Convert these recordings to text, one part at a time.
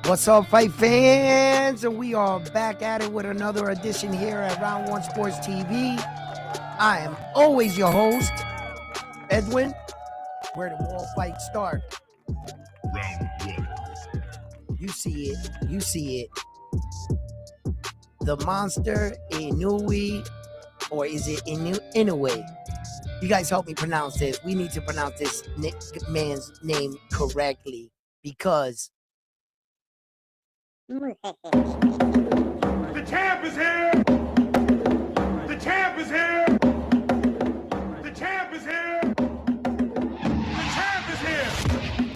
What's up, fight fans? And we are back at it with another edition here at Round One Sports TV. I am always your host, Edwin. Where the wall fight start? Round one. You see it. You see it. The monster Inoue, or is it Inoue? You guys help me pronounce this. We need to pronounce this man's name correctly because The champ is here! The champ is here! The champ is here! The champ is here!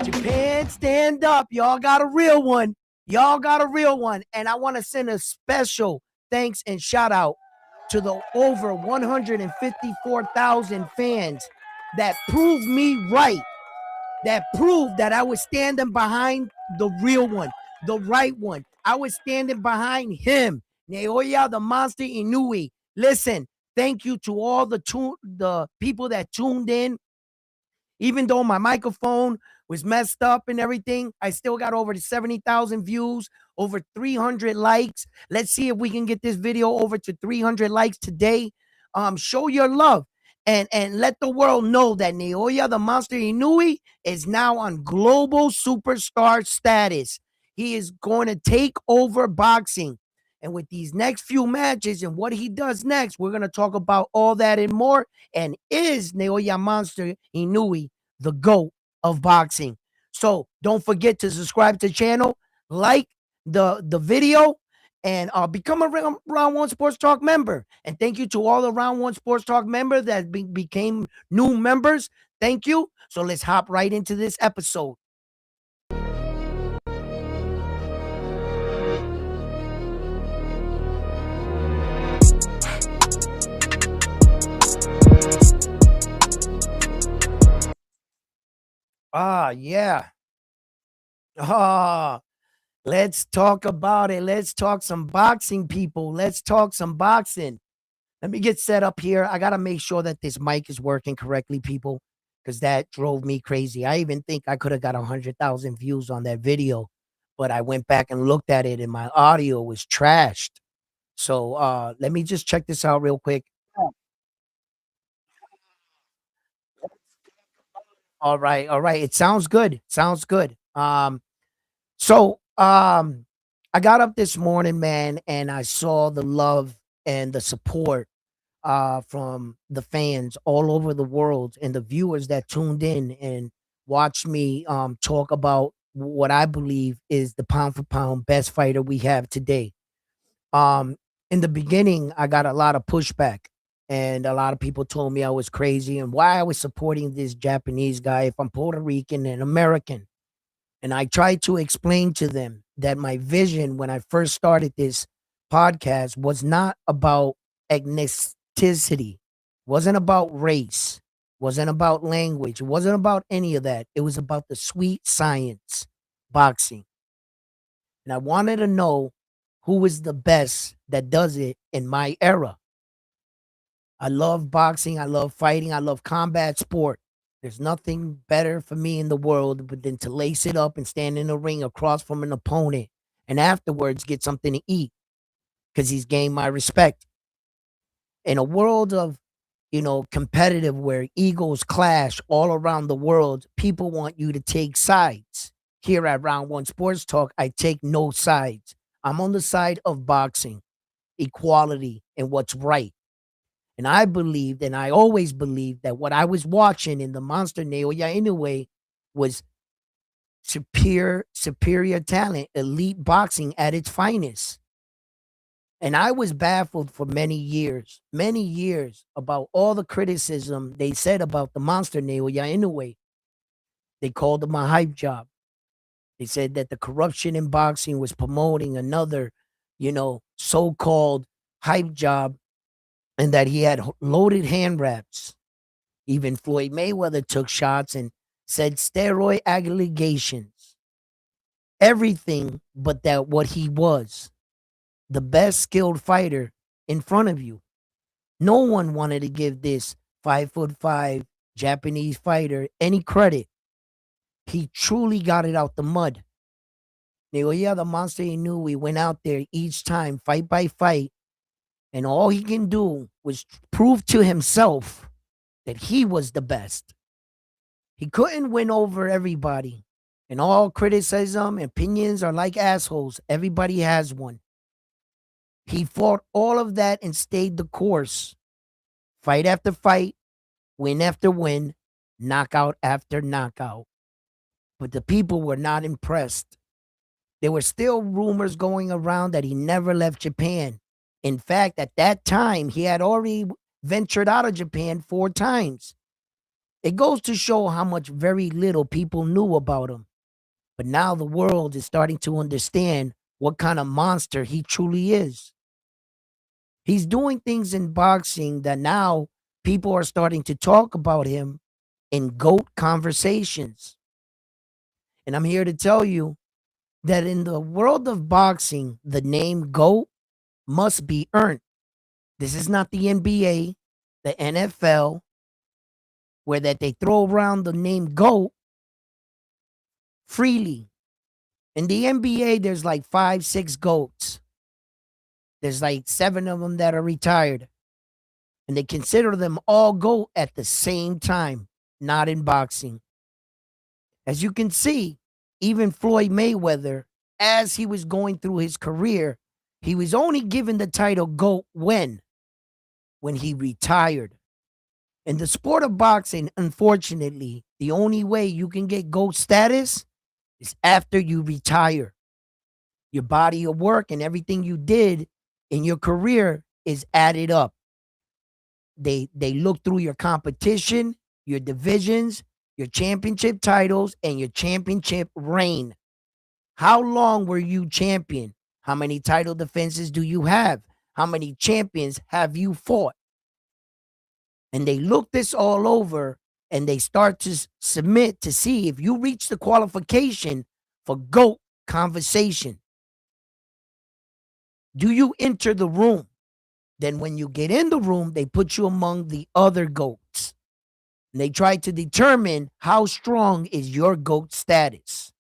Japan, stand up. Y'all got a real one. Y'all got a real one. And I want to send a special thanks and shout out to the over 154,000 fans that proved me right. That proved that I was standing behind the real one, the right one. I was standing behind him, Naoya, the monster Inoue. Listen, thank you to all the people that tuned in. Even though my microphone was messed up and everything, I still got over 70,000 views, over 300 likes. Let's see if we can get this video over to 300 likes today. Show your love and let the world know that Naoya, the monster Inoue, is now on global superstar status. He is going to take over boxing. And with these next few matches and what he does next, we're going to talk about all that and more. And is Naoya Monster Inoue the GOAT of boxing? So don't forget to subscribe to the channel, like the video, and become a Round One Sports Talk member. And thank you to all the Round One Sports Talk members that became new members. Thank you. So let's hop right into this episode. Yeah. Let's talk about it. Let's talk some boxing, people. Let's talk some boxing. Let me get set up here. I got to make sure that this mic is working correctly, people, because that drove me crazy. I even think I could have got 100,000 views on that video, but I went back and looked at it and my audio was trashed. So let me just check this out real quick. All right, all right. It sounds good. Sounds good. So I got up this morning, man, and I saw the love and the support from the fans all over the world and the viewers that tuned in and watched me talk about what I believe is the pound for pound best fighter we have today. Um, in the beginning, I got a lot of pushback, and a lot of people told me I was crazy and why I was supporting this Japanese guy if I'm Puerto Rican and American. And I tried to explain to them that my vision when I first started this podcast was not about ethnicity, wasn't about race, wasn't about language, it wasn't about any of that. It was about the sweet science, boxing. And I wanted to know who is the best that does it in my era. I love boxing. I love fighting. I love combat sport. There's nothing better for me in the world than to lace it up and stand in the ring across from an opponent and afterwards get something to eat because he's gained my respect. In a world of, competitive where egos clash all around the world, people want you to take sides. Here at Round One Sports Talk, I take no sides. I'm on the side of boxing, equality, and what's right. And I believed, and I always believed, that what I was watching in the monster Naoya Inoue was superior talent, elite boxing at its finest. And I was baffled for many years, about all the criticism they said about the monster Naoya Inoue. They called him a hype job. They said that the corruption in boxing was promoting another, so-called hype job, and that he had loaded hand wraps. Even Floyd Mayweather took shots and said steroid allegations. Everything but that what he was, the best skilled fighter in front of you. No one wanted to give this 5'5" Japanese fighter any credit. He truly got it out the mud. Naoya, the monster, he knew we went out there each time, fight by fight, and all he can do was prove to himself that he was the best. He couldn't win over everybody. And all criticism, opinions are like assholes. Everybody has one. He fought all of that and stayed the course. Fight after fight, win after win, knockout after knockout. But the people were not impressed. There were still rumors going around that he never left Japan. In fact, at that time, he had already ventured out of Japan 4 times. It goes to show how much very little people knew about him. But now the world is starting to understand what kind of monster he truly is. He's doing things in boxing that now people are starting to talk about him in GOAT conversations. And I'm here to tell you that in the world of boxing, the name GOAT must be earned. This is not the NBA, the NFL, where that they throw around the name GOAT freely. In the NBA, there's like 5, 6 GOATs. There's like 7 of them that are retired. And they consider them all GOAT at the same time, not in boxing. As you can see, even Floyd Mayweather, as he was going through his career, he was only given the title GOAT when he retired. In the sport of boxing, unfortunately, the only way you can get GOAT status is after you retire. Your body of work and everything you did in your career is added up. They look through your competition, your divisions, your championship titles, and your championship reign. How long were you champion? How many title defenses do you have? How many champions have you fought? And they look this all over and they start to submit to see if you reach the qualification for GOAT conversation. Do you enter the room? Then when you get in the room, they put you among the other GOATs. And they try to determine how strong is your GOAT status.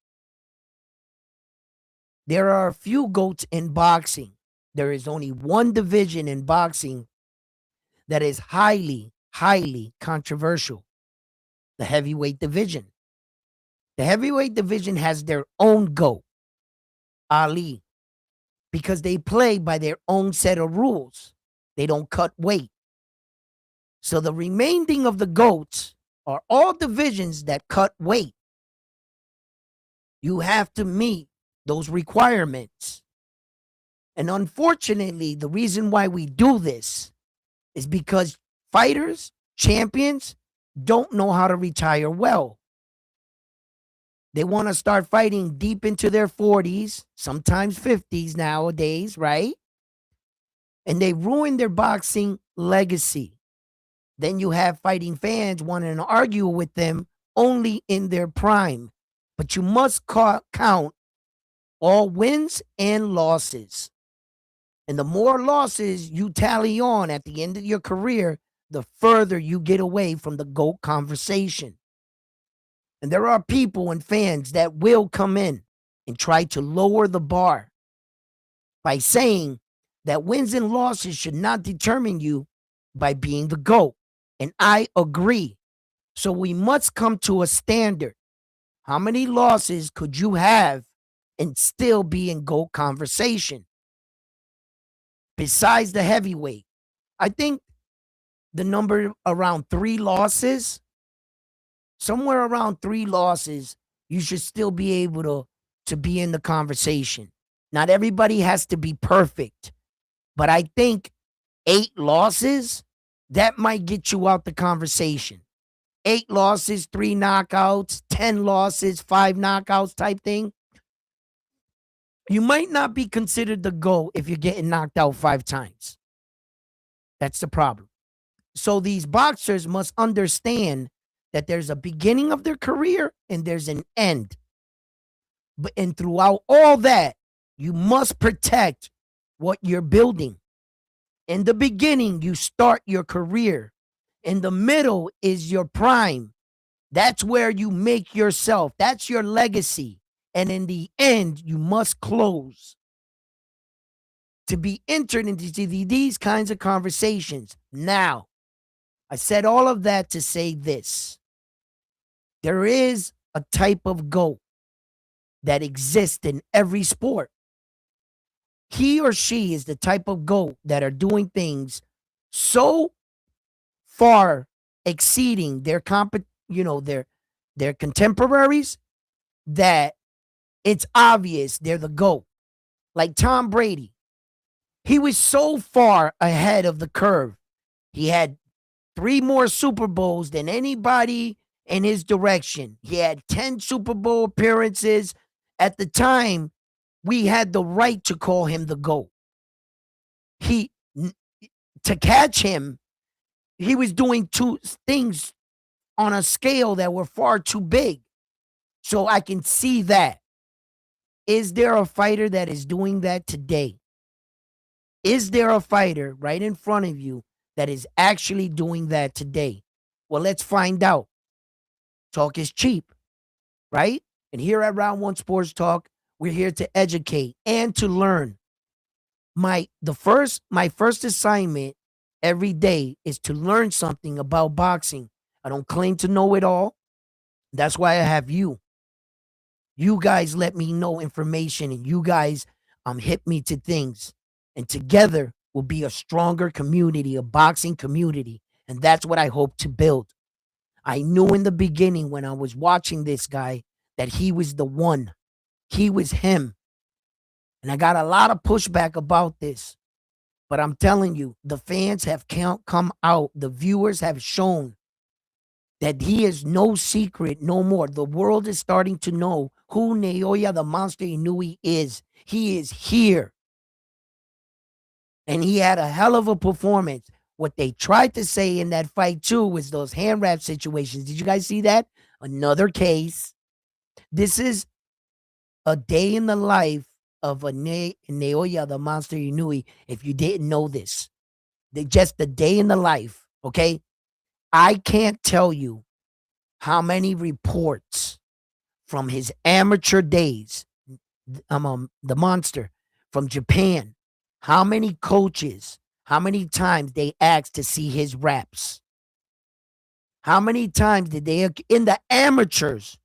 There are a few GOATs in boxing. There is only one division in boxing that is highly, highly controversial. The heavyweight division. The heavyweight division has their own GOAT, Ali, because they play by their own set of rules. They don't cut weight. So the remaining of the GOATs are all divisions that cut weight. You have to meet those requirements. And unfortunately, the reason why we do this is because fighters, champions, don't know how to retire well. They want to start fighting deep into their 40s, sometimes 50s nowadays, right? And they ruin their boxing legacy. Then you have fighting fans wanting to argue with them only in their prime. But you must count all wins and losses. And the more losses you tally on at the end of your career, the further you get away from the GOAT conversation. And there are people and fans that will come in and try to lower the bar by saying that wins and losses should not determine you by being the GOAT. And I agree. So we must come to a standard. How many losses could you have and still be in GOAT conversation? Besides the heavyweight, I think the number around 3 losses, somewhere around 3 losses, you should still be able to be in the conversation. Not everybody has to be perfect, but I think 8 losses, that might get you out the conversation. 8 losses, 3 knockouts, 10 losses, 5 knockouts type thing. You might not be considered the GOAT if you're getting knocked out 5 times. That's the problem. So these boxers must understand that there's a beginning of their career and there's an end. And throughout all that, you must protect what you're building. In the beginning, you start your career. In the middle is your prime. That's where you make yourself. That's your legacy. And in the end, you must close to be entered into these kinds of conversations. Now, I said all of that to say this. There is a type of GOAT that exists in every sport. He or she is the type of GOAT that are doing things so far exceeding their their contemporaries that it's obvious they're the GOAT. Like Tom Brady, he was so far ahead of the curve. He had 3 more Super Bowls than anybody in his direction. He had 10 Super Bowl appearances. At the time, we had the right to call him the GOAT. He to catch him, he was doing 2 things on a scale that were far too big. So I can see that. Is there a fighter that is doing that today? Is there a fighter right in front of you that is actually doing that today? Well, let's find out. Talk is cheap, right? And here at Round One Sports Talk, we're here to educate and to learn. My first assignment every day is to learn something about boxing. I don't claim to know it all. That's why I have you. You guys let me know information, and you guys hit me to things. And together we'll be a stronger community, a boxing community. And that's what I hope to build. I knew in the beginning when I was watching this guy that he was the one. He was him. And I got a lot of pushback about this. But I'm telling you, the fans have come out. The viewers have shown that he is no secret no more. The world is starting to know who Naoya the Monster Inoue is. He is here. And he had a hell of a performance. What they tried to say in that fight, too, was those hand wrap situations. Did you guys see that? Another case. This is a day in the life of a Naoya the Monster Inoue. If you didn't know this, just the day in the life, okay? I can't tell you how many reports from his amateur days, the monster from Japan, how many coaches, how many times they asked to see his raps. How many times did they, in the amateurs,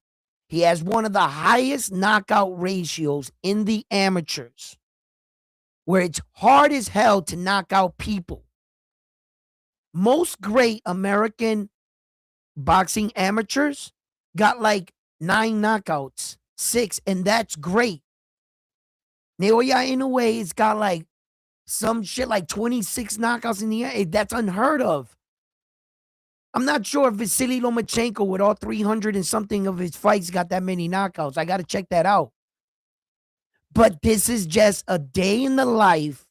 he has one of the highest knockout ratios in the amateurs, where it's hard as hell to knock out people. Most great American boxing amateurs got like 9 knockouts, 6, and that's great. Naoya Inoue has got like some shit like 26 knockouts in the air. That's unheard of. I'm not sure if Vasily Lomachenko with all 300 and something of his fights got that many knockouts. I got to check that out. But this is just a day in the life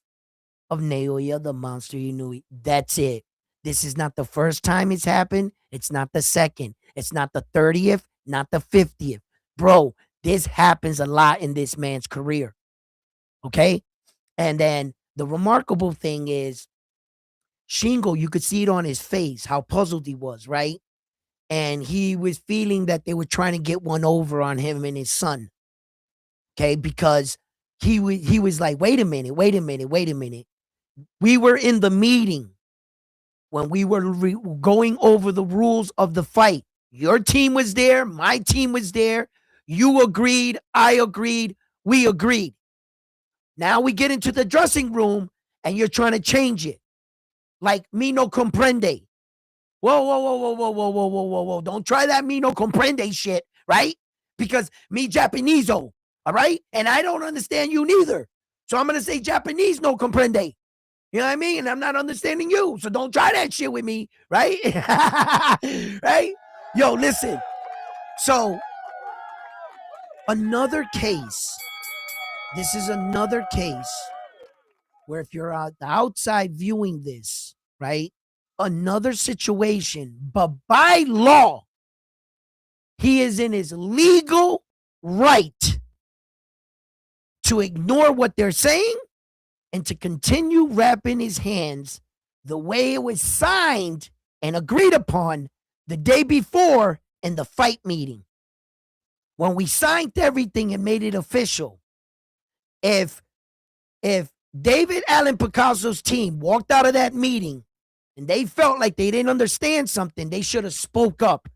of Naoya the Monster Inoue. That's it. This is not the first time it's happened. It's not the second. It's not the 30th, not the 50th. Bro, this happens a lot in this man's career. Okay? And then the remarkable thing is, Shingo, you could see it on his face, how puzzled he was, right? And he was feeling that they were trying to get one over on him and his son. Okay? Because he was like, wait a minute. We were in the meeting when we were going over the rules of the fight. Your team was there. My team was there. You agreed. I agreed. We agreed. Now we get into the dressing room and you're trying to change it. Like, me no comprende. Whoa. Don't try that me no comprende shit, right? Because me Japaneso, all right? And I don't understand you neither. So I'm going to say Japanese no comprende. You know what I mean? And I'm not understanding you. So don't try that shit with me, right? Right? Yo, listen. So, another case. This is another case where if you're outside viewing this, right? Another situation, but by law, he is in his legal right to ignore what they're saying and to continue wrapping his hands the way it was signed and agreed upon the day before in the fight meeting. When we signed everything and made it official, if David Allen Picasso's team walked out of that meeting and they felt like they didn't understand something, they should have spoke up.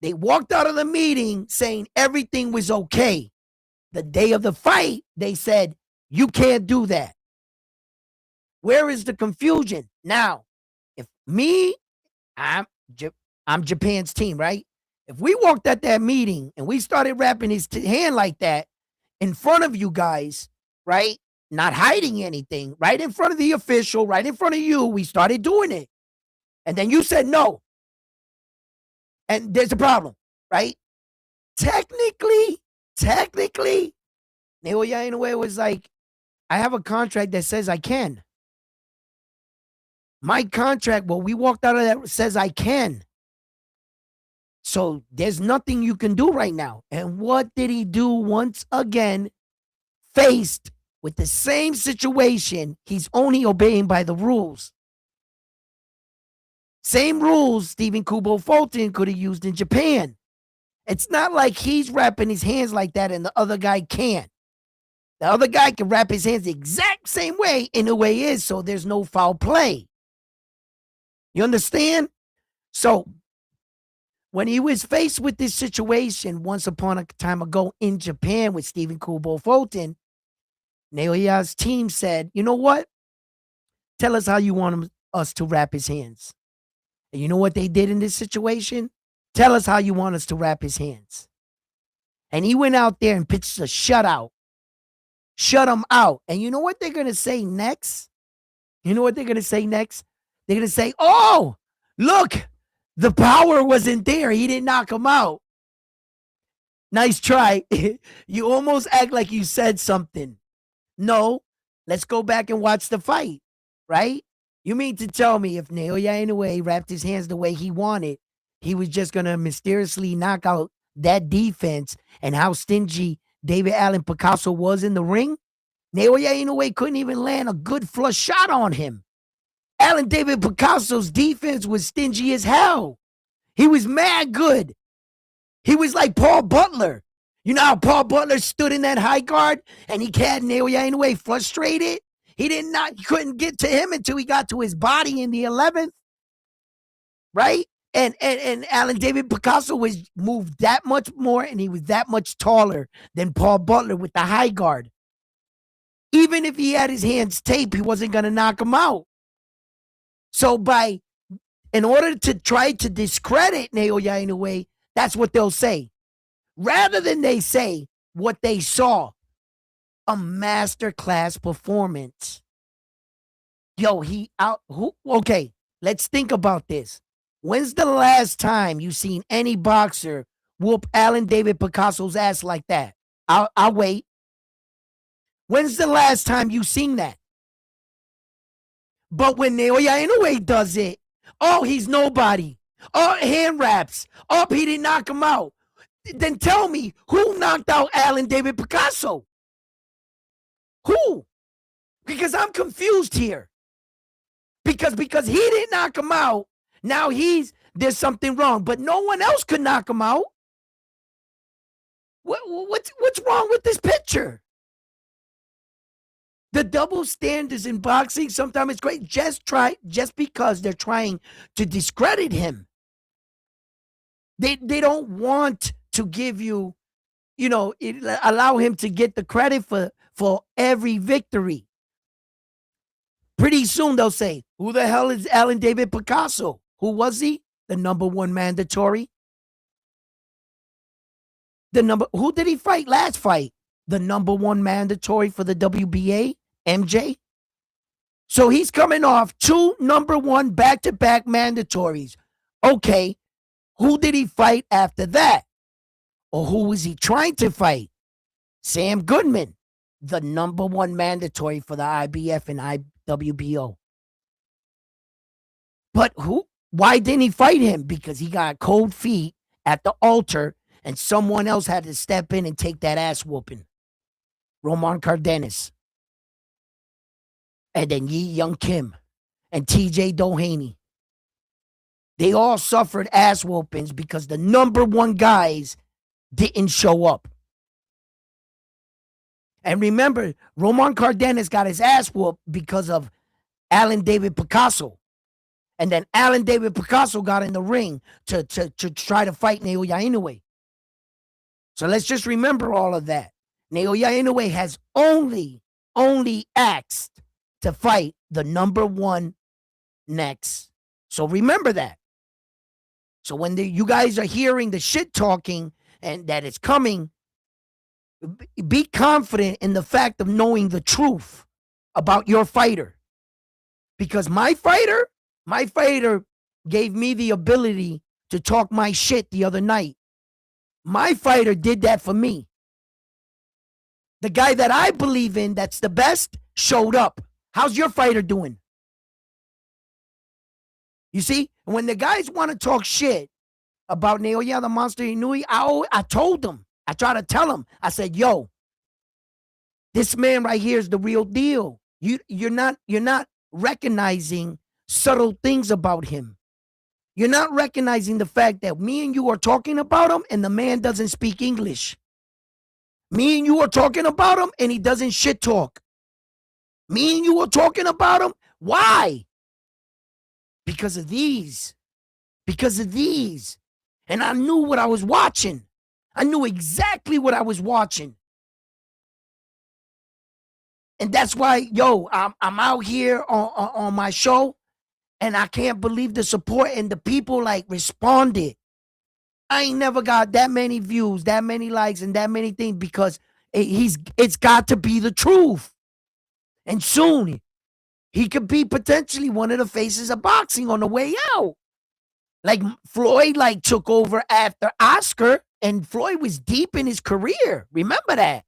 They walked out of the meeting saying everything was okay. The day of the fight, they said, you can't do that. Where is the confusion? Now, if me, I'm Japan's team, right? If we walked at that meeting and we started wrapping his hand like that in front of you guys, right? Not hiding anything, right in front of the official, right in front of you, we started doing it. And then you said no. And there's a problem, right? Technically, Naoya Inoue was like, I have a contract that says I can. My contract, well, we walked out of that, says I can. So there's nothing you can do right now. And what did he do once again? Faced with the same situation, he's only obeying by the rules. Same rules Stephen Kubo Fulton could have used in Japan. It's not like he's wrapping his hands like that and the other guy can't. The other guy can wrap his hands the exact same way Inoue is, so there's no foul play. You understand? So when he was faced with this situation once upon a time ago in Japan with Stephen Kubo Fulton, Naoya's team said, you know what? Tell us how you want us to wrap his hands. And you know what they did in this situation? Tell us how you want us to wrap his hands. And he went out there and pitched a shutout. Shut him out. And you know what they're going to say next? You know what they're going to say next? They're going to say, oh, look, the power wasn't there. He didn't knock him out. Nice try. You almost act like you said something. No, let's go back and watch the fight, right? You mean to tell me if Naoya Inoue wrapped his hands the way he wanted, he was just going to mysteriously knock out that defense and how stingy David Allen Picasso was in the ring? Naoya Inoue couldn't even land a good flush shot on him. Allen David Picasso's defense was stingy as hell. He was mad good. He was like Paul Butler. You know how Paul Butler stood in that high guard and he had Naoya Inoue frustrated? He couldn't get to him until he got to his body in the 11th. Right? And Allen David Picasso was moved that much more and he was that much taller than Paul Butler with the high guard. Even if he had his hands taped, he wasn't going to knock him out. So in order to try to discredit Naoya Inoue, that's what they'll say. Rather than they say what they saw, a masterclass performance. Yo, okay, let's think about this. When's the last time you seen any boxer whoop Allen David Picasso's ass like that? I'll wait. When's the last time you seen that? But when Naoya Inoue does it, oh, he's nobody. Oh, hand wraps. Oh, he didn't knock him out. Then tell me, who knocked out Allen David Picasso? Who? Because I'm confused here. Because he didn't knock him out, now there's something wrong. But no one else could knock him out. What's wrong with this picture? The double standards in boxing, sometimes it's great just because they're trying to discredit him. They don't want to give you, allow him to get the credit for every victory. Pretty soon they'll say, who the hell is Allen David Picasso? Who was he? The number one mandatory. Who did he fight last fight? The number one mandatory for the WBA, MJ. So he's coming off 2 number one back-to-back mandatories. Okay, who did he fight after that? Or who was he trying to fight? Sam Goodman, the number one mandatory for the IBF and IWBO. But why didn't he fight him? Because he got cold feet at the altar and someone else had to step in and take that ass whooping. Roman Cardenas. And then Yi Young Kim and TJ Doheny. They all suffered ass whoopings because the number one guys didn't show up. And remember, Roman Cardenas got his ass whooped because of Alan David Picasso. And then Alan David Picasso got in the ring to try to fight Naoya Inoue. So let's just remember all of that. Naoya Inoue has only asked to fight the number one next. So remember that. So when you guys are hearing the shit talking and that it's coming, be confident in the fact of knowing the truth about your fighter. Because my fighter gave me the ability to talk my shit the other night. My fighter did that for me. The guy that I believe in, that's the best, showed up. How's your fighter doing? You see, when the guys want to talk shit about Naoya the Monster Inoue, I told them. I try to tell them. I said, yo, this man right here is the real deal. You're not recognizing subtle things about him. You're not recognizing the fact that me and you are talking about him and the man doesn't speak English. Me and you are talking about him and he doesn't shit talk. Me and you are talking about him. Why? Because of these. Because of these. And I knew what I was watching. I knew exactly what I was watching. And that's why, yo, I'm out here on my show, and I can't believe the support and the people like responded. I ain't never got that many views, that many likes, and that many things because it's got to be the truth. And soon he could be potentially one of the faces of boxing on the way out. Like Floyd like took over after Oscar, and Floyd was deep in his career. Remember that.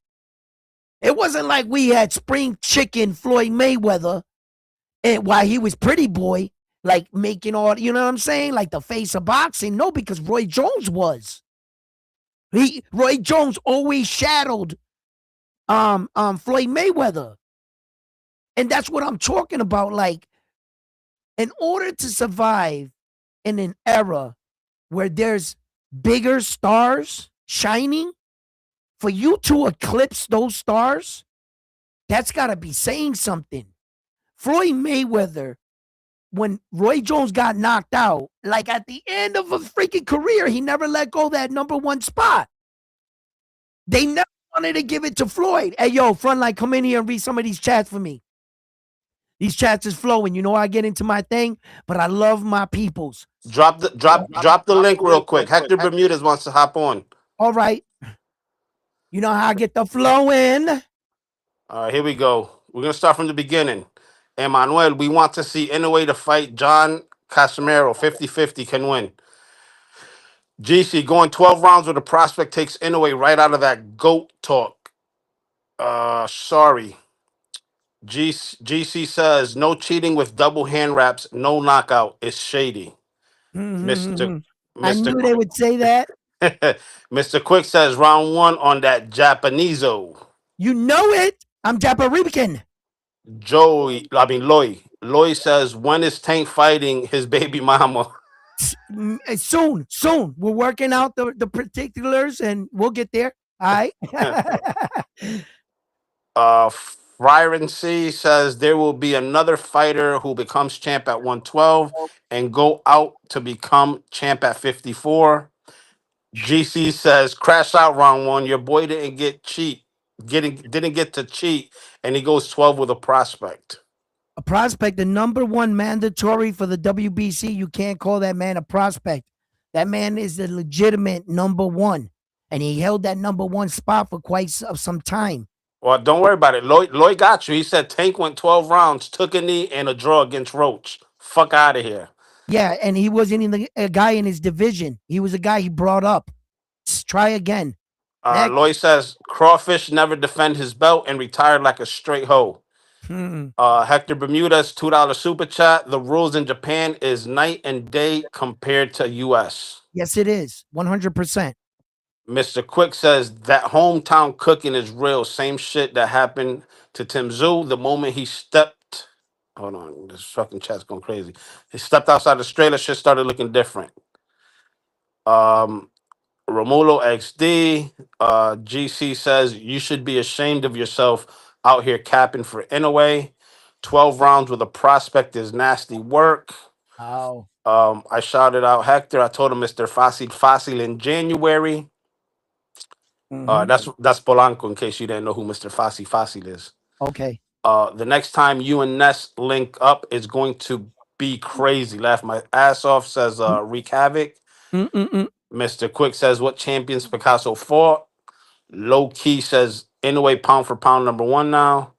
It wasn't like we had spring chicken Floyd Mayweather and while he was pretty boy, like making all, you know what I'm saying? Like the face of boxing. No, because Roy Jones was. Roy Jones always shadowed Floyd Mayweather. And that's what I'm talking about. Like, in order to survive in an era where there's bigger stars shining, for you to eclipse those stars, that's got to be saying something. Floyd Mayweather, when Roy Jones got knocked out, like at the end of a freaking career, he never let go that number one spot. They never wanted to give it to Floyd. Hey, yo, Frontline, come in here and read some of these chats for me. These chats is flowing. You know, I get into my thing, but I love my peoples. Drop the link real quick. Hector Bermudez wants to hop on. All right. You know how I get the flow in? All right, here we go. We're gonna start from the beginning. Emmanuel, we want to see Inoue to fight John Casimiro. 50-50 can win. GC going 12 rounds with a prospect takes Inoue right out of that GOAT talk. Sorry. GC says no cheating with double hand wraps, no knockout. It's shady. Mr. I Mr. knew they would say that. Mr. Quick says round one on that Japaneso. You know it. I'm Japarican. Loy. Loy says when is Tank fighting his baby mama? Soon. We're working out the particulars and we'll get there. All right. Fryron C says there will be another fighter who becomes champ at 112 and go out to become champ at 54. GC says crash out round one. Your boy didn't get to cheat, and he goes 12 with a prospect. A prospect, the number one mandatory for the WBC. You can't call that man a prospect. That man is the legitimate number one, and he held that number one spot for quite some time. Well, don't worry about it. Lloyd got you. He said Tank went 12 rounds, took a knee, and a draw against Roach. Fuck out of here. Yeah, and he wasn't even a guy in his division. He was a guy he brought up. Try again. Lloyd says Crawfish never defend his belt and retired like a straight hoe. Hector Bermudez, $2 super chat. The rules in Japan is night and day compared to US. Yes, it is. 100%. Mr. Quick says that hometown cooking is real. Same shit that happened to Tim Zoo the moment he stepped. Hold on, this fucking chat's going crazy. He stepped outside the trailer, shit started looking different. Romulo XD. GC says you should be ashamed of yourself out here capping for Inoue. 12 rounds with a prospect is nasty work. Oh. I shouted out Hector. I told him Mr. Facil in January. Hmm. That's Polanco. In case you didn't know who Mr. Facil is. Okay. The next time you and Ness link up is going to be crazy. Laugh my ass off. Says Wreak Havoc. Mm-mm-mm. Mr. Quick says what champions Picasso fought. Low Key says Inoue pound for pound number one now.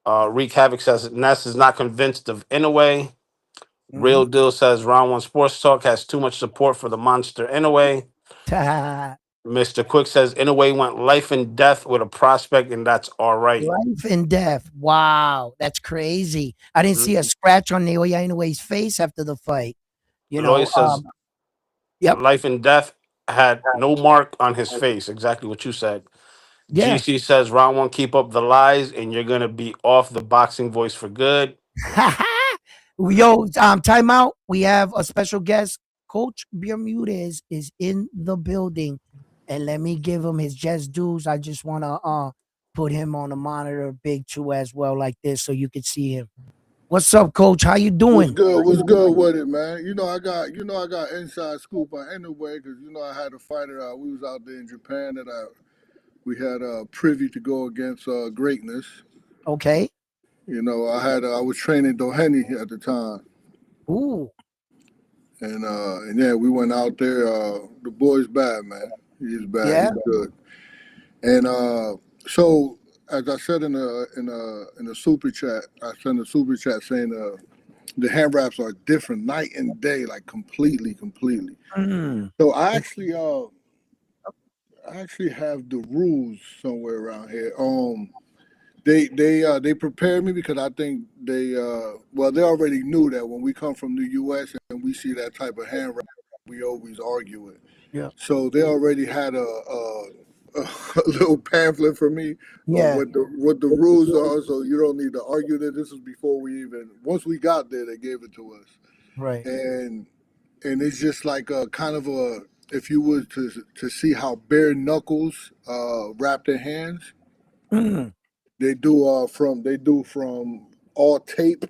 Wreak Havoc says Ness is not convinced of Inoue. Mm-hmm. Real Deal says Round One Sports Talk has too much support for the monster Inoue. Mr. Quick says Inoue went life and death with a prospect, and that's all right. Life and death. Wow, that's crazy. I didn't see a scratch on Naoya Inoue's face after the fight. You Lloyd know, says yep, life and death had no mark on his face. Exactly what you said. yeah. GC says round one, keep up the lies, and you're gonna be off the boxing voice for good. Yo, timeout. We have a special guest. Coach Bermudez is in the building, and let me give him his just dues. I just want to put him on the monitor, big two as well, like this, so you can see him. What's up, Coach? How you What's doing? good? What's good with it, man? I got inside scoop on anyway because I had a fighter. We was out there in Japan that we had privy to go against greatness. Okay. I was training Doheny at the time, Ooh. and yeah, we went out there. The boy's bad, man. He's bad. Yeah. He's good. And so, as I said in a super chat, I sent a super chat saying the hand wraps are different night and day, like completely. Mm. So I actually have the rules somewhere around here. They prepared me because I think they already knew that when we come from the U.S. and we see that type of hand wrap, we always argue it. Yeah. So they already had a little pamphlet for me of Yeah. what the rules are. So you don't need to argue that. This was before we even once we got there, they gave it to us, Right. and it's just like a kind of a if you were to see how bare knuckles wrap their hands, Mm. they do from all tape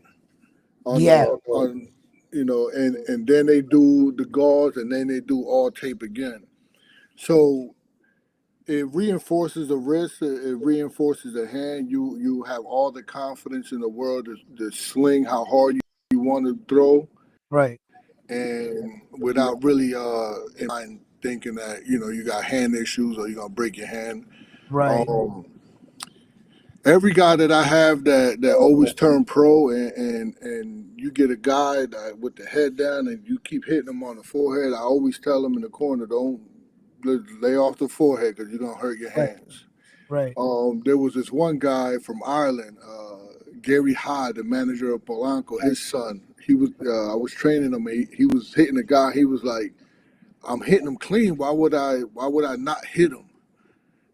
on Yeah. on and then they do the gauze and then they do all tape again. So it reinforces the wrist. It reinforces the hand. You have all the confidence in the world to sling how hard you want to throw, Right. and without really in mind thinking that you got hand issues or you're gonna break your hand. Right. Um, every guy that I have that always turn pro and you get a guy that with the head down and you keep hitting him on the forehead. I always tell him in the corner, don't lay off the forehead because you're gonna hurt your Right. hands. Right. There was this one guy from Ireland, Gary Hyde, the manager of Polanco. His son, I was training him. He was hitting a guy. He was like, "I'm hitting him clean. Why would I not hit him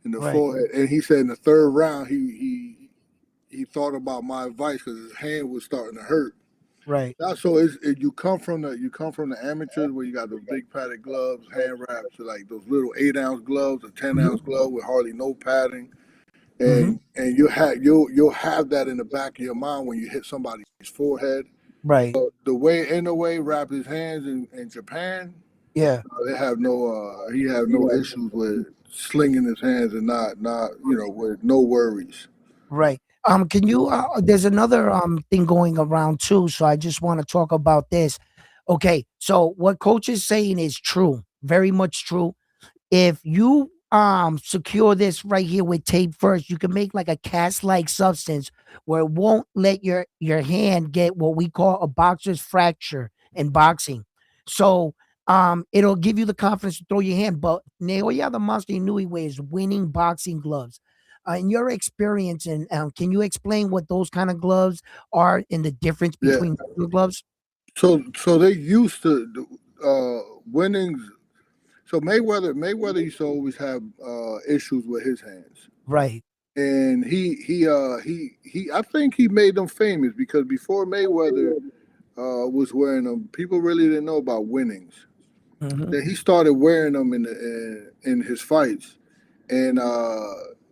in the Right. forehead?" And he said in the third round, he thought about my advice because his hand was starting to hurt. Right. So you come from the amateurs where you got those big padded gloves, hand wraps, like those little 8 ounce gloves, a 10 ounce glove with hardly no padding, Mm-hmm. and you'll have that in the back of your mind when you hit somebody's forehead. Right. The way Inoue wrapped his hands in Japan, Yeah. he had no issues with slinging his hands and not with no worries. Right. Can you there's another thing going around too, so I just want to talk about this. Okay, so what coach is saying is true, very much true. If you secure this right here with tape first, you can make like a cast like substance where it won't let your hand get what we call a boxer's fracture in boxing. So it'll give you the confidence to throw your hand. But Naoya the Monster Inoue is winning boxing gloves. In your experience, and can you explain what those kind of gloves are and the difference Yeah. between regular gloves? So they used to winnings. So Mayweather used to always have issues with his hands, Right. and he I think he made them famous because before Mayweather was wearing them, people really didn't know about winnings. Hmm. Then he started wearing them in his fights, and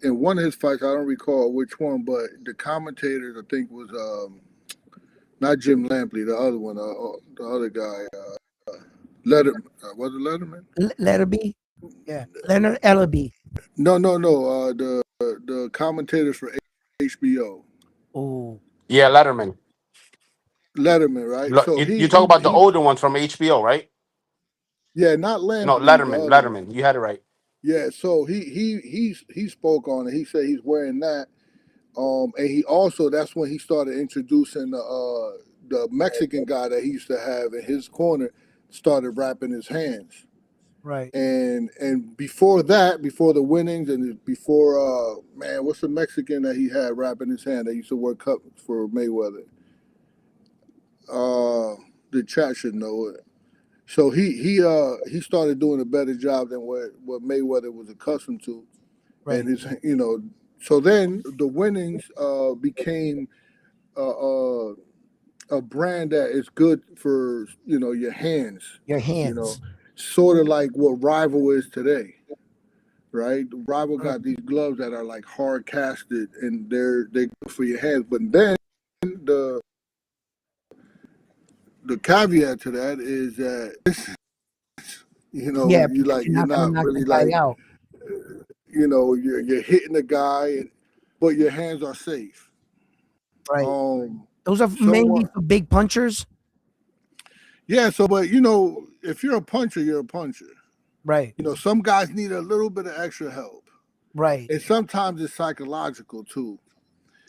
in one of his fights, I don't recall which one, but the commentators, I think, was not Jim Lampley, the other one, the other guy, Letter, was it Letterman? Letterby, yeah, Leonard Ellerby. No. The commentators for HBO, Oh, Yeah, Letterman. Letterman, right? So You talk about the older ones from HBO, right? yeah, not No, Lampley, the Letterman. other one. Letterman. You had it right. Yeah, so he spoke on it. He said he's wearing that. And he also, that's when he started introducing the Mexican guy that he used to have in his corner, started wrapping his hands. right. And before that, before the winnings, and before man, what's the Mexican that he had wrapping his hand that used to work cup for Mayweather? The chat should know it. So he started doing a better job than what Mayweather was accustomed to, and Right. his So then the winnings became a brand that is good for your hands, Your you know, hands. sort of like what Rival is today, right? Rival Mm. got these gloves that are like hard casted, and they good for your hands. But then the the caveat to that is that Yeah, you because like you're you're not gonna not knock the really guy like out. you're hitting the guy, but your hands are safe. Right. Um, Those are so mainly for big punchers. yeah, so but if you're a puncher, you're a puncher. Right. Some guys need a little bit of extra help, Right. and sometimes it's psychological too.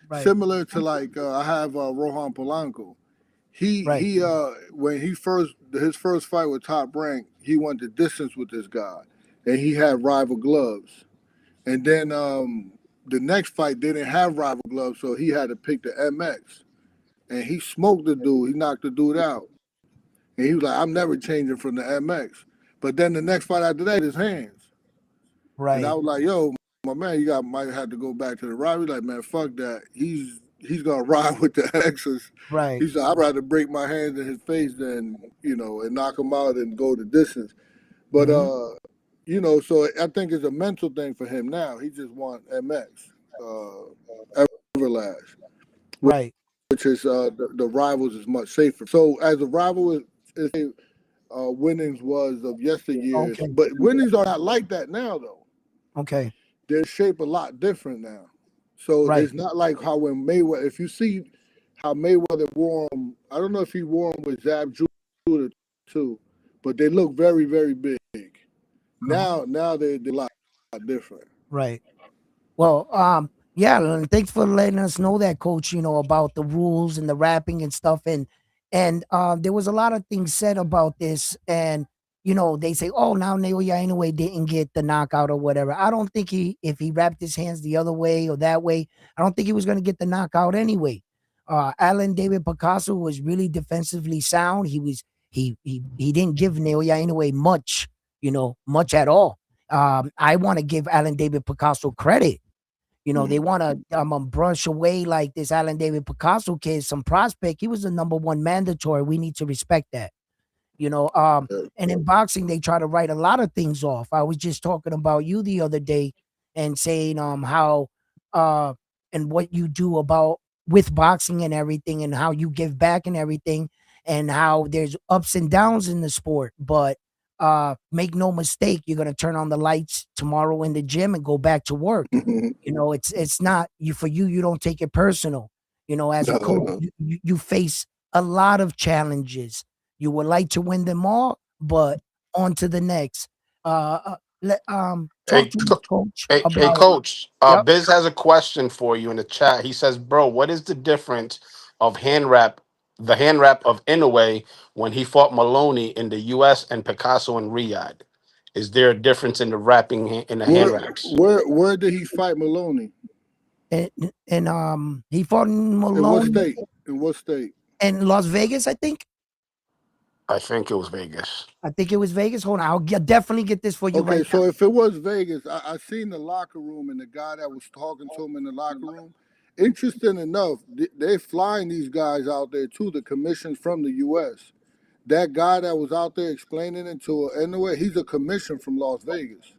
Right. Similar to like I have Rohan Polanco. Right. When his first fight with Top Rank, he went the distance with this guy, and he had rival gloves. And then the next fight they didn't have rival gloves, so he had to pick the MX, and he smoked the dude. He knocked the dude out, and he was like, "I'm never changing from the MX." But then the next fight after that, his hands, and I Right. was like, "Yo, my man, you got might have to go back to the rival." Like, man, fuck that. He's gonna ride with the X's. Right. He said, "I'd rather break my hands in his face than and knock him out and go the distance." But Hmm. so I think it's a mental thing for him now. He just want MX, Everlast, Right. which is the rivals is much safer. So as a rival is winnings was of yesteryears, Okay. but winnings are not like that now though. Okay. They're shaped a lot different now. So Right. it's not like how when Mayweather, if you see how Mayweather wore them, I don't know if he wore them with Zab Judah too, but they look very, very big. Uh-huh. Now they're a lot different. Right. Well, yeah, and thanks for letting us know that, Coach. About the rules and the rapping and stuff, and there was a lot of things said about this, and they say, oh, now Naoya Inoue didn't get the knockout or whatever. I don't think if he wrapped his hands the other way or that way, I don't think he was going to get the knockout anyway. Alan David Picasso was really defensively sound. He didn't give Naoya Inoue much, much at all. I want to give Alan David Picasso credit. They Mhm. want to brush away like this Alan David Picasso kid, some prospect. He was the number one mandatory. We need to respect that. You know, um, Yeah. and in boxing, they try to write a lot of things off. I was just talking about you the other day and saying how uh and what you do about with boxing and everything and how you give back and everything and how there's ups and downs in the sport. But make no mistake, you're gonna turn on the lights tomorrow in the gym and go back to work. It's not you for you, you don't take it personal. As a No, coach, no. you face a lot of challenges. You would like to win them all, but on to the next. Talk Hey, to me, coach, hey, about coach. yep. Biz has a question for you in the chat. He says, "Bro, what is the difference of the hand wrap of Inoue when he fought Maloney in the U.S. and Picasso in Riyadh? Is there a difference in the in the hand Where wraps?" where did he fight Maloney? And he fought in In what Malone state? In what state? in Las Vegas, I think. I think it was Vegas. I think it was Vegas. Hold on, definitely get this for you Okay, right now. so if it was Vegas, I seen the locker room and the guy that was talking to him in the locker room. Interesting enough, they're flying these guys out there too. The commissions from the U.S. that guy that was out there explaining it to Inoue, he's a commission from Las Vegas.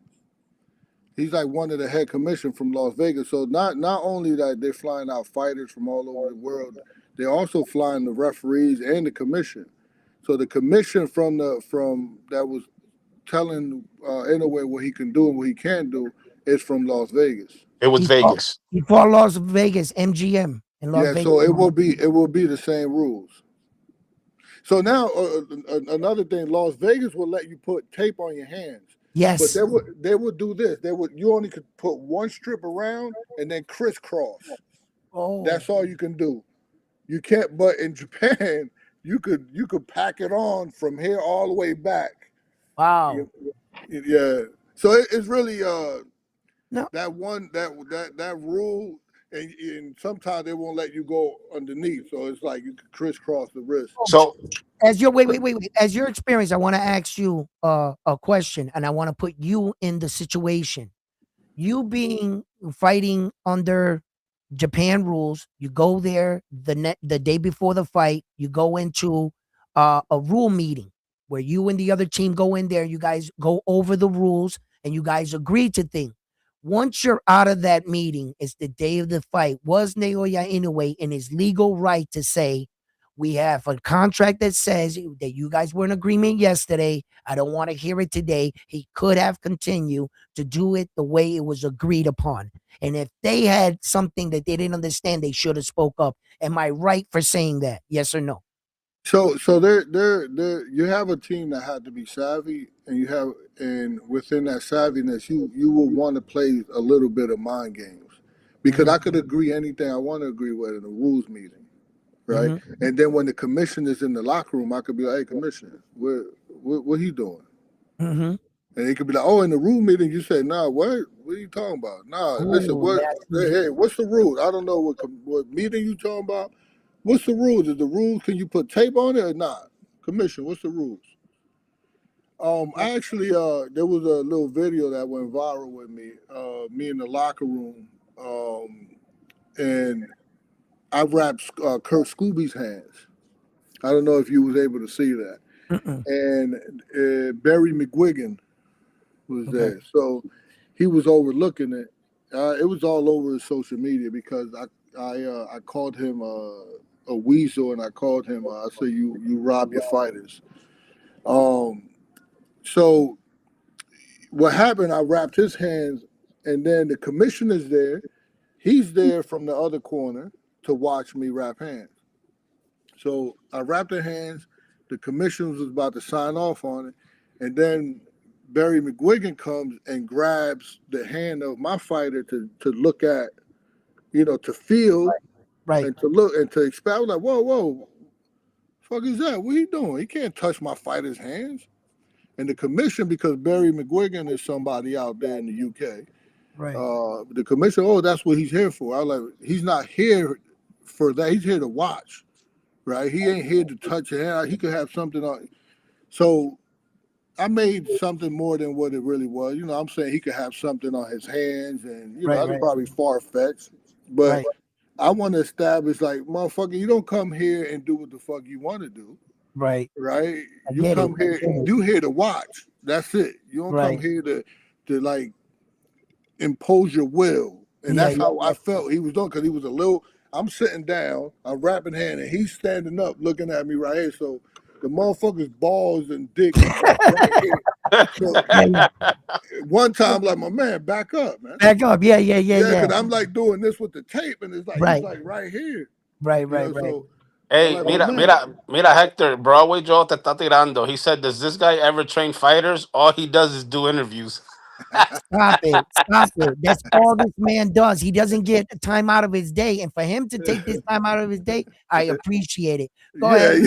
He's like one of the head commission from Las Vegas. So not only that they're flying out fighters from all over the world, they're also flying the referees and the commission. So the commission from that was telling Inoue what he can do and what he can't do is from Las Vegas. It was He fought, Vegas. he fought Las Vegas, MGM in Las Yeah, Vegas. so it will be the same rules. So now another thing, Las Vegas will let you put tape on your hands, but Yes. they would do this. They would you only could put one strip around and then crisscross. Oh, That's all you can do. You can't. But in Japan, you could pack it on from here all the way back. wow. Yeah. So it's really No, that one that rule, and sometimes they won't let you go underneath. So it's like you could crisscross the wrist. So as your wait. As your experience, I want to ask you a question, and I want to put you in the situation. You being fighting under Japan rules, you go there the day before the fight, you go into a rule meeting where you and the other team go in there, you guys go over the rules and you guys agree to things. Once you're out of that meeting, it's the day of the fight. Was Naoya Inoue in his legal right to say, we have a contract that says that you guys were in agreement yesterday. I don't want to hear it today. He could have continued to do it the way it was agreed upon. And if they had something that they didn't understand, they should have spoke up. Am I right for saying that? Yes or no? So there you have a team that had to be savvy, and within that savviness, you will want to play a little bit of mind games, because Mhm. I could agree anything I want to agree with in a rules meeting, right? Mhm. And then when the commission is in the locker room, I could be like, "Hey, commissioner, what he doing?" Mhm. And he could be like, "Oh, in the rule meeting, you said, nah, what? What are you talking about? Nah, listen, Oh, what? nasty. Hey, what's the rule? I don't know what meeting you talking about. What's the rules? Is the rules? Can you put tape on it or not? Commission, what's the rules?" I actually, there was a little video that went viral with me, me in the locker room, and I wrapped Kurt Scooby's hands. I don't know if you was able to see that. Mm-mm. And Barry McGuigan was Okay. there. So he was overlooking it. It was all over his social media because I called him a weasel, and I called him I said you rob your fighters. Um, so what happened? I wrapped his hands, and then the commissioner's there. He's there from the other corner to watch me wrap hands. So I wrapped the hands. The commissioner was about to sign off on it, and then Barry McGuigan comes and grabs the hand of my fighter to look at, to feel Right. and to look and to expel. I was like, whoa, fuck is that? What are you doing? He can't touch my fighter's hands. And the commission, because Barry McGuigan is somebody out there in the UK, Right. the commission, oh, that's what he's here for. I was like, he's not here for that. He's here to watch, right? He ain't here to touch your hand. He could have something on. So I made something more than what it really was. I'm saying he could have something on his hands, and Right. that's Right. probably far fetched. But Right. I want to establish, like, motherfucker, you don't come here and do what the fuck you want to do, Right. right? I You get it. come here, you here to watch. That's it. You don't come Right. here to like impose your will. And Yeah. that's Yeah. how I felt he was doing, because he was a little. I'm sitting down, I'm wrapping hand, and he's standing up looking at me right here. So the motherfucker's balls and dick is like right here. So Yeah. Yeah. one time, like, my man, back up, man. Back up. Yeah. Yeah. Yeah. Yeah, Yeah. because I'm like doing this with the tape, and it's like he's Right. like right here. Right. Right. Right. So I'm hey, like, my mira, man. mira, mira, Hector, Broadway Joe te está tirando. He said, "Does this guy ever train fighters? All he does is do interviews." Stop it. Stop it. That's all this man does. He doesn't get the time out of his day. And for him to take this time out of his day, I appreciate it. Go Yeah, ahead.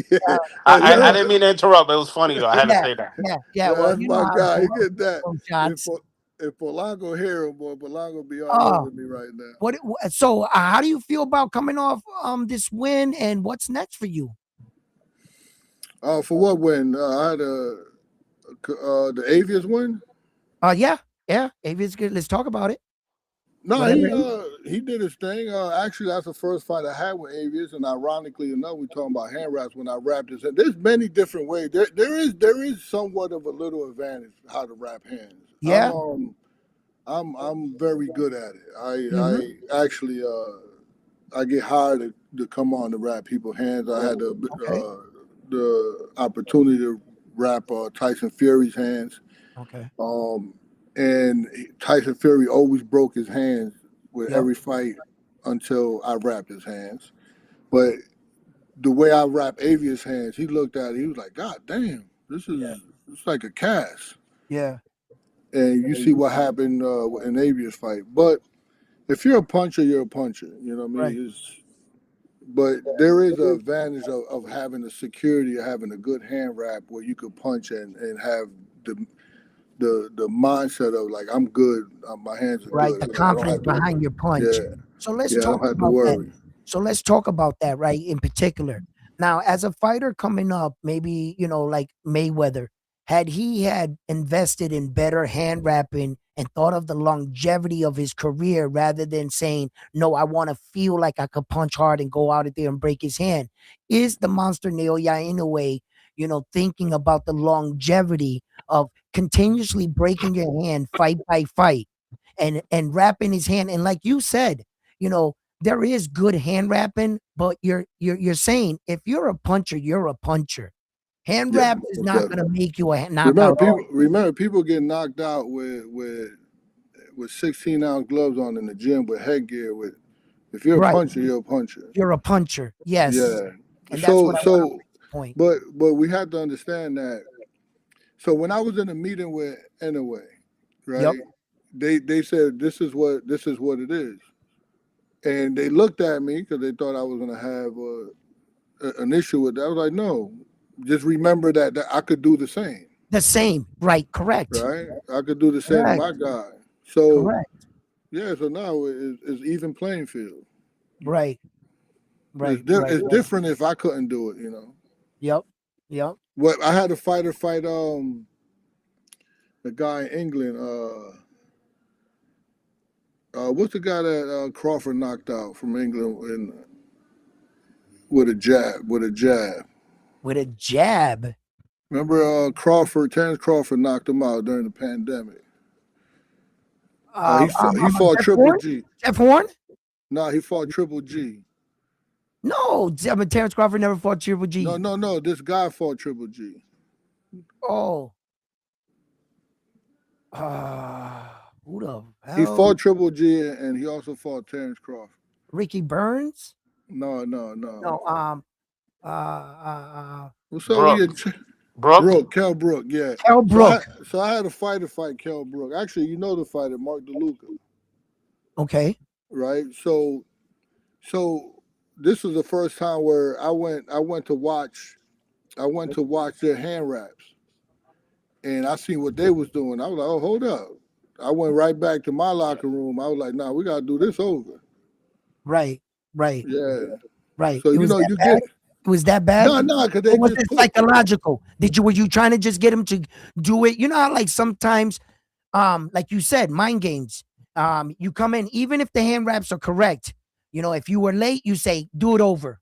yeah. Uh, Hey, I look, didn't mean to interrupt. It was funny though. I had to yeah. say that. Yeah. Yeah. Well, that's you know my how I guy. do. You get that. Some If shots. if Polanco here, boy, Polanco be all Oh, over me right now. so how do you feel about coming off this win, and what's next for you? For what win? I had the Avius win. Yeah. Yeah. If it's good, let's talk about it. No, Whatever. he did his thing. Actually, that's the first fight I had with Avius, and ironically enough, we talking about hand wraps when I wrapped his hand. There's many different ways. There is somewhat of a little advantage how to wrap hands. Yeah. I'm very good at it. Hmm. I actually I get hired to come on to wrap people's hands. I had Okay. the opportunity to wrap Tyson Fury's hands. Okay. Um, and Tyson Fury always broke his hands with Yep. every fight until I wrapped his hands. But the way I wrapped Avia's hands, he looked at it, he was like, God damn, Yeah. it's like a cast. Yeah. And you see what happened in Avia's fight. But if you're a puncher, you're a puncher. You know what I Right. mean? But there is an advantage of having the security of having a good hand wrap where you could punch and have the the mindset of like I'm good, my hands are Right. good. The I don't confidence have to. behind your punch. Yeah, So let's yeah, I talk don't have to about that. worry. So let's talk about that, right? In particular. Now, as a fighter coming up, maybe, like Mayweather, had he had invested in better hand wrapping and thought of the longevity of his career rather than saying, no, I want to feel like I could punch hard and go out there and break his hand, is the monster Naoya Inoue, thinking about the longevity of continuously breaking your hand fight by fight and wrapping his hand. And like you said, there is good hand wrapping, but you're saying if you're a puncher, you're a puncher. Hand Yeah, wrap is most not gonna definitely. make you a knockout Remember people get knocked out with 16-ounce gloves on in the gym with headgear. With if you're a right. puncher, you're a puncher. You're a puncher. Yes. Yeah. And that's So what I want to so, point. but we have to understand that. So when I was in a meeting with Inoue, Yep. right? They said this is what it is, and they looked at me because they thought I was gonna have an issue with that. I was like, no, just remember that I could do the same, The same. Right. Correct. right? I could do the same to my Correct. guy. So Correct. yeah, so now it's even playing field. Right. Right. Right. It's Right. different if I couldn't do it. Yep. Yep. What I had a fighter fight the guy in England. What's the guy that Crawford knocked out from England with a jab? With a jab. With a jab. Remember Terrence Crawford knocked him out during the pandemic. He fought Jeff Triple Horn? G. Jeff Horn? No, he fought Triple G. No, I mean, Terrence Crawford never fought Triple No, G. no, no. This guy fought Triple G. Oh, who the He hell? fought Triple G and he also fought Terrence Crawford. Ricky Burns? No, no, no. No, What's up with Brooke. your Brooke. Brooke? Kell Brook, yeah. Kell Brook. So I had a fighter fight Kell Brook. Actually, you know the fighter, Mark DeLuca, Okay. right? So this was the first time where I went to watch their hand wraps, and I seen what they was doing. I was like, oh, hold up. I went right back to my locker room. I was like, nah, we gotta do this over. Right. Right. Yeah. Right. So It was that you bad. get It was that bad. no, because they Or was just it put psychological? Were you trying to just get him to do it? You know how like sometimes, like you said, mind games. You come in, even if the hand wraps are correct. If you were late, you say, do it over.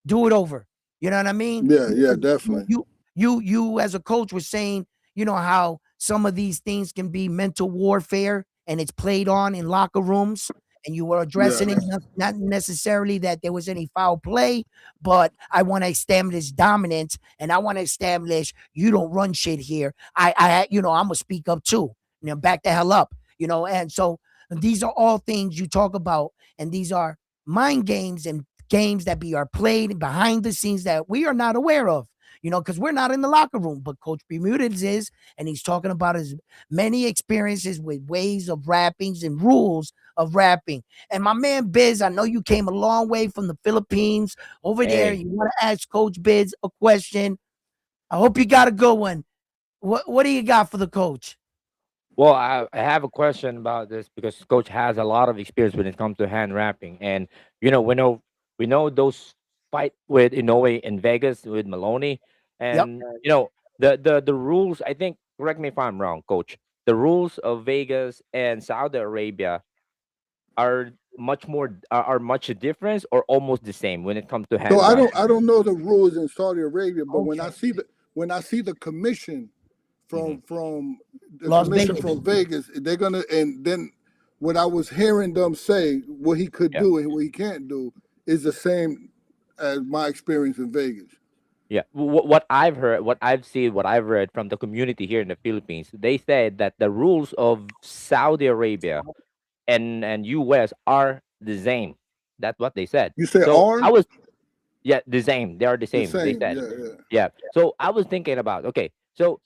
Do it over. You know what I mean? yeah, Because definitely. you as a coach was saying, how some of these things can be mental warfare and it's played on in locker rooms. And you were addressing it, Yes. not necessarily that there was any foul play, but I want to establish dominance and I want to establish you don't run shit here. I'm gonna speak up too. Back the hell up. And so these are all things you talk about, and these are mind games and games that are played behind the scenes that we are not aware of. Because we're not in the locker room, but Coach Bermudez is, and he's talking about his many experiences with ways of rappings and rules of rapping. And my man Biz, I know you came a long way from the Philippines over there. Hey, You want to ask Coach Biz a question? I hope you got a good one. What do you got for the coach? well, I have a question about this because coach has a lot of experience when it comes to hand wrapping, and we know those fight with Inoue in Vegas with Maloney, Yep. and the rules. I think, correct me if I'm wrong, coach. The rules of Vegas and Saudi Arabia are much more are much a difference or almost the same when it comes to So hand wrapping? I don't know the rules in Saudi Arabia, but Okay. when I see the commission Hmm. from the Las commission Vegas. from Vegas, they're gonna, and then what I was hearing them say, what he could Yeah. do and what he can't do, is the same as my experience in Vegas. Yeah, what I've heard, what I've seen, what I've read from the community here in the Philippines, they said that the rules of Saudi Arabia and US are the same. That's what they said. You say So R, I was, yeah, the same. They are the the same. They same, said, yeah, yeah. yeah. So I was thinking about, okay, so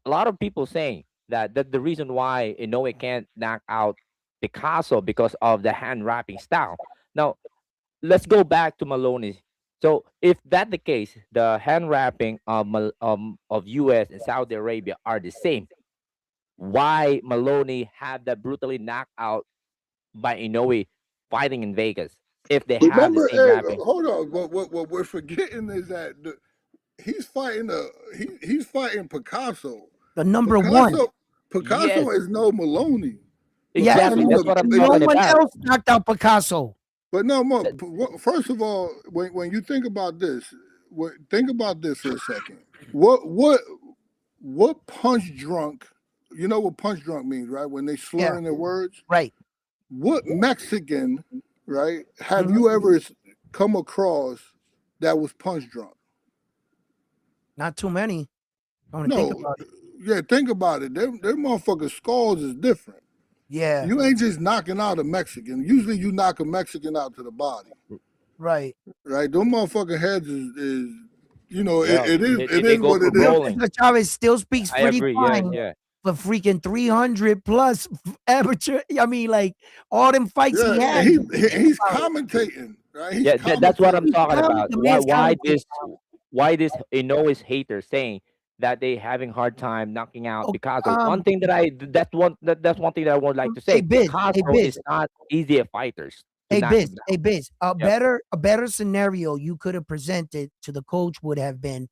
a lot of people saying that the reason why Inoue can't knock out Picasso because of the hand wrapping style. Now let's go back to Maloney. So if that the case, the hand wrapping of of US and Saudi Arabia are the same. Why Maloney have that brutally knocked out by Inoue fighting in Vegas if they have the Remember, same hey, wrapping? hold on. What we're forgetting is that he's fighting he's fighting Picasso. The number one. Picasso Yes, Picasso is no Maloney. Yeah, exactly. Picasso That's and, what I'm and no talking one about. else knocked out Picasso. but no more. That- First of all, when you think about this, think about this for a second. What punch drunk? You know what punch drunk means, right? When they Yeah, slurring their words. right. What Mexican, right? Have Hmm. you ever come across that was punch drunk? Not too many. I want to think No. about it. Yeah, think about it. Their motherfucking skulls is different. Yeah, You ain't just knocking out a Mexican. Usually you knock a Mexican out to the body. right. Right? Those motherfucking heads is you know, yeah, it they is go what for it is. rolling. Cesar Chavez still speaks I pretty agree. Yeah, fine yeah, for freaking 300 plus amateur. I mean, like all them fights Yeah, he and had. Think he's about it. commentating, right? He's yeah. That's what I'm commentating. He's talking about. the man's commentating. Why this Inoue haters saying that they having hard time knocking out Oh, Picasso? One thing that that's one thing that I would like to hey say. Biz, hey Picasso is Biz, not easy at fighters to hey knock Biz, him hey down. Biz. Yep, A better scenario you could have presented to the coach would have been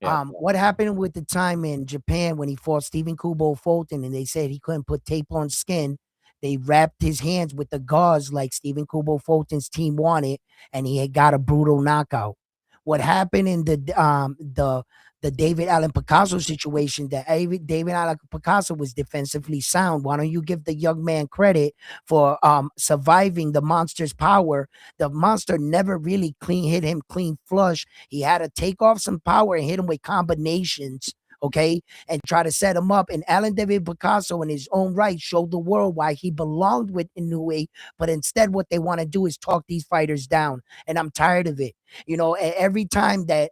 yep. what happened with the time in Japan when he fought Stephen Kubo Fulton and they said he couldn't put tape on skin. They wrapped his hands with the gauze like Stephen Kubo Fulton's team wanted, and he had got a brutal knockout. What happened in the David Allen Picasso situation? That David Allen Picasso was defensively sound. Why don't you give the young man credit for surviving the monster's power? The monster never really clean hit him clean flush. He had to take off some power and hit him with combinations, okay, and try to set him up. And Alan David Picasso, in his own right, showed the world why he belonged with Inoue. But instead, what they want to do is talk these fighters down, and I'm tired of it. You know, every time that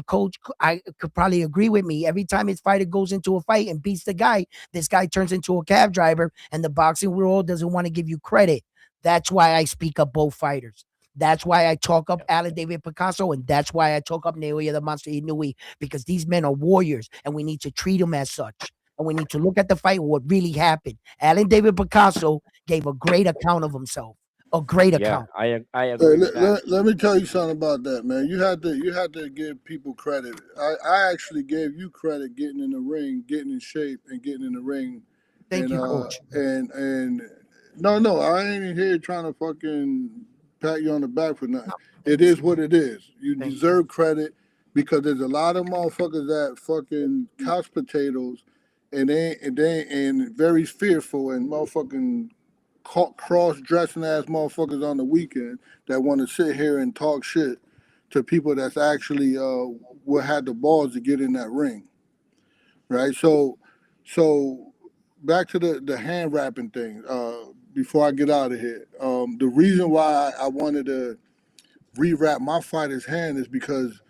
coach, I could probably agree with me. Every time his fighter goes into a fight and beats the guy, this guy turns into a cab driver, and the boxing world doesn't want to give you credit. That's why I speak up both fighters. That's why I talk up Alan David Picasso, and that's why I talk up Naoya the Monster Inoue, because these men are warriors, and we need to treat them as such. And we need to look at the fight, what really happened. Alan David Picasso gave a great account of himself, a great Yeah, account. I Hey, agree with that. let me tell you something about that, man. You had to give people credit. I actually gave you credit getting in the ring, getting in shape, and getting in the ring, Thank you, coach. and no, I ain't here trying to fucking pat you on the back for nothing. No, It thank you. is what it is. You Thank you. deserve credit because there's a lot of motherfuckers that fucking couch potatoes and very fearful and motherfucking cross dressing ass motherfuckers on the weekend that want to sit here and talk shit to people that's actually what had the balls to get in that ring, right? So back to the hand wrapping thing. Before I get out of here, the reason why I wanted to rewrap my fighter's hand is because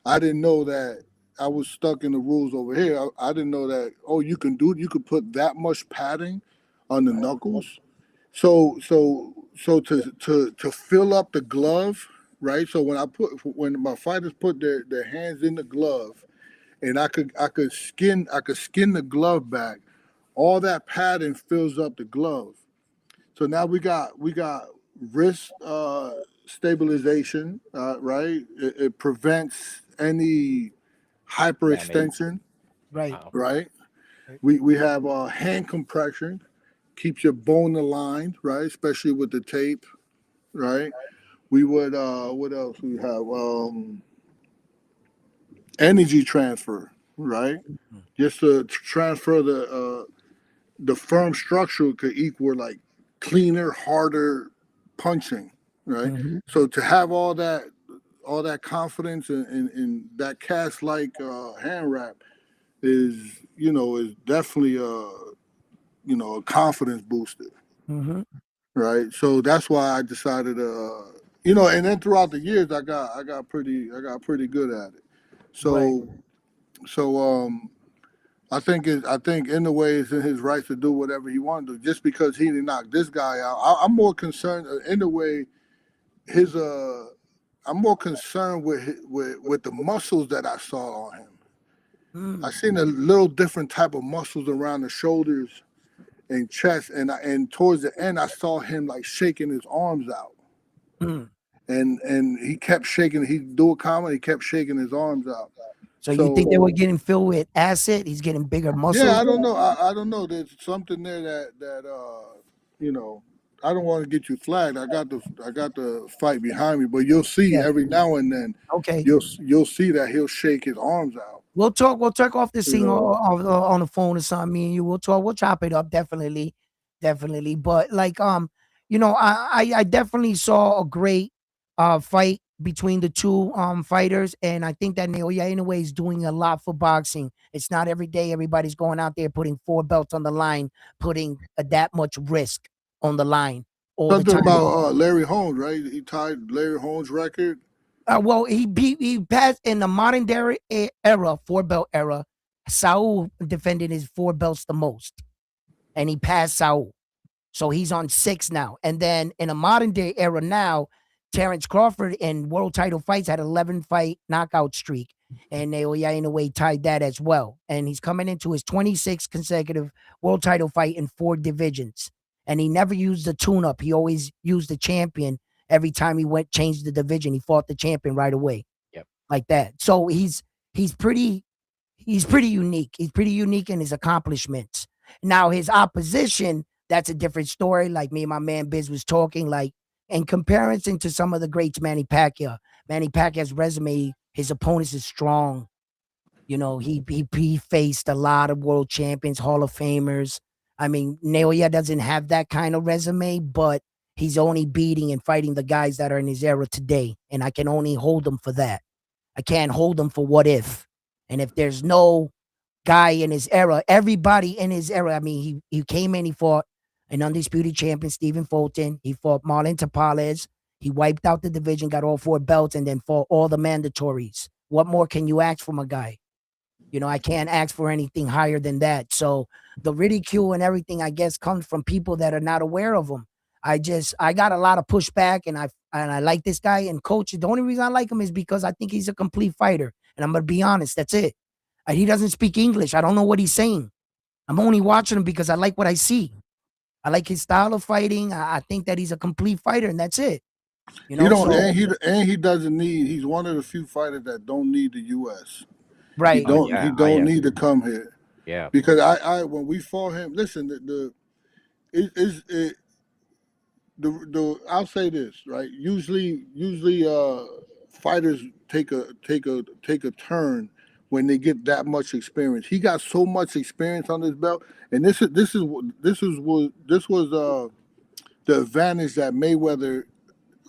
I didn't know that I was stuck in the rules over here. I didn't know that you could put that much padding on the knuckles. So to fill up the glove, right? So when my fighters put their hands in the glove, and I could skin the glove back. All that padding fills up the glove. So now we got wrist stabilization, right? It prevents any Damage. hyperextension, Right. Wow. right? Right. We have hand compression, keeps your bone aligned, right? Especially with the tape, right? We would what else we have? Energy transfer, right? Just to transfer the firm structure could equal like cleaner, harder punching, right? Mm-hmm. So to have all that confidence and that cast like hand wrap is is definitely a confidence booster, Mm-hmm. right? So that's why I decided and then throughout the years I got pretty good at it. Right. So I think in the way it's in his right to do whatever he wanted to do. Just because he didn't knock this guy out, I'm more concerned in the way his I'm more concerned with with the muscles that I saw on him. I Mm. seen a little different type of muscles around the shoulders and chest, and towards the end I saw him like shaking his arms out, Mm. and he kept shaking. He do a comment, he kept shaking his arms out. So you think they So were getting filled with acid? He's getting bigger yeah, muscles. I don't know. I don't know. There's something there that you know. I don't want to get you flagged. I got the fight behind me, but you'll see Yeah. every now and then Okay. you'll see that he'll shake his arms out. We'll talk. We'll talk off the You scene know, on the phone or something. Me and you. We'll talk. We'll chop it up. Definitely, definitely. But like, I definitely saw a great fight between the two fighters, and I think that Naoya Inoue is doing a lot for boxing. It's not every day everybody's going out there putting 4 belts on the line, putting that much risk on the line all the something time. about Larry Holmes, right? He tied Larry Holmes' record. Well, he passed in the modern era, 4 belt era. Saul defended his 4 belts the most, and he passed Saul. So he's on 6 now. And then in a modern day era now, Terrence Crawford in world title fights had 11 fight knockout streak. And Naoya in a way tied that as well. And he's coming into his 26th consecutive world title fight in 4 divisions. And he never used the tune up. He always used the champion every time he went changed the division. He fought the champion right away. Yep. Like that. So he's pretty he's pretty unique. He's pretty unique in his accomplishments. Now his opposition, that's a different story. Like me and my man Biz was talking, like in comparison to some of the greats, Manny Pacquiao. Manny Pacquiao's resume, his opponents is strong. He faced a lot of world champions, Hall of Famers. I mean, Naoya doesn't have that kind of resume, but he's only beating and fighting the guys that are in his era today, and I can only hold him for that. I can't hold him for what if. And if there's no guy in his era, everybody in his era, I mean, he came in, he fought an undisputed champion, Stephen Fulton. He fought Marlon Tapales. He wiped out the division, got all 4 belts, and then fought all the mandatories. What more can you ask from a guy? I can't ask for anything higher than that. So the ridicule and everything, I guess, comes from people that are not aware of him. I got a lot of pushback, and I like this guy and coach. The only reason I like him is because I think he's a complete fighter, and I'm gonna be honest. That's it. He doesn't speak English. I don't know what he's saying. I'm only watching him because I like what I see. I like his style of fighting. I think that he's a complete fighter, and that's it. He don't, So and he doesn't need. He's one of the few fighters that don't need the U.S. He right, Oh don't. yeah. He Oh don't yes. need to come here Yeah. because I when we fought him. Listen, it the I'll say this right. Usually, fighters take a turn when they get that much experience. He got so much experience on his belt, and this was the advantage that Mayweather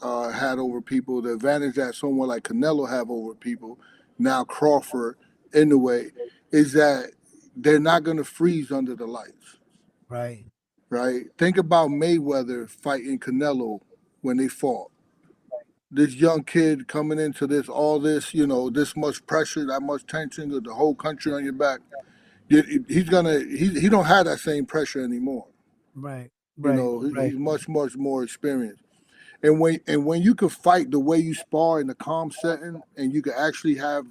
had over people. The advantage that someone like Canelo have over people. Now Crawford, in the way, is that they're not going to freeze under the lights. right, Right? Think about Mayweather fighting Canelo when they fought. This young kid coming into all this, this much pressure, that much tension, with the whole country on your back. He don't have that same pressure anymore. right, right, He's right, much more experienced. And when you could fight the way you spar in a calm setting, and you could actually have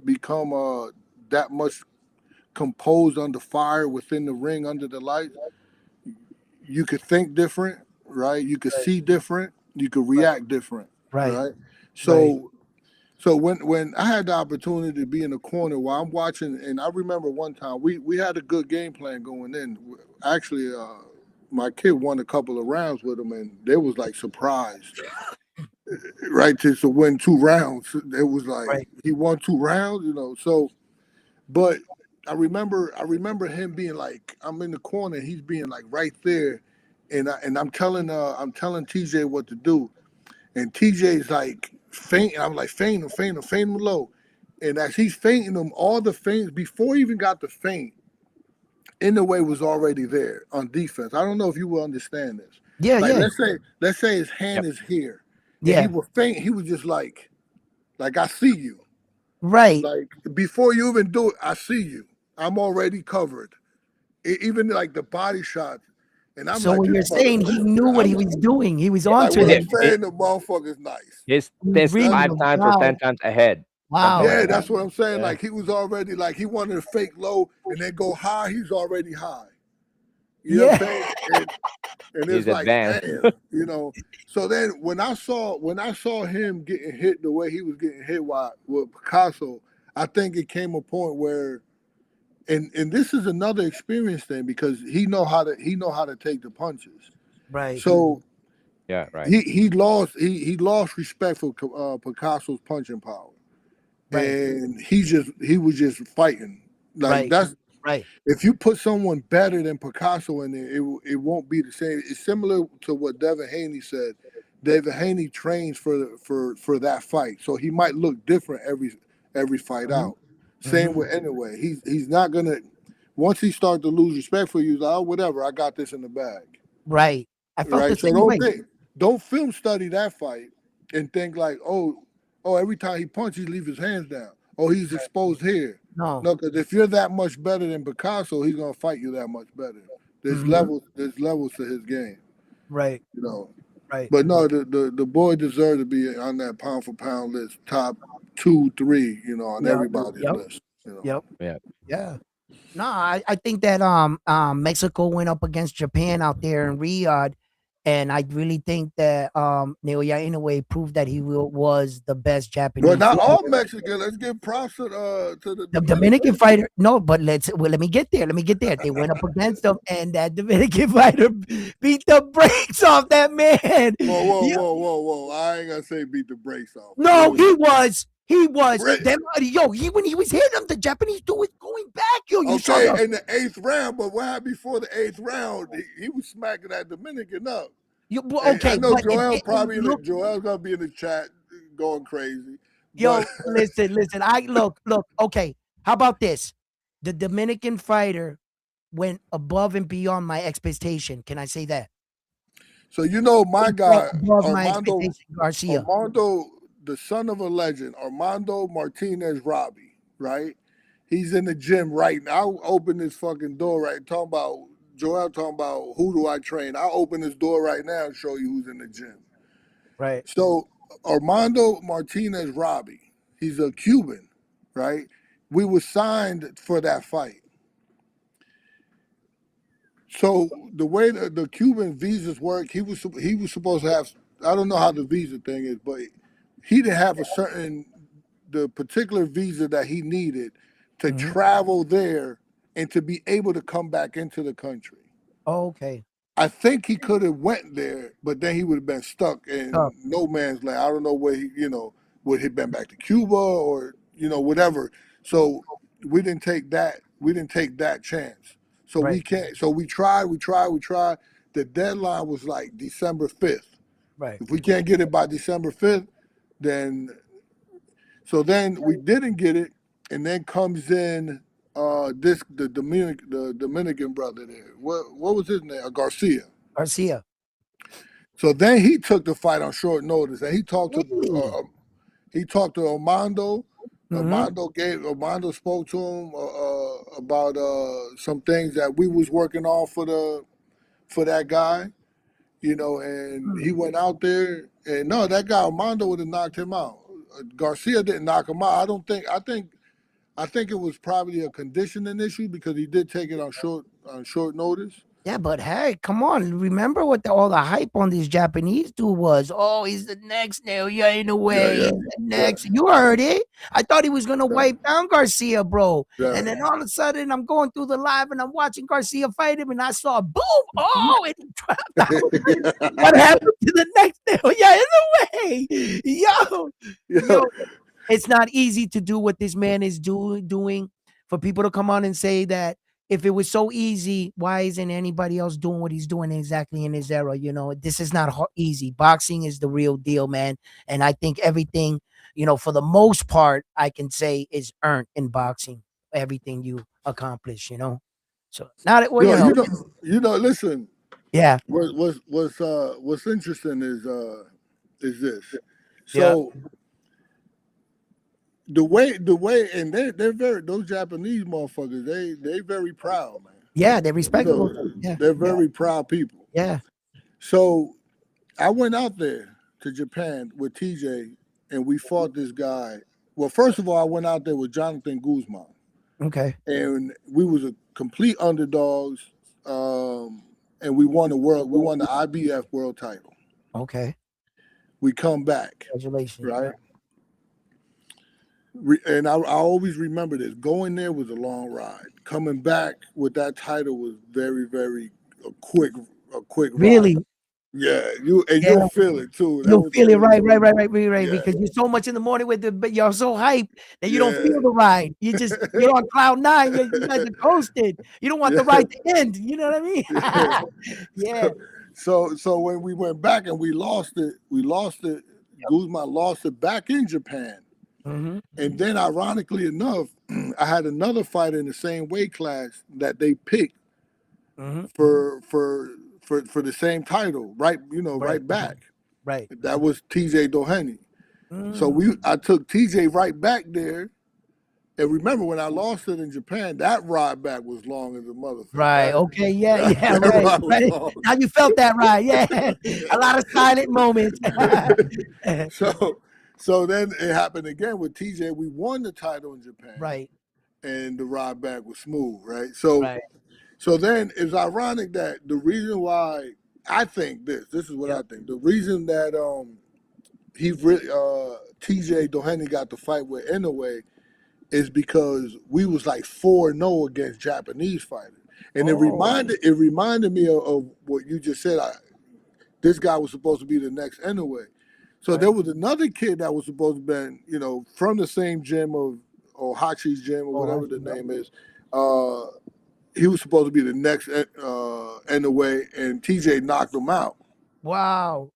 become that much composed under fire within the ring under the lights, you could think different, right? You could see different. You could react different, right, right? right, So so when I had the opportunity to be in the corner while I'm watching, and I remember one time we had a good game plan going in. Actually, my kid won a couple of rounds with him, and they was like surprised, right? To win 2 rounds, it was like Right. he won 2 rounds, you know. So, but I remember him being like, I'm in the corner, he's being like right there, and I'm telling TJ what to do, and TJ's like fainting. I'm like faint him low, and as he's fainting him, all the feints before he even got the feint, Inoue was already there on defense. I don't know if you will understand this. Yeah, Like yeah, let's say his hand Yep. is here, and he yeah. was faint. He was just like I see you. Right. Like before you even do it, I see you. I'm already covered. Even like the body shot, and I'm So like when this you're saying he motherfucker. knew what I'm he was doing, he was like onto what He's I'm him. it, saying. The motherfucker's nice. he's He was test reading five him. times or Wow. 10 times ahead, something Wow. like Yeah, that. that's what I'm saying. Yeah. Like he was already like he wanted to fake low and then go high. He's already high. You know what I'm Yeah. saying? And He's it's like, advanced. damn, you know. So then when I saw him getting hit the way he was getting hit with Picasso, I think it came a point where, and this is another experience thing because he know how to take the punches. Right. So Yeah, right. he lost respect for Picasso's punching power, Right. and he was just fighting like Right. that's. Right. If you put someone better than Picasso in there, it won't be the same. It's similar to what Devin Haney said. Devin Haney trains for that fight, so he might look different every fight Hmm. out. Same Hmm. with Inoue. He's not gonna. Once he starts to lose respect for you, he's like, oh, whatever, I got this in the bag, Right. I felt the right? So same way. don't film study that fight and think like, oh, every time he punches, he leave his hands down. Oh, he's exposed here. No. No, because if you're that much better than Picasso, he's gonna fight you that much better. There's Hmm. levels. There's levels to his game, Right. you know. Right. But no, the boy deserved to be on that pound for pound list, top 2, 3, on Yep. everybody's Yep. list. Yep. Yeah. Yeah. No, I think that Mexico went up against Japan out there in Riyadh, and I really think that Naoya Inoue proved that he was the best Well, Japanese not all fighter. Mexican. Let's give props to the The Dominican. Dominican fighter, no, but let me get there. Let me get there. They went up against him, and that Dominican fighter beat the brakes off that man. Whoa, whoa, Yeah. whoa, whoa, whoa! I ain't gonna say beat the brakes off. It No, was he was. He was. great. Them, yo, when he was hitting him, the Japanese dude was going back. Yo, you saw Okay, the in the 8th round, but what happened before the 8th round? He was smacking that Dominican up. And I okay, know but it Joel didn't probably look. Joel's gonna be in the chat going crazy, but Yo, listen. I look. Okay, how about this? The Dominican fighter went above and beyond my expectation. Can I say that? so my He went guy above my Armando, expectation, Garcia. Armando, the son of a legend, Armando Martinez Robbie, right? He's in the gym right now. I'll open this fucking door right. Talking about Joel, talking about who do I train? I'll open this door right now and show you who's in the gym. Right. So Armando Martinez Robbie, he's a Cuban, right? We were signed for that fight. So the way the Cuban visas work, he was supposed to have. I don't know how the visa thing is, but he didn't have the particular visa that he needed to Hmm. travel there and to be able to come back into the country. Okay. I think he could have went there, but then he would have been stuck in Tough. no man's land. I don't know where would he been back to Cuba or whatever. So we didn't take that. We didn't take that chance. So we Right. can't. So we tried. We tried. We tried. The deadline was like December 5th. Right. If we can't get it by December 5th, then then we didn't get it, and then comes in the Dominican brother there. What was his name? Garcia. Garcia. So then he took the fight on short notice, and Really? he talked to Armando. Hmm. Armando spoke to him about some things that we was working on for that guy, and he went out there, and no, that guy Armando would have knocked him out. Garcia didn't knock him out. I don't think. I think it was probably a conditioning issue because he did take it on short notice. Yeah, but hey, come on. Remember what all the hype on this Japanese dude was? Oh, he's the next Naoya in a Yeah, way. yeah, He's the yeah, next. You heard it. I thought he was gonna yeah, wipe down Garcia, bro. yeah. And then all of a sudden, I'm going through the live and I'm watching Garcia fight him, and I saw boom, oh, and he dropped out. What happened to the next Naoya in a way? Yo, Yeah, it's not easy to do what this man is doing. For people to come on and say that if it was so easy, why isn't anybody else doing what he's doing exactly in his era? This is not easy. Boxing is the real deal, man. And I think everything, for the most part, I can say is earned in boxing. Everything you accomplish. So not well, yo, listen. yeah, What's interesting is this. yeah, So the way, and they're very, those Japanese motherfuckers. They very proud, man. yeah. They're You respectable. know, Yeah, they're very proud people. yeah. So I went out there to Japan with TJ, and we fought this guy. Well, first of all, I went out there with Jonathan Guzman, Okay, and we was a complete underdogs, and we won the world. We won the IBF world title. okay. We come back, Congratulations. right? And I always remember this. Going there was a long ride. Coming back with that title was very, very a quick ride. Really? Yeah, Yeah. you'll feel it too. That You'll was feel it, very, right, yeah, because you're so much in the morning with but you're so hyped that you don't yeah, feel the ride. You're on cloud nine. You guys are coasted. You don't want the yeah, ride to end. You know what yeah. I mean? Yeah. So when we went back and we lost it. Guzman lost it back in Japan. Hmm. And then, ironically enough, I had another fight in the same weight class that they picked Hmm. for the same title, right? Right. Right back. Right. That was TJ Doheny. So Mm. I took TJ right back there. And remember when I lost it in Japan, that ride back was long as a motherfucker, Right. right? Okay. Yeah. Yeah. That Right. ride was Right. long. Now you felt that ride. Yeah. A lot of silent moments. so so then it happened again with TJ. We won the title in Japan, Right. and the ride back was smooth, right? So Right. so then it's ironic that the reason why I think this is what I Yep. think. The reason that he really TJ Doheny got the fight with Inoue is because we was like 4-0 against Japanese fighters. And Oh. it reminded me of what you just said. This guy was supposed to be the next Inoue. So Right. there was another kid that was supposed to be, from the same gym or Hachi's gym or Oh, whatever the Hachi, name is. He was supposed to be the next Inoue, and TJ knocked him out. wow.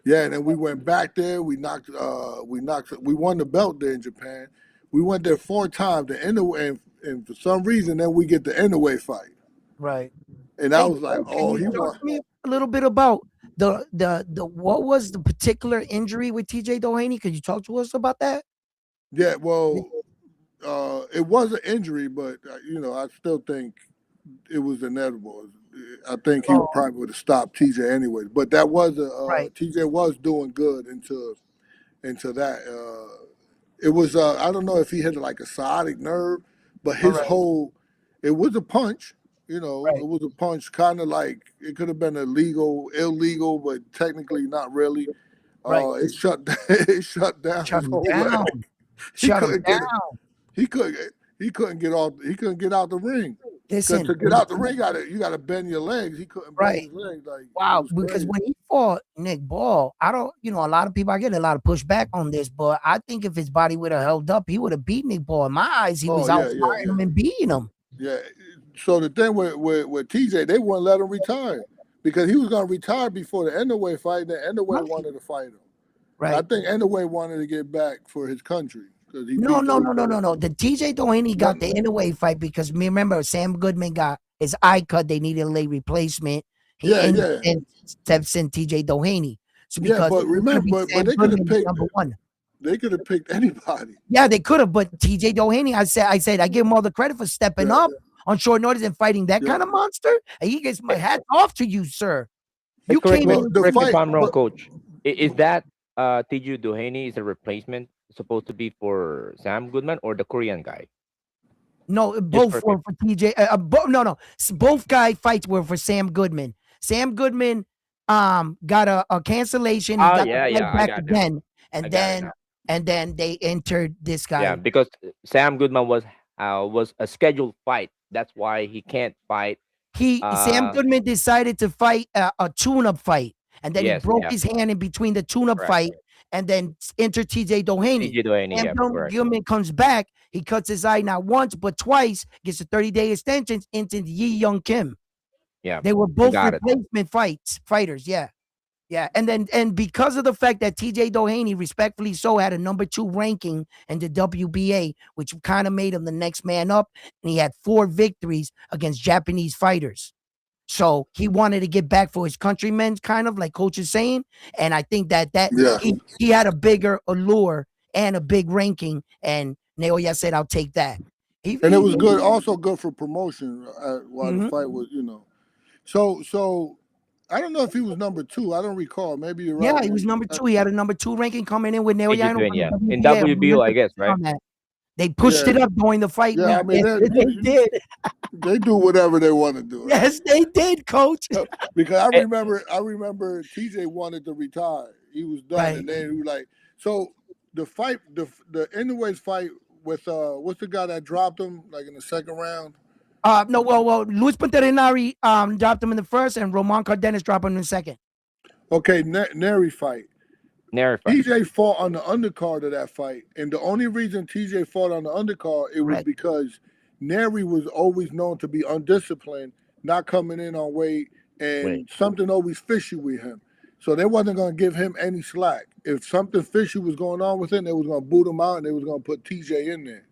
Yeah, and then we went back there. We won the belt there in Japan. We went there 4 times. The Inoue, and for some reason, then we get the Inoue fight, Right. and I Hey, was like, can oh, you he talk won. to me a little bit about the what was the particular injury with TJ Doheny? Could you talk to us about that? Yeah, well, it was an injury, but I still think it was inevitable. I think he Oh, probably would have stopped TJ anyway. But that was right. TJ was doing good into that. It was I don't know if he hit like a sciatic nerve, but All his right. whole it was a punch. Right. It was a punch, kind of like it could have been illegal, but technically not really. Right. It shut it shut down Shut his him whole leg. down. He Shut him couldn't get it. down. He couldn't. He couldn't get off. He couldn't get out the ring. Cause Listen. to get out the ring, you gotta bend your legs. He couldn't bend Right. his legs. Like it Wow. was Because crazy. when he fought Nick Ball, I don't. A lot of people. I get a lot of pushback on this, but I think if his body would have held up, he would have beat Nick Ball. In my eyes, he Oh was yeah, yeah, outsmarting yeah, him and beating him. yeah. So the thing with TJ, they wouldn't let him retire because he was gonna retire before the Inoue fight. And then Inoue Right. wanted to fight him. I Right. think Inoue wanted to get back for his country because he No, beat no, those no, no, guys. no, no. The TJ Doheny No, got the Inoue fight because remember Sam Goodman got his eye cut. They needed a late replacement. He yeah, yeah, and steps in TJ Doheny. So yeah. because But it was gonna be remember, but Sam they could have Goodman picked. number one. They could have picked anybody. Yeah, they could have, but TJ Doheny, I give him all the credit for stepping Yeah, up on short notice and fighting that yeah. kind of monster. And he gets my hats off to you, sir. Hey, You came in Well, and the correct me if fight, I'm wrong, but Coach. Is that Tiju Duhaney is a replacement supposed to be for Sam Goodman or the Korean guy? No, Just both for were for TJ. No. Both guy fights were for Sam Goodman. Sam Goodman got a cancellation. He Oh got the yeah, fight yeah, I back got now. again, I and got it then now. they entered this Yeah, guy. because Sam Goodman was a scheduled fight. That's why he can't fight. Sam Uh, Goodman decided to fight a tune-up fight, and then he yes, broke yeah, his hand in between the tune-up correct. fight, and then entered TJ Doheny. TJ Delaney, Sam yeah, correct. Goodman comes back. He cuts his eye not once but twice. Gets a 30-day extension into Yi Young Kim. Yeah, They were I both got it. replacement fighters. Yeah. Yeah. And because of the fact that TJ Doheny, respectfully so, had a number 2 ranking in the WBA, which kind of made him the next man up, and he had 4 victories against Japanese fighters. So he wanted to get back for his countrymen, kind of like Coach is saying. And I think that Yeah, he had a bigger allure and a big ranking. And Naoya said, "I'll take that." and it was good, also good for promotion while the Mhm. fight was, So I don't know if he was number 2. I don't recall. Maybe you're Yeah, right. he was number 2. He had a number 2 ranking coming in with TJ Naoya for Delaney, the yeah, in WBA. I'm WBO, I guess, 100% right? on that. They pushed Yeah, it up during the fight yeah. I week. mean, Yes, they did. they do whatever they want to do, right? Yes, they did, Coach. Because Eh, I remember TJ wanted to retire. He was done, Right. and then he was like, so the fight, the Inoue's fight with what's the guy that dropped him like in the second round? No, well, Luis Pontarinari dropped him in the first, and Roman Cardenas dropped him in the second. Okay, Neri fight. Nary fight. TJ fought on the undercard of that fight, and the only reason TJ fought on the undercard it was Correct. because Neri was always known to be undisciplined, not coming in on weight, Wait, and something always fishy with him. So they wasn't going to give him any slack. If something fishy was going on with him, they was going to boot him out, and they was going to put TJ in there,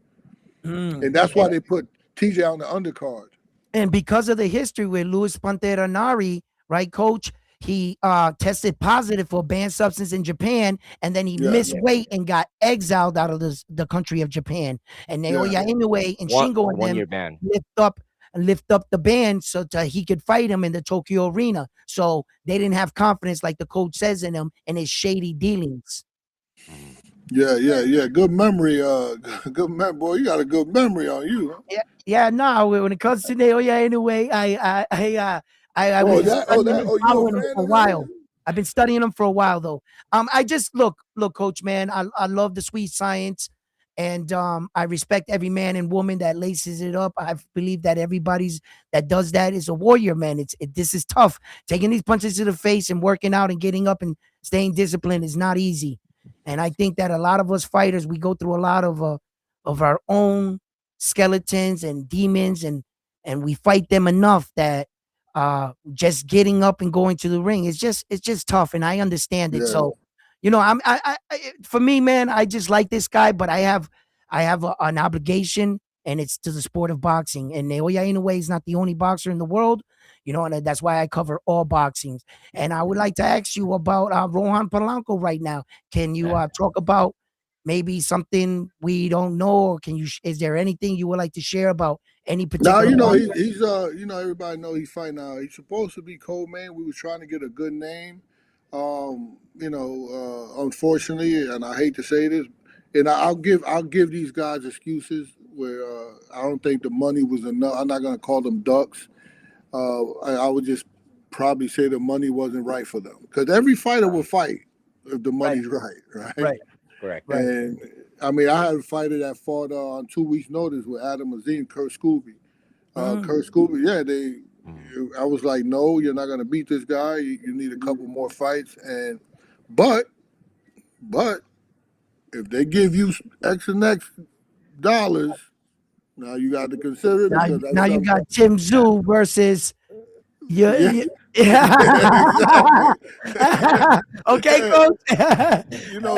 and that's why they put TJ on the undercard. And because of the history with Luis Pontarinari, right, Coach, he tested positive for a banned substance in Japan, and then he Yeah, missed weight and got exiled out of the country of Japan. And yeah, Naoya Inoue and one Shingo and one them year ban. lift up the ban so he could fight him in the Tokyo arena. So they didn't have confidence, like the coach says, in him and his shady dealings. Mm. yeah. Good memory, good memory, boy. You got a good memory on you. Huh? Yeah. No, when it comes to Naoya Inoue, I Oh, was that, oh, studying that, him, oh, you a following him fan for a of that? while. I've been studying him for a while though. I just look, Coach, man. I love the sweet science, and I respect every man and woman that laces it up. I believe that everybody's that does that is a warrior, man. This is tough. Taking these punches to the face and working out and getting up and staying disciplined is not easy. And I think that a lot of us fighters, we go through a lot of our own skeletons and demons, and we fight them enough that just getting up and going to the ring it's just tough, and I understand it. Yeah, So for me, man, I just like this guy, but I have an obligation, and it's to the sport of boxing. And Naoya Inoue is not the only boxer in the world, and that's why I cover all boxings. And I would like to ask you about Rohan Polanco right now. Can you talk about maybe something we don't know, or is there anything you would like to share about any now particular boxer? he's everybody know he's fighting now. He's supposed to be cold man. We was trying to get a good name, unfortunately, and I hate to say this, and I'll give these guys excuses where I don't think the money was enough. I'm not gonna call them ducks. I would just probably say the money wasn't right for them because every fighter will fight if the Right, money's right, right? right, Correct. right. And I mean, I had a fighter that fought on 2 weeks' notice with Adam Azim, Kurt Scooby. Kurt Scooby, yeah, Mm. I was like, no, you're not gonna beat this guy. You need a couple more fights, but if they give you X and X dollars, now you got to consider it Now, because that's now you something. got Tim Zoo versus you. Yeah, Yeah. exactly. Okay, coach.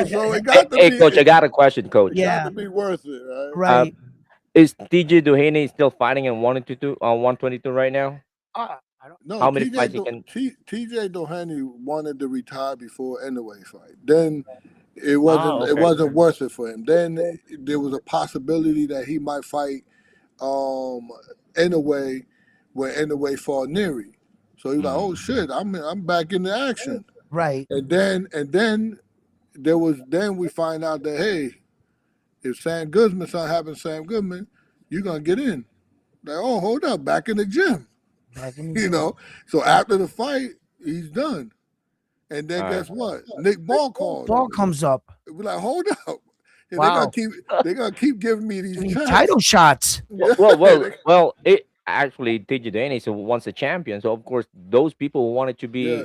So it Hey, got to hey, coach, I be got a question, coach. it got Yeah, to be worth it, right? Uh, right. is TJ Duhaney still fighting in 122 on 122 right now? I don't. No, How many fights he can? TJ Doheny wanted to retire before Inoue fight. Then it Oh, okay. wasn't worth it for him. Then there was a possibility that he might fight um Inoue when Inoue fought Neri. So he's like, oh Mm. shit, I'm back in the action. Right. And then we find out that hey, if Sam Goodman's not having Sam Goodman, you're gonna get in. Like, oh, hold up, back in the gym. Back in the You gym. know. So after the fight, he's done. And then All right. guess what? Nick Ball called Ball him. comes up. We're like, hold up. And Wow. they're gonna keep giving me these These checks. title shots. Well, Yeah. well, well, they- well. It actually TJ Duane is once a champion, so of course those people wanted to yeah.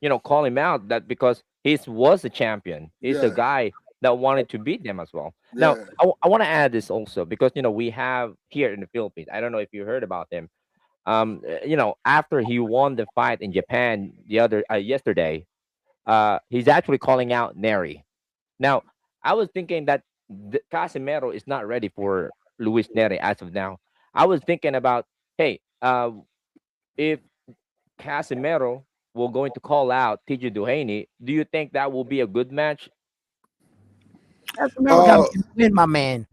be, call him out that because he was a champion. He's a Yeah. guy that wanted to beat them as well. Now, Yeah. I want to add this also because we have here in the Philippines. I don't know if you heard about him. After he won the fight in Japan the other yesterday, he's actually calling out Neri. Now, I was thinking that Casemiro is not ready for Luis Neri as of now. I was thinking about, hey, if Casemiro will going to call out TJ Duhaney, do you think that will be a good match? Casemiro got Uh to get a win, my man.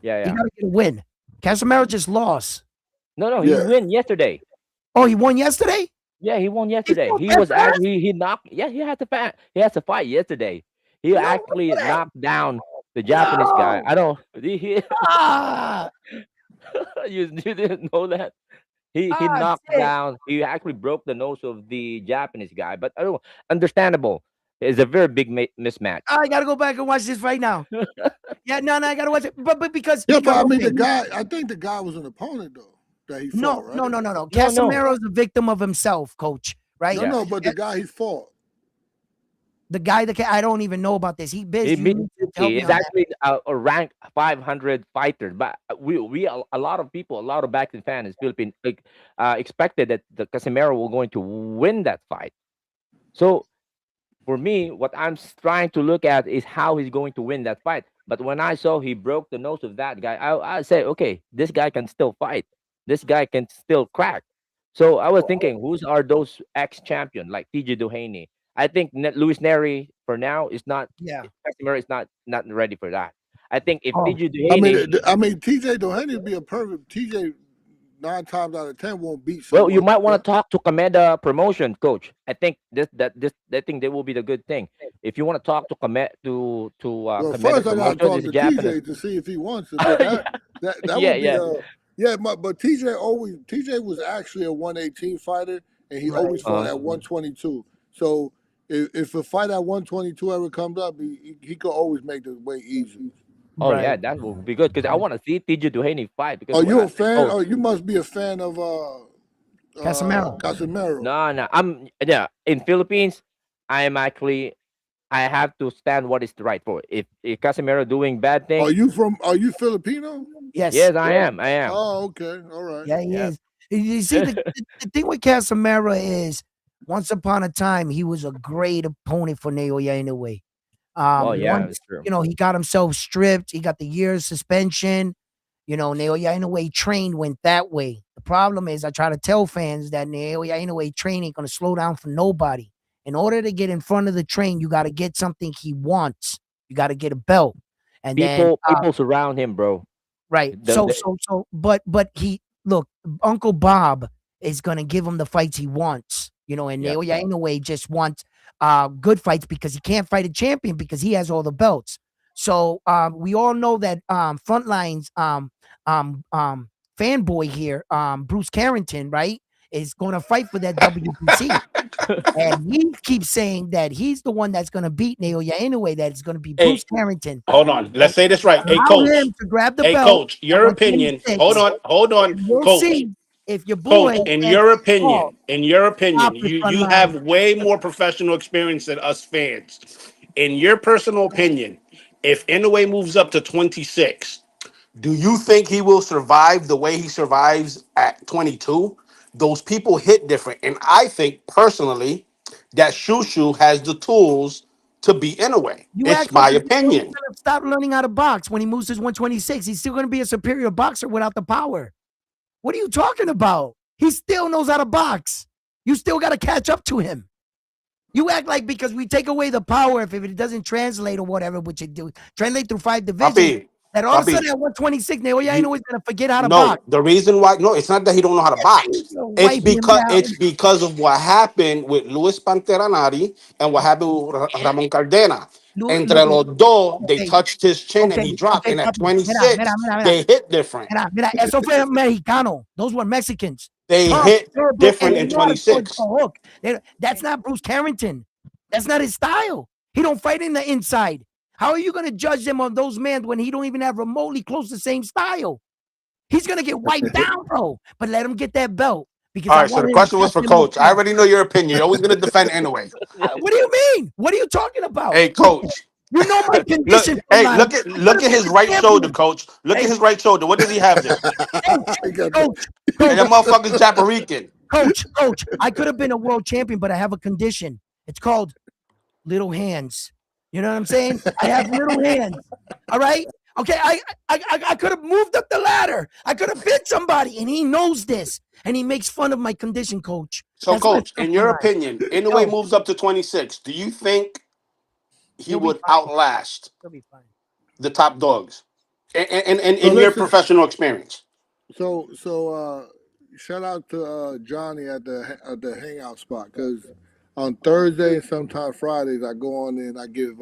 Yeah, He yeah. got to get a win. Casemiro just lost. No, no, he yeah. won yesterday. Oh, he won yesterday? Yeah, he won He yesterday. fought He that was fast? actually he knocked. Yeah, he had to fight. He has to fight yesterday. He No actually way. knocked down the Japanese guy. No. I don't. Ah, You didn't know that he ah, knocked shit. down. He actually broke the nose of the Japanese guy. But I don't understandable. It's a very big mismatch. I got to go back and watch this right now. Yeah, no, I got to watch it. But Yeah, but I mean okay. the guy I think the guy was an opponent though that he fought, No, right? no, no, no, no. No, no. Casemiro's a victim of himself, coach, right? No, Yeah, no, but the guy he fought. The guy that I don't even know about this. He biz. he You beat. need to help me It's on that. actually a rank 500 fighter. But we a lot of people, a lot of Mexican fans in Philippines expected that the Casemiro were going to win that fight. So for me, what trying to look at is how he's going to win that fight. But when I saw he broke the nose of that guy, I said, okay, this guy can still fight. This guy can still crack. So I was thinking, who's are those ex-champion like TJ Duhaney? I think Luis Neri for now is not. Yeah. Casemiro is not ready for that. I think if Oh, TJ Duhaney, I mean TJ Doheny would be a perfect TJ 9 times out of 10 won't beat well, you someone might like want that. to talk to Kameda promotion coach. I think I think that will be the good thing. If you want to talk to Well, Kameda first I gotta promotion, talk this to Japanese. TJ to see if he wants it, but that Yeah, would be yeah. yeah, but TJ was actually a 118 fighter and he right. always fought Uh, at 122. So if a fight at 122 ever comes up, he could always make the way easy. oh yeah, Right. that will be good because I want to see TJ Duhaney fight because Are when you I a said, fan? oh Oh, you must be a fan of Casemiro. Casemiro. no, no, I'm yeah in Philippines, I am actually I have to stand what is right for. If Casemiro doing bad thing, Are you Filipino? Yes. yes, I am. Oh, okay. All right. Yeah, he Yeah. is. You see, the thing with Casemiro is, once upon a time, he was a great opponent for Naoya Inoue. Well, yeah, Once that's true. he got himself stripped, he got the year's suspension. Naoya Inoue train went that way. The problem is, I try to tell fans that Naoya Inoue train ain't gonna slow down for nobody. In order to get in front of the train, you got to get something he wants. You got to get a belt, and then People surround him, bro. right. The, So the, so so but he look, Uncle Bob is gonna give him the fights he wants. And yeah. Naoya Inoue just wants good fights because he can't fight a champion because he has all the belts. So we all know that Frontlines fanboy here, Bruce Carrington, right, is gonna fight for that WBC. And he keeps saying that he's the one that's gonna beat Naoya Inoue, that it's gonna be Hey, Bruce Carrington. hold on. Let's say this right. Hey, Allow coach. him to grab the Hey, belt coach. at Your opinion. 126, Hold on, and we'll coach. see if your boy Coach, in gets your caught. opinion, Stop it, you Frontline. have way more professional experience than us fans. In your personal opinion, if Inoue moves up to 26, do you think he will survive the way he survives at 22? Those people hit different. And I think personally that Shushu has the tools to beat Inoue. You It's ask him my if he's opinion. gonna stop learning how to box when he moves to 126. He's still gonna be a superior boxer without the power. What are you talking about? He still knows how to box. You still got to catch up to him. You act like because we take away the power, if it doesn't translate or whatever, which it do, translate through 5 divisions, Papi, that all of a Papi, sudden at 126, Naoya you Inoue is gonna forget how to no, box. the reason why no, it's not that he don't know how to Yes, box. he's gonna wipe him It's down. because of what happened with Luis Panteranari and what happened with Ramon Cardena. Entre los dos, they Okay, touched his chin and okay, he dropped. okay, And at papi. Mira, mira, 26, mira, mira. they hit different. Mira, mira, eso fue mexicano. Those were Mexicans. They Tough, hit durable, and different they in know how to throw it to 26. a hook. That's not Bruce Carrington. That's not his style. He don't fight in the inside. How are you going to judge them on those men when he don't even have remotely close the same style? He's going to get wiped down, bro. But let him get that belt because All I right, so want the him to question was test for him on Coach. I film. already know your opinion. You're always going to defend anyway. What do you mean? What are you talking about? Hey, Listen, Coach. you know my Look, condition for hey, life. I could look have at been his the right shoulder, champion. Coach. Look at Hey, his right shoulder. What does he have there? coach, He got the, coach, Hey, that coach. motherfucker's Puerto Rican. Coach, I could have been a world champion, but I have a condition. It's called little hands. You know what I'm saying? I have little hands. All right. Okay. I could have moved up the ladder. I could have bit somebody, and he knows this, and he makes fun of my condition, coach. So, That's Coach, messed up in in your life. opinion, Inoue Yo, moves up to 26. Do you think he he'll be would fine. outlast He'll be fine. the top dogs so in your listen, professional experience? so shout out to Johnny at the hangout spot because on Thursday and sometimes Fridays I go on there and I give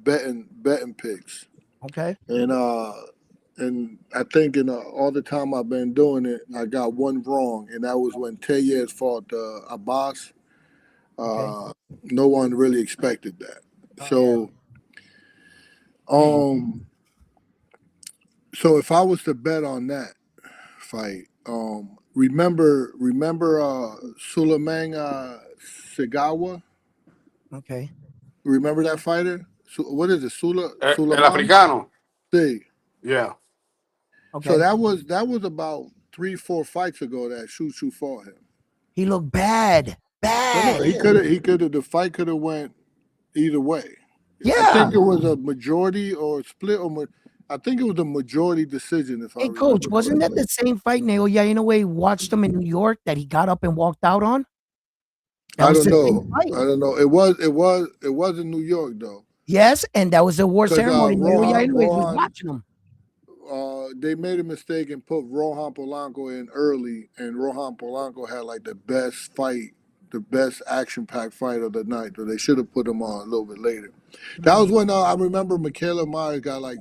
betting picks Okay. and and I think in all the time I've been doing it I got one wrong and that was when Tellez fought Abbas. Okay. Uh, no one really expected that. Yeah. So um so if I was to bet on that fight. Remember Suleiman Sigawa? Okay. Remember that fighter? What is it? El Suleiman? Africano. See. Yeah. So Okay. that was about 3, 4 fights ago that Shushu fought him. He looked bad. No, Bad. he could have the fight could have went either way. I Yeah. think it was a majority or split I think it was a majority decision if I Hey, coach, remember wasn't that correctly. the same fight Naoya Inoue watched him in New York that he got up and walked out on? That I was don't the same know. fight. I don't know. It was in New York though. Yes, and that was a war Because ceremony. Naoya Inoue was Rohan watching him. they made a mistake and put Rohan Polanco in early, and Rohan Polanco had like the best fight, the best action-packed fight of the night. So they should have put him on a little bit later. That was when I remember Michaela Myers got like,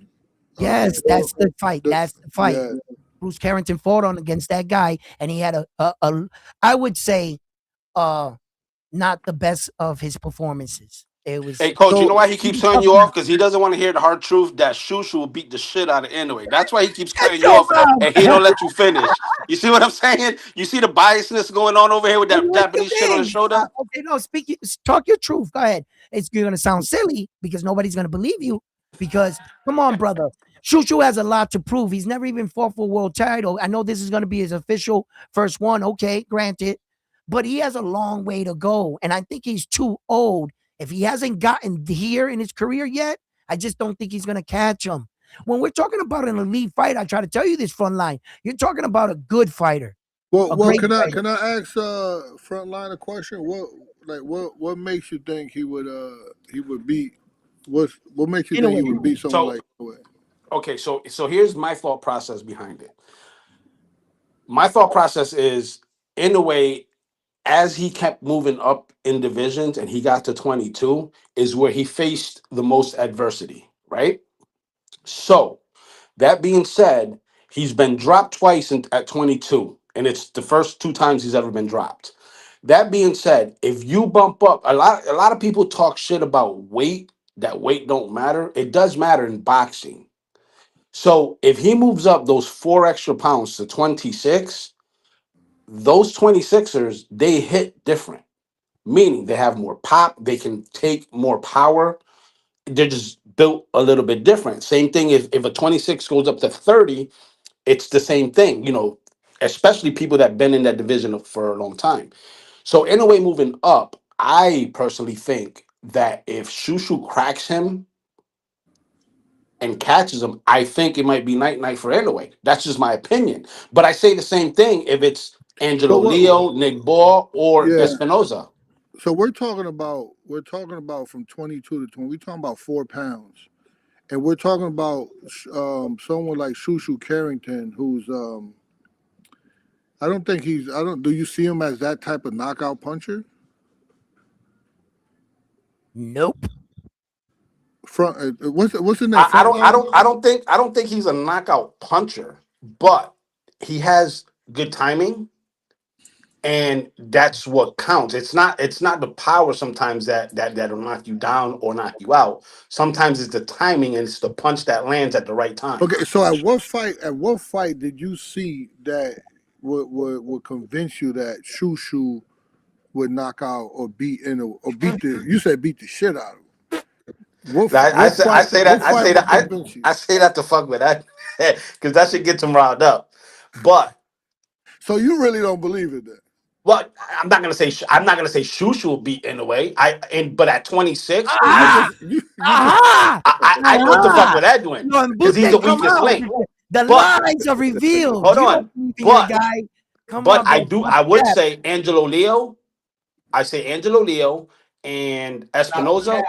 Yes, four, that's the fight. the, That's the fight. yeah. Bruce Carrington fought on against that guy, and he had I would say, uh, not the best of his performances. It was Hey, Coach, you know So why he he keeps was cutting tough you enough. off? Because he doesn't want to hear the hard truth that Shushu will beat the shit out of Inoue. That's why he keeps Shut cutting you your off and he mouth. don't let you finish. You see what I'm saying? You see the biasness going on over here with that What you Japanese shit on his mean? shoulder? Okay, no, talk your truth. Go ahead. It's going to sound silly because nobody's going to believe you. Because come on, brother, Shushu has a lot to prove. He's never even fought for a world title. I know this is going to be his official first one. Okay, granted, but he has a long way to go, and I think he's too old. If he hasn't gotten here in his career yet, I just don't think he's going to catch him. When we're talking about an elite fight, I try to tell you this front line. You're talking about a good fighter, a well, great fighter. can I ask Frontline a question? What makes you think he would beat what makes you In a think he way. would beat someone So, like Inoue? okay, so here's my thought process behind it. My thought process is, in a way, as he kept moving up in divisions and he got to 22, is where he faced the most adversity, right? So, that being said, he's been dropped twice at 22, and it's the first two times he's ever been dropped. That being said, if you bump up, a lot of people talk shit about weight, that weight don't matter. It does matter in boxing. So if he moves up those 4 extra pounds to 26, those 26ers, they hit different, meaning they have more pop, they can take more power. They're just built a little bit different. Same thing if a 26 goes up to 30, it's the same thing, especially people that been in that division for a long time. So in a way, moving up, I personally think that if Shushu cracks him and catches him, I think it might be night night for Inoue. That's just my opinion. But I say the same thing if it's So Angelo what? Leo, Nick Ball, or Yeah. Espinoza. So we're talking about from 22 to 20. We're talking about 4 pounds, and we're talking about someone like Shushu Carrington, who's I don't think he's I don't. Do you see him as that type of knockout puncher? Nope. front. What's the name? Front line. I don't think he's a knockout puncher, but he has good timing, and that's what counts. It's not the power sometimes that'll knock you down or knock you out. Sometimes it's the timing and it's the punch that lands at the right time. Okay, so at what fight did you see that would convince you that Shushu would knock out or beat the you said beat the shit out of him? What fight what fight would convince you? I say that to fuck with that because that should get him riled up. But So you really don't believe it then? well, I'm not gonna say Shushu will beat Inoue. But at 26, You Ah! just you just Aha! I know what the fuck Aha! with Edwin No, and because he's Butte, the come weakest on. link. The But lines are revealed. hold You don't on, believe in your but guy. Come on, bro. Stop I would that. say Angelo Leo. I say Angelo Leo and Espinoza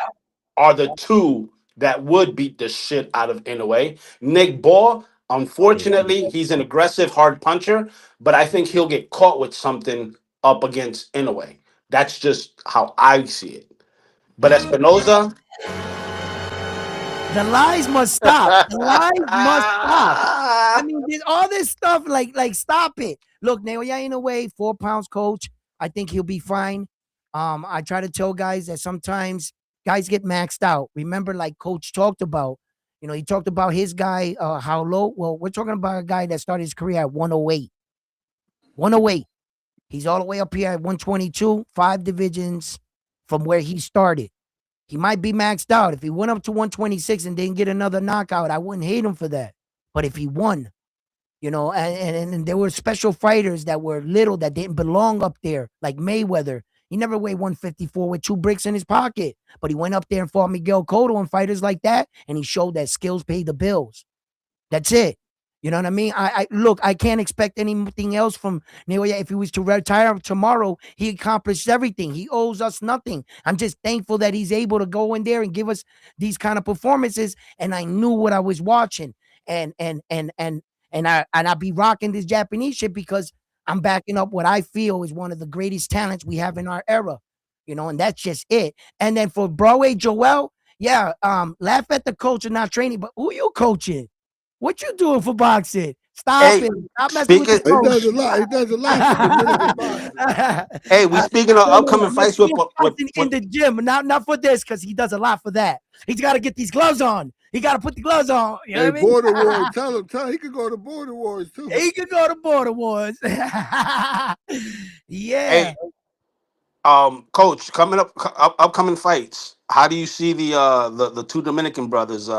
are the two that would beat the shit out of Inoue. Nick Ball, unfortunately, he's an aggressive hard puncher, but I think he'll get caught with something up against Inoue. That's just how I see it. But Espinoza, The lies must stop. The lies must stop. I mean, there's all this stuff like stop it. Look, Naoya in a way, 4 pounds coach. I think he'll be fine. I try to tell guys that sometimes guys get maxed out. Remember, like Coach talked about, he talked about his guy, how low. Well, we're talking about a guy that started his career at 108. 108. He's all the way up here at 122, 5 divisions from where he started. He might be maxed out. If he went up to 126 and didn't get another knockout, I wouldn't hate him for that. But if he won, and there were special fighters that were little that didn't belong up there, like Mayweather. He never weighed 154 with 2 bricks in his pocket, but he went up there and fought Miguel Cotto and fighters like that, and he showed that skills pay the bills. That's it. You know what I mean? I look, I can't expect anything else from Naoya. If he was to retire tomorrow, he accomplished everything. He owes us nothing. I'm just thankful that he's able to go in there and give us these kind of performances. And I knew what I was watching. And I be rocking this Japanese shit because I'm backing up what I feel is one of the greatest talents we have in our era. And that's just it. And then for Broadway Joel, yeah, laugh at the coach and not training, but who you coaching? What you doing for boxing? Stop hey, it. Stop messing with speaking the he coach. does a lot. He does a lot for Dominican boxing. hey, we speaking of No, upcoming let's fights see him with, fighting in with the gym, not for this, because he does a lot for that. He's got to get these gloves on. He got to put the gloves on. You know Hey, what I mean? Border Wars, tell him he could go to Border Wars too. He could go to Border Wars. hey Yeah. coach upcoming fights. How do you see the two Dominican brothers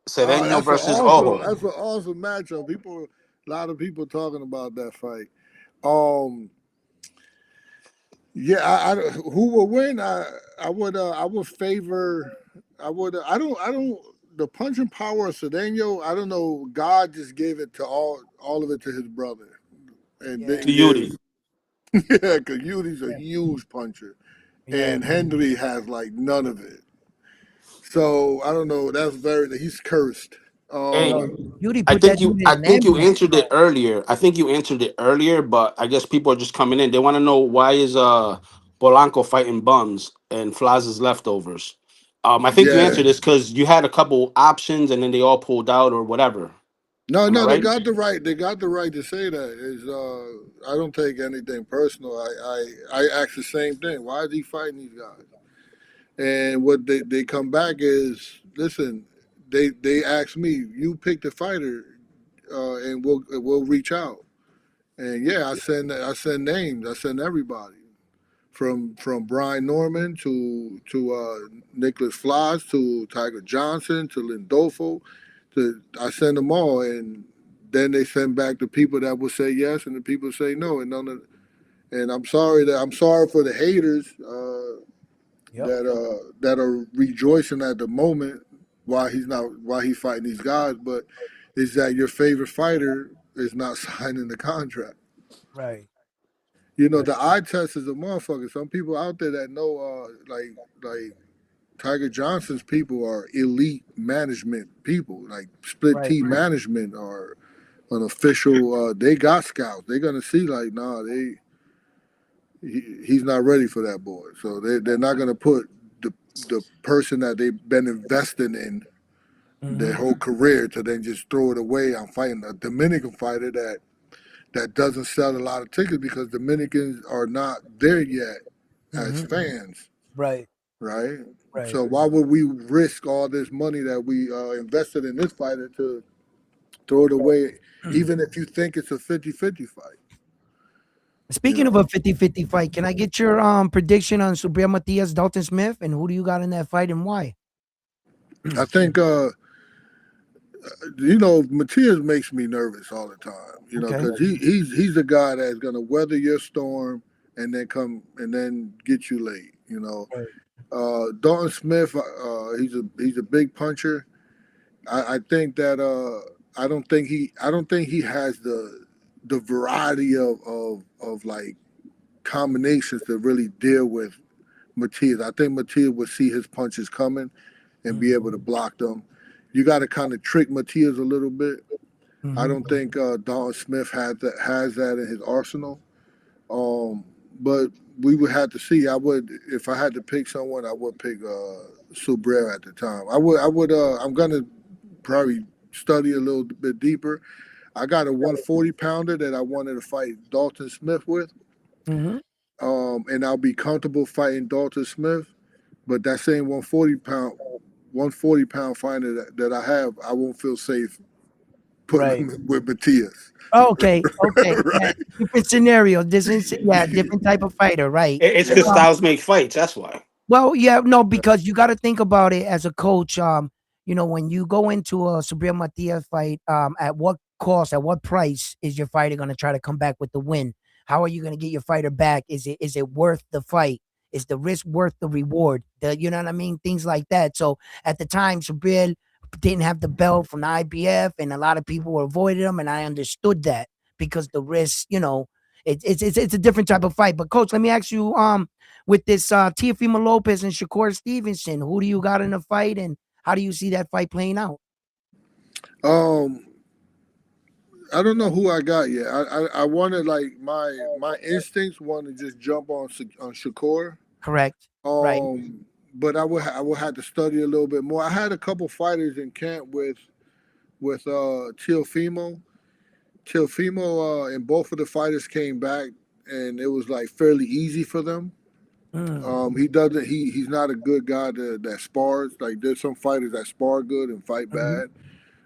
Sereno versus Ojo? That's an awesome matchup. A lot of people talking about that fight. Um, yeah, who will win? I would favor. I don't. The punching power of Cedeno, I don't know. God just gave it to all of it to his brother, and Yeah. To then Yudi. yeah, because Yudi's a Yeah. huge puncher, Yeah. and Henry has like none of it. So I don't know. He's cursed. Hey, Yo, Beauty I put that think dude you in I an think you ambulance. answered it earlier. I think you answered it earlier, but I guess people are just coming in. They want to know why is Polanco fighting bums and Flaz's leftovers. I think you Yeah. answered this because you had a couple options and then they all pulled out or whatever. No, Am I no, they right? got the right. They got the right to say that. I don't take anything personal. I ask the same thing. Why is he fighting these guys? And what they come back is, listen. They ask me, you pick the fighter, and we'll reach out. And yeah, I send names. I send everybody from Brian Norman to Nicholas Floss to Tiger Johnson to Lindolfo. I send them all, and then they send back the people that will say yes and the people say no, and none of. And I'm sorry for the haters Yep. that are rejoicing at the moment why he's fighting these guys, but is that your favorite fighter is not signing the contract. Right. The eye test is a motherfucker. Some people out there that know, like Tiger Johnson's people are elite management people, like split Right. team management or an official. They got scouts. They're gonna see like, nah, he's not ready for that boy. So they're not gonna put the person that they've been investing in their Hmm. whole career to then just throw it away. I'm fighting a Dominican fighter that doesn't sell a lot of tickets because Dominicans are not there yet as Hmm. fans, Right. right? Right. So why would we risk all this money that we invested in this fighter to throw it away, even if you think it's a 50-50 fight? You Speaking of a know, 50-50 fight, can I get your prediction on Subriel Matias, Dalton Smith, and who do you got in that fight and why? I think Matias makes me nervous all the time. Okay. Because he's the guy that's gonna weather your storm and then come and then get you late. Right. Dalton Smith, he's a big puncher. I think that I don't think he has the variety of like combinations to really deal with Matias. I think Matias would see his punches coming and be able to block them. You got to kind of trick Matias a little bit. I Mm-hmm. don't think Dalton Smith has that in his arsenal. But we would have to see. If I had to pick someone, I would pick Subriel at the time. I'm gonna probably study a little bit deeper. I got a 140 pounder that I wanted to fight Dalton Smith with, Mm-hmm. and I'll be comfortable fighting Dalton Smith. But that same 140 pound fighter that I have, I won't feel safe putting Right. him with Matias. Okay. Okay. Yeah. Right? Different scenario. Yeah, different type of fighter. Right. It's because styles make fights. That's why. Well, yeah, no, because you got to think about it as a coach. When you go into a Subriel Matias fight, at what cost, at what price is your fighter going to try to come back with the win? How are you going to get your fighter back? Is it worth the fight? Is the risk worth the reward? You know what I mean? Things like that. So at the time, Subriel didn't have the belt from the IBF, and a lot of people were avoiding him, and I understood that because the risk, it's a different type of fight. But coach, let me ask you, with this Teofimo Lopez and Shakur Stevenson, who do you got in the fight, and how do you see that fight playing out? um, I don't know who I got yet. I wanted like my instincts want to just jump on Shakur. Correct. Right. But I would have to study a little bit more. I had a couple fighters in camp with Teofimo. Teofimo and both of the fighters came back, and it was like fairly easy for them. Mm, He doesn't. He's not a good guy that spars. Like there's some fighters that spar good and fight mhm, bad,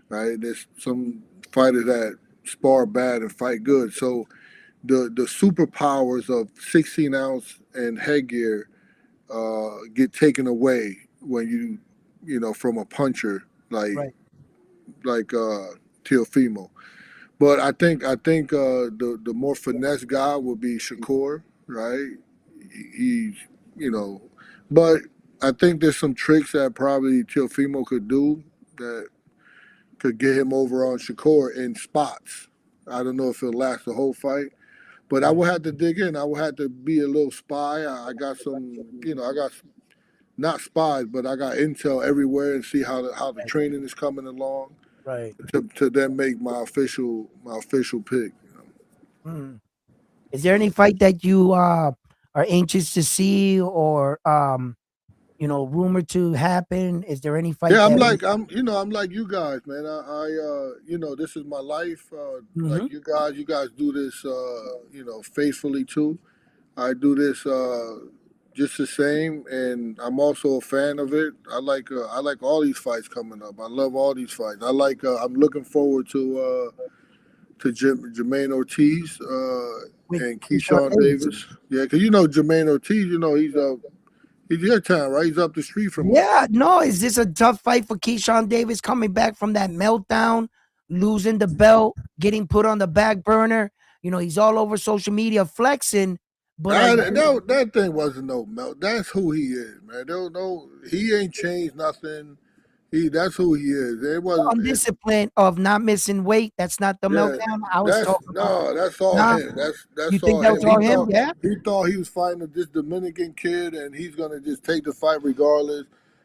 right? There's some fighters that spar bad and fight good. So the superpowers of 16 ounce and headgear get taken away when from a puncher like right. like Teofimo. But I think the more finesse guy would be Shakur, right? He's you know, but I think there's some tricks that probably Teofimo could do that could get him over on Shakur in spots. I don't know if he'll last the whole fight, but I Right. would have to dig in. I would have to be a little spy. I got some, I got not spies, but I got intel everywhere and see how the training is coming along Right. to then make my official pick. Mm. Is there any fight that you are anxious to see, or rumored to happen? Is there any fight Yeah, I'm that? like I'm like you guys, man. This is my life. Mhm. Like you guys do this, faithfully too. I do this just the same, and I'm also a fan of it. I like all these fights coming up. I love all these fights. I'm looking forward to Jermaine Ortiz With and Keyshawn Keyshawn Davis. Davis. Yeah, because Jermaine Ortiz. He's your town, right? He's up the street from us. Yeah, no, is this a tough fight for Keyshawn Davis coming back from that meltdown, losing the belt, getting put on the back burner? He's all over social media flexing, but are you? That thing wasn't no melt. That's who he is, man. No, he ain't changed nothing. That's who he is. It wasn't. Undisciplined of not missing weight? That's not the Yeah, meltdown I was that's talking about. no, that's all Nah, him. That's you think all that was him. all him? Yeah. He thought he was fighting this Dominican kid, and he's gonna just take the fight regardless.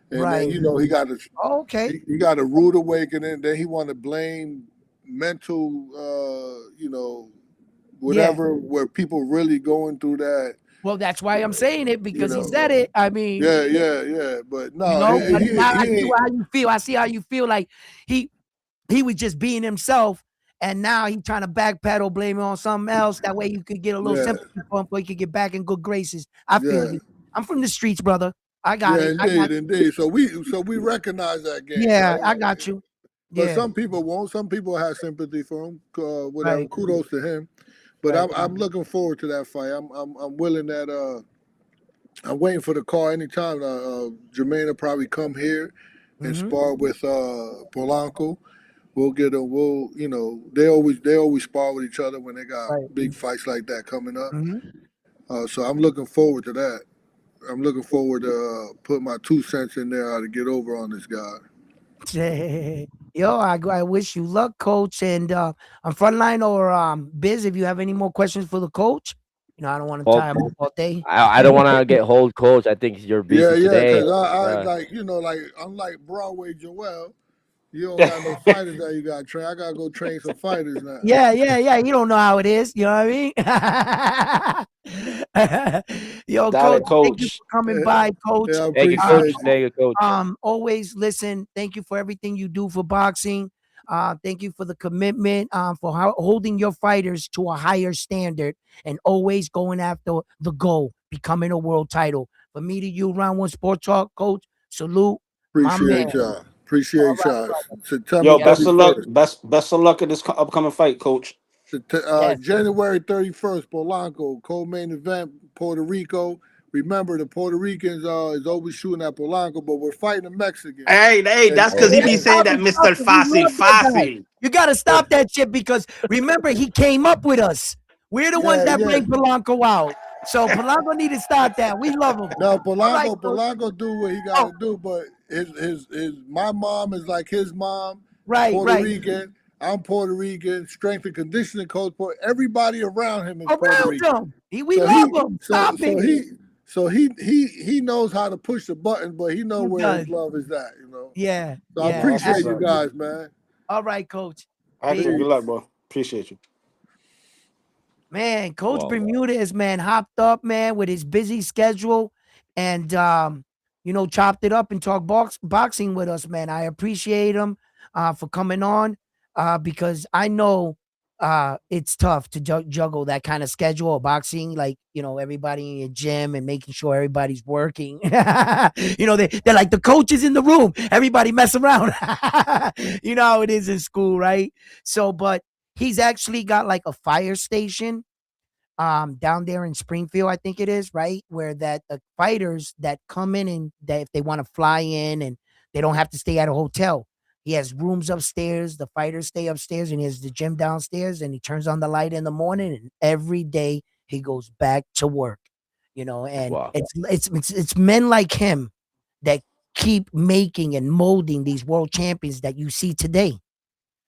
And then Right. he got a Okay. he got a rude awakening. Then he want to blame mental, Yeah. whatever, where people really going through that. Well, that's why I'm saying it You because he know. said it. I mean, Yeah. But you no, know, but now I he see ain't. how you feel. I see how you feel. Like he he was just being himself, and now he trying to backpedal, blame it on something else. That way you could get a little Yeah, sympathy for him, so he could get back in good graces. I feel yeah, you. I'm from the streets, brother. I got yeah. it. I got. Indeed. So we recognize that game, Yeah, right? I got you. But Yeah, some people won't. Some people have sympathy for him. Whatever. right, Kudos to him. But right. I'm looking forward to that fight. I'm willing that I'm waiting for the call anytime. Jermaine will probably come here and Mm-hmm. spar with Polanco. We'll get them. We'll they always spar with each other when they got Right. big fights like that coming up. Mm-hmm. So I'm looking forward to that. I'm looking forward to put my 2 cents in there to get over on this guy. Yo, I wish you luck, coach. And on frontline or Biz, if you have any more questions for the coach, I don't want to Well, tie him up all day. I don't want to get hold, coach. I think you're busy Yeah, today. because I Uh, like like unlike Broadway Joel, you don't got no fighters that you got to train. I gotta go train some fighters now. Yeah, yeah, yeah. You don't know how it is. You know what I mean? Yo, coach, Solid thank you coach. for coming by, Yeah, coach. I thank you, coach. appreciate you. Thank you, coach. Always listen. Thank you for everything you do for boxing. Thank you for the commitment, for holding your fighters to a higher standard and always going after the goal, becoming a world title. For me to you, Round One Sport Talk, coach, salute, my man. Appreciate y'all. All Appreciate right, y'all. brother. September Yo, Yes, best thirty of luck. first. Best of luck in this upcoming fight, coach. yes. January 31st, Polanco, co-main event, Puerto Rico. Remember, the Puerto Ricans is always shooting at Polanco, but we're fighting a Mexican. Hey, And that's because he Hey, be Yeah, hey. saying stop that it, stop Mr. it. We Fassi, love that guy. Fassi. You got to stop that shit because remember he came up with us. We're the ones that yeah. bring Polanco out. So Polanco need to start that. We love him. No, All right, coach. Polanco do what he got Oh, to do, but my mom is like his mom, right, Puerto right. Rican. I'm Puerto Rican, strength and conditioning coach. Everybody around him is Puerto Around Rican. him. We So love him. so Stop so it. he so he knows how to push the button, but he know He where his does. love is at. Yeah, So I yeah. No, that's what's appreciate you up. guys, man. All right, coach. Hector, Peace. good luck, bro. Appreciate you. Man, Coach Wow. Bermudez, man, hopped up, man, with his busy schedule and chopped it up and talked boxing with us, man. I appreciate him for coming on because I know it's tough to juggle that kind of schedule of boxing, like, everybody in your gym and making sure everybody's working. They're like the coaches in the room, everybody mess around. You know how it is in school, right? So, but he's actually got like a fire station down there in Springfield, I think it is, right? Where that the fighters that come in and that if they want to fly in and they don't have to stay at a hotel. He has rooms upstairs, the fighters stay upstairs, and he has the gym downstairs, and he turns on the light in the morning, and every day he goes back to work. And Wow. it's men like him that keep making and molding these world champions that you see today.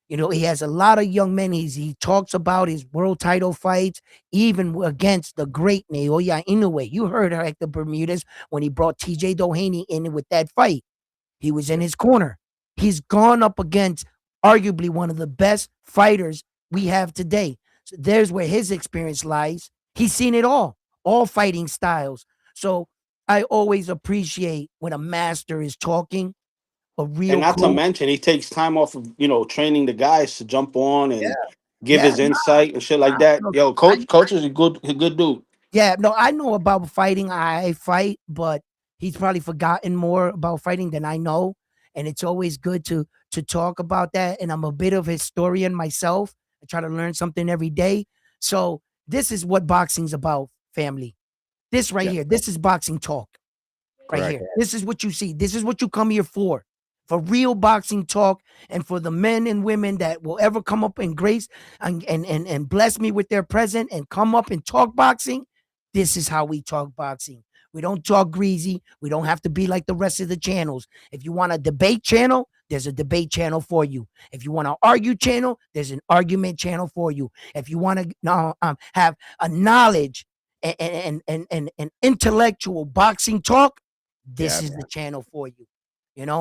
He has a lot of young men. He talks about his world title fights, even against the great Naoya Inoue. You heard Hector Bermudez when he brought TJ Doheny in with that fight. He was in Yep. his corner. He's gone up against arguably one of the best fighters we have today. So there's where his experience lies. He's seen it all fighting styles. So I always appreciate when a master is talking, a And real not to coach. mention, he takes time off of training the guys to jump on Yeah, and give yeah. his insight and shit like that. Look, Yo, coach is a good dude. yeah, no, I know about fighting. I fight, but he's probably forgotten more about fighting than I know. And it's always good to talk about that. And I'm a bit of a historian myself. I try to learn something every day. So this is what boxing's about, family. This right Yep. here. This is boxing talk right Correct. here. This is what you see. This is what you come here for real boxing talk, and for the men and women that will ever come up and grace and bless me with their presence and come up and talk boxing. This is how we talk boxing. We don't talk greasy. We don't have to be like the rest of the channels. If you want a debate channel, there's a debate channel for you. If you want to argue channel, there's an argument channel for you. If you want to have a knowledge and intellectual boxing talk, this Yeah. is the channel for you.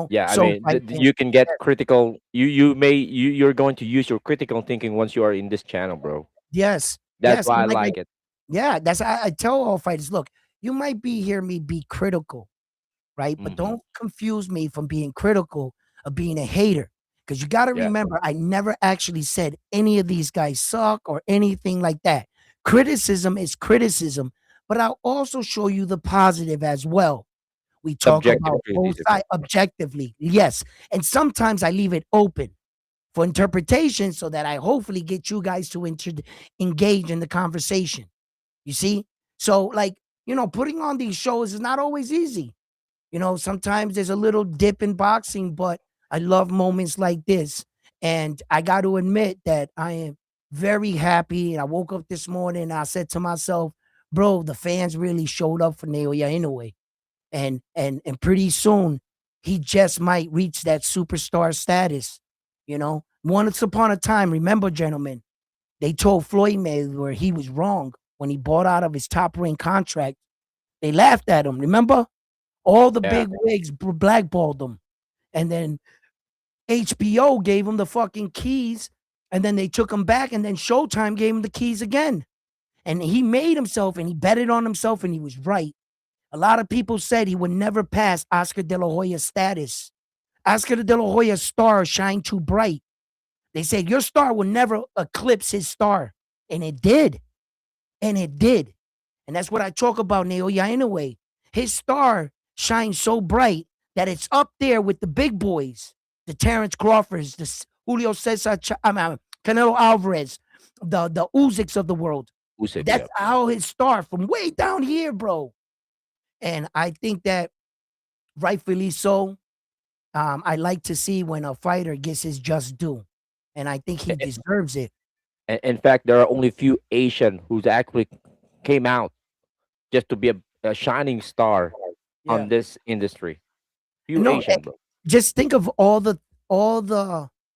Yeah. I So mean, fight fans. you can get critical. You're going to use your critical thinking once you are in this channel, bro. Yes, That's yes, why I and like I like it. Yeah, that's I tell all fighters, look, you might be hear me be critical, right? But Hmm. don't confuse me from being critical of being a hater. Because you got to Yeah, remember, I never actually said any of these guys suck or anything like that. Criticism is criticism, but I'll also show you the positive as well. We talk objective about both criticism. sides objectively, yes. And sometimes I leave it open for interpretation so that I hopefully get you guys to engage in the conversation. You see? So, like, putting on these shows is not always easy. Sometimes there's a little dip in boxing, but I love moments like this. And I got to admit that I am very happy. And I woke up this morning and I said to myself, bro, the fans really showed up for Naoya Inoue. And pretty soon he just might reach that superstar status. Once upon a time, remember, gentlemen, they told Floyd Mayweather he was wrong when he bought out of his top ring contract. They laughed at him. Remember? All the Yeah, big wigs blackballed him. And then HBO gave him the fucking keys. And then they took him back. And then Showtime gave him the keys again. And he made himself and he betted on himself and he was right. A lot of people said he would never pass Oscar De La Hoya's status. Oscar De La Hoya's star shined too bright. They said your star will never eclipse his star. And it did. And it did. And that's what I talk about, Naoya Inoue. His star shines so bright that it's up there with the big boys, the Terrence Crawfords, the Julio Cesar, Canelo Alvarez, the Uziks of the world. Usyk. That's Yeah, how his star from way down here, bro. And I think that rightfully so. I like to see when a fighter gets his just due, and I think he deserves it. in fact, there are only few Asian who's actually came out just to be a shining star Yeah. on this industry. Few No, Asian, bro. just think of all the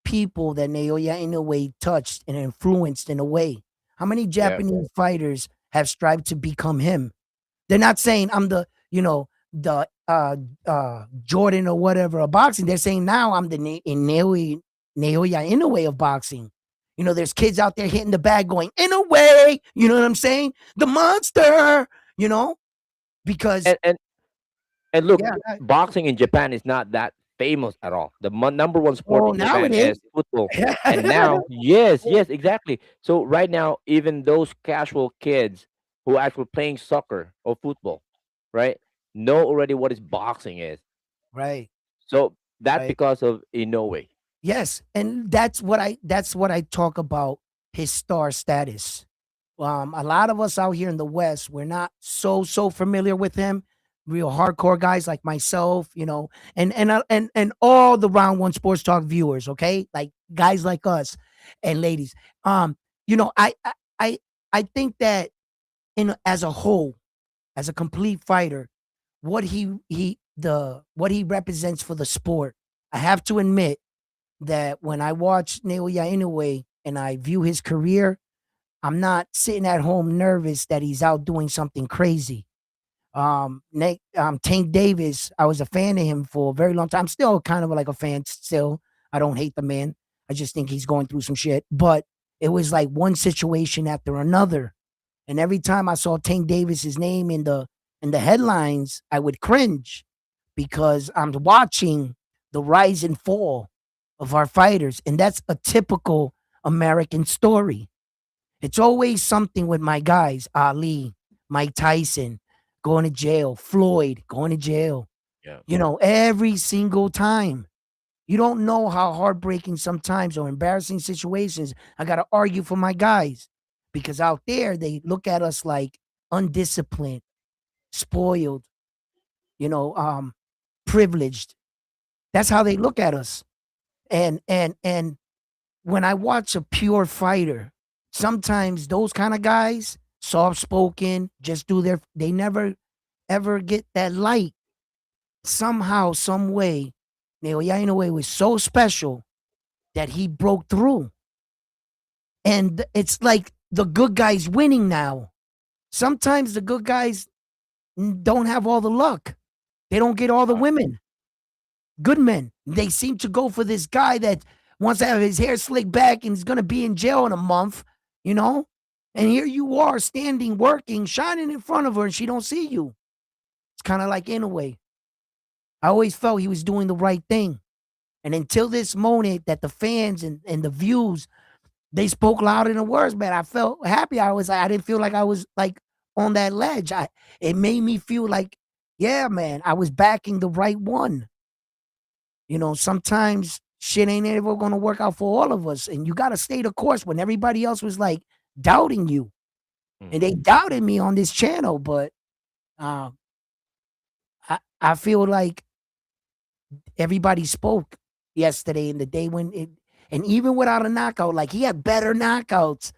people that Naoya Inoue touched and influenced in a way. How many Yeah, Japanese fighters have strived to become him? They're not saying I'm the Jordan or whatever of boxing. They're saying now I'm the Naoya Inoue of boxing. There's kids out there hitting the bag going, Inoue, you know what I'm saying? The monster, you know, because and and look, yeah, boxing in Japan is not that famous at all. The number one sport well, in now it Japan is. is football. And now, yes, yes, exactly. So right now, even those casual kids who are actually playing soccer or football, right, know already what is boxing is. Right, So that right. because of Inoue. Yes, and that's what I talk about his star status. A lot of us out here in the West, we're not so familiar with him. Real hardcore guys like myself, and all the Round One Sports Talk viewers, okay, like guys like us and ladies. Um, I I think that in as a whole, as a complete fighter, what he represents for the sport, I have to admit that when I watch Naoya Inoue and I view his career, I'm not sitting at home nervous that he's out doing something crazy. Tank Davis, I was a fan of him for a very long time. I'm still kind of like a fan still. I don't hate the man. I just think he's going through some shit. But it was like one situation after another. And every time I saw Tank Davis's name in the headlines, I would cringe because I'm watching the rise and fall of our fighters. And that's a typical American story. It's always something with my guys, Ali, Mike Tyson, going to jail, Floyd, going to jail, Yeah. every single time. You don't know how heartbreaking sometimes or embarrassing situations I got to argue for my guys because out there they look at us like undisciplined, spoiled, you know, um, privileged. That's how they look at us. And when I watch a pure fighter, sometimes those kind of guys, soft spoken, just they never ever get that light. Somehow, some way, Naoya Inoue was so special that he broke through. And it's like the good guys winning now. Sometimes the good guys don't have all the luck. They don't get all the women. Good men. They seem to go for this guy that wants to have his hair slicked back and is going to be in jail in a month, you know? And here you are standing, working, shining in front of her, and she don't see you. It's kind of like Inoue. I always felt he was doing the right thing. And until this moment that the fans and the views, they spoke louder than words, man. I felt happy. I didn't feel like I was like on that ledge. It made me feel like, yeah, man, I was backing the right one. Sometimes shit ain't ever gonna work out for all of us. And you gotta stay the course when everybody else was like doubting you. And Mhm. they doubted me on this channel, but um I feel like everybody spoke yesterday and the day when it, and even without a knockout, like he had better knockouts.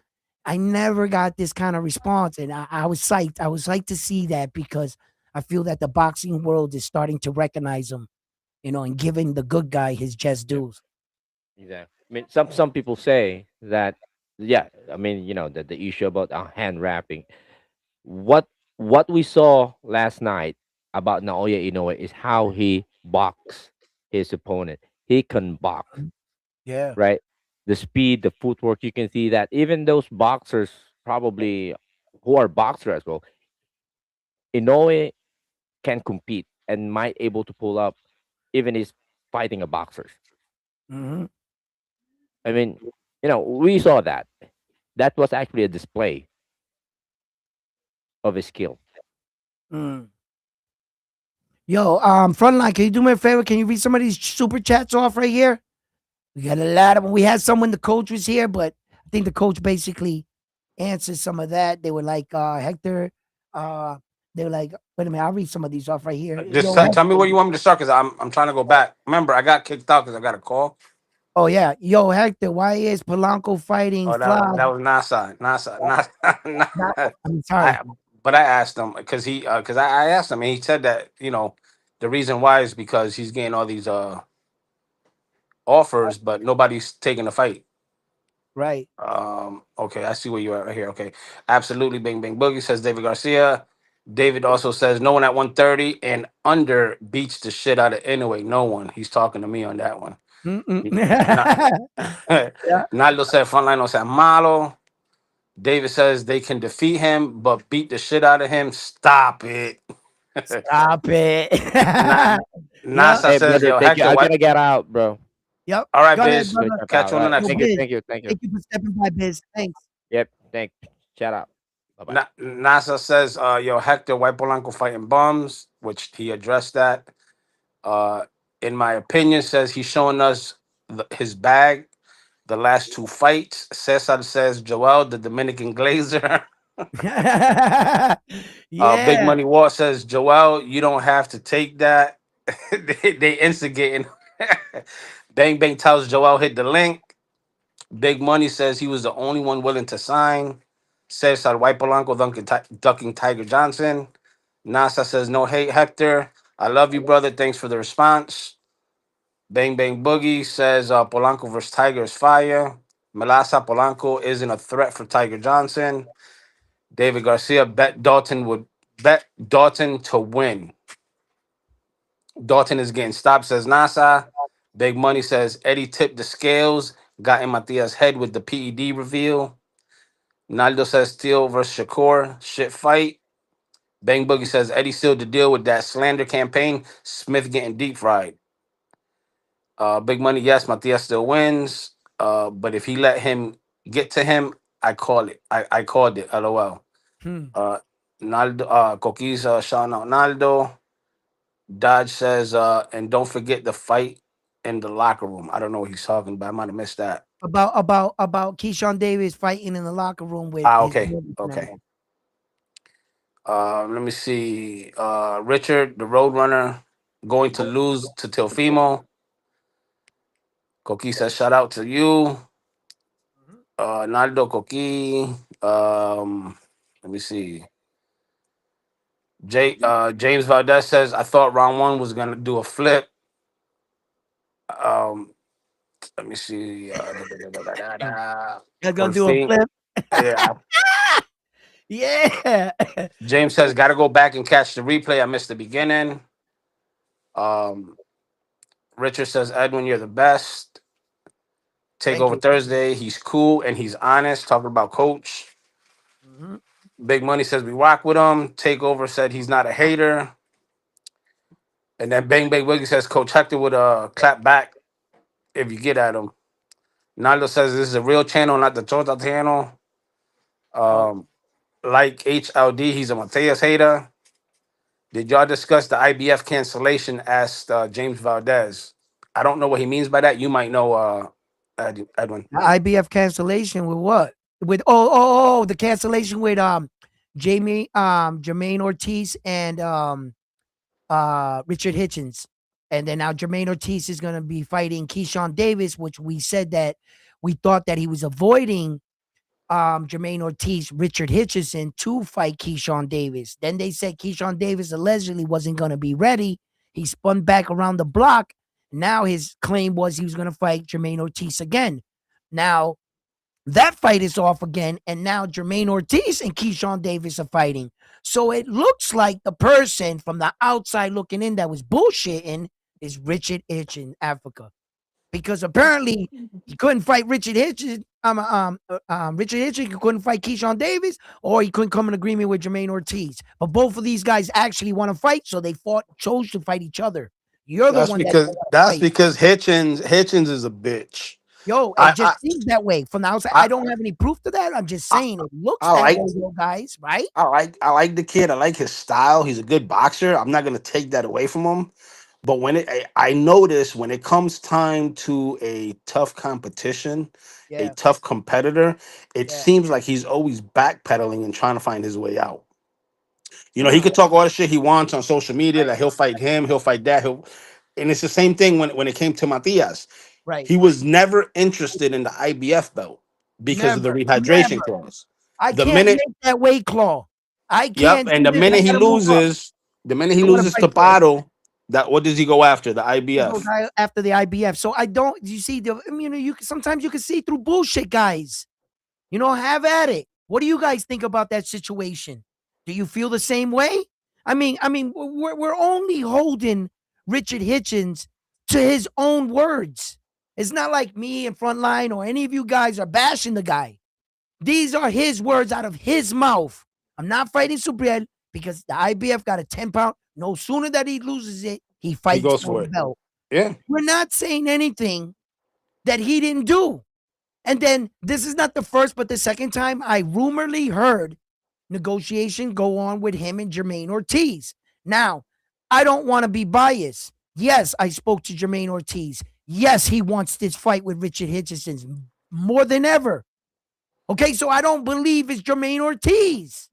I never got this kind of response, and I was psyched. I was psyched to see that because I feel that the boxing world is starting to recognize him, and giving the good guy his just Yep. dues. Exactly. I mean, some people say that, yeah. I mean, the issue about hand wrapping. What what we saw last night about Naoya Inoue is how he boxed his opponent. He can box, Yeah. right? The speed, the footwork. You can see that even those boxers, probably who are boxers as well, Inoue can compete and might able to pull up even is fighting a boxers. Hmm. I mean, we saw that. That was actually a display of his skill. Mm. Yo, frontline, can you do me a favor? Can you read some of these super chats off right here? We got a lot of them. We had some when the coach was here, but I think the coach basically answered some of that. They were like, Hector, uh, they were like, wait a minute, I'll read some of these off right here. Just Yo, tell me Hector. where you want me to start because I'm trying to go back. Remember, I got kicked out because I got a call. Oh yeah. Yo, Hector, why is Polanco fighting Oh, that Fly? that was Not, NASA. I'm sorry. I but I asked him because I asked him and he said that the reason why is because he's getting all these offers, but nobody's taking the fight. Right. Okay, I see where you are right here. Okay, absolutely. Bing Bang Boogie says David Garcia. David also says no one at 130 and under beats the shit out of anyway. No one. He's talking to me on that one. Mm-mm. Not Yeah. Naldo said frontline no sea malo. David says they can defeat him, but beat the shit out of him. Stop it. Stop it. Na- Yep. NASA Hey, says, brother, yo, thank you. Hector, I what? gotta get out, bro. Yep. All right, Go ahead, Biz. Go brother. step Catch out. you All on the right. Yo, next Thank you. one. Biz. Thank you. Thank you. Thank you for stepping by, Biz. Thanks. Yep. Thank. Shout out. Bye bye. NASA says, yo, Hector, White Polanco fighting bums, which he addressed that. Uh, in my opinion, says he's showing us his bag the last two fights. Cesar says, Joel, the Dominican Glazer. Big Yeah. Money War says, Joel, you don't have to take that. they instigating. Bang Bang tells Joel hit the link. Big Money says he was the only one willing to sign. Cesar White Polanco ducking Tiger Johnson. NASA says no hate Hector. I love you, brother. Thanks for the response. Bang Bang Boogie says Polanco versus Tiger is fire. Melasa Polanco isn't a threat for Tiger Johnson. David Garcia bet Dalton to win. Dalton is getting stopped, says NASA. Big Money says Eddie tipped the scales, got in Matias' head with the PED reveal. Naldo says Steele versus Shakur, shit fight. Bang Boogie says Eddie sealed the deal with that slander campaign. Smith getting deep fried. Big Money, yes, Matias still wins. But if he let him get to him, I call it. I called it. LOL. Hmm. Uh, Naldo, Coquise, shouting out Naldo. Dodge says, and don't forget the fight in the locker room. I don't know what he's talking about. I might have missed that. About Keyshawn Davis fighting in the locker room with Ah, his okay. brothers and Okay. everything. Let me see. Richard, the Roadrunner, going to lose to Teofimo. Koki says, shout out to you. Naldo Koki. Let me see. James Valdez says, I thought round one was going to do a flip. Um, Let me see. You're gonna do a Config. flip. Yeah. Yeah. James says, got to go back and catch the replay. I missed the beginning. Um, Richard says, Edwin, you're the best. Take Thank over you. Thursday. He's cool and he's honest. Talking about coach. Mhm. Big Money says we rock with him. Takeover said he's not a hater. And then Bang Bang Wiggy says Coach Hector would clap back if you get at him. Nando says this is a real channel, not the Tota channel. Oh, Um, like HLD, he's a Mateus hater. Did y'all discuss the IBF cancellation? Asked James Valdez. I don't know what he means by that. You might know, Edwin. the IBF cancellation with what? With the cancellation with Jermaine Ortiz and Richard Hitchens. And then now Jermaine Ortiz is going to be fighting Keyshawn Davis, which we said that we thought that he was avoiding Jermaine Ortiz, Richard Hitchison to fight Keyshawn Davis. Then they said Keyshawn Davis allegedly wasn't going to be ready. He spun back around the block. Now his claim was he was going to fight Jermaine Ortiz again. Now that fight is off again, and now Jermaine Ortiz and Keyshawn Davis are fighting. So it looks like the person from the outside looking in that was bullshitting is Richard Hitch in Africa. Because apparently he couldn't fight Richard Hitchens. Richard Hitchens couldn't fight Keyshawn Davis, or he couldn't come in agreement with Jermaine Ortiz. But both of these guys actually want to fight, so they chose to fight each other. You're the one that don't want to That's fight. because Hitchens is a bitch. Yo, it I just seems that way from the outside. I I don't have any proof to that. I'm just I, saying it looks I that like way, though, guys. Right? I like the kid. I like his style. He's a good boxer. I'm not gonna take that away from him. But I notice when it comes time to a tough competition, a Yeah, tough competitor, it yeah. seems like he's always backpedaling and trying to find his way out. He Huh, could talk all the shit he wants on social media right, that he'll fight him, he'll fight that, and it's the same thing when it came to Matias. right. He was never interested in the IBF belt because of the Never, rehydration never. clause. I The can't minute, make that weight claw. I yep, can't and do the this. I minute he gotta move up. loses, the minute he I want to loses fight to first. Bottle, that what does he go after? The He goes IBF. after the IBF. So I don't. You see, you sometimes you can see through bullshit, guys. Have at it. What do you guys think about that situation? Do you feel the same way? I mean, we're only holding Richard Hitchens to his own words. It's not like me and Frontline or any of you guys are bashing the guy. These are his words out of his mouth. I'm not fighting Subriel because the IBF got a 10-pound. No sooner that he loses it, he He fights goes for for the it. belt. Yeah. We're not saying anything that he didn't do. And then this is not the first, but the second time I rumorly heard negotiation go on with him and Jermaine Ortiz. Now, I don't want to be biased. Yes, I spoke to Jermaine Ortiz. Yes, he wants this fight with Richard Hitchison more than ever. Okay, so I don't believe it's Jermaine Ortiz.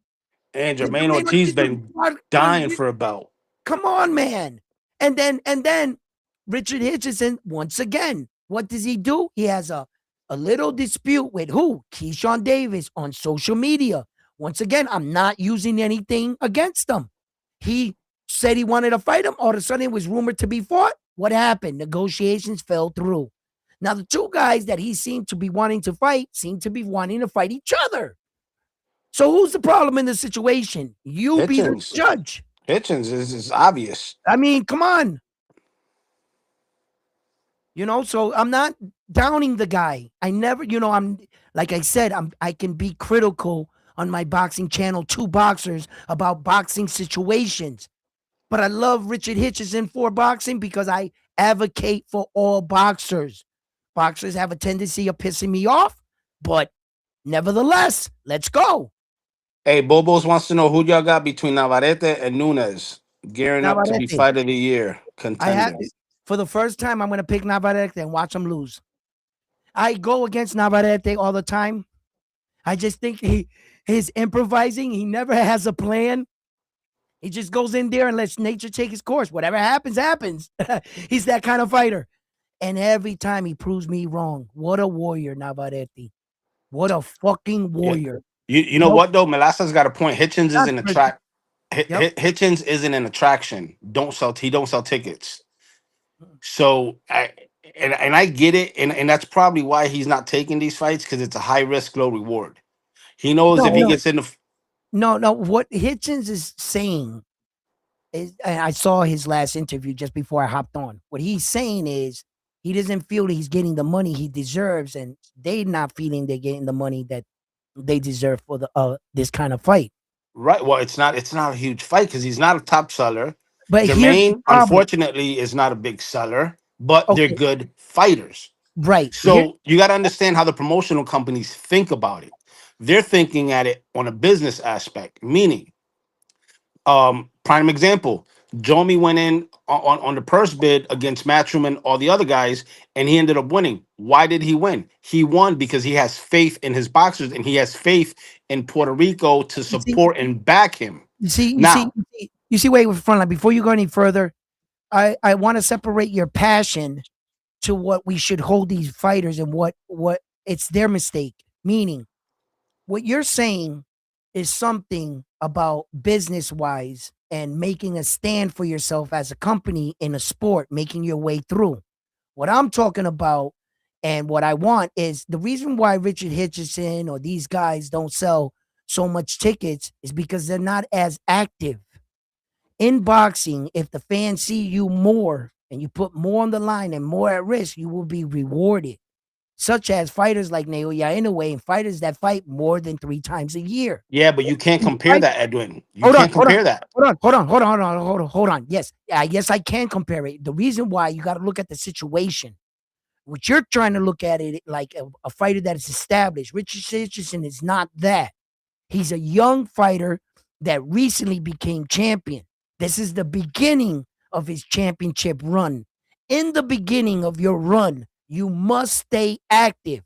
And If Jermaine Jermaine Ortiz Ortiz been was dying for a belt. come on, man. And then Richard Hitchison, once again, what does he do? He has a little dispute with who? Keyshawn Davis on social media. Once again, I'm not using anything against him. He said he wanted to fight him. All of a sudden, it was rumored to be fought. What happened? Negotiations fell through. Now, the two guys that he seemed to be wanting to fight seem to be wanting to fight each other. So who's the problem in the situation? You be the Hitchens. judge. Hitchens is obvious. I mean, come on. So I'm not downing the guy. I never, I'm like I said, I can be critical on my boxing channel, Two Boxers, about boxing situations. But I love Richard Hitchison for boxing because I advocate for all boxers. Boxers have a tendency of pissing me off, but nevertheless, let's go. Hey, Bobos wants to know who y'all got between Navarrete and Nunez gearing up to be Navarrete. fight of the year I had contenders. for the first time, I'm going to pick Navarrete and watch him lose. I go against Navarrete all the time. I just think he's improvising. He never has a plan. He just goes in there and lets nature take his course. Whatever happens, happens. He's that kind of fighter. And every time he proves me wrong. What a warrior, Navarrete. What a fucking Yeah. warrior. You know Nope. what though? Melassa's got a point. Hitchens is Not an for- attract. Yep. Hitchens isn't an attraction. He don't sell tickets. So I get it, and that's probably why he's not taking these fights because it's a high risk, low reward. He knows if he No, gets in the no. What Hitchens is saying is, and I saw his last interview just before I hopped on. What he's saying is he doesn't feel that he's getting the money he deserves, and they're not feeling they're getting the money that they deserve for the this kind of fight. Right. Well, it's not a huge fight because he's not a top seller. But here's the Jermaine, problem. unfortunately, is not a big seller, but they're Okay, good fighters. right. Here, So you got to understand how the promotional companies think about it. They're thinking at it on a business aspect, meaning, prime example, Jomi went in on the purse bid against Matchroom and all the other guys, and he ended up winning. Why did he win? He won because he has faith in his boxers and he has faith in Puerto Rico to you see, support and back him. you see, you see, Now, you see, you see. Wait, front line. Before you go any further, I want to separate your passion to what we should hold these fighters and what it's their mistake. Meaning, what you're saying is something about business wise and making a stand for yourself as a company in a sport, making your way through. What I'm talking about and what I want is the reason why Richard Hitchison or these guys don't sell so much tickets is because they're not as active. In boxing, if the fans see you more and you put more on the line and more at risk, you will be rewarded. Such as fighters like Naoya Inoue and fighters that fight more than 3 times a year. yeah, but you can't These compare fight- that, Edwin. You Hold on, can't hold on, compare that. hold on, hold on, hold on, hold on, hold on. Yes, yes, I can compare it. The reason why you got to look at the situation. What you're trying to look at it like a fighter that is established. Richard Richardson is not that. He's a young fighter that recently became champion. This is the beginning of his championship run. In the beginning of your run, you must stay active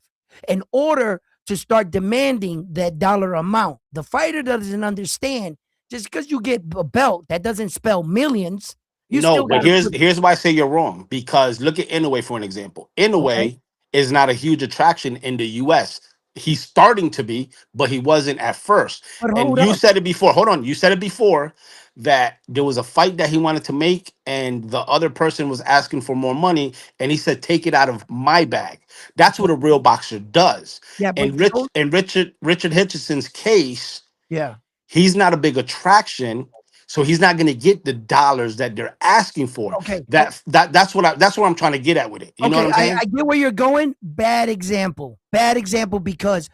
in order to start demanding that dollar amount. The fighter doesn't understand just because you get a belt, that doesn't spell millions. You No, still but got to here's put, here's why I say you're wrong. Because look at Inoue for an example. okay? Inoue is not a huge attraction in the US. He's starting to be, but he wasn't at first. But And hold you on. said it before. Hold on. You said it before that there was a fight that he wanted to make, and the other person was asking for more money, and he said, "Take it out of my bag." That's what a real boxer does. Yeah, but And Richard Hitchison's case, yeah. he's not a big attraction, so he's not going to get the dollars that they're asking for. Okay. That's what I'm trying to get at with it. You know what Okay, I'm I, saying? I get where you're going. Bad example. Bad example because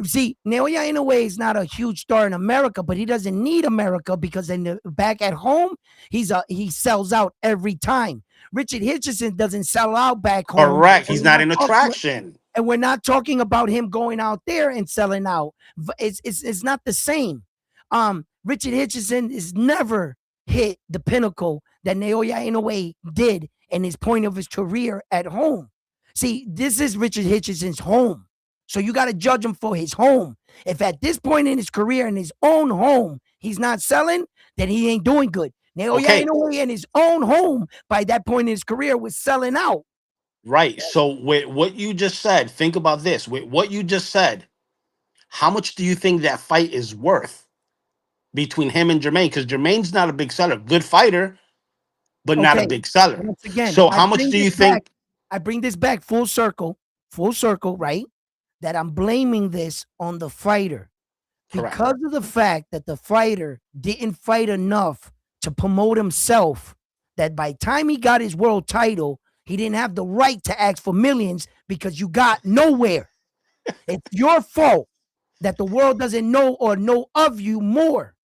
see, Naoya Inoue is not a huge star in America, but he doesn't need America because back at home, he sells out every time. Richard Hitchison doesn't sell out back home. Correct. And He's not an attraction. we're not talking about him going out there and selling out. It's not the same. Richard Hitchison is never hit the pinnacle that Naoya Inoue did in his point of his career at home. See, this is Richard Hitchison's home. So you got to judge him for his home. If at this point in his career, in his own home, he's not selling, then he ain't doing good. Naoya Okay, Inoue in his own home by that point in his career was selling out. right. So with what you just said, think about this. With what you just said, how much do you think that fight is worth between him and Jermaine? Because Jermaine's not a big seller, good fighter, but not a Okay. big seller. Once again, So how much do you think? I bring this back full circle, right? That I'm blaming this on the fighter Correct. because of the fact that the fighter didn't fight enough to promote himself. That by the time he got his world title, he didn't have the right to ask for millions because you got nowhere. It's your fault that the world doesn't know or know of you more.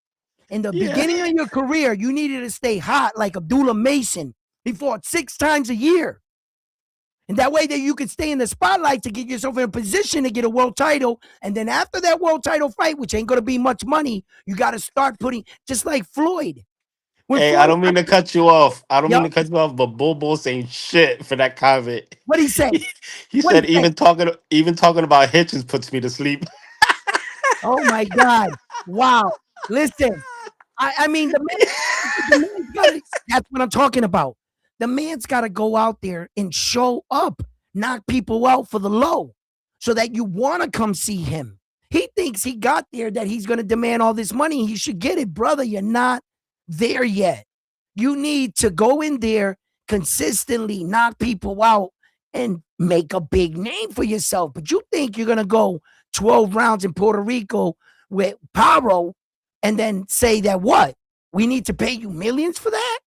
In the Yeah. beginning of your career, you needed to stay hot like Abdullah Mason. He fought 6 times a year. And that way that you could stay in the spotlight to get yourself in a position to get a world title. And then after that world title fight, which ain't going to be much money, you got to start putting, just like Floyd. When Hey, I Floyd, don't mean to cut you off. I don't mean yup, to cut you off, but Bull Bull saying shit for that comment. what he say? He What he said say? even talking about Hitchens puts me to sleep. Oh my God. Wow. Listen, I mean, the man's got to, that's what I'm talking about. The man's got to go out there and show up, knock people out for the low so that you want to come see him. He thinks he got there, that he's going to demand all this money. He should get it, brother. You're not there yet. You need to go in there consistently, knock people out, and make a big name for yourself. But you think you're going to go 12 rounds in Puerto Rico with Paro and then say that what? We need to pay you millions for that?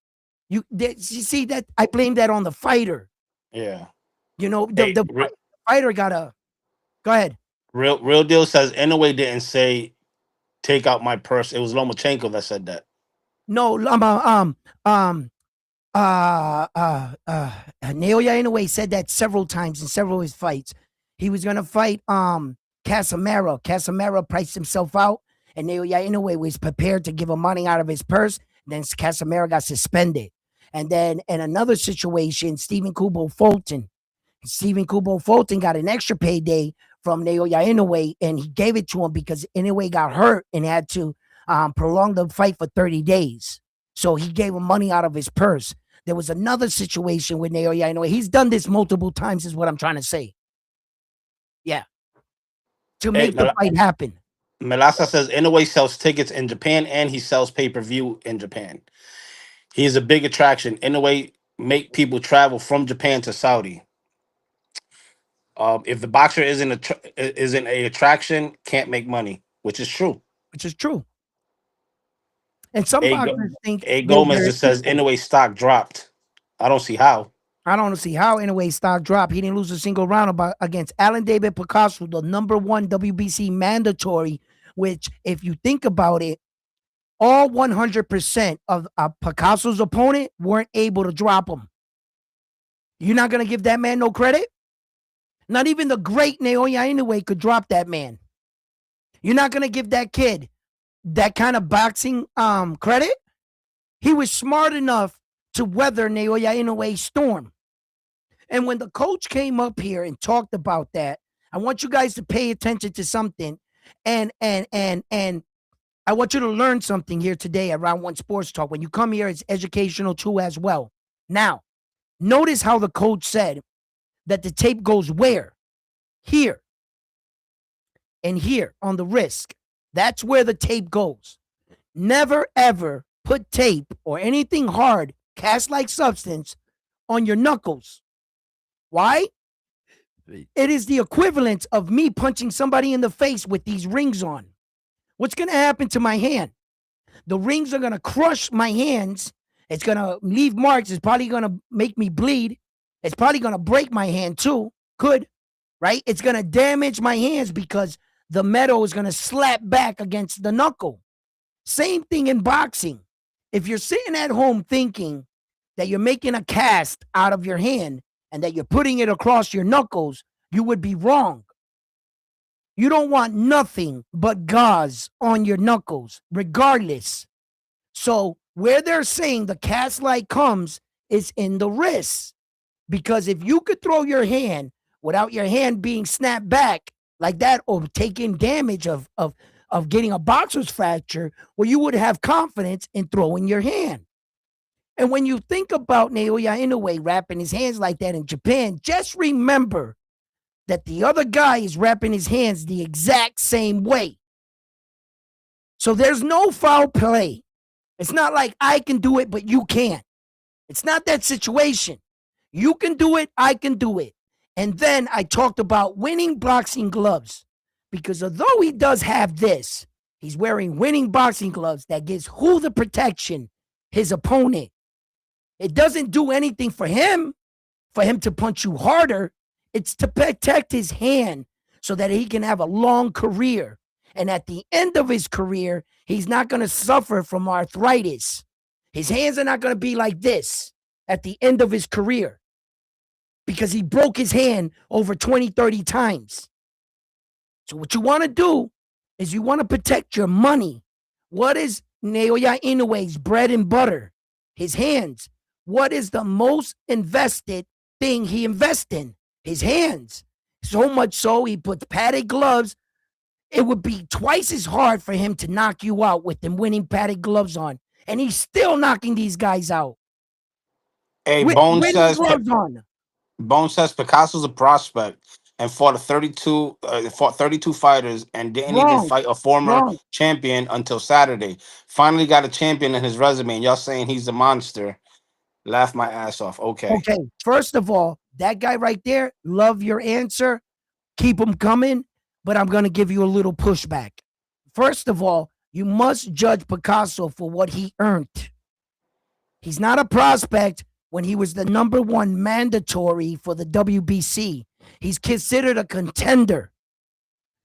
You see that I blame that on the fighter. Yeah. You know, Hey, the fighter gotta go ahead. Real deal says Inoue didn't say take out my purse. It was Lomachenko that said that. No, um, Naoya Inoue said that several times in several of his fights. He was gonna fight Casamero. Casamero priced himself out, and Naoya Inoue was prepared to give him money out of his purse. Then Casamero got suspended. And then in another situation, Stephen Kubo Fulton got an extra payday from Naoya Inoue, and he gave it to him because Inoue got hurt and had to prolong the fight for 30 days. So he gave him money out of his purse. There was another situation with Naoya Inoue. He's done this multiple times, is what I'm trying to say. Yeah, to Hey, make the fight happen. Melasa says Inoue sells tickets in Japan and he sells pay per view in Japan. He is a big attraction. Inoue make people travel from Japan to Saudi. If the boxer isn't a attraction, can't make money, which is true. Which is true. And some A, Go- boxers think a Gomez they're just says equal. Inoue stock dropped. I don't see how. I don't see how Inoue stock dropped. He didn't lose a single round against Alan David Picasso, the number one WBC mandatory, which, if you think about it, all 100% of Picasso's opponent weren't able to drop him. You're not going to give that man no credit? Not even the great Naoya Inoue could drop that man. You're not going to give that kid that kind of boxing credit? He was smart enough to weather Naoya Inoue's storm. And when the coach came up here and talked about that, I want you guys to pay attention to something. And I want you to learn something here today at Round One Sports Talk. When you come here, it's educational too as well. Now, notice how the coach said that the tape goes where? Here. And here on the wrist. That's where the tape goes. Never ever put tape or anything hard, cast-like substance on your knuckles. Why? It is the equivalent of me punching somebody in the face with these rings on. What's going to happen to my hand? The rings are going to crush my hands. It's going to leave marks. It's probably going to make me bleed. It's probably going to break my hand too. Could, right? It's going to damage my hands because the metal is going to slap back against the knuckle. Same thing in boxing. If you're sitting at home thinking that you're making a cast out of your hand and that you're putting it across your knuckles, you would be wrong. You don't want nothing but gauze on your knuckles, regardless. So where they're saying the cast light comes is in the wrist. Because if you could throw your hand without your hand being snapped back like that or taking damage of getting a boxer's fracture, well, you would have confidence in throwing your hand. And when you think about Naoya Inoue wrapping his hands like that in Japan, just remember that the other guy is wrapping his hands the exact same way. So there's no foul play. It's not like I can do it, but you can't. It's not that situation. You can do it, I can do it. And then I talked about winning boxing gloves. Because although he does have this, he's wearing winning boxing gloves that gives who the protection? His opponent. It doesn't do anything for him to punch you harder. It's to protect his hand so that he can have a long career. And at the end of his career, he's not going to suffer from arthritis. His hands are not going to be like this at the end of his career because he broke his hand over 20, 30 times. So what you want to do is you want to protect your money. What is Naoya Inoue's bread and butter? His hands. What is the most invested thing he invests in? His hands. So much so he puts padded gloves. It would be twice as hard for him to knock you out with them winning padded gloves on. And he's still knocking these guys out. Hey, With winning gloves on. Bone says Picasso's a prospect and fought 32 fighters and didn't even Wrong. fight a former Wrong. champion until Saturday. Finally got a champion in his resume, and y'all saying he's a monster. Laugh my ass off. Okay. Okay. First of all, that guy right there, love your answer. Keep them coming. But I'm going to give you a little pushback. First of all, you must judge Picasso for what he earned. He's not a prospect when he was the number one mandatory for the WBC. He's considered a contender.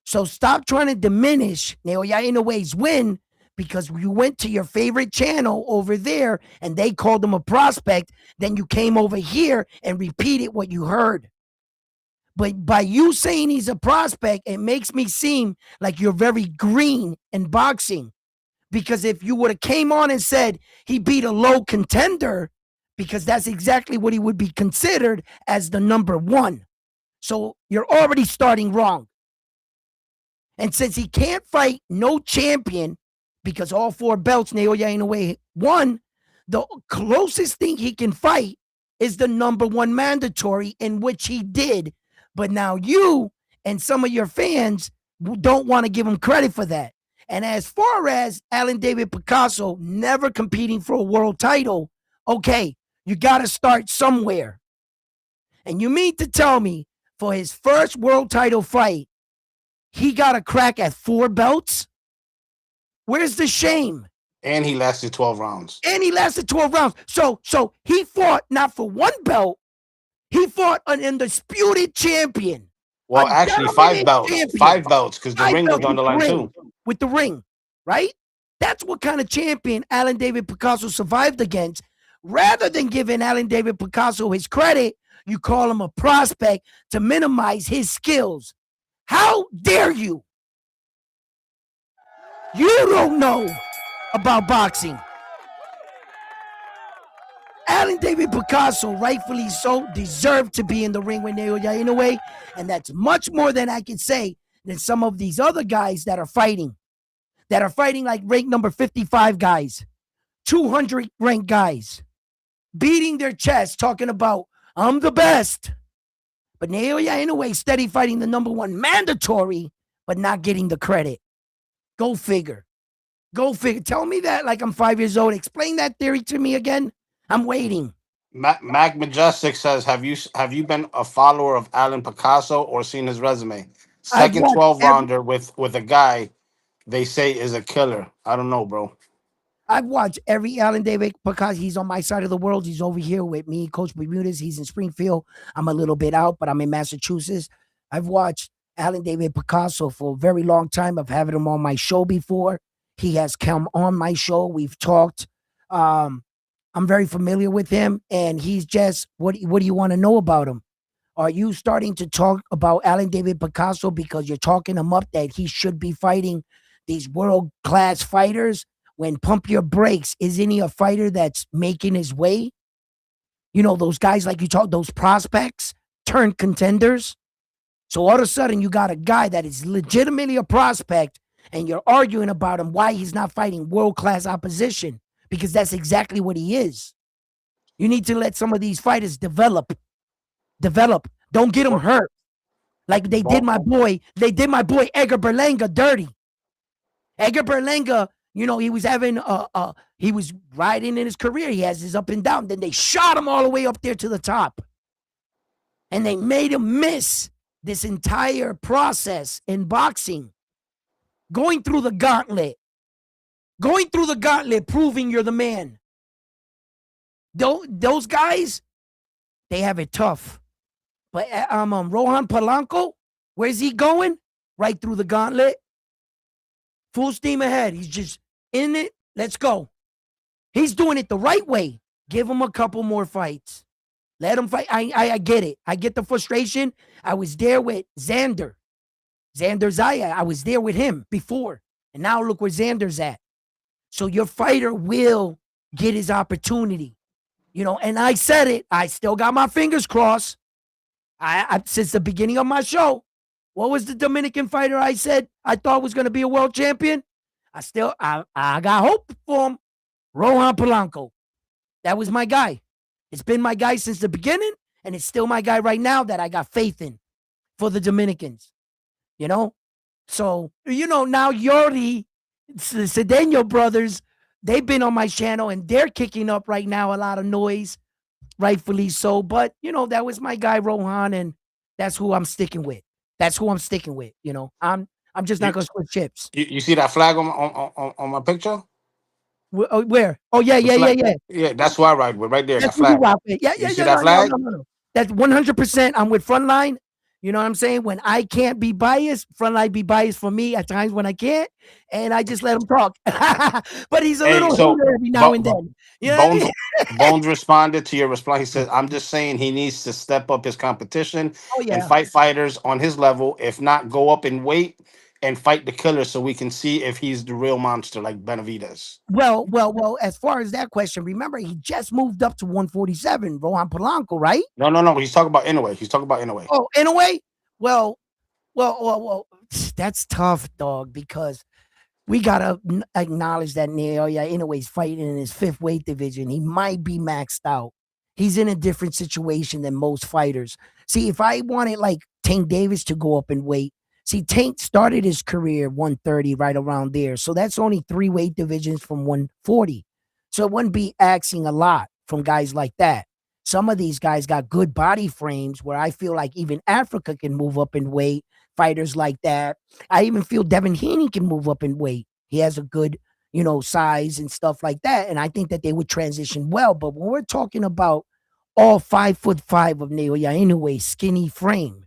So stop trying to diminish Naoya Inoue's win because you went to your favorite channel over there and they called him a prospect. Then you came over here and repeated what you heard. But by you saying he's a prospect, it makes me seem like you're very green in boxing. Because if you would have came on and said he beat a low contender, because that's exactly what he would be considered as the number one. So you're already starting wrong. And since he can't fight no champion, because all 4 belts Naoya Inoue won, the closest thing he can fight is the number 1 mandatory, in which he did. But now you and some of your fans don't want to give him credit for that. And as far as Alan David Picasso never competing for a world title, okay, you got to start somewhere. And you mean to tell me for his first world title fight, he got a crack at 4 belts? Where's the shame? And he lasted 12 rounds. And he lasted 12 rounds. So he fought not for 1 belt, he fought an undisputed champion. Well, actually, 5 belts. Champion. 5 belts, because the 5 ring was belts on the with line ring, too. with the ring, right? That's what kind of champion Alan David Picasso survived against. Rather than giving Alan David Picasso his credit, you call him a prospect to minimize his skills. How dare you? You don't know about boxing. Alan David Picasso, rightfully so, deserved to be in the ring with Naoya Inoue, and that's much more than I can say than some of these other guys that are fighting like rank number 55 guys, 200 ranked guys, beating their chest, talking about, I'm the best. But Naoya Inoue steady fighting the number 1 mandatory, but not getting the credit. Go figure. Go figure. Tell me that like I'm 5 years old. Explain that theory to me again. I'm waiting. Mac Majestic says, have you been a follower of Alan Picasso or seen his resume? Second 12 rounder with a guy they say is a killer. I don't know, bro. I've watched every Alan David Picasso. He's on my side of the world. He's over here with me, Coach Bermudez. He's in Springfield. I'm a little bit out, but I'm in Massachusetts. I've watched Alan David Picasso for a very long time. I've had him on my show before. He has come on my show. We've talked. I'm very familiar with him, and he's just, what do you want to know about him? Are you starting to talk about Alan David Picasso because you're talking him up that he should be fighting these world-class fighters? When pump your brakes, isn't he a fighter that's making his way? You know, those guys like you talk, those prospects turned contenders. So all of a sudden you got a guy that is legitimately a prospect and you're arguing about him, why he's not fighting world-class opposition, because that's exactly what he is. You need to let some of these fighters develop. Don't get them hurt. Like they did my boy Edgar Berlanga dirty. Edgar Berlanga, you know, he was having he was riding in his career. He has his up and down. Then they shot him all the way up there to the top. And they made him miss this entire process in boxing. Going through the gauntlet, proving you're the man. Those guys, they have it tough. But Rohan Polanco, where's he going? Right through the gauntlet. Full steam ahead. He's just in it. Let's go. He's doing it the right way. Give him a couple more fights. Let him fight. I get it. I get the frustration. I was there with Xander Zaya. I was there with him before. And now look where Xander's at. So your fighter will get his opportunity. You know, and I said it. I still got my fingers crossed. I since the beginning of my show. What was the Dominican fighter I said I thought was going to be a world champion? I got hope for him. Rohan Polanco. That was my guy. It's been my guy since the beginning, and it's still my guy right now that I got faith in for the Dominicans. You know? So, you know, now Yori, the Cedeno brothers, they've been on my channel, and they're kicking up right now a lot of noise, rightfully so. But, you know, that was my guy, Rohan, and that's who I'm sticking with. You know, I'm just not gonna switch chips. You see that flag on my picture? Where? Oh yeah. Yeah, that's who I ride with right there. That's that flag. Yeah. You see that flag? No. That's 100%. I'm with Frontline. You know what I'm saying? When I can't be biased, Frontline be biased for me at times when I can't, and I just let him talk. But he's a Hey, little so hater every now but, and but then. You know what I Bones mean? Bones responded to your reply. He says, "I'm just saying he needs to step up his competition Oh and yeah. fight fighters on his level. If not, go up in weight and fight the killer so we can see if he's the real monster like Benavidez." Well. As far as that question, remember he just moved up to 147, Rohan Polanco, right? No, no, no. He's talking about Inoue. He's talking about Inoue. Oh, in a way, well, well. That's tough, dog, because we gotta acknowledge that Naoya Inoue's fighting in his fifth weight division. He might be maxed out. He's in a different situation than most fighters. See, if I wanted like Tank Davis to go up in weight, see, Tank started his career 130 right around there. So that's only three weight divisions from 140. So it wouldn't be asking a lot from guys like that. Some of these guys got good body frames where I feel like even Africa can move up in weight. Fighters like that. I even feel Devin Haney can move up in weight. He has a good, size and stuff like that. And I think that they would transition well. But when we're talking about all 5'5" of Naoya Inoue, skinny frame,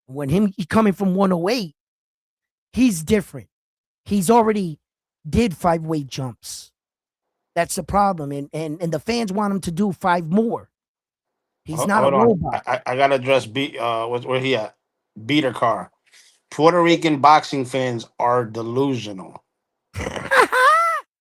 when he coming from 108, he's different. He's already did five weight jumps. That's the problem. And the fans want him to do five more. He's not a Hold on. robot. I gotta address where he at? Beater car. Puerto Rican boxing fans are delusional.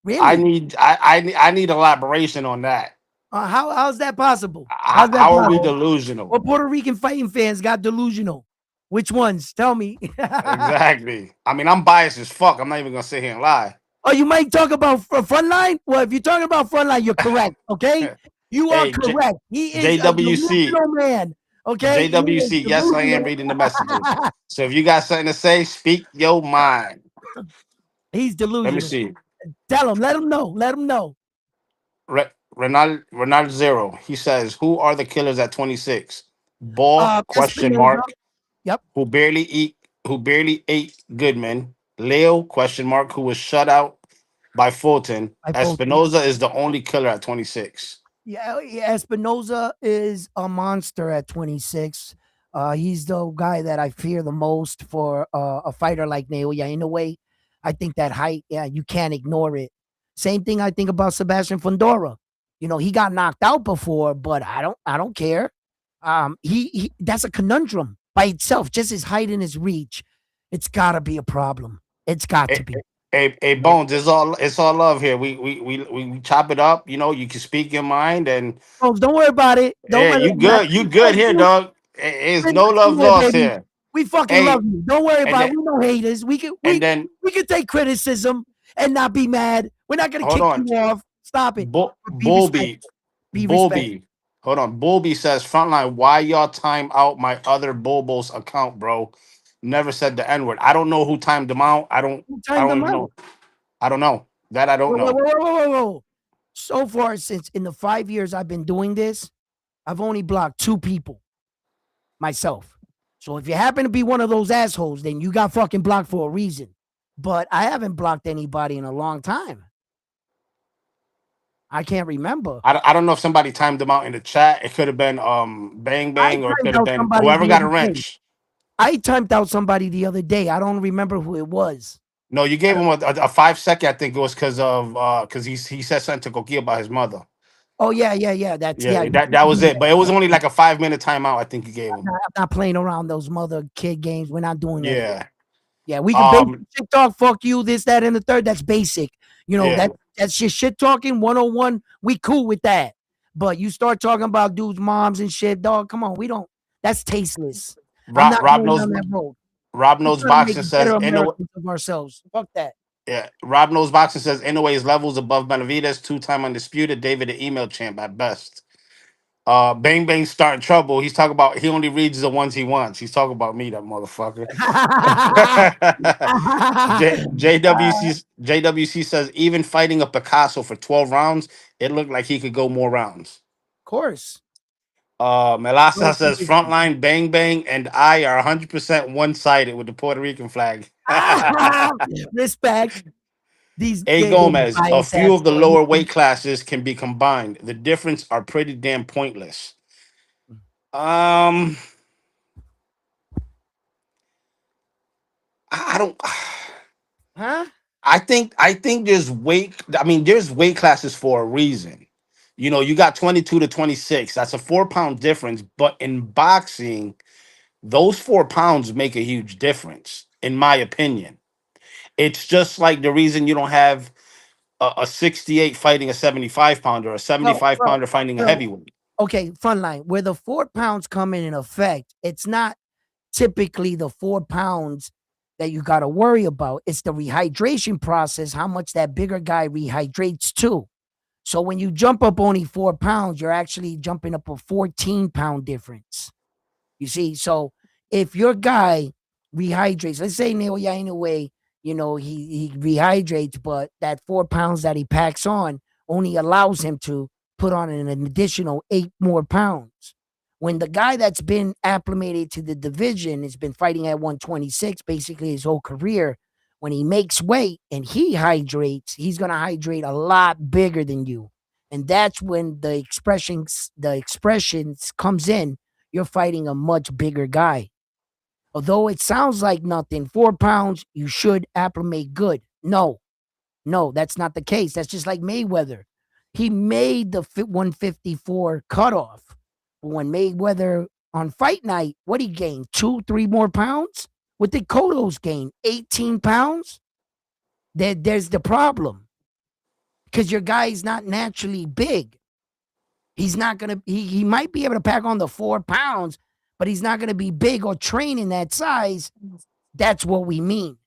Really? I need elaboration on that. How's that possible? How's that How are we possible? delusional? Well, Puerto Rican fighting fans got delusional. Which ones? Tell me. Exactly. I mean, I'm biased as fuck. I'm not even gonna sit here and lie. Oh, you might talk about Frontline? Well, if you're talking about Frontline, you're correct. Okay? You are Hey, correct. He is a JWC, delusional man. Okay? He is JWC. Yes, I am delusional. reading the messages. So if you got something to say, speak your mind. He's Let me delusional. see. Tell him. Let him know. Let him know. Renal Zero. He says, "Who are the killers at 26? Ball question Espinoza. mark. Yep. Who barely eat? Who barely ate Goodman? Leo question mark. Who was shut out by Fulton? I Fulton. Espinoza is the only killer at 26. Yeah, Espinoza is a monster at 26. He's the guy that I fear the most for a fighter like Naoya. In a way, I think that height, yeah, you can't ignore it. Same thing I think about Sebastian Fundora. He got knocked out before, but I don't care. He that's a conundrum by itself. Just his height and his reach, it's got to be a problem. It's got to Hey, be. hey, Bones, it's all love here. We chop it up. You can speak your mind, and Folks, don't worry about it. Don't hey, worry. you good. You good here, dog. It's no love Yeah, lost baby. here. We fucking love Hey, you. Don't worry and about it. then We no haters. We can and we then we can take criticism and not be mad. We're not gonna hold kick on. you off. Stop it. Be respectful. Bulby, Be respectful. Bulby. Hold on. Bulby says, Frontline, why y'all time out my other Bobo's account, bro? Never said the N word. I don't know who timed them out. Who I timed don't them even out? know. I don't know. That I don't Whoa, whoa, know. whoa, whoa, whoa, whoa. So far, since in the 5 years I've been doing this, I've only blocked two people myself. So if you happen to be one of those assholes, then you got fucking blocked for a reason. But I haven't blocked anybody in a long time. I can't remember. I don't know if somebody timed them out in the chat. It could have been Bang I Bang, or it timed could have out been somebody whoever the got a other day. wrench. I timed out somebody the other day. I don't remember who it was. No, you gave him a 5 second. I think it was because he said something to Koki about his mother. Oh yeah. That's yeah. Yeah, that was it. But it was only like a 5 minute timeout. I think you gave him. I'm not playing around those mother kid games. We're not doing that. Yeah. Yeah, we can basic Um. shit talk. Fuck you, this, that, and the third. That's basic. Yeah. That's just shit talking 101. We cool with that. But you start talking about dudes' moms and shit, dog. Come on, we don't. That's tasteless. I'm Rob, not Rob going knows. down that road. Rob We're knows trying to make boxing better says Inoue. Americans of ourselves. Fuck that. Yeah. Rob knows boxing says Inoue's levels above Benavidez, 2-time undisputed. David, the email champ at best. Bang Bang starting trouble. He's talking about he only reads the ones he wants. He's talking about me, that motherfucker. JWC says even fighting a Picasso for 12 rounds, it looked like he could go more rounds. Of course. Melasa says frontline Bang Bang and I are 100% one sided with the Puerto Rican flag. Respect. These A they Gomez, a bias few ass of the Puerto lower Ricans. weight classes can be combined. The difference are pretty damn pointless. Um, don't. Huh? I think there's weight. I mean, there's weight classes for a reason. You know, you got 22 to 26. That's a 4 pound difference. But in boxing, those 4 pounds make a huge difference, in my opinion. It's just like the reason you don't have a 68 fighting a 75 pounder, a No, 75 bro, pounder fighting a bro. heavyweight. Okay, fun line. Where the 4 pounds come in effect, it's not typically the 4 pounds that you got to worry about. It's the rehydration process, how much that bigger guy rehydrates too. So when you jump up only 4 pounds, you're actually jumping up a 14-pound difference. You see, so if your guy rehydrates, let's say Naoya Inoue, he rehydrates, but that 4 pounds that he packs on only allows him to put on an additional 8 more pounds. When the guy that's been acclimated to the division has been fighting at 126 basically his whole career, when he makes weight and he hydrates, he's gonna hydrate a lot bigger than you. And that's when the expressions comes in, you're fighting a much bigger guy. Although it sounds like nothing, 4 pounds, you should acclimate good. No, no, that's not the case. That's just like Mayweather. He made the 154 cutoff. But when Mayweather on fight night, what he gained? 2, 3 more pounds? What did Kodos gain? 18 pounds? There's the problem. Because your guy is not naturally big. He's not gonna. He might be able to pack on the 4 pounds, but he's not gonna be big or train in that size. That's what we mean.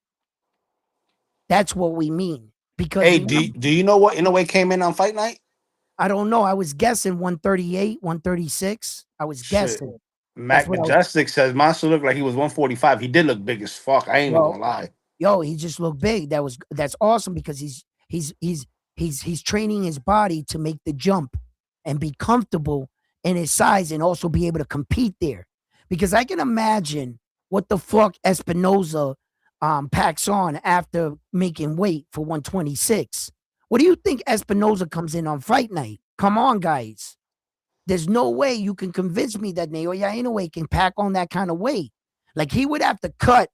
That's what we mean. Because Hey, remember, do you know what Inoue came in on fight night? I don't know. I was guessing 138, 136. I was Shit. guessing. That's Mac what I was. Majestic says Monster looked like he was 145. He did look big as fuck. I ain't even Yo, gonna lie. yo, he just looked big. That's awesome because he's training his body to make the jump and be comfortable in his size and also be able to compete there. Because I can imagine what the fuck Espinoza packs on after making weight for 126. What do you think Espinoza comes in on fight night? Come on, guys. There's no way you can convince me that Naoya Inoue can pack on that kind of weight. Like he would have to put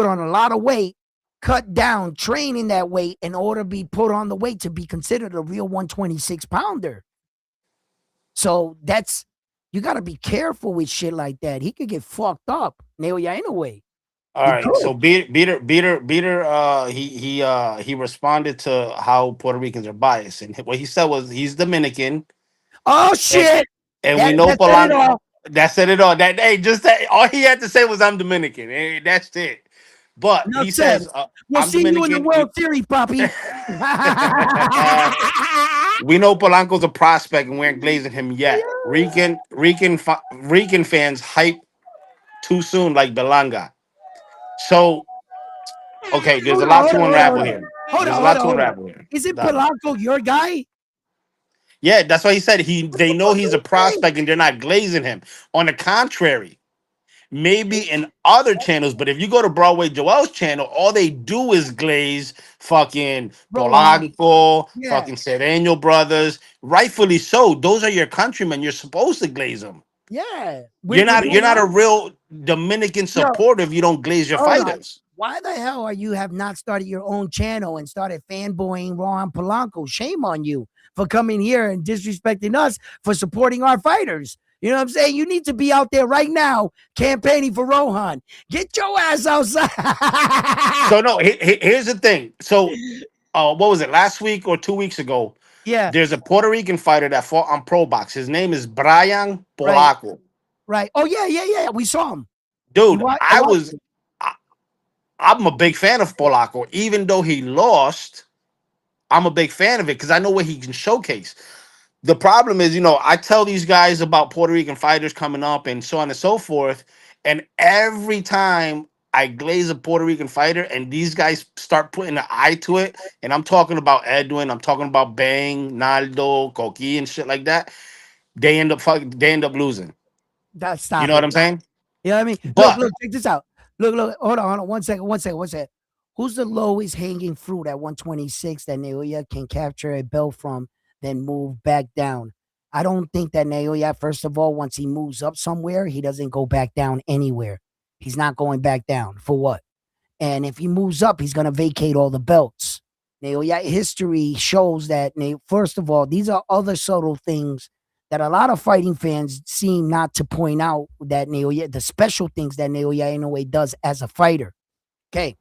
on a lot of weight, cut down, train in that weight in order to be put on the weight to be considered a real 126 pounder. So you got to be careful with shit like that. He could get fucked up. Naoya Inoue. All He right, could. so beater. He responded to how Puerto Ricans are biased, and what he said was he's Dominican, Oh and shit. we know That said it Polanco. all. That said it all. That hey, just that all he had to say was I'm Dominican. That's it. But Enough he said. says We'll I'm see you in the Dominican. World Series, Poppy. We know Polanco's a prospect, and we aren't glazing him yet. Rican fans hype too soon, like Belanga. So okay, there's a Hold on, lot hold to on, hold on, hold unravel on. here. Hold on, There's a hold lot on, to hold on. unravel here. Isn't Dale. Polanco your guy? Yeah, that's why he said they know What do he's a you think? prospect and they're not glazing him. On the contrary, maybe in other channels, but if you go to Broadway Joel's channel, all they do is glaze fucking Rohan. Polanco, Yeah, fucking Sereno brothers. Rightfully so. Those are your countrymen. You're supposed to glaze them. yeah. You're With not a Rohan. real Dominican Yo, supporter if you don't glaze your hold on. fighters. Why the hell are you have not started your own channel and started fanboying Rohan Polanco? Shame on you for coming here and disrespecting us for supporting our fighters. You know what I'm saying? You need to be out there right now campaigning for Rohan. Get your ass outside. So no, here's the thing. So what was it last week or 2 weeks ago? Yeah, There's a Puerto Rican fighter that fought on Pro Box. His name is Brian right, Polaco. right. Oh yeah, yeah, yeah. We saw him. Dude, I watched it. I, I'm a big fan of Polaco. Even though he lost, I'm a big fan of it because I know what he can showcase. The problem is, I tell these guys about Puerto Rican fighters coming up and so on and so forth, and every time I glaze a Puerto Rican fighter and these guys start putting an eye to it, and I'm talking about Edwin, I'm talking about Bang, Naldo, Coqui, and shit like that, they end up losing. You Stop know what it. I'm saying? You know what I mean? Look, But look, check this out. Look. Hold on. 1 second. 1 second. 1 second. Who's the lowest hanging fruit at 126 that Naoya can capture a belt from, then move back down? I don't think that Naoya, first of all, once he moves up somewhere, he doesn't go back down anywhere. He's not going back down. For what? And if he moves up, he's going to vacate all the belts. Naoya history shows that, first of all, these are other subtle things that a lot of fighting fans seem not to point out, that Naoya, the special things that Naoya Inoue does as a fighter. Okay.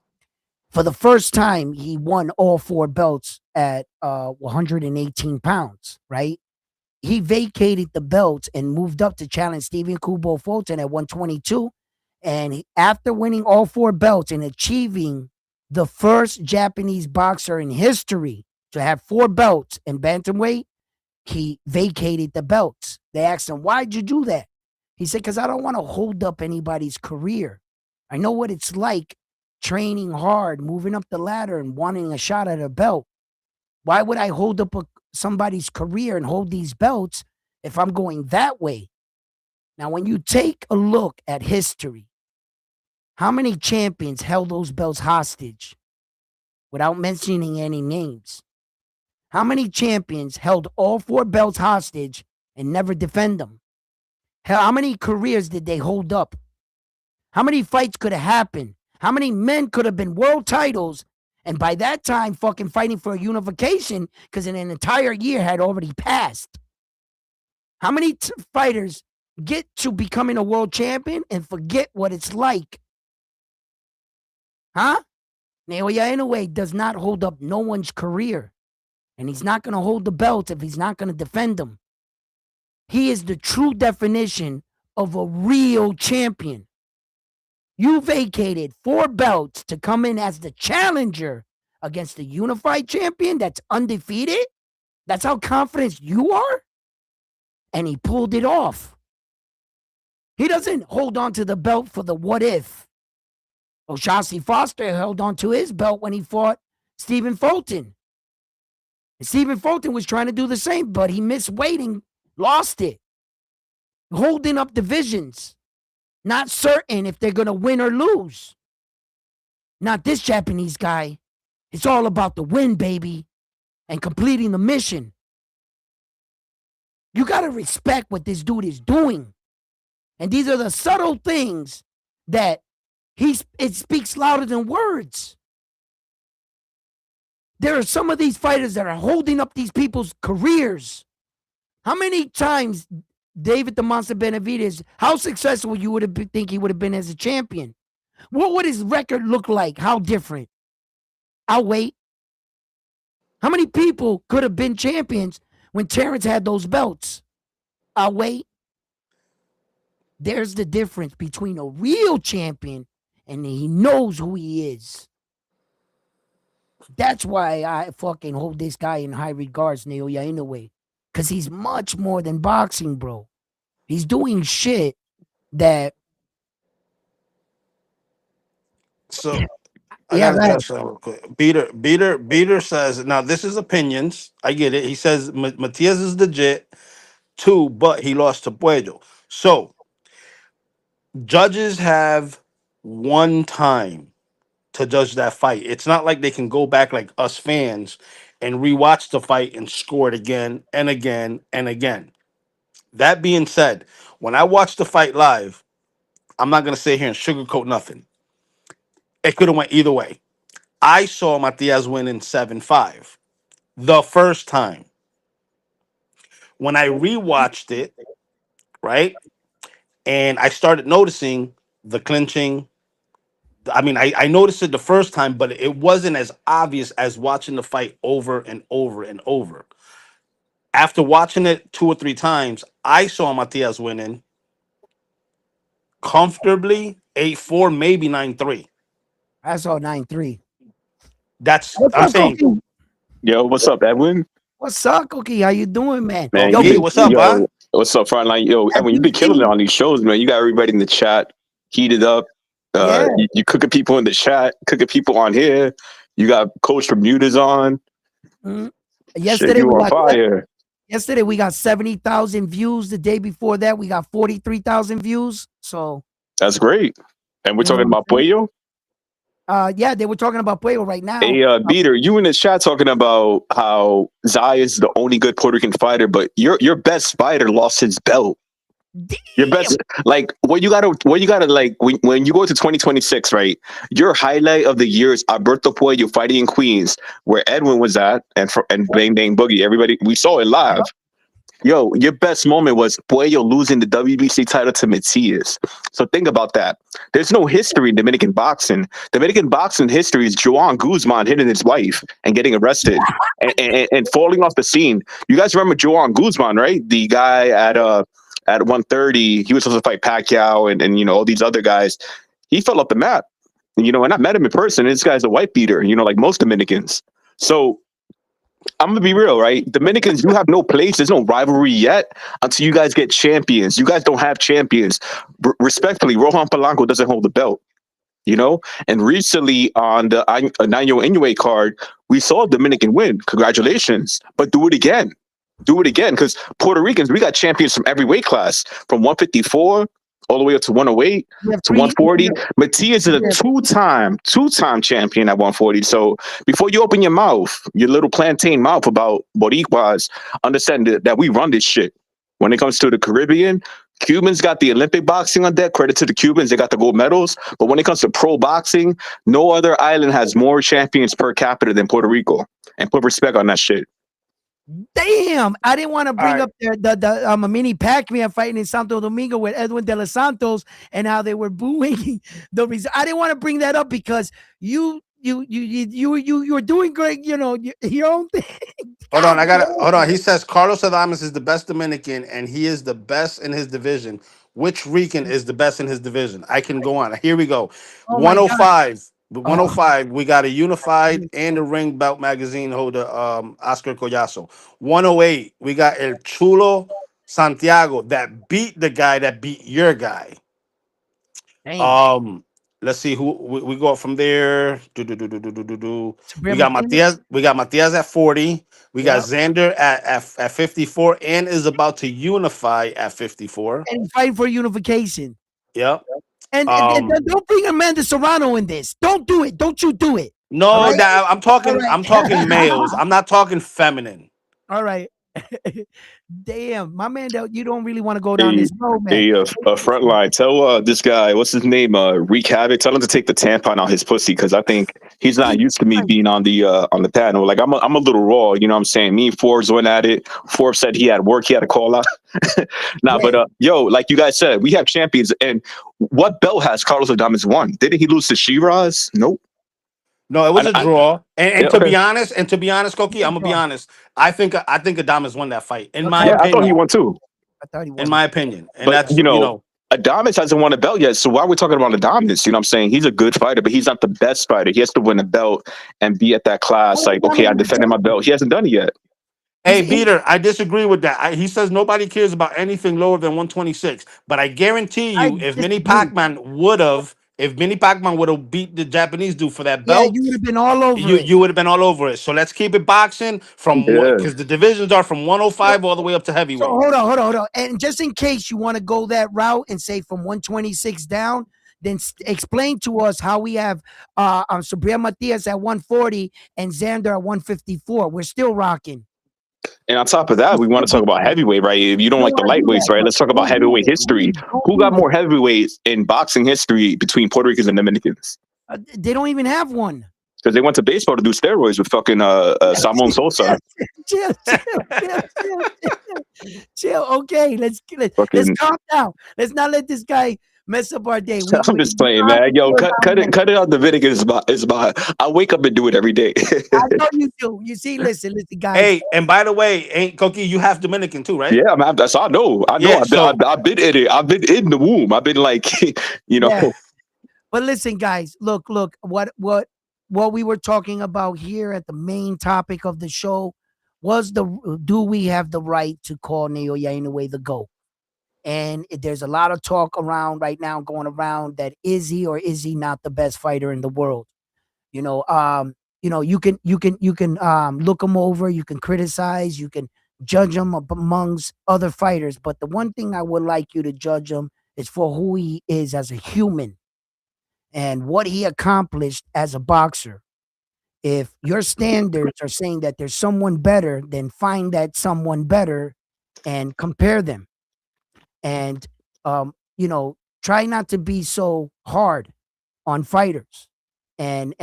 For the first time, he won all 4 belts at 118 pounds, right? He vacated the belts and moved up to challenge Stephen Kubo Fulton at 122. And after winning all 4 belts and achieving the first Japanese boxer in history to have 4 belts in bantamweight, he vacated the belts. They asked him, "Why'd you do that?" He said, "Because I don't want to hold up anybody's career. I know what it's like training hard, moving up the ladder, and wanting a shot at a belt. Why would I hold up somebody's career and hold these belts if I'm going that way?" Now, when you take a look at history, how many champions held those belts hostage without mentioning any names? How many champions held all 4 belts hostage and never defend them? How many careers did they hold up? How many fights could have happened? How many men could have been world titles and by that time fucking fighting for a unification because an entire year had already passed? How many fighters get to becoming a world champion and forget what it's like? Huh? Naoya Inoue does not hold up no one's career. And he's not going to hold the belts if he's not going to defend them. He is the true definition of a real champion. You vacated 4 belts to come in as the challenger against the unified champion that's undefeated? That's how confident you are? And he pulled it off. He doesn't hold on to the belt for the what if. O'Shaughnessy Foster held on to his belt when he fought Stephen Fulton. And Stephen Fulton was trying to do the same, but he missed waiting, lost it. Holding up divisions, not certain if they're going to win or lose. Not this Japanese guy. It's all about the win, baby, and completing the mission. You got to respect what this dude is doing. And these are the subtle things that it speaks louder than words. There are some of these fighters that are holding up these people's careers. How many times David the Monster Benavidez, how successful you would have think he would have been as a champion? What would his record look like? How different? I'll wait. How many people could have been champions when Terrence had those belts? I'll wait. There's the difference between a real champion and he knows who he is. That's why I fucking hold this guy in high regards, Naoya Inoue. Because he's much more than boxing, bro. He's doing shit that... So I Yeah, gotta right. address that real quick. Beater says, now this is opinions. I get it. He says Matias is legit too, but he lost to Puello. So judges have one time to judge that fight. It's not like they can go back like us fans and rewatch the fight and score it again and again and again. That being said, when I watch the fight live, I'm not gonna sit here and sugarcoat nothing. It could have went either way. I saw Matias win in 7-5 the first time. When I rewatched it, right, and I started noticing the clinching. I mean, I noticed it the first time, but it wasn't as obvious as watching the fight over and over and over. After watching it 2 or 3 times, I saw Matias winning comfortably 8-4, maybe 9-3. I saw 9-3. That's What's I'm up, saying, Cookie? Yo, what's up, Edwin? What's up, Cookie? How you doing, man? Man, Yo, Cookie, what's up, huh? what's up, Frontline? Yo, Edwin, you've been killing it on these shows, man. You got everybody in the chat heated up. Yeah. You cooking people in the chat, cooking people on here. You got Coach Bermudez on. Mhm. Shit, Yesterday you we on got fire. 70,000 views. The day before that, we got 43,000 views. So That's great. And we're you know talking what about I'm saying? Puello. Yeah, they were talking about Pueblo right now. Hey, Beater, you in the chat talking about how Zai is the only good Puerto Rican fighter, but your best fighter lost his belt. Your Damn. best, like what you gotta like when you go to 2026, right? Your highlight of the year is Alberto Puello fighting in Queens, where Edwin was at, and Bang Bang Boogie. Everybody, we saw it live. Yo, your best moment was Puello losing the WBC title to Matias. So think about that. There's no history in Dominican boxing. Dominican boxing history is Joan Guzman hitting his wife and getting arrested and falling off the scene. You guys remember Joan Guzman, right? The guy at 130, he was supposed to fight Pacquiao and all these other guys. He fell off the map. And I met him in person. This guy's a white beater, like most Dominicans. So I'm gonna be real, right? Dominicans, you have no place. There's no rivalry yet until you guys get champions. You guys don't have champions. Respectfully, Rohan Polanco doesn't hold the belt. And recently on the Naoya Inoue card, we saw a Dominican win. Congratulations, but do it again. Do it again, because Puerto Ricans, we got champions from every weight class, from 154 all the way up to 108 We have to three. 140. Matias is a two-time champion at 140. So before you open your mouth, your little plantain mouth about Boricuas, understand that we run this shit. When it comes to the Caribbean, Cubans got the Olympic boxing on deck. Credit to the Cubans, they got the gold medals. But when it comes to pro boxing, no other island has more champions per capita than Puerto Rico. And put respect on that shit. Damn, I didn't want to All bring right. up the a mini Pac-Man fighting in Santo Domingo with Edwin de los Santos and how they were booing the result. I didn't want to bring that up because you were doing great. Your own thing. Hold on, God I got to damn. hold on. He says Carlos Adames is the best Dominican and he is the best in his division. Which Rican is the best in his division? I can go on. Here we go. Oh my God. 105. Oh, 105, we got a unified and the ring belt magazine holder, Oscar Collazo. 108, we got El Chulo Santiago that beat the guy that beat your guy. damn. Um, let's see who we go up from there. Sabrina We got Martinez. Matias. We got Matias at 40. We got Yep. Xander at 54 and is about to unify at 54. And he's fighting for unification. Yep. And don't bring Amanda Serrano in this. Don't do it. Don't you do it. All No, right. that I'm All talking. right. I'm talking males. I'm not talking feminine. All right. Damn, my man, you don't really want to go down A this road, man. a front line. Tell this guy, what's his name? Reek Havoc. Tell him to take the tampon out his pussy because I think he's not used to me being on the panel. Like I'm a little raw. You know what I'm saying? Me and Forbes went at it. Forbes said he had work. He had to call out. Nah, Yeah. but yo, like you guys said, we have champions. And what belt has Carlos Adames won? Didn't he lose to Shiraz? Nope. No, it was a draw. And Yeah, to okay. be honest, Koki, I'm gonna be honest. I think Adamas won that fight. In my Okay. Yeah, I thought he opinion. won too. I thought he In won. my opinion. And But that's Adames hasn't won a belt yet. So why are we talking about Adames? You know what I'm saying? He's a good fighter, but he's not the best fighter. He has to win a belt and be at that class. Like, okay, I defended my belt. He hasn't done it yet. Hey, Beater, I disagree with that. He says nobody cares about anything lower than 126. But I guarantee I you, disagree. If Mini Pac-Man would have beat the Japanese dude for that Yeah, belt, you would have been all over it. you would have been all over it. So let's keep it boxing from Yeah. because the divisions are from So, 105 all the way up to so heavyweight. hold on. And just in case you want to go that route and say from 126 down, then explain to us how we have Sabrina Matias at 140 and Xander at 154. We're still rocking. And on top of that, we want to talk about heavyweight, right? If you don't You don't like the want to do lightweights, that, right? though. Let's talk about Don't do heavyweight it. history. Don't Who do got it. more heavyweights in boxing history between Puerto Ricans and Dominicans? They don't even have one. Because they went to baseball to do steroids with fucking Salmon Sosa. Chill. Okay, let's Fucking, calm down. Let's not let this guy mess up our day. I'm just playing, man. Yo, cut it out. The video is my. I wake up and do it every day. I know you do. You see, listen, guys. Hey, and by the way, ain't Koki, you half Dominican too, right? Yeah, man. That's I know. Yeah, so I've been in it. I've been in the womb. I've been like, Yeah. But listen, guys, look, what we were talking about here at the main topic of the show was do we have the right to call Naoya Inoue the GOAT? And there's a lot of talk around right now going around that is he or is he not the best fighter in the world? You know, you can look him over, you can criticize, you can judge him amongst other fighters, but the one thing I would like you to judge him is for who he is as a human and what he accomplished as a boxer. If your standards are saying that there's someone better, then find that someone better and compare them. and you know, try not to be so hard on fighters, and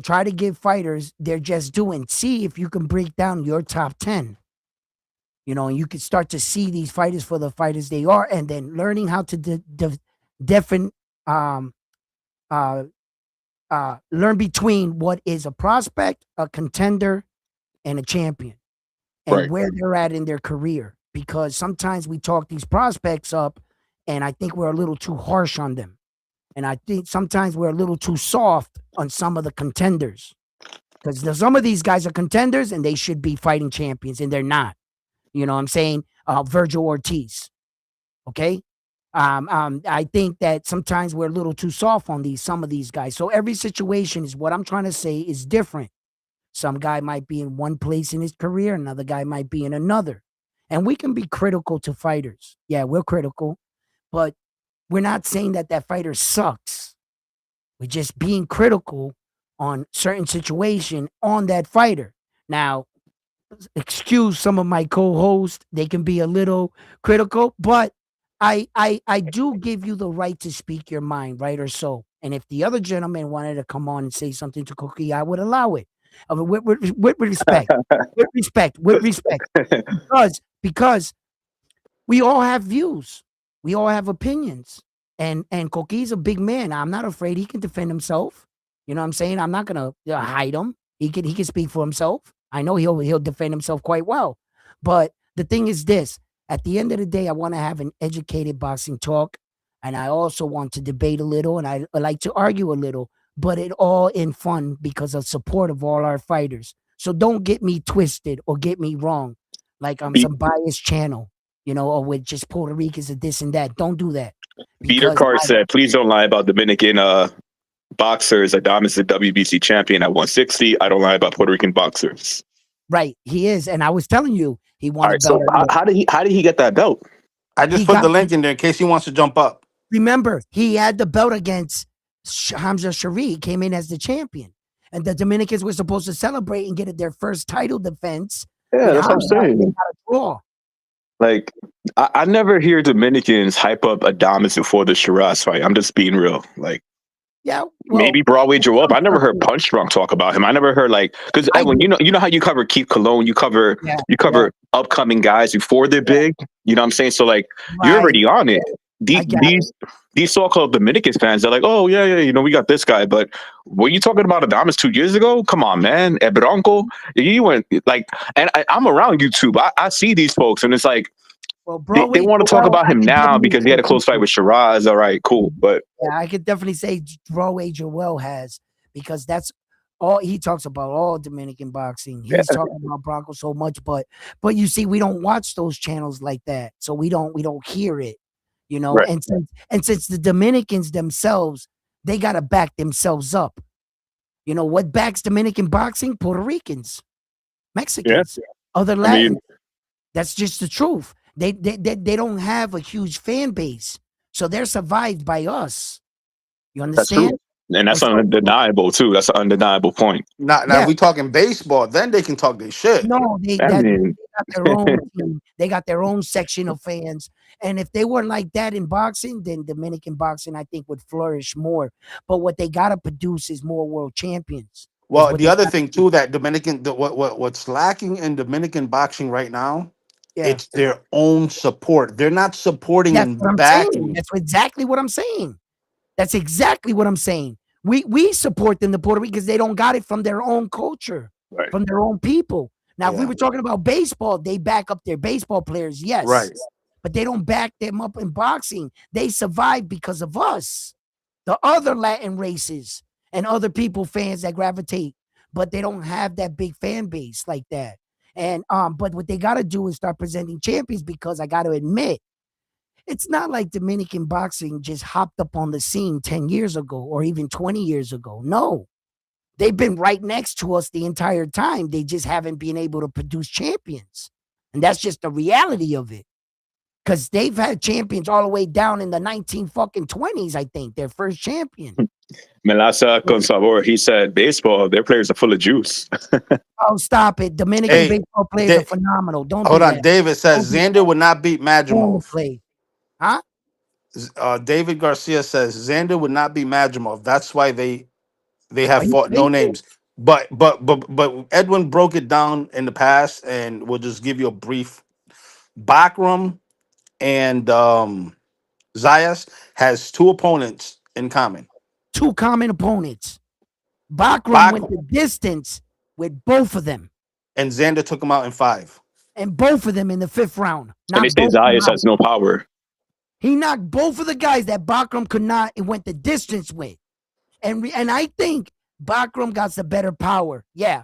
try to give fighters they're just doing. See if you can break down your top 10, you know, and you can start to see these fighters for the fighters they are, and then learning how to different um uh learn between what is a prospect, a contender, and a champion, and Right. where they're at in their career. Because sometimes we talk these prospects up, and I think we're a little too harsh on them. And I think sometimes we're a little too soft on some of the contenders. Because some of these guys are contenders and they should be fighting champions, and they're not. You know what I'm saying? Virgil Ortiz. Okay. I think that sometimes we're a little too soft on some of these guys. So every situation is what I'm trying to say is different. Some guy might be in one place in his career, another guy might be in another. And we can be critical to fighters. Yeah, we're critical, but we're not saying that that fighter sucks. We're just being critical on certain situation on that fighter. Now, excuse some of my co-hosts, they can be a little critical, but I do give you the right to speak your mind, right or so. And if the other gentleman wanted to come on and say something to Cookie, I would allow it. With respect, with respect, because we all have views, we all have opinions, and Cookie's a big man. I'm not afraid. He can defend himself. You know what I'm saying? I'm not gonna hide him. He can speak for himself. I know he'll defend himself quite well. But the thing is this: at the end of the day, I want to have an educated boxing talk, and I also want to debate a little, and I like to argue a little, but it all in fun because of support of all our fighters. So don't get me twisted or get me wrong, like I'm Be- some biased channel, you know, or with just Puerto Ricans and this and that. Don't do that Peter because Carr said, "Please don't lie about Dominican boxers. Adames is the WBC champion at 160. I don't lie about Puerto Rican boxers." right, he is, and I was telling you he All won a right. So belt. how did he get that belt? I He just put got the link in there in case he wants to jump up. remember he had the belt against Hamza Shari. Came in as the champion, and the Dominicans were supposed to celebrate and get their first title defense Yeah, with that's what I'm Hamza, and they saying. got a draw. Like, I never hear Dominicans hype up Adames before the Shiraz fight. I'm just being real. Like, Yeah, well, maybe Broadway Joe up. some I never heard circles, Punch Drunk talk about him. I never heard like because I Edwin, do. you know how you cover Keith Cologne, you Yeah, yeah, cover upcoming guys before they're yeah. big. You know what I'm saying? So like you're Right. already on it. I got it. These so-called Dominicans fans, they're like, oh yeah, yeah, you know, we got this guy. But were you talking about Adames 2 years ago? Come on, man. Ebronco, you went like, and I'm around YouTube. I see these folks, and it's like Well, they Broadway want to talk Joel, about I him could now definitely because he say had a close fight something. with Shiraz. All right, cool. But Yeah, I could definitely say Broadway Joel has, because that's all he talks about. All Dominican boxing, yeah, he's talking about Bronco so much, but you see, we don't watch those channels like that, so we don't hear it, you know. right. And since the Dominicans themselves, they gotta back themselves up. You know what backs Dominican boxing? Puerto Ricans, Yeah. Mexicans, other I mean, Latin. That's just the truth. They don't have a huge fan base, so they're survived by us. You that's true. understand? And And that's so, undeniable too. That's an undeniable point. Now if yeah, we talking baseball, then they can talk their shit. no, they I that mean, they got their own team. They got their own section of fans. And if they weren't like that in boxing, then Dominican boxing, I think, would flourish more. But what they gotta produce is more world champions. Is Well, what the they other got. thing too that what's lacking in Dominican boxing right now, Yeah. it's their own support. They're not supporting That's what and I'm saying. backing. That's exactly what I'm saying. That's exactly what I'm saying. We support them, the Puerto Rican, because they don't got it from their own culture, right. from their own people. Now, if we Yeah, were talking about baseball, they back up their baseball players, yes, right. but they don't back them up in boxing. They survive because of us, the other Latin races and other people, fans that gravitate, but they don't have that big fan base like that. And but what they got to do is start presenting champions, because I got to admit, it's not like Dominican boxing just hopped up on the scene 10 years ago or even 20 years ago. No, they've been right next to us the entire time. They just haven't been able to produce champions. And that's just the reality of it. Because they've had champions all the way down in the 19 fucking 20s, I think, their first champion. Melasa con sabor. He said, baseball, their players are full of juice. Oh, stop it. Dominican Hey, baseball players are Da- phenomenal. Don't hold do on. that. David Don't says do Xander would not beat that. On the Madrimov. play. Huh? David Garcia says Xander would not be Majimov. That's why they Are have you fought no crazy? names. But Edwin broke it down in the past, and we'll just give you a brief. Bakram and Zayas has two opponents in common. Two common opponents. Bakram Bak went the distance with both of them, and Xander took him out in five. and both of them in the fifth round. And they Knocked say both of them Zayas out. has no power. He knocked both of the guys that Bakram could not and went the distance with. And I think Bakram got the better power. Yeah.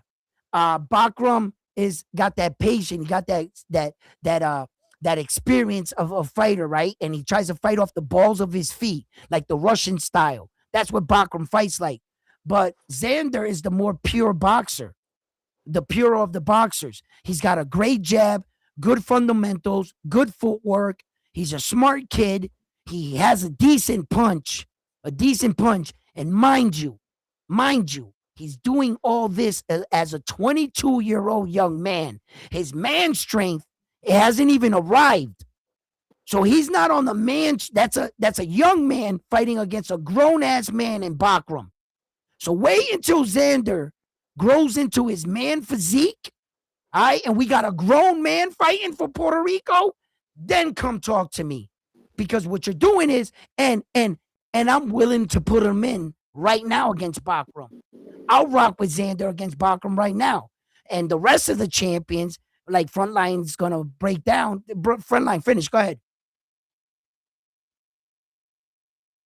Bakram is got that patience, he got that experience of a fighter, right? And he tries to fight off the balls of his feet, like the Russian style. That's what Bakram fights like. But Xander is the more pure boxer, the purer of the boxers. He's got a great jab, good fundamentals, good footwork. He's a smart kid. He has a decent punch, a decent punch. And mind you, he's doing all this as a 22-year-old young man. His man strength hasn't even arrived. So he's not on the man. That's a young man fighting against a grown ass man in Bakram. So wait until Xander grows into his man physique. All right, and we got a grown man fighting for Puerto Rico. Then come talk to me, because what you're doing is, and I'm willing to put him in right now against Bakram. I'll rock with Xander against Bakram right now, and the rest of the champions, like Frontline's gonna break down. Frontline, finish. Go ahead.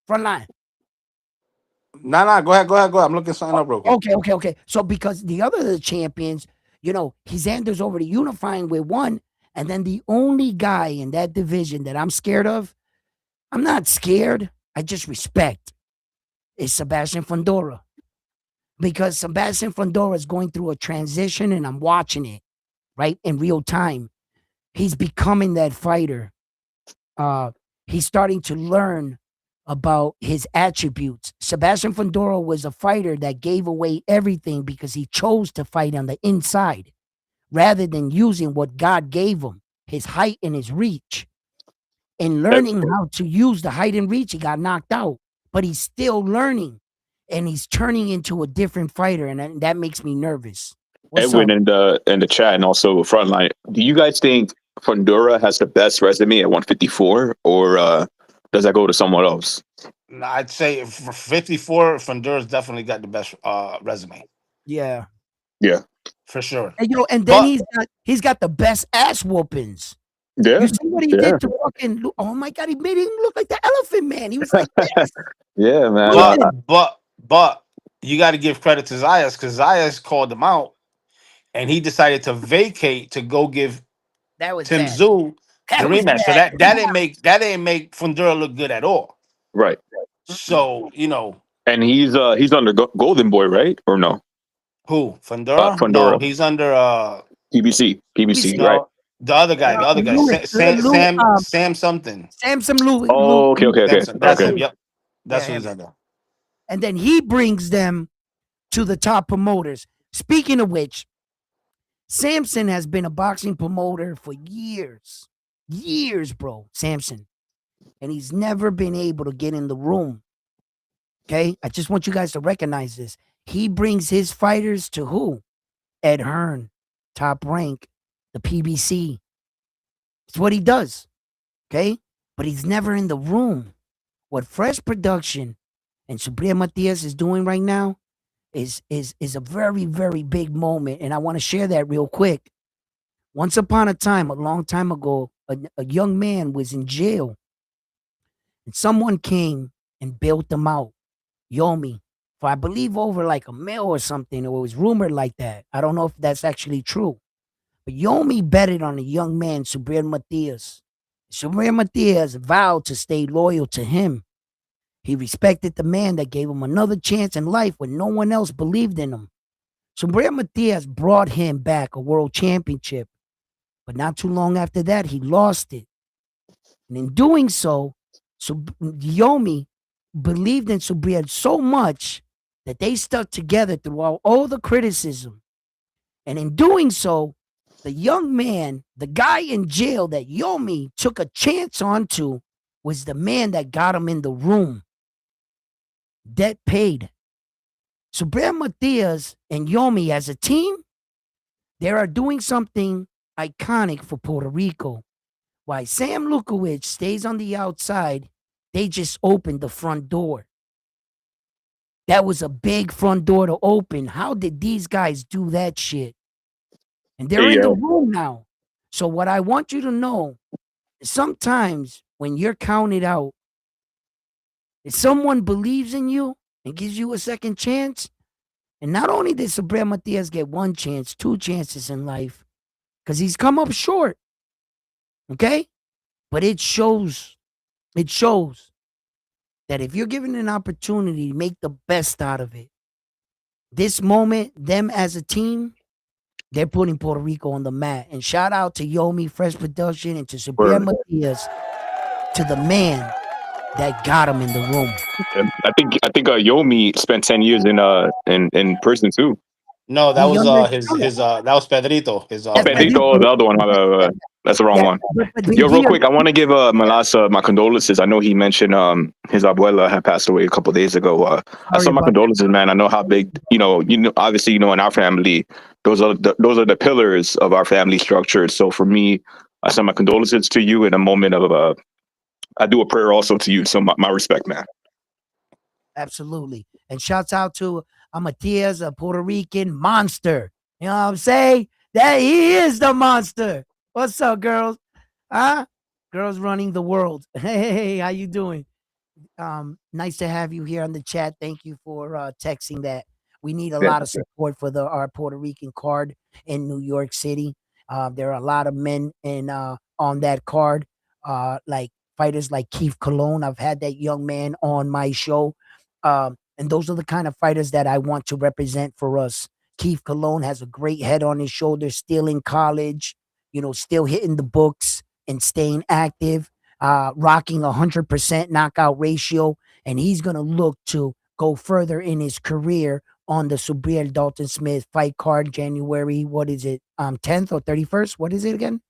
Frontline. Nah. Go ahead. I'm looking something up real quick. Okay. So because the other champions, Xander's already unifying with one, and then the only guy in that division that I'm scared of, I'm not scared, I just respect, is Sebastian Fundora. Because Sebastian Fundora is going through a transition, and I'm watching it, right, in real time. He's becoming that fighter. He's starting to learn about his attributes. Sebastian Fundora was a fighter that gave away everything because he chose to fight on the inside rather than using what God gave him, his height and his reach. And learning how to use the height and reach, he got knocked out, but he's still learning, and he's turning into a different fighter, and that makes me nervous. What's Edwin up? in the chat and also Frontline. Do you guys think Fundora has the best resume at 154, or does that go to someone else? Nah, I'd say for 54, Fundura's definitely got the best resume Yeah. Yeah, for sure. And then But he's got the best ass whoopings. yeah, You see what he yeah, did to fucking? Oh my god, he made him look like the Elephant Man. He was like this. yeah, man. but but you got to give credit to Zayas, because Zayas called him out, and he decided to vacate to go give That was Tim bad. Zoo the That was rematch. So bad. that didn't make Fundura look good at all. Right, So and he's under Golden Boy, right? Or no? who Fundura? No, Fundora, he's under PBC, right? no, the other guy, Sam something. Samson Lou. Oh, okay. Samson. That's Okay. him. Yep, Yeah, that's who he's him. under. And then he brings them to the top promoters. Speaking of which, Samson has been a boxing promoter for years, bro. Samson, and he's never been able to get in the room. Okay, I just want you guys to recognize this. He brings his fighters to who? Ed Hearn, Top Rank, the PBC. It's what he does. Okay, but he's never in the room. What Fresh Production and Subriel Matias is doing right now is a very, very big moment, and I want to share that real quick. Once upon a time, a long time ago, a young man was in jail, and someone came and bailed him out, Yomi, for I believe over like a mil or something. Or it was rumored like that. I don't know if that's actually true. But Yomi betted on a young man, Subriel Matias. Subriel Matias vowed to stay loyal to him. He respected the man that gave him another chance in life when no one else believed in him. Subriel Matias brought him back a world championship. But not too long after that, he lost it. And in doing so, Yomi believed in Subriel so much that they stuck together throughout all the criticism. And in doing so, the young man, the guy in jail that Yomi took a chance onto, was the man that got him in the room. Debt paid. So Bermudez and Yomi as a team, they are doing something iconic for Puerto Rico. While Sam Lukowicz stays on the outside, they just opened the front door. That was a big front door to open. How did these guys do that shit? And they're Hey, in the room now. So what I want you to know, sometimes when you're counted out, if someone believes in you and gives you a second chance, and not only did Sabrina Matias get one chance, two chances in life, because he's come up short, okay? But it shows that if you're given an opportunity to make the best out of it, this moment, them as a team, they're putting Puerto Rico on the map. And shout out to Yomi Fresh Production and to Sabrina word. Matias, to the man that got him in the room. I think Yomi spent 10 years in prison too. No, that The was younger, his that was Pedrito. His Oh, that's man. Pedrito, Pedrito. the other one. That's the wrong Yeah, one. but Yo, real here, quick, I want to give Malasa my condolences. I know he mentioned his abuela had passed away a couple of days ago. I sorry saw my about condolences, man. I know how big, obviously, in our family, those are the pillars of our family structure. So for me, I send my condolences to you in a moment of I do a prayer also to you. So my respect, man. absolutely. And shouts out to Matias, a Puerto Rican monster. You know what I'm saying? That he is the monster. What's up, girls? Huh? Girls running the world. Hey, how you doing? Nice to have you here on the chat. Thank you for texting that. We need a Yeah. lot of support for our Puerto Rican card in New York City. There are a lot of men in on that card, like fighters like Keith Cologne. I've had that young man on my show, and those are the kind of fighters that I want to represent for us. Keith Cologne has a great head on his shoulders, still in college, still hitting the books and staying active, rocking 100% knockout ratio, and he's going to look to go further in his career on the Subriel Dalton Smith fight card, January, what is it, 10th or 31st? What is it again?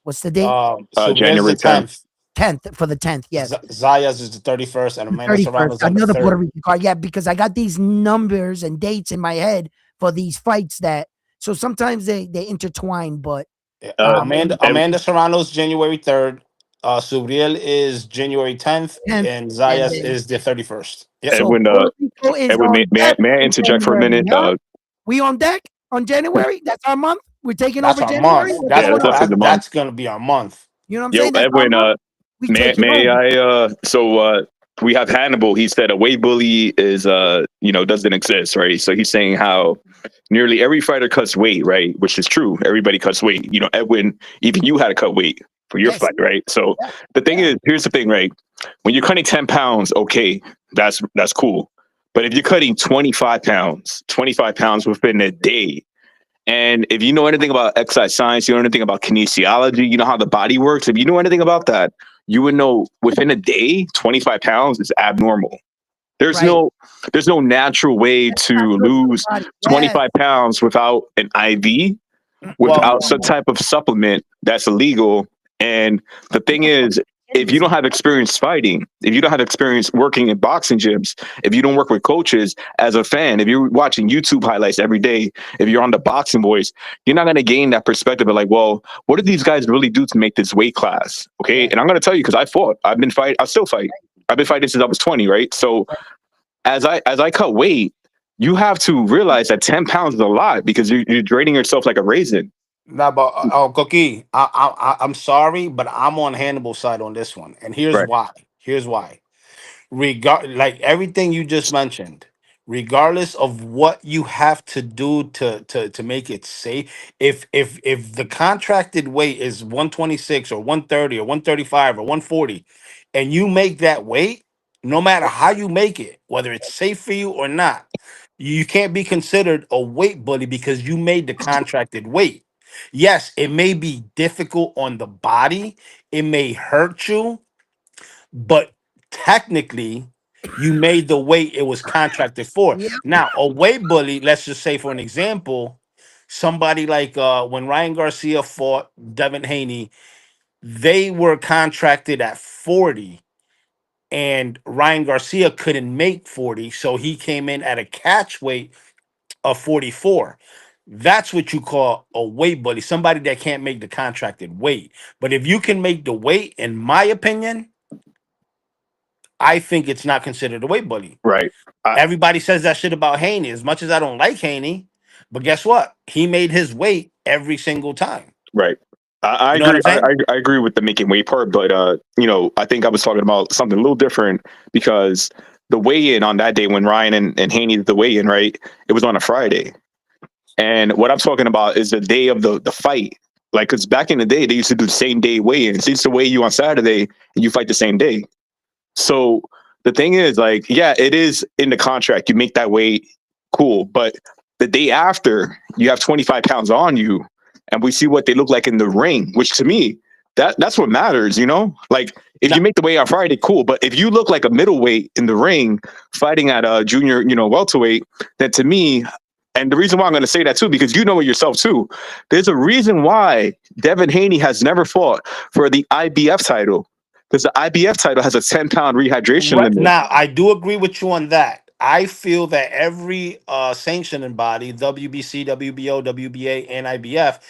What's the date? Subriel's the January 10th. 10th. 10th, for the 10th, yes. Zayas is the 31st, and The Amanda 31st, Serrano's on the another Puerto 3rd. Rican card. Yeah, because I got these numbers and dates in my head for these fights so sometimes they intertwine, but Yeah, Uh, Ed- Amanda Serrano's January 3rd. Subriel is January 10th, 10th, and and Zayas then is the 31st. Yep. so Edwin, Puerto Rico is Edwin, on deck may I in interject for a January, minute? huh? We on deck on January? That's our month? We're taking That's over our January? month. What's Yeah, going that's on? definitely the month. That's gonna be our month. You know what I'm Yo, saying? That's our Edwin, month. We taking may over. I we have Hannibal. He said a weight bully is doesn't exist, right? So he's saying how nearly every fighter cuts weight, right? Which is true. Everybody cuts weight. Edwin, even you had to cut weight for your Yes. fight, right? So Yeah. the thing Yeah. is, here's the thing, right? When you're cutting 10 pounds, okay, that's cool. But if you're cutting 25 pounds within a day, and if you know anything about exercise science, you know anything about kinesiology, you know how the body works. If you know anything about that, you would know within a day, 25 pounds is abnormal. There's Right. no there's no natural way That's not to good for the lose body. Yes. 25 pounds without an IV, Well, without some type of supplement that's illegal. And the thing is, if you don't have experience fighting, if you don't have experience working in boxing gyms, if you don't work with coaches as a fan, if you're watching YouTube highlights every day, if you're on the Boxing Voice, you're not going to gain that perspective of like, well, what do these guys really do to make this weight class? Okay. Yes. And I'm going to tell you, because I still fight. I've been fighting since I was 20, right? So as I cut weight, you have to realize that 10 pounds is a lot because you're draining yourself like a raisin. nah, but Koki, I'm sorry, but I'm on Hannibal's side on this one, and here's Right. why. Here's why. Like everything you just mentioned, regardless of what you have to do to make it safe, if the contracted weight is 126 or 130 or 135 or 140, and you make that weight, no matter how you make it, whether it's safe for you or not, you can't be considered a weight bully because you made the contracted weight. Yes, it may be difficult on the body, it may hurt you, but technically you made the weight it was contracted for. Yep. Now, a weight bully, let's just say for an example, somebody like when Ryan Garcia fought Devin Haney, They were contracted at 40, and Ryan Garcia couldn't make 40, so he came in at a catch weight of 44. That's what you call a weight bully, somebody that can't make the contracted weight. But if you can make the weight, in my opinion, I think it's not considered a weight bully. Right. I, Everybody says that shit about Haney. As much as I don't like Haney, but guess what? He made his weight every single time. right. I You know what agree. I'm saying? I agree with the making weight part, but I think I was talking about something a little different because the weigh-in on that day when Ryan and Haney did the weigh-in, right? It was on a Friday. And what I'm talking about is the day of the fight. Like, because back in the day, they used to do the same day weigh-ins. They used to weigh you on Saturday and you fight the same day. So the thing is, like, yeah, it is in the contract. You make that weight, cool. But the day after, you have 25 pounds on you, and we see what they look like in the ring, which to me, that's what matters, you know? Like, if No, you make the weight on Friday, cool. But if you look like a middleweight in the ring fighting at a junior, welterweight, then to me, and the reason why I'm going to say that too, because you know it yourself too, there's a reason why Devin Haney has never fought for the IBF title because the IBF title has a 10-pound rehydration right limit. now, I do agree with you on that. I feel that every sanctioning body, WBC, WBO, WBA, and IBF,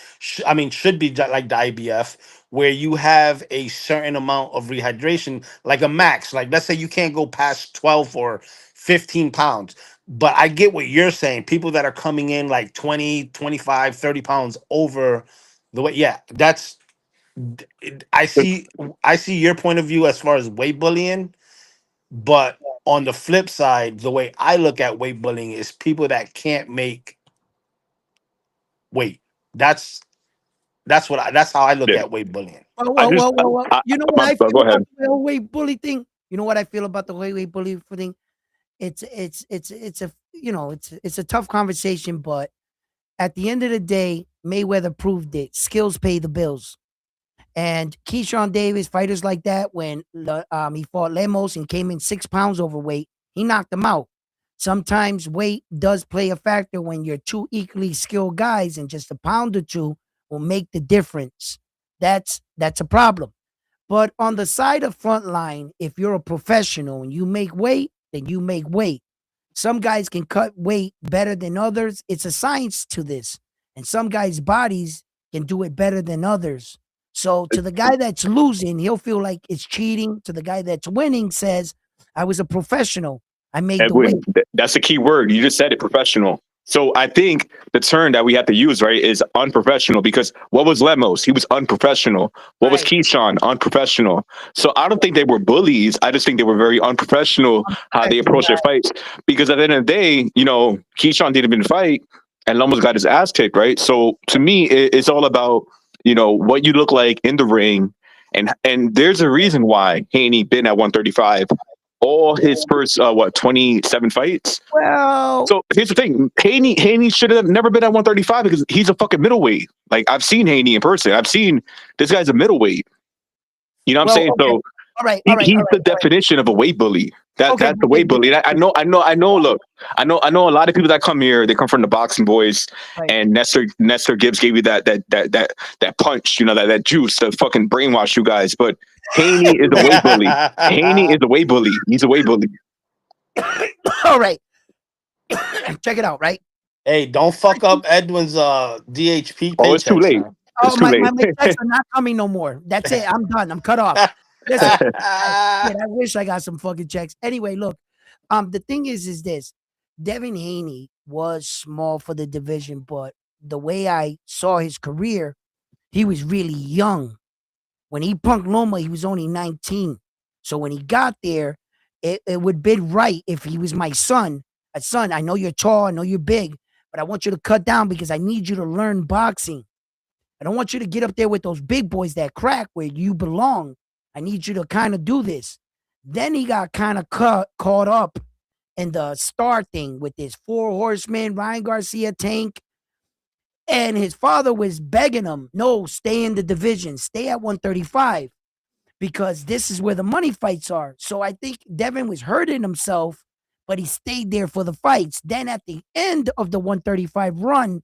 should be like the IBF, where you have a certain amount of rehydration, like a max. Like, let's say you can't go past 12 or 15 pounds. But I get what you're saying. People that are coming in like 20, 25, 30 pounds over the weight. Yeah, I see I see your point of view as far as weight bullying, but on the flip side, the way I look at weight bullying is people that can't make weight. That's that's how I look Yeah, at weight bullying. Well, I well, just, well, well, well. You know what my, I go feel about ahead. the whole weight bully thing? You know what I feel about the weight bully thing? It's a it's a tough conversation, but at the end of the day, Mayweather proved it. Skills pay the bills. And Keyshawn Davis, fighters like that, when he fought Lemos and came in 6 pounds overweight, he knocked him out. Sometimes weight does play a factor when you're two equally skilled guys, and just a pound or two will make the difference. That's a problem. But on the side of front line, if you're a professional and you make weight, then you make weight. Some guys can cut weight better than others. It's a science to this. And some guys' bodies can do it better than others. So to the guy that's losing, he'll feel like it's cheating. To the guy that's winning, says, I was a professional. I made the weight. Edwin, that's a key word. You just said it, professional. So I think the term that we have to use, right, is unprofessional because what was Lemos? He was unprofessional. What was Right. Keyshawn? Unprofessional. So I don't think they were bullies. I just think they were very unprofessional how they approached their fights. Because at the end of the day, Keyshawn didn't even fight and Lemos got his ass kicked, right? So to me, it's all about, what you look like in the ring. And there's a reason why Haney been at 135 all his first 27 fights. Well, So here's the thing: Haney should have never been at 135 because he's a fucking middleweight. Like I've seen Haney in person. I've seen this guy's a middleweight. You know what I'm well, saying? okay. So All right, all right, he's all the right, all definition of a weight bully. right. Okay, That's the weight bully. I know. Look, I know a lot of people that come here. They come from the boxing boys, right. and Nestor Gibbs gave you that punch. That juice to fucking brainwash you guys. But Haney is a weight bully. Haney is a weight bully. He's a weight bully. All right. Check it out, right? Hey, don't fuck up Edwin's DHP Oh, it's too paychecks late. now. It's Oh, too late. my checks are not coming no more. That's it. I'm done. I'm cut off. Listen, shit, I wish I got some fucking checks. Anyway, look, the thing is this: Devin Haney was small for the division, but the way I saw his career, he was really young. When he punked Loma, he was only 19. So when he got there, it would be right if he was my son. Son, I know you're tall, I know you're big, but I want you to cut down because I need you to learn boxing. I don't want you to get up there with those big boys that crack where you belong. I need you to kind of do this. Then he got kind of caught up in the star thing with his four horsemen, Ryan Garcia, Tank. And his father was begging him, no, stay in the division, stay at 135, because this is where the money fights are. So I think Devin was hurting himself, but he stayed there for the fights. Then at the end of the 135 run,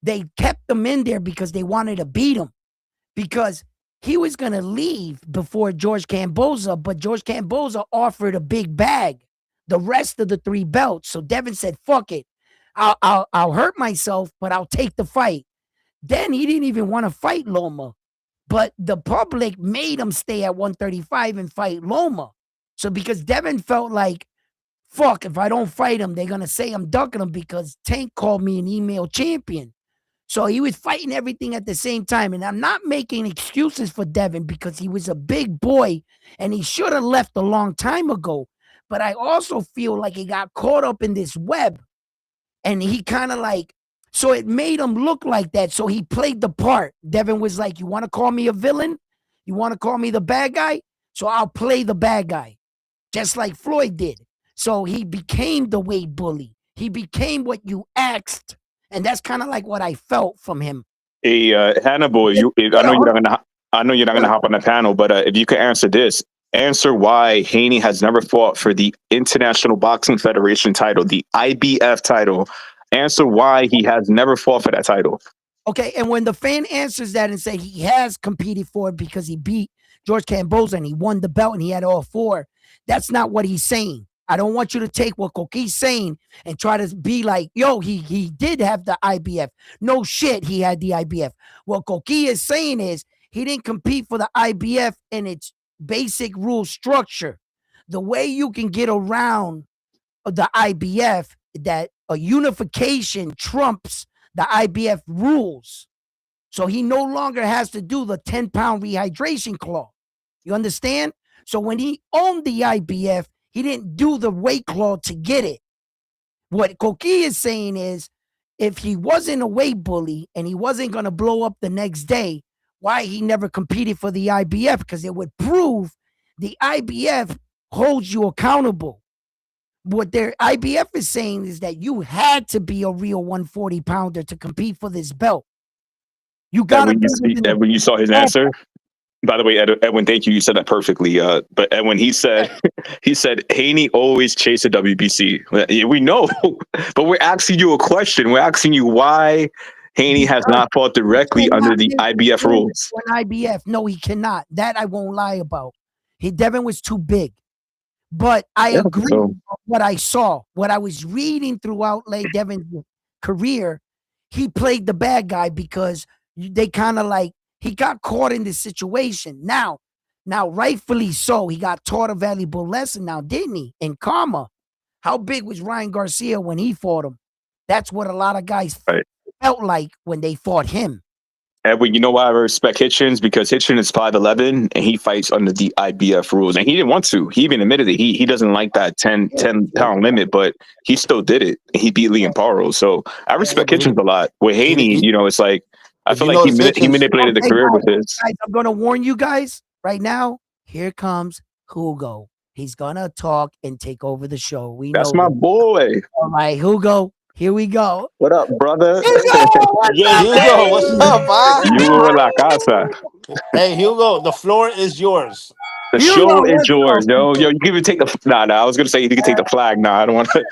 they kept him in there because they wanted to beat him. Because he was gonna leave before George Camboza, but George Camboza offered a big bag, the rest of the 3 belts. So Devin said, "Fuck it, I'll hurt myself, but I'll take the fight." Then he didn't even want to fight Loma, but the public made him stay at 135 and fight Loma. So because Devin felt like, fuck, if I don't fight him, they're gonna say I'm ducking him because Tank called me an email champion. So he was fighting everything at the same time. And I'm not making excuses for Devin because he was a big boy and he should have left a long time ago. But I also feel like he got caught up in this web and he kind of like, so it made him look like that. So he played the part. Devin was like, you want to call me a villain? You want to call me the bad guy? So I'll play the bad guy, just like Floyd did. So he became the weight bully. He became what you asked. And that's kind of like what I felt from him. Hey, Hannibal, I know you're not gonna hop on the panel, but if you could answer this, answer why Haney has never fought for the International Boxing Federation title, the IBF title. Answer why he has never fought for that title. Okay, and when the fan answers that and say he has competed for it because he beat George Camboza and he won the belt and he had all 4, that's not what he's saying. I don't want you to take what Koki's saying and try to be like, yo, he did have the IBF. No shit, he had the IBF. What Koki is saying is he didn't compete for the IBF in its basic rule structure. The way you can get around the IBF, that a unification trumps the IBF rules. So he no longer has to do the 10-pound rehydration clause. You understand? So when he owned the IBF, he didn't do the weight clause to get it. What Koki is saying is, if he wasn't a weight bully and he wasn't going to blow up the next day, why he never competed for the IBF? Because it would prove the IBF holds you accountable. What their IBF is saying is that you had to be a real 140 pounder to compete for this belt. You got to. When you saw his answer, by the way, Edwin, thank you. You said that perfectly. But Edwin, he said Haney always chased the WBC. Yeah, we know, but we're asking you a question. We're asking you why Haney has not fought directly under the IBF rules. IBF, no, he cannot. That I won't lie about. Devin was too big. But I agree with what I saw, what I was reading throughout Devin's career. He played the bad guy because they kind of like, he got caught in this situation. Now, rightfully so, he got taught a valuable lesson now, didn't he? In karma. How big was Ryan Garcia when he fought him? That's what a lot of guys felt like when they fought him. Edwin, you know why I respect Hitchens? Because Hitchens is 5'11" and he fights under the IBF rules. And he didn't want to. He even admitted it. He doesn't like that 10-pound limit, but he still did it. He beat Liam Paro. So I respect Hitchens a lot. With Haney, it's like, I feel like he manipulated the career with this. Guys, I'm going to warn you guys right now. Here comes Hugo. He's going to talk and take over the show. That's my boy. All right, Hugo. Here we go. What up, brother? Hugo, what's up, Hugo La Casa. Hey, Hugo, the floor is yours. The show is yours, yo. You can even take the... Nah, I was going to say you can take the flag. Nah, I don't want to...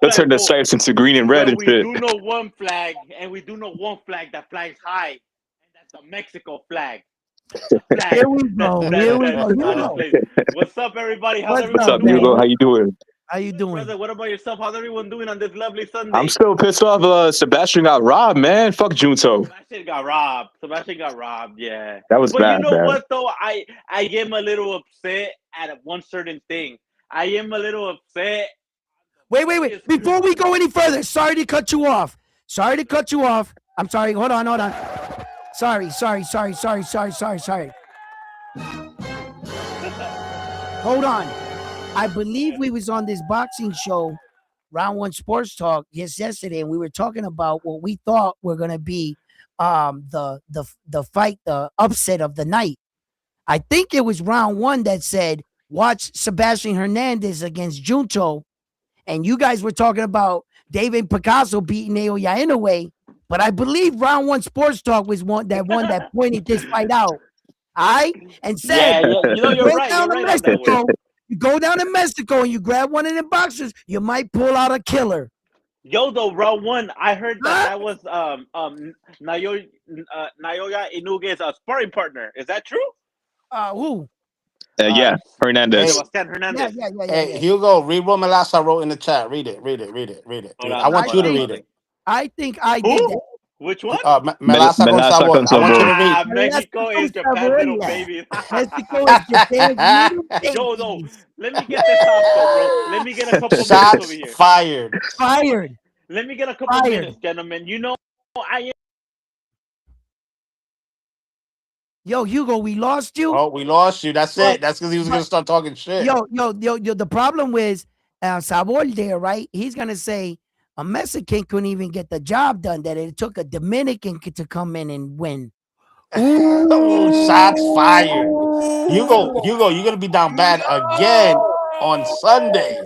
Let's turn the stripes into green and red and shit. We do know one flag, and we do know one flag that flies high, and that's the Mexico flag. Here we go. What's up, everybody? What's up, Hugo? How you doing? How you doing? Brother, what about yourself? How's everyone doing on this lovely Sunday? I'm still pissed off. Sebastian got robbed, man. Fuck Junto. Sebastian got robbed. Yeah, that was bad. But you know what, though? I am a little upset at one certain thing. I am a little upset. Wait. Before we go any further, sorry to cut you off. I'm sorry. Hold on. Sorry. Hold on. I believe we was on this boxing show, Round One Sports Talk, yesterday, and we were talking about what we thought were gonna be the fight, the upset of the night. I think it was Round One that said, watch Sebastian Hernandez against Junto, and you guys were talking about David Picasso beating Naoya Inoue, but I believe Round One Sports Talk was one that pointed this fight out. All right, and said, you're right. You go down to Mexico and you grab one of them boxers, you might pull out a killer. Yo, though, round one, I heard that Huh? that was Naoya Inuge's sparring partner. Is that true? Who? Uh, Yeah, Hernandez. Hey, Sebastian Yeah, Hernandez. yeah, yeah, yeah, hey, yeah. Hugo, read what Melassa wrote in the chat. Read it, read it, read it, read it, Hold read it. I on, want I hold you to on, think read hold on. it. I think I did that. Who? Which one? Melassa con Melasa sabor. con I want you to sabor. read. Ah, Mexico Mexico con is Japan's sabor, little yeah. baby. Mexico is Japan's little Yo, though, babies. let me get this off, though, bro. Let me get a couple minutes over Shots here. fired. Fired, Let me get a couple fired. minutes, gentlemen. You know, I Yo, Hugo, we lost you. Oh, we lost you. That's But it. That's because he was but gonna start talking shit. yo. The problem was Sabor there, right? He's gonna say a Mexican couldn't even get the job done. That it took a Dominican to come in and win. Oh, shots fired. Ooh. Hugo, you're gonna be down bad again on Sunday.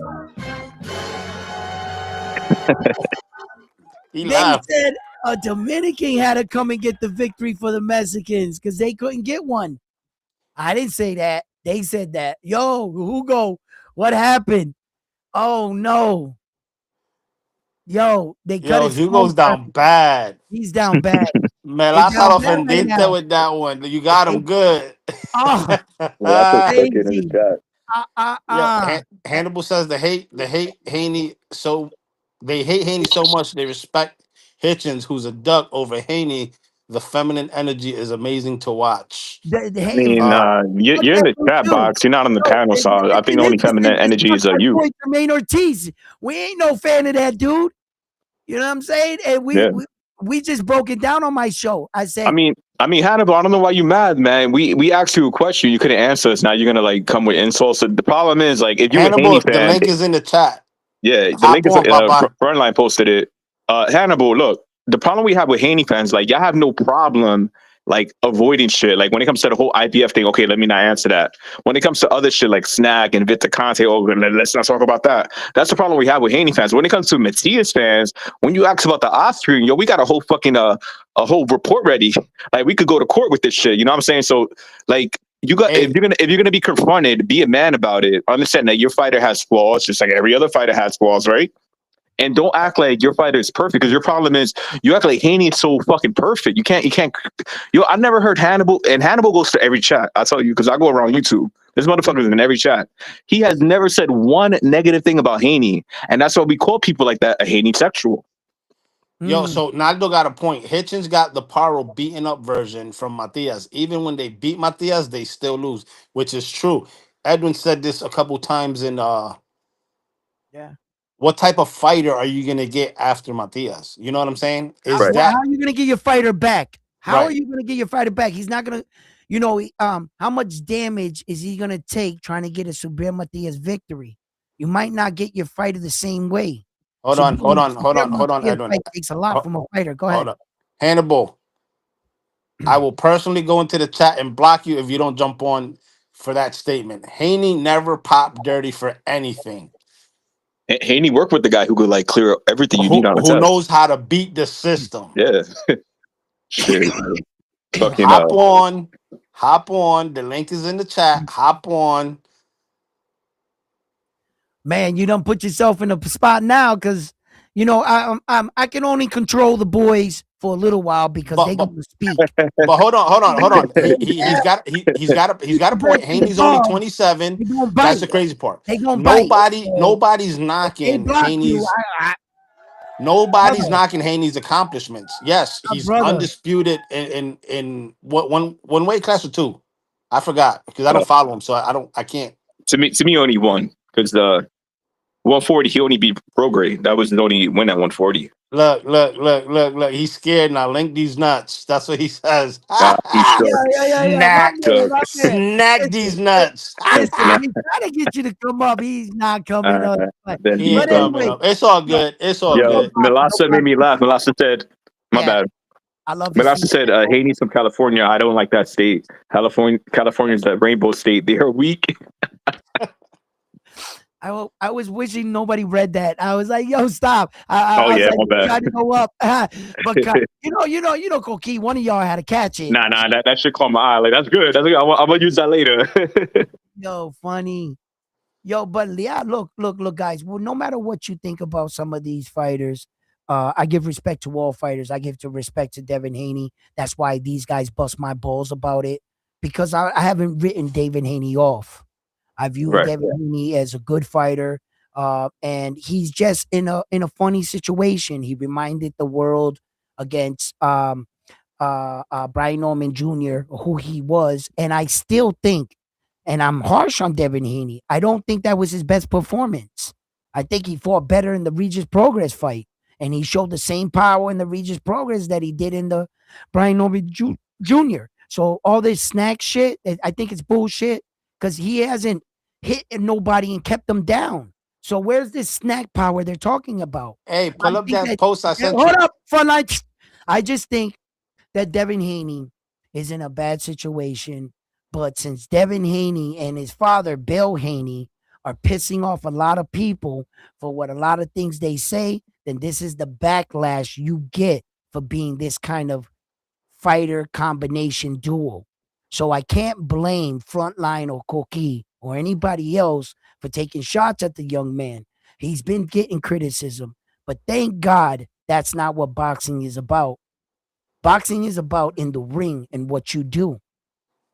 He They laughed. said a Dominican had to come and get the victory for the Mexicans because they couldn't get one. I didn't say that. They said that. Yo, Hugo, what happened? Oh no. Yo, they cut Yo, his phone. Hugo's down bad. He's down bad. He's Melasa down lo bad right ofendiste now. with that one. You got him They, good. oh, Melasa cooking in the crazy. chat. Yo, Uh. Hannibal says they hate Haney so they hate Haney so much they respect Hitchens, who's a duck over Haney. The feminine energy is amazing to watch. I Hey, mean, Uh, fuck you're in that the dude chat too. box. You're not on the Yo, panel, so I think the only feminine and energy fuck is my you. boy Jermaine Ortiz. We ain't no fan of that dude. You know what I'm saying? And Yeah. we just broke it down on my show. I I said mean, I mean, Hannibal. I don't know why you mad, man. We asked you a question, you couldn't answer us. Now you're gonna like come with insults. So the problem is, like, if you a Haney Hannibal, the fan, link is in the chat. yeah, the Hop link is on, Papa. Frontline posted it. Hannibal, look, the problem we have with Haney fans, like, y'all have no problem like avoiding shit. Like when it comes to the whole IPF thing, okay, let me not answer that. When it comes to other shit like Snack and Vita Conte, oh, let's not talk about that. That's the problem we have with Haney fans. When it comes to Matias fans, when you ask about the Austrian, yo, we got a whole fucking a whole report ready. Like we could go to court with this shit. You know what I'm saying? So like you got Hey, if you're gonna be confronted, be a man about it. Understand that your fighter has flaws, just like every other fighter has flaws, right? And don't act like your fighter is perfect because your problem is you act like Haney is so fucking perfect. You can't. Yo, I never heard Hannibal, and Hannibal goes to every chat. I tell you because I go around YouTube. This motherfucker is in every chat. He has never said one negative thing about Haney, and that's why we call people like that a Haney sexual. yo, mm, so Naldo got a point. Hitchens got the Paro beaten up version from Matias. Even when they beat Matias, they still lose, which is true. Edwin said this a couple times in yeah. what type of fighter are you gonna get after Matias? You know what I'm saying? Is Right. How that are you gonna get your fighter back? How are right? you gonna get your fighter back? He's not gonna, how much damage is he gonna take trying to get a Subir Matias victory? You might not get your fighter the same way. Hold on, hold on, hold Subir on, hold on, Matias Edwin. fight takes a lot Ho- from a fighter. Go Hold ahead. on. Hannibal, I will personally go into the chat and block you if you don't jump on for that statement. Haney never popped dirty for anything. Haney worked with the guy who could like clear up everything you need on a Who test. knows how to beat the system. Yeah. Shit. Fucking Hop on, hop on. The link is in the chat. Hop on. Man, you don't put yourself in a spot now because I can only control the boys for a little while because But they but gonna speak. but hold on. You know what I'm saying? He's got a Bird point. to the Haney's only dog. 27. They gonna That's bite. the crazy part. They gonna bite. So Nobody's if they knocking block you, Haney's brother, accomplishments. Yes, he's brother. undisputed in what one weight class or two. I forgot because I don't follow him, so I can't. to me only one because 140 he only beat Prograde. That was his only win at 140. Look. He's scared now. Link these nuts. That's what he says. He's Yeah, shook. yeah. My Snack. man, Shook. my man. Snack these Listen, nuts. listen. He's trying to get you to come up. He's not coming up. Then He he's ain't But done. coming anyway, up. It's all yo, good. It's all yo, Yo, good. Blocky, Melassa made me laugh. Melassa said, my Yeah, bad. I love his Melassa said, feedback. Haney's from California. I don't like that state. California's that rainbow state. They're weak. I was wishing nobody read that. I was like, "Yo, stop!" Oh I was yeah, like, my "You bad. got to go up." But Koki, one of y'all had to catch it. Nah, that shit caught my eye. Like that's good. That's good. I'm gonna use that later. Yo, funny. Yo, but yeah, look, guys. Well, no matter what you think about some of these fighters, I give respect to all fighters. I give to respect to Devin Haney. That's why these guys bust my balls about it because I haven't written Devin Haney off. I view Right. Devin Haney as a good fighter, and he's just in a funny situation. He reminded the world against Brian Norman Jr., who he was. And I still think, and I'm harsh on Devin Haney, I don't think that was his best performance. I think he fought better in the Regis Progress fight. And he showed the same power in the Regis Progress that he did in the Brian Norman Jr. So all this snack shit, I think it's bullshit because he hasn't hit nobody and kept them down. So where's this snack power they're talking about? Hey, I pull up think that that post I sent hold you. up, frontline. I just think that Devin Haney is in a bad situation. But since Devin Haney and his father, Bill Haney, are pissing off a lot of people for what a lot of things they say, then this is the backlash you get for being this kind of fighter combination duel. So I can't blame Frontline or Koki or anybody else for taking shots at the young man. He's been getting criticism, but thank God that's not what boxing is about. Boxing is about in the ring and what you do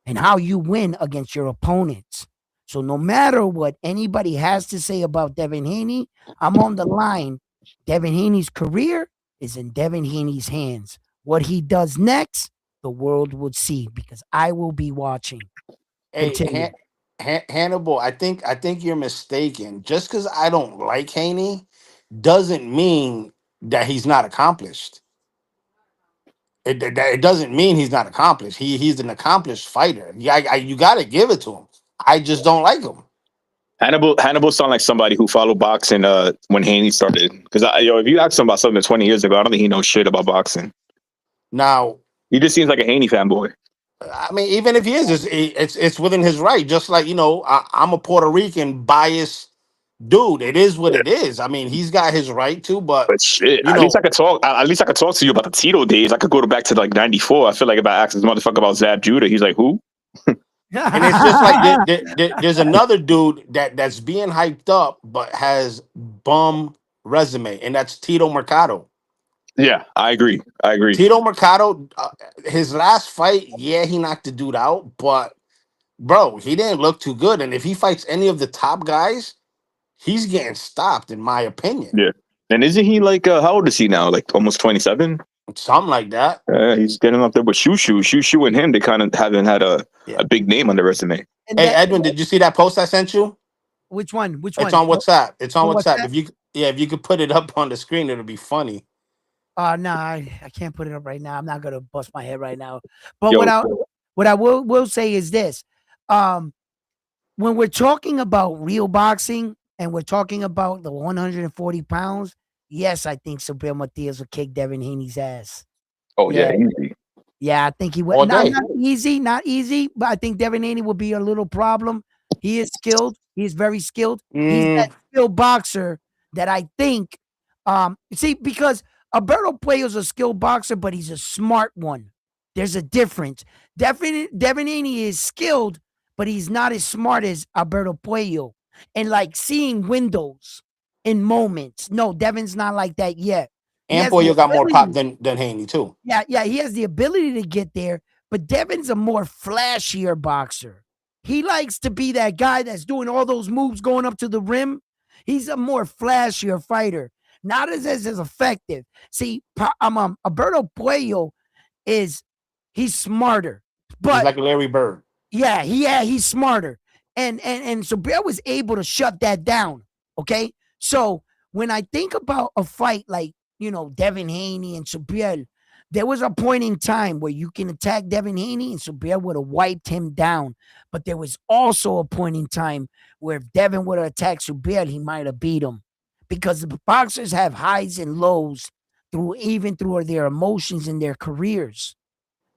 and how you win against your opponents. So no matter what anybody has to say about Devin Haney, I'm on the line. Devin Haney's career is in Devin Haney's hands. What he does next, the world will see because I will be watching. Hey, Continue. Hannibal, I think you're mistaken. Just because I don't like Haney doesn't mean that he's not accomplished. It doesn't mean he's not accomplished. He's an accomplished fighter. Yeah, you got to give it to him. I just don't like him. Hannibal sound like somebody who followed boxing when Haney started. Because if you ask him about something 20 years ago, I don't think he knows shit about boxing. Now, He just seems like a Haney fanboy. I mean, even if he is, it's within his right. Just like I'm a Puerto Rican biased dude. It is what Yeah. it is. I mean, he's got his right to, but But shit, you know, At least I could talk to you about the Tito days. I could go back to like '94. I feel like if I asked this motherfucker about Zab Judah, he's like, "Who?" and it's just like there's another dude that's being hyped up, but has bum resume, and that's Tito Mercado. Yeah, I agree. I agree. Tito Mercado, his last fight, yeah, he knocked the dude out, but bro, he didn't look too good. And if he fights any of the top guys, he's getting stopped, in my opinion. Yeah. And isn't he like how old is he now? Like almost 27. Something like that. He's getting up there with Shushu and him. They kind of haven't had Yeah. a big name on their resume. and Hey that Edwin, did you see that post I sent you? which one? Which It's one? on WhatsApp. It's on Oh, what's WhatsApp. that? If you could put it up on the screen, it'll be funny. No, I can't put it up right now. I'm not gonna bust my head right now. But Yo, what I will say is this. Um, when we're talking about real boxing and we're talking about the 140 pounds, yes, I think Sabrina Matias will kick Devin Haney's ass. oh yeah, Yeah, easy. yeah, I think he would. All day. Not easy, but I think Devin Haney will be a little problem. He is skilled. He is very skilled. He's that Mm, skilled boxer that I think, see, because Alberto Puello's a skilled boxer, but he's a smart one. There's a difference. Devin Haney is skilled, but he's not as smart as Alberto Puello. And like seeing windows in moments. No, Devin's not like that yet. He and has the Pollo got more pop ability. than Haney too. Yeah, he has the ability to get there, but Devin's a more flashier boxer. He likes to be that guy that's doing all those moves going up to the rim. He's a more flashier fighter, not as effective. See, Alberto Puello is he's smarter, He's but like Larry Bird. yeah, he's smarter. And so Bear was able to shut that down. Okay. So when I think about a fight like, Devin Haney and Subriel, there was a point in time where you can attack Devin Haney and Subriel would have wiped him down. But there was also a point in time where if Devin would have attacked Subriel, he might have beat him. Because the boxers have highs and lows through their emotions in their careers.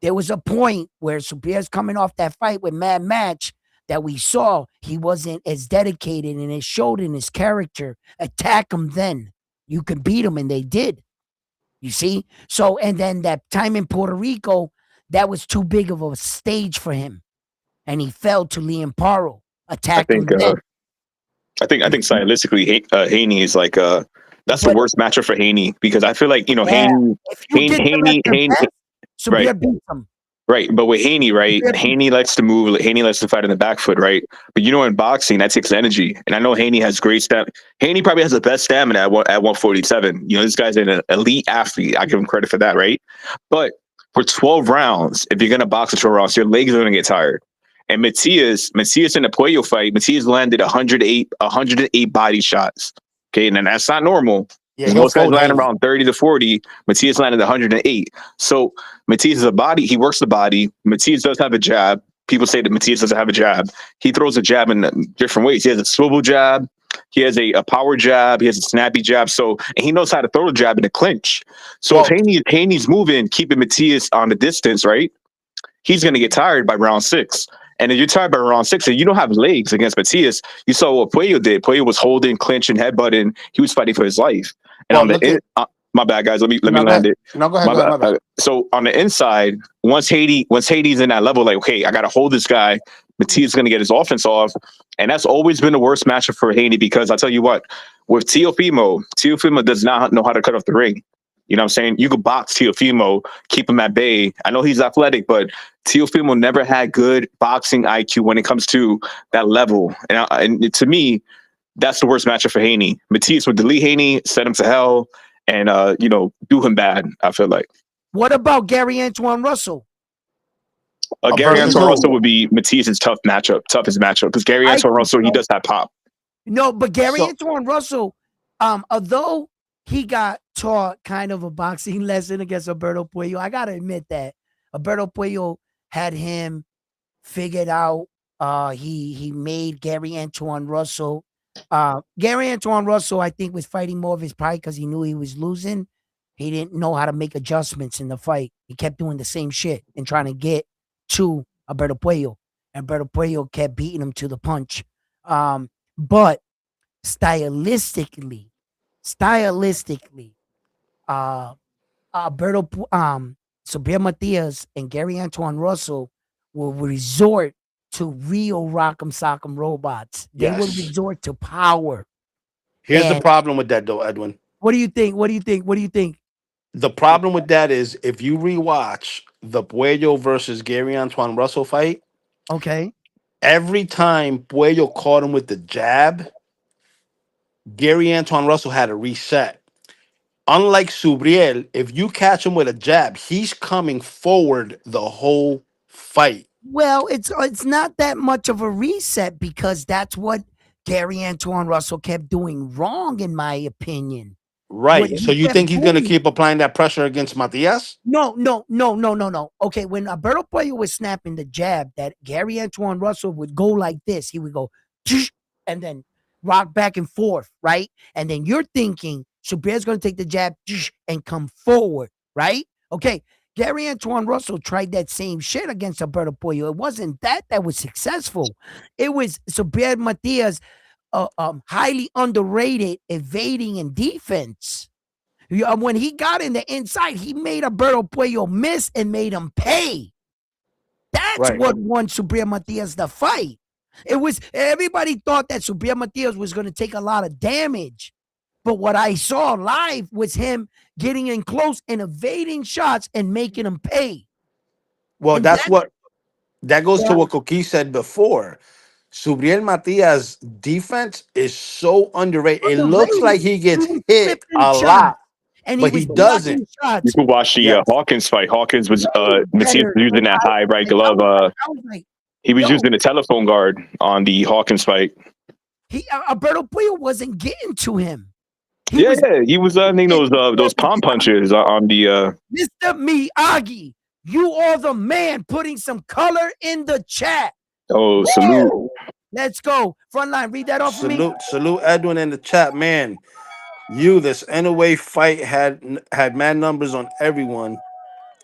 There was a point where Subriel's coming off that fight with Mad Match that we saw he wasn't as dedicated and it showed in his character. Attack him then. You can beat him, and they did. You see? So, and then that time in Puerto Rico, that was too big of a stage for him. And he fell to Liam Paro. I Attack him think then. I think stylistically, Haney is like that's the But worst matchup for Haney because I feel like yeah, if you get them at their Haney, best, right. Subir beats them. Right, but with Haney, right? Subir beats Haney likes to move. Haney likes to fight on the back foot, right? But in boxing, that takes energy. And I know Haney has great stamina. Haney probably has the best stamina at 147. This guy's an elite athlete. I give him credit for that, right? But for 12 rounds, if you're gonna box for 12 rounds, your legs are gonna get tired. And Matias in the Puello fight, Matias landed 108 body shots. Okay, and that's not normal. Yeah, he'll Most guys fold land Haney. around 30 to 40. Matias landed 108. So Matias is a body. He works the body. Matias does have a jab. People say that Matias doesn't have a jab. He throws a jab in different ways. He has a swivel jab. He has a power jab. He has a snappy jab. So and he knows how to throw the jab in the clinch. So if Well, Haney's moving, keeping Matias on the distance, right? He's going to get tired by round 6. And if you're tired by round 6 and you don't have legs against Matias, you saw what Puello did. Puello was holding, clinching, headbutting. He was fighting for his life. And well, on look at my bad, guys. Let me no, go land ahead. it. No, go ahead. My Go ahead. bad. My bad. So on the inside, once Hades in that level, like, okay, I got to hold this guy. Matias is going to get his offense off. And that's always been the worst matchup for Haney because I'll tell you what, with Teofimo does not know how to cut off the ring. You know what I'm saying? You could box Teofimo, keep him at bay. I know he's athletic, but Teofimo never had good boxing IQ when it comes to that level. And to me, that's the worst matchup for Haney. Matias would delete Haney, send him to hell, and do him bad. I feel like What about Gary Antoine Russell? Gary Versus Antoine Russell who? would be Matias's toughest matchup because Gary I Antoine think Russell he so. does have pop. No, but Gary So Antoine Russell, although he got taught kind of a boxing lesson against Alberto Puello, I gotta admit that Alberto Puello had him figured out. He made Gary Antoine Russell. Gary Antoine Russell, I think, was fighting more of his pride because he knew he was losing. He didn't know how to make adjustments in the fight. He kept doing the same shit and trying to get to Alberto Puello. Alberto Puello kept beating him to the punch. But stylistically, uh, Sabir Matias and Gary Antoine Russell will resort to real Rock'em Sock'em robots. They will yes. resort to power. Here's the And problem with that, though, Edwin. what do you think? What do you think? What do you think? The problem with that is if you rewatch the Puello versus Gary Antoine Russell fight, Okay. every time Puello caught him with the jab, Gary Antoine Russell had a reset. Unlike Subriel, if you catch him with a jab, he's coming forward the whole fight. Well, it's not that much of a reset because that's what Gary Antoine Russell kept doing wrong, in my opinion. What Right. So he you kept think he's going to doing. keep applying that pressure against Matias? No. Okay, when Alberto Puello was snapping the jab, that Gary Antoine Russell would go like this. He would go, "Tsh," and then rock back and forth, right? And then you're thinking Subriel's going to take the jab "Tsh," and come forward, right? Okay, Gary Antoine Russell tried that same shit against Alberto Puello. It wasn't that was successful. It was Subriel Matias, highly underrated evading and defense. When he got in the inside, he made Alberto Puello miss and made him pay. That's Right. what won Subriel Matias the fight. It was everybody thought that Subriel Matias was going to take a lot of damage. But what I saw live was him getting in close and evading shots and making him pay. Well, And that's that's what that goes to what what Coqui said before. Subriel Matias' defense is so underrated. It looks underrated. like he He gets was hit flipping a shots lot, and he but was he blocking doesn't. You shots could watch the Yes. Hawkins fight. Hawkins was way Matias better. was using that high right glove. I was like, He was yo, using a telephone guard on the Hawkins fight. Alberto Puello wasn't getting to him. He Yeah, was he was those palm punches on the. Mr. Miyagi. You are the man putting some color in the chat. Oh, salute! Woo! Let's go. Frontline, read that off for me. Salute Edwin in the chat, man. This Inoue fight had mad numbers on everyone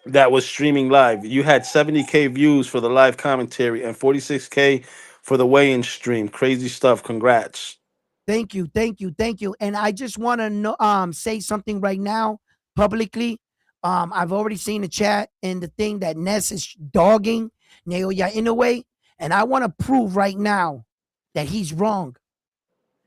that was streaming live. You had 70K views for the live commentary and 46K for the weigh-in stream. Crazy stuff. Congrats. Thank you. And I just want to say something right now publicly. I've already seen the chat and the thing that Ness is dogging Naoya Inoue, and I want to prove right now that he's wrong.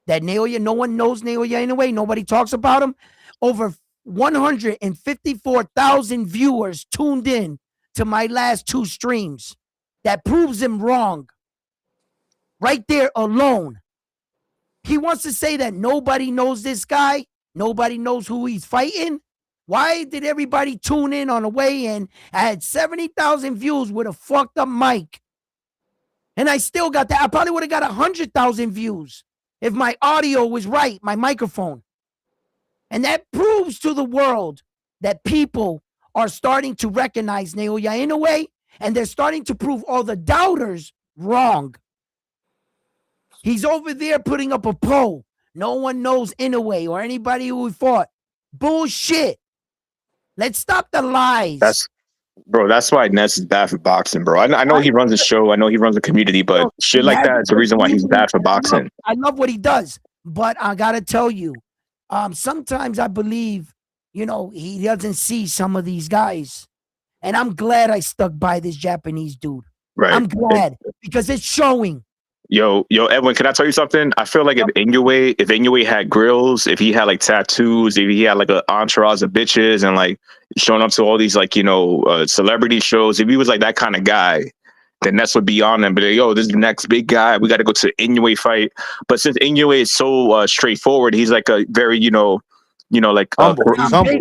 That Naoya, no one knows Naoya Inoue. Nobody talks about him. Over 154,000 viewers tuned in to my last 2 streams. That proves him wrong. Right there alone. He wants to say that nobody knows this guy. Nobody knows who he's fighting. Why did everybody tune in on the way in? I had 70,000 views with a fucked up mic. And I still got that. I probably would have got 100,000 views if my audio was right, my microphone. And that proves to the world that people are starting to recognize Naoya Inoue, and they're starting to prove all the doubters wrong. He's over there putting up a poll. No one knows Inoue or anybody who he fought. Bullshit. Let's stop the lies. That's why Ness is bad for boxing, bro. I know he runs a show. I know he runs a community, but shit like that is the reason why he's bad for boxing. I love what he does, but I got to tell you, sometimes I believe, he doesn't see some of these guys. And I'm glad I stuck by this Japanese dude. Right. I'm glad because it's showing. Yo, Edwin, can I tell you something? I feel like if Inoue had grills, if he had like tattoos, if he had like an entourage of bitches and like showing up to all these like, celebrity shows, if he was like that kind of guy, then Ness would be on him. But yo, this is the next big guy. We got to go to the Inoue fight. But since Inoue is so straightforward, he's like a very, humble. He's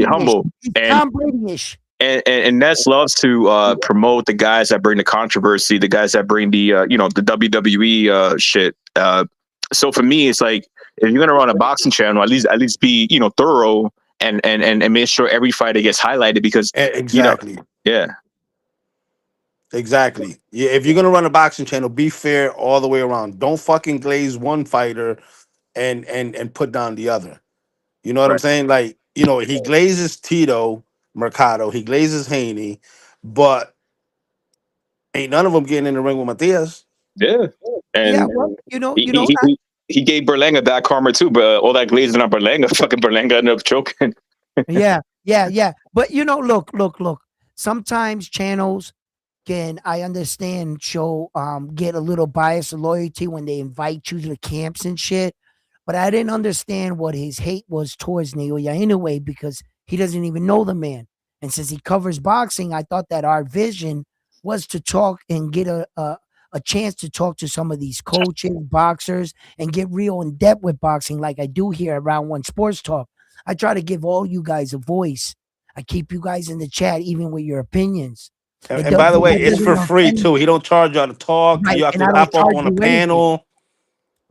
humble. He's Tom Brady-ish. And Ness loves to promote the guys that bring the controversy, the guys that bring the the WWE shit. So for me, it's like if you're gonna run a boxing channel, at least be thorough and make sure every fighter gets highlighted because exactly. Exactly. Yeah, if you're gonna run a boxing channel, be fair all the way around. Don't fucking glaze one fighter and put down the other. You know what I'm saying? Like, he glazes Tito Mercado, he glazes Haney, but ain't none of them getting in the ring with Matias. Yeah, and yeah, well, he gave Berlanga that karma too, but all that glazing on Berlanga, fucking Berlanga ended up choking. yeah. But look. Sometimes channels can, I understand, show get a little bias or loyalty when they invite you to the camps and shit. But I didn't understand what his hate was towards Naoya Inoue because he doesn't even know the man. And since he covers boxing, I thought that our vision was to talk and get a chance to talk to some of these coaches, boxers, and get real in depth with boxing like I do here at Round One Sports Talk. I try to give all you guys a voice. I keep you guys in the chat, even with your opinions. And by the way, it's for free too. He don't charge y'all to talk. Right, You have and to I don't hop up charge on a you panel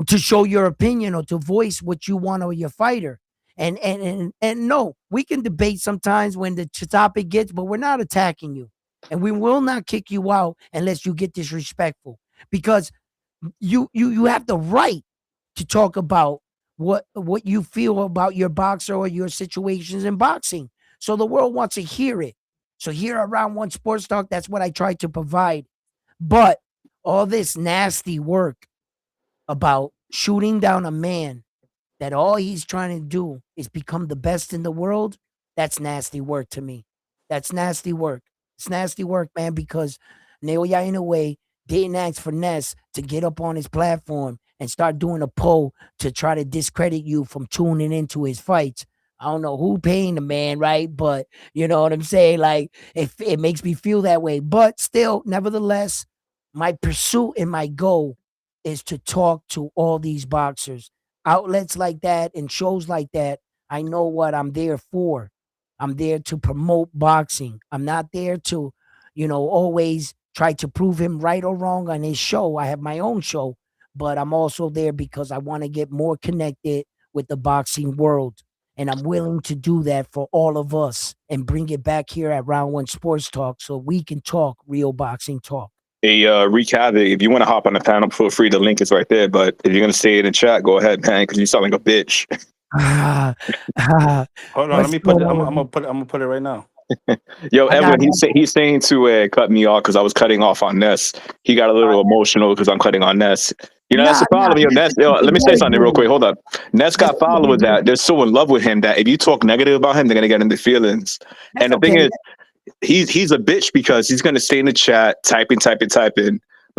to show your opinion or to voice what you want of your fighter. And no, we can debate sometimes when the topic gets, but we're not attacking you. And we will not kick you out unless you get disrespectful. Because you have the right to talk about what you feel about your boxer or your situations in boxing. So the world wants to hear it. So here at Round One Sports Talk, that's what I try to provide. But all this nasty work about shooting down a man that all he's trying to do is become the best in the world, that's nasty work to me. That's nasty work. It's nasty work, man, because Naoya Inoue didn't ask for Ness to get up on his platform and start doing a poll to try to discredit you from tuning into his fights. I don't know who paying the man, right? But you know what I'm saying? Like, it makes me feel that way. But still, nevertheless, my pursuit and my goal is to talk to all these boxers. Outlets like that and shows like that, I know what I'm there for. I'm there to promote boxing. I'm not there to, always try to prove him right or wrong on his show. I have my own show, but I'm also there because I want to get more connected with the boxing world. And I'm willing to do that for all of us and bring it back here at Round One Sports Talk so we can talk real boxing talk. Hey, recap it. If you want to hop on the panel, feel free. The link is right there. But if you're going to stay in the chat, go ahead, man, because you sound like a bitch. Hold on, let me put it. I'm gonna put it right now. Yo, Edwin, he's saying to cut me off because I was cutting off on Ness. He got a little emotional because I'm cutting on Ness. That's the problem. Yo, Ness. Let me say something real quick. Hold up. Ness got followers that they're so in love with him that if you talk negative about him, they're gonna get into feelings. And the thing is, he's a bitch because he's gonna stay in the chat, typing.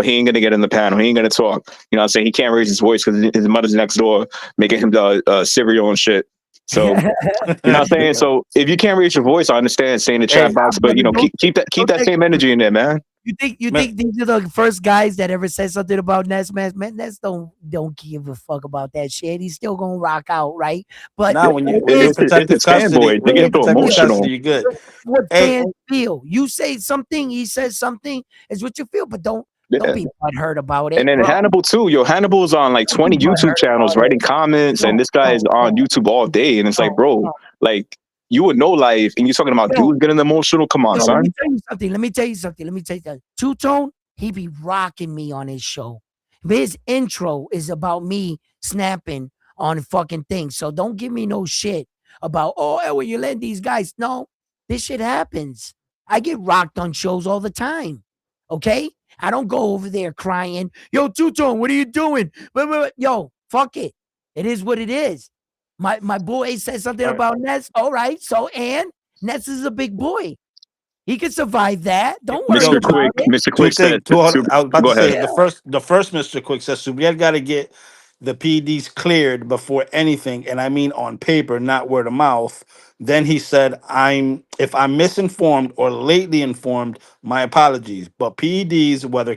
but he ain't gonna get in the panel. He ain't gonna talk. You know what I'm saying? He can't raise his voice because his mother's next door making him the cereal and shit. So you know what I'm saying? So if you can't raise your voice, I understand saying the chat Hey, box, but Brother, keep don't that take same energy in there, man. you man, think these are the first guys that ever said something about Ness, man? Man, Ness don't give a fuck about that shit. He's still gonna rock out, right? But now when it you when you're is It's protected his custody, fanboys. They when get you're fans so protected feel. custody, emotional. you're good. What Hey, fans feel. You say something, he says something, is what you feel, but don't Yeah. be butthurt about And it, then bro. Hannibal too. Yo, Hannibal's on like Don't be 20 YouTube butthurt channels about writing it. comments, and No, this guy is no, on no, YouTube all day. And it's like, no, bro, no. like you would know life, and you're talking about Yo, dudes getting emotional. Come on, yo, let me son. tell you something. Let me tell you something. Let me tell you something. Two Tone, he be rocking me on his show. His intro is about me snapping on fucking things. So don't give me no shit about, oh, when you let these guys. No, this shit happens. I get rocked on shows all the time. Okay? I don't go over there crying, yo, Two Tone, what are you doing? Yo, fuck it. It is what it is. My boy said something all right, about Ness. All right. So, and Ness is a big boy. He could survive that. Don't worry yo, Mr. about Quick, it. Mr. two Quick thing, said, two. I was about go to ahead. say Yeah. the first Mr. Quick says Subriel got to get the PDs cleared before anything, and I mean on paper, not word of mouth. Then he said, "I'm if I'm misinformed or lately informed, my apologies. But PEDs, whether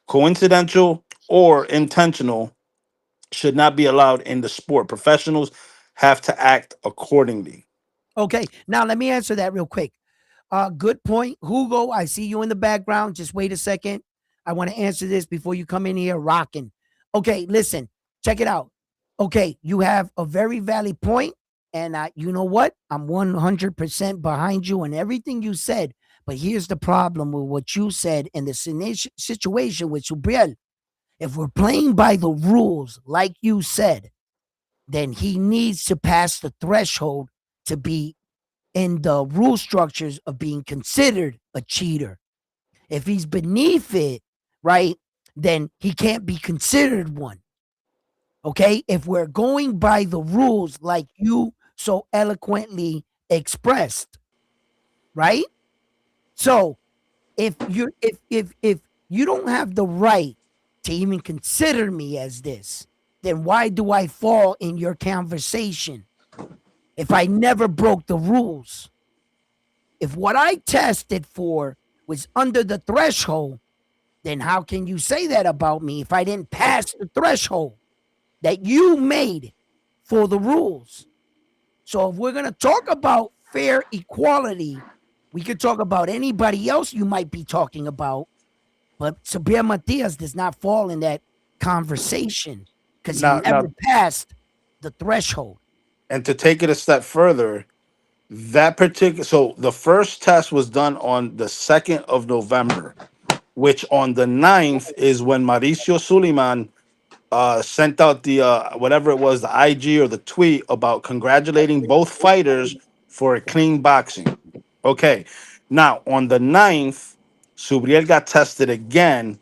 coincidental or intentional, should not be allowed in the sport. Professionals have to act accordingly." Okay. Now let me answer that real quick. Good point. Hugo, I see you in the background. Just wait a second. I want to answer this before you come in here rocking. Okay, listen, check it out. Okay, you have a very valid point, and you know what? I'm 100% behind you and everything you said. But here's the problem with what you said in the situation with Subriel. If we're playing by the rules, like you said, then he needs to pass the threshold to be in the rule structures of being considered a cheater. If he's beneath it, right, then he can't be considered one. Okay. If we're going by the rules like you so eloquently expressed, right? So if you don't have the right to even consider me as this, then why do I fall in your conversation if I never broke the rules? If what I tested for was under the threshold, then how can you say that about me if I didn't pass the threshold that you made for the rules? So if we're going to talk about fair equality, we could talk about anybody else you might be talking about, but Sabir Matias does not fall in that conversation because he never Now, passed the threshold. and to take it a step further, that particular so the first test was done on the 2nd of November, which on the 9th is when Mauricio Suleiman sent out the whatever it was, the IG or the tweet about congratulating both fighters for a clean boxing. Okay. Now on the 9th, Subriel got tested again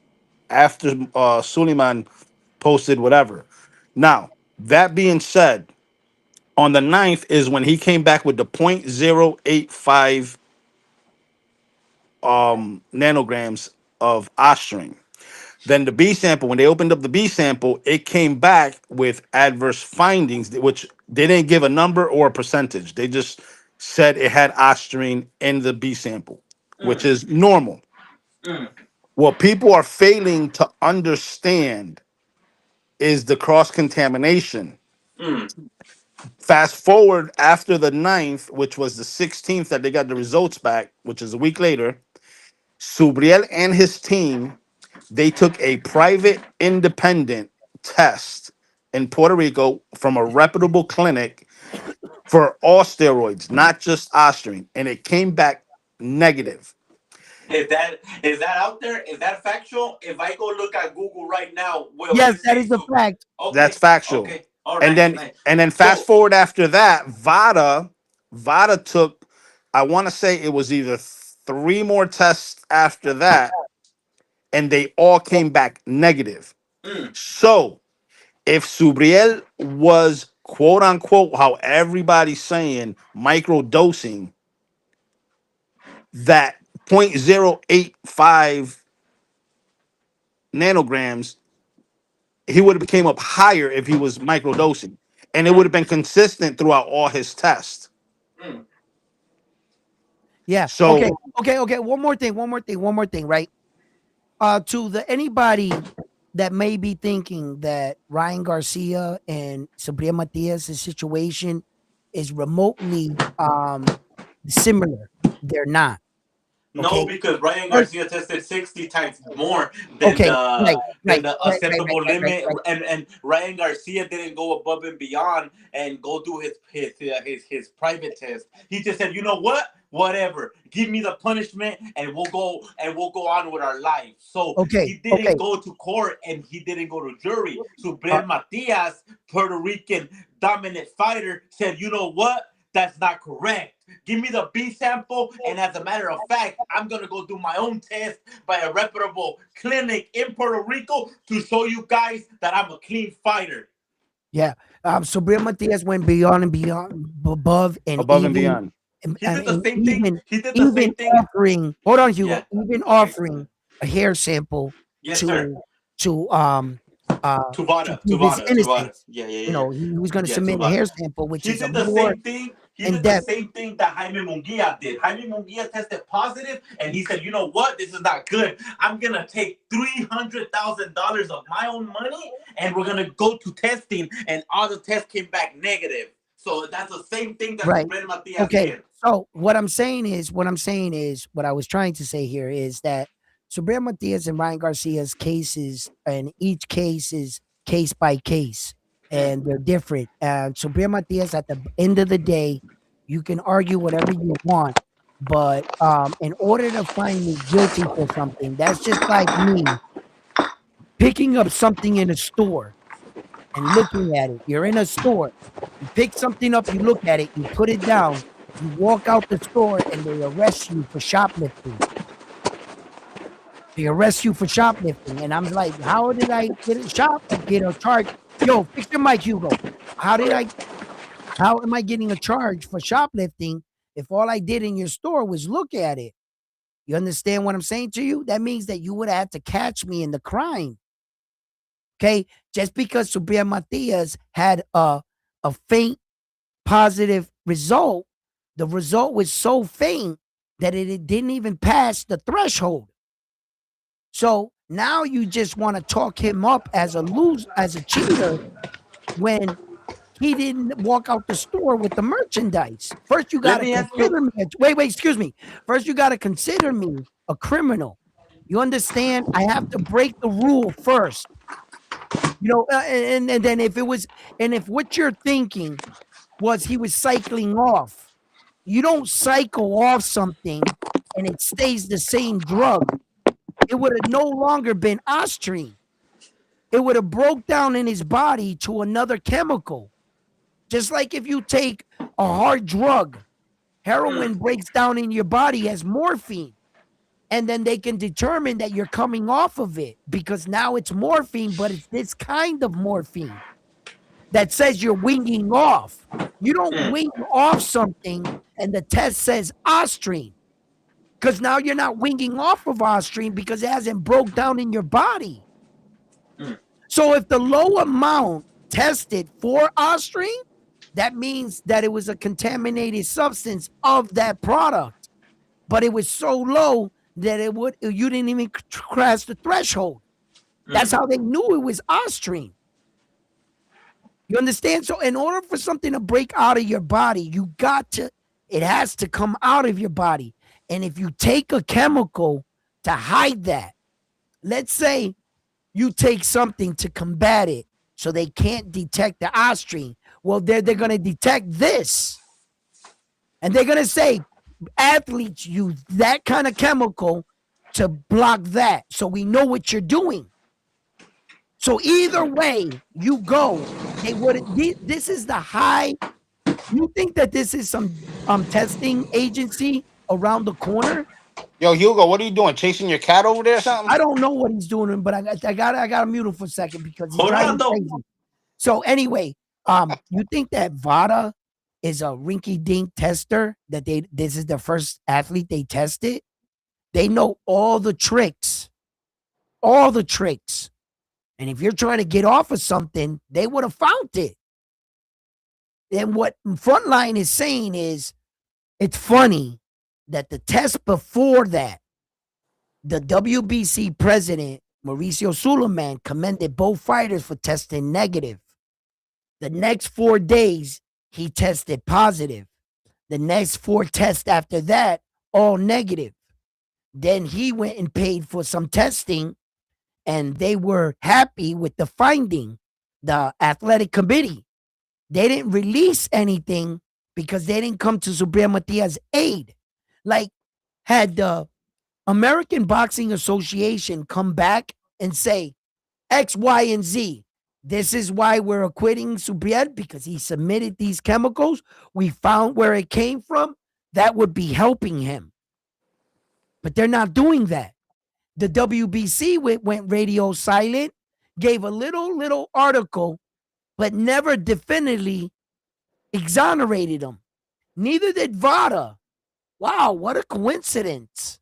after Suleiman posted whatever. Now, that being said, on the 9th is when he came back with the 0.085 nanograms of ostarine. Then the B sample, when they opened up the B sample, it came back with adverse findings, which they didn't give a number or a percentage. They just said it had ostarine in the B sample, which is normal. What people are failing to understand is the cross contamination. Fast forward after the 9th, which was the 16th that they got the results back, which is a week later, Subriel and his team, they took a private independent test in Puerto Rico from a reputable clinic for all steroids, not just ostarine, and it came back negative. Is that out there? Is that factual? If I go look at Google right now, will Yes, it that say is a so? fact. That's Okay, factual. okay, all And right, then nice. and then fast So, forward after that, Vada took, I want to say it was either three more tests after that, and they all came back negative. mm, So if Subriel was quote unquote how everybody's saying micro dosing, that 0.085 nanograms, he would have came up higher if he was microdosing, and it would Mm, have been consistent throughout all his tests. mm. Yeah. So Okay. One more thing. Right. To the anybody that may be thinking that Ryan Garcia and Sabrina Matias' situation is remotely similar, they're not. No, Okay. because Ryan First, Garcia tested 60 times more okay. Right. than Right. the Right. Right. Right. acceptable Right. Right. limit, Right. and Ryan Garcia didn't go above and beyond and go do his private test. He just said, you know what, whatever, give me the punishment, and we'll go on with our life. So Okay. he didn't Okay. go to court and he didn't go to jury. So Uh, Bren Matias, Puerto Rican dominant fighter, said, you know what, that's not correct. Give me the B sample, and as a matter of fact, I'm gonna go do my own test by a reputable clinic in Puerto Rico to show you guys that I'm a clean fighter. yeah. Sabrina Matias went beyond and beyond, above, and above and even beyond. He did the same thing. even He did the even same thing. offering. Hold on, Yeah. Hugo. Even Okay. offering a hair sample Yes, sir. to to um to prove his Tuvada. innocence. Yeah, yeah, You yeah, know, he was going to yeah. submit a Tuvada. hair sample, which He is a did the more same thing. He in did the depth. same thing that Jaime Munguia did. Jaime Munguia tested positive, and he said, "You know what? This is not good. I'm gonna take $300,000 of my own money, and we're gonna go to testing." And all the tests came back negative. So that's the same thing that Right. Supreme Matias Okay. did. So what I was trying to say here is that Sabrina Matias and Ryan Garcia's cases, and each case is case by case, Mm, and they're different. And Sabrina Matias, at the end of the day, you can argue whatever you want, but in order to find me guilty for something, that's just like me picking up something in a store and looking at it. You're in a store, you pick something up, you look at it, you put it down, you walk out the store, and they arrest you for shoplifting. They arrest you for shoplifting. And I'm like, how did I get a charge? Yo, fix your mic, Hugo. How did I how am I getting a charge for shoplifting if all I did in your store was look at it? You understand what I'm saying to you? That means that you would have to catch me in the crime. Okay. Just because Subir Matias had a faint positive result, the result was so faint that it didn't even pass the threshold. So now you just want to talk him up as a as a cheater when he didn't walk out the store with the merchandise. First, you got let to me ask you. consider me. Wait, excuse me. First, you got to consider me a criminal. You understand? I have to break the rule first. You know, and then if what you're thinking was he was cycling off, you don't cycle off something and it stays the same drug. It would have no longer been Ostrine. It would have broke down in his body to another chemical. Just like if you take a hard drug, Mm, heroin breaks down in your body as morphine. And then they can determine that you're coming off of it because now it's morphine, but it's this kind of morphine that says you're winging off. You don't mm, wing off something and the test says Ostrine because now you're not winging off of Ostrine because it hasn't broke down in your body. mm, So if the low amount tested for Ostrine, that means that it was a contaminated substance of that product, but it was so low that you didn't even cross the threshold. That's mm, how they knew it was Ostrine. You understand? So in order for something to break out of your body, it has to come out of your body. And if you take a chemical to hide that, let's say you take something to combat it so they can't detect the Ostrine, well, they're going to detect this. And they're going to say athletes use that kind of chemical to block that. So we know what you're doing. So either way you go, they would. This is the high. You think that this is some testing agency around the corner? Yo, Hugo, what are you doing? Chasing your cat over there or something? I don't know what he's doing, but I got to mute him for a second because he's driving Orlando. crazy. So anyway, you think that Vada is a rinky dink tester? That this is the first athlete they tested? They know all the tricks. all the tricks. And if you're trying to get off of something, they would have found it. And what Frontline is saying is it's funny that the test before that, the WBC president, Mauricio Suleiman, commended both fighters for testing negative. The next 4 days, he tested positive. The next 4 tests after that, all negative. Then he went and paid for some testing, and they were happy with the finding. The athletic committee, they didn't release anything because they didn't come to Subriel Matias' aid. Like, had the American Boxing Association come back and say X, Y, and Z. This is why we're acquitting Subriel because he submitted these chemicals. We found where it came from. That would be helping him. But they're not doing that. The WBC went radio silent, gave a little article, but never definitively exonerated him. Neither did Vada. Wow, what a coincidence.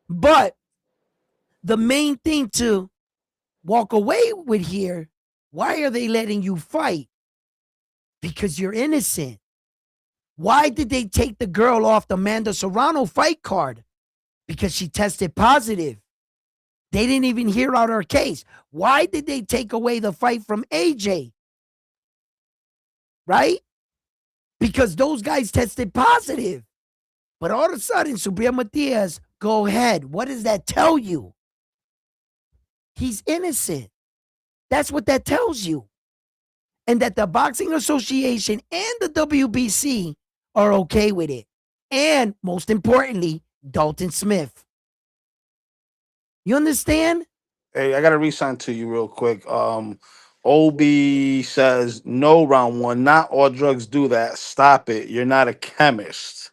But the main thing to walk away with here, why are they letting you fight? Because you're innocent. Why did they take the girl off the Amanda Serrano fight card? Because she tested positive. They didn't even hear out her case. Why did they take away the fight from AJ? Right? Because those guys tested positive. But all of a sudden, Subriel Matias, go ahead. What does that tell you? He's innocent. That's what that tells you. And that the Boxing Association and the WBC are okay with it. And most importantly, Dalton Smith. You understand? Hey, I gotta resign to you real quick. Obi says no round one. Not all drugs do that. Stop it. You're not a chemist.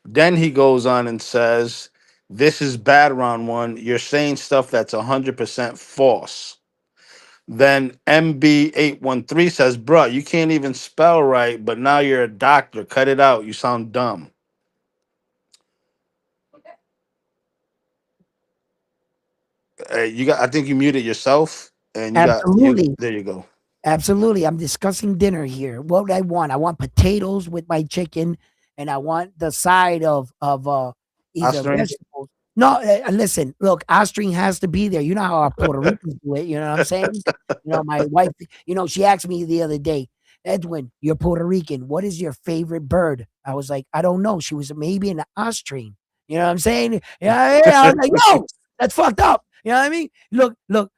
Then he goes on and says, "This is bad round one. You're saying stuff that's 100% false." Then MB813 says, "Bruh, you can't even spell right, but now you're a doctor. Cut it out. You sound dumb." You got. I think you muted yourself, and you got you. Absolutely. There you go. Absolutely. I'm discussing dinner here. What do I want? I want potatoes with my chicken, and I want the side of either Austrian. vegetables. No, listen, look, ostrich has to be there. You know how our Puerto Ricans do it. You know what I'm saying? My wife, she asked me the other day, Edwin, you're Puerto Rican. What is your favorite bird? I was like, I don't know. She was maybe an ostrich. You know what I'm saying? Yeah. I was like, no, that's fucked up. You know what I mean? Look,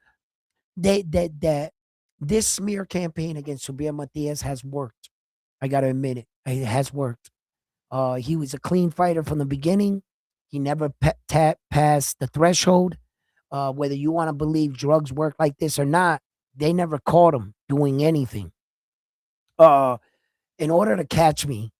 that this smear campaign against Subriel Matias has worked. I got to admit it. It has worked. He was a clean fighter from the beginning. He never passed the threshold. Whether you want to believe drugs work like this or not, they never caught him doing anything. In order to catch me,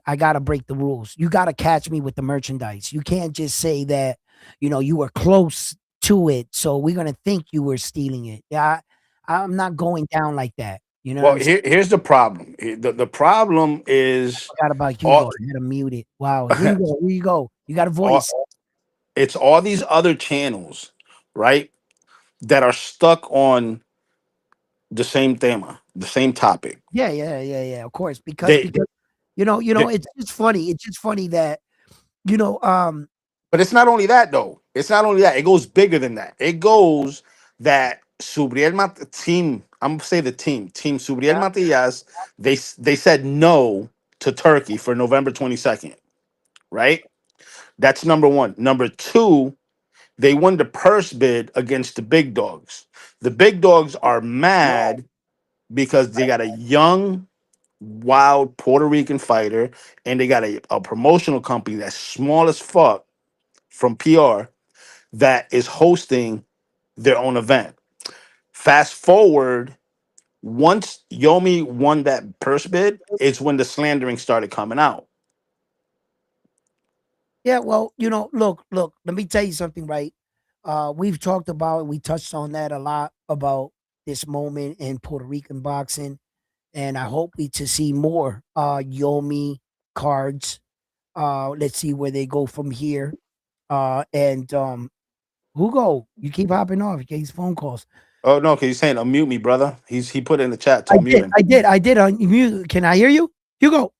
I gotta break the rules. You gotta catch me with the merchandise. You can't just say that, you were close to it, so we're gonna think you were stealing it. Yeah, I'm not going down like that. You know what Well, I'm saying? here's the problem. The problem is Forgot about all, Hugo. I had to mute it. Wow. Here you go. Here you go. You got a all voice. it's all these other channels, right, that are stuck on the same theme, the same topic. Yeah. Of course. Because They, because they it's just funny. It's just funny that, you know, um, but it's not only that though. It's not only that. It goes bigger than that. It goes that team. I'm gonna say the team Subriel Yeah. Matias. They said no to Turkey for November 22nd. Right. That's number one. Number two, they won the purse bid against the big dogs. The big dogs are mad because they got a young, wild Puerto Rican fighter and they got a promotional company that's small as fuck from PR that is hosting their own event. Fast forward, once Yomi won that purse bid, it's when the slandering started coming out. yeah, well, look, let me tell you something, right? We've talked about, we touched on that a lot about this moment in Puerto Rican boxing, and I hope to see more Yomi cards. Let's see where they go from here. And Hugo, you keep hopping off. You get these phone calls. Oh no, because he's saying unmute me, brother. He put in the chat to unmute him. I did. Unmute. Can I hear you? Hugo,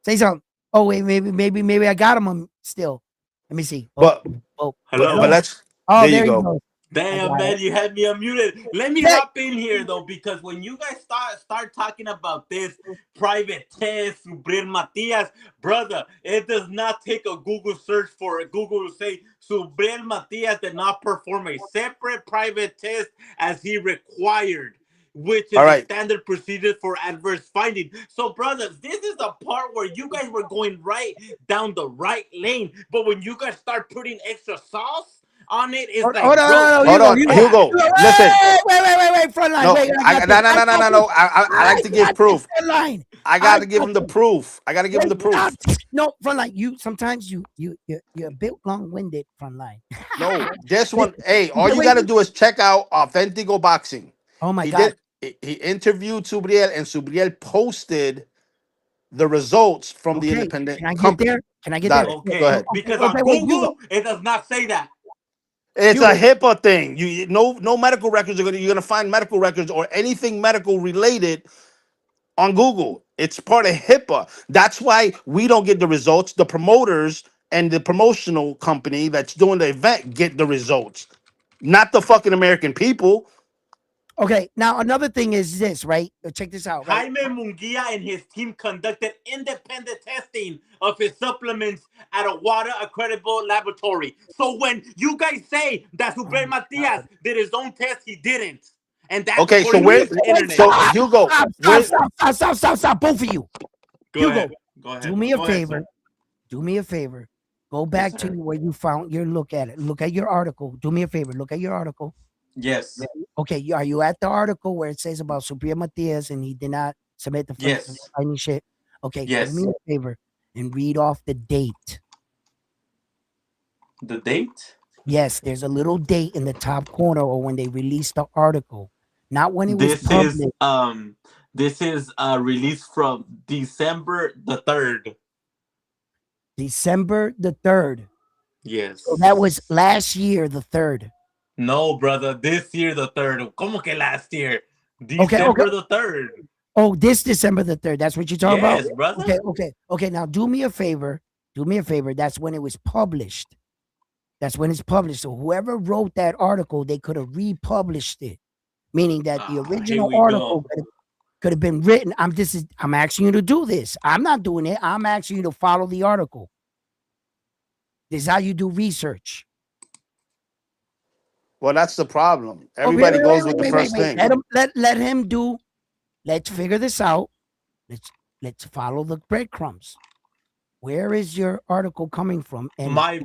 say something. Oh wait, maybe I got him still. Let me see. Oh, But oh, but Hello. hello. let's Oh, there you there you go. go. I Damn, got it. man, you had me unmuted. Let me Yeah. hop in here though, because when you guys start talking about this private test, Subriel Matias, brother, it does not take a Google search for a Google to say Subriel Matias did not perform a separate private test as he required, which All is a right. standard procedure for adverse finding. So, brothers, this is the part where you guys were going right down the right lane, but when you guys start putting extra sauce on it, it's Hold like, on, bro, no, Hold Hugo, on, Hugo. yeah. Hugo. Hugo, Listen. wait, front line. No, Wait, I I got this. no no I no no got no this. no. I I like to give got this proof. front line. I I got to give got him the this. proof. I got to give him Wait, the stop. proof. No, front line. You sometimes you're a bit long winded. Front line. No, this Wait, one. Hey, all wait, you wait. got to do is check out Authentico Boxing. Oh my He God. did. He interviewed Subriel, and Subriel posted the results from the Okay, independent can I get company. there? Can I get there? Dale, go Okay, ahead. Okay, because okay. on Wait, Hugo, Google, it does not say that. It's a Hugo. HIPAA thing. No medical records are you're gonna find medical records or anything medical related on Google. It's part of HIPAA. That's why we don't get the results. The promoters and the promotional company that's doing the event get the results, not the fucking American people. Okay, now another thing is this, right? Check this out, right? Jaime Munguia and his team conducted independent testing of his supplements at a water accredited laboratory. So when you guys say that Oh Super my Matias God. did his own test, he didn't. And that's Okay, so according to where? this Wait, internet. So stop, Hugo, where? stop, both of you. Go Hugo, ahead. Go do ahead. me a Go ahead, favor. sir. Do me a favor. Go Yes, back to sir. where you found your look at it. Look at your article. Do me a favor. Look at your article. Yes. Okay, are you at the article where it says about Supriya Matias and he did not submit the Yes. finding shit? Okay, do me Yes. a favor and read off the date. The date? Yes, there's a little date in the top corner or when they released the article, not when it was This is published. released from December the 3rd. December the 3rd. So that was Yes. last year, the 3rd. No, brother. This year the 3rd. Como que last year? Okay. December the 3rd. Oh, this December the 3rd. That's what you're talking about? Yes, brother. Okay. Now do me a favor. Do me a favor. That's when it was published. That's when it's published. So whoever wrote that article, they could have republished it, meaning that the Here original we article go. could have been written. I'm asking you to do this. I'm not doing it. I'm asking you to follow the article. This is how you do research. Well, that's the problem. Oh, Everybody goes with the first wait. thing. Let him do. Let's figure this out. Let's follow the breadcrumbs. Where is your article coming from? And My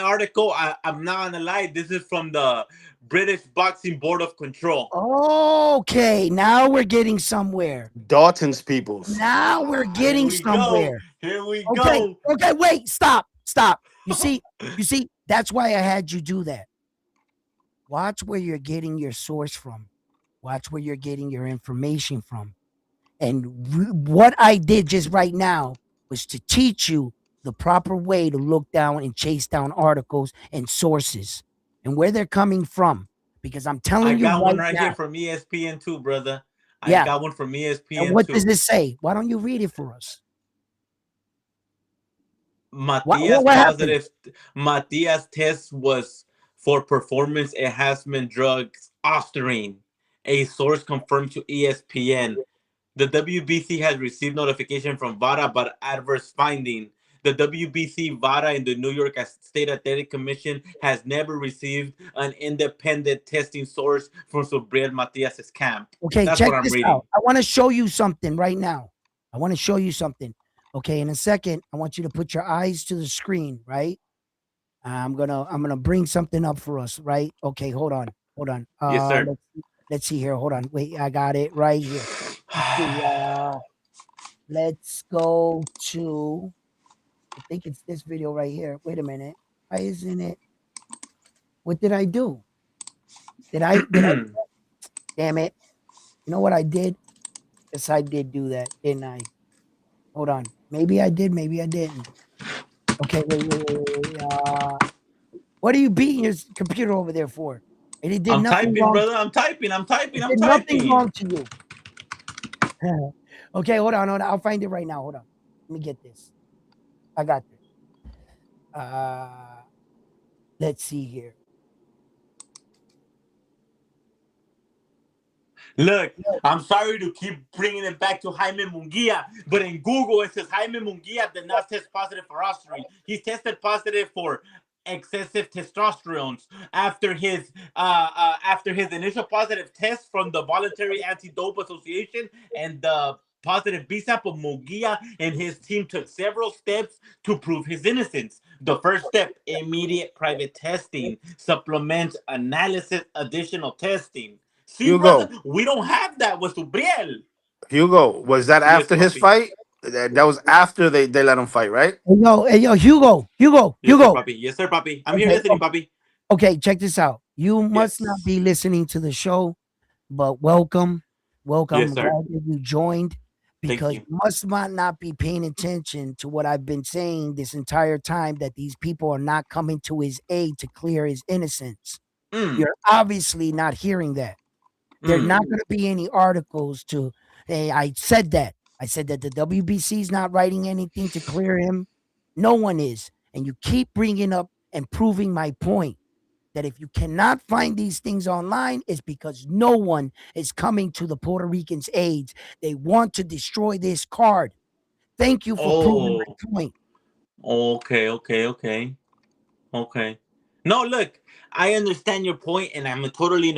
article, I'm not gonna lie, this is from the British Boxing Board of Control. okay, now we're getting somewhere. Dalton's peoples. Now we're Here getting we go. somewhere. Here we Okay, go. wait, stop. You see, that's why I had you do that. Watch where you're getting your source from. Watch where you're getting your information from. And what I did just right now was to teach you the proper way to look down and chase down articles and sources and where they're coming from. Because I'm I telling you got one right right now, here from ESPN too, brother. I yeah. got one from And ESPN what does too. it say? Why don't you read it for us? Matias What happened? positive. Matias test was for performance enhancement drugs Ostarine. A source confirmed to ESPN. The WBC has received notification from VADA about adverse finding. The WBC, VADA, and the New York State Athletic Commission has never received an independent testing source from Subriel Matias' camp. Okay, That's check what I'm this out. reading. I want to show you something right now. I want to show you something. Okay, in a second, I want you to put your eyes to the screen, right? I'm gonna bring something up for us, right? Okay, hold on. Yes, sir. Let's see here. Hold on. Wait, I got it right here. Let's see. Let's go to. I think it's this video right here. Wait a minute. Why isn't it? What did I do? Did I? Damn it! You know what I did? Yes, I did do that, didn't I? Hold on. Maybe I did. Maybe I didn't. Okay. Wait. What are you beating your computer over there for? And it did I'm nothing typing, wrong. brother. I'm typing. I'm typing. It I'm did nothing typing. wrong to you. Okay, hold on, hold on. I'll find it right now. Hold on. Let me get this. I got this. Uh, let's see here. Look, I'm sorry to keep bringing it back to Jaime Munguia, but in Google it says Jaime Munguia did not test positive for ostarine. He tested positive for excessive testosterone after his initial positive test from the Voluntary Anti-Dope Association and the positive B sample. Munguia and his team took several steps to prove his innocence. The first step: immediate private testing, supplement analysis, additional testing. See, brother, Hugo, we don't have that with Subriel. Hugo, was that Yes, after his papi. fight? That was after they let him fight, right? Hey, yo, Hugo, Hugo, Yes, sir, Hugo. papi. Yes, sir, papi. I'm here Okay, listening, papi. okay, check this out. You must not Yes. be listening to the show, but welcome. Welcome. Yes, I'm sir. glad that you joined Thank because you. you must not be paying attention to what I've been saying this entire time that these people are not coming to his aid to clear his innocence. Mm, You're obviously not hearing that. There's mm. not going to be any articles to, hey, I said that. I said that the WBC is not writing anything to clear him. No one is. And you keep bringing up and proving my point that if you cannot find these things online, it's because no one is coming to the Puerto Ricans' aid. They want to destroy this card. Thank you for proving Oh, my point. okay, okay, okay. Okay. No, look, I understand your point, and I'm totally in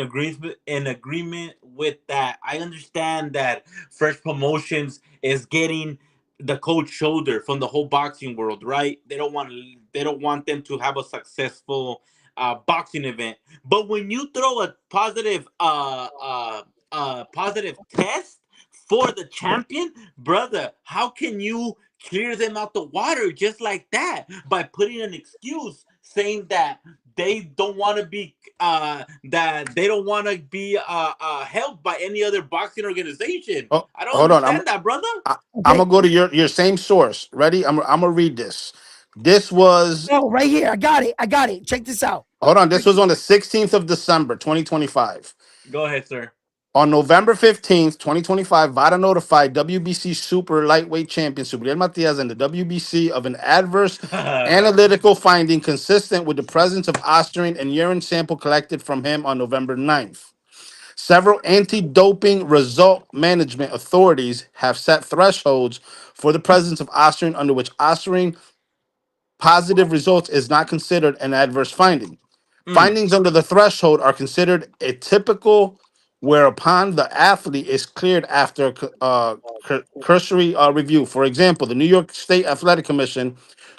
agreement with that. I understand that Fresh Promotions is getting the cold shoulder from the whole boxing world, right? They don't want them to have a successful boxing event. But when you throw a positive test for the champion, brother, how can you clear them out the water just like that by putting an excuse saying that they don't want to be helped by any other boxing organization? Oh, I don't hold on. I'm understand that, brother. I, I'm Okay. gonna go to your same source. Ready? I'm gonna read this. This was Oh, right here. I got it. I got it. Check this out. hold on. This was on the 16th of December, 2025. Go ahead, sir. On November 15th, 2025, VADA notified WBC Super Lightweight Champion Subriel Matias and the WBC of an adverse analytical finding consistent with the presence of ostarine and urine sample collected from him on November 9th. Several anti doping result management authorities have set thresholds for the presence of ostarine under which ostarine positive results is not considered an adverse finding. Mm, Findings under the threshold are considered atypical, whereupon the athlete is cleared after cursory review. For example, the New York State Athletic Commission,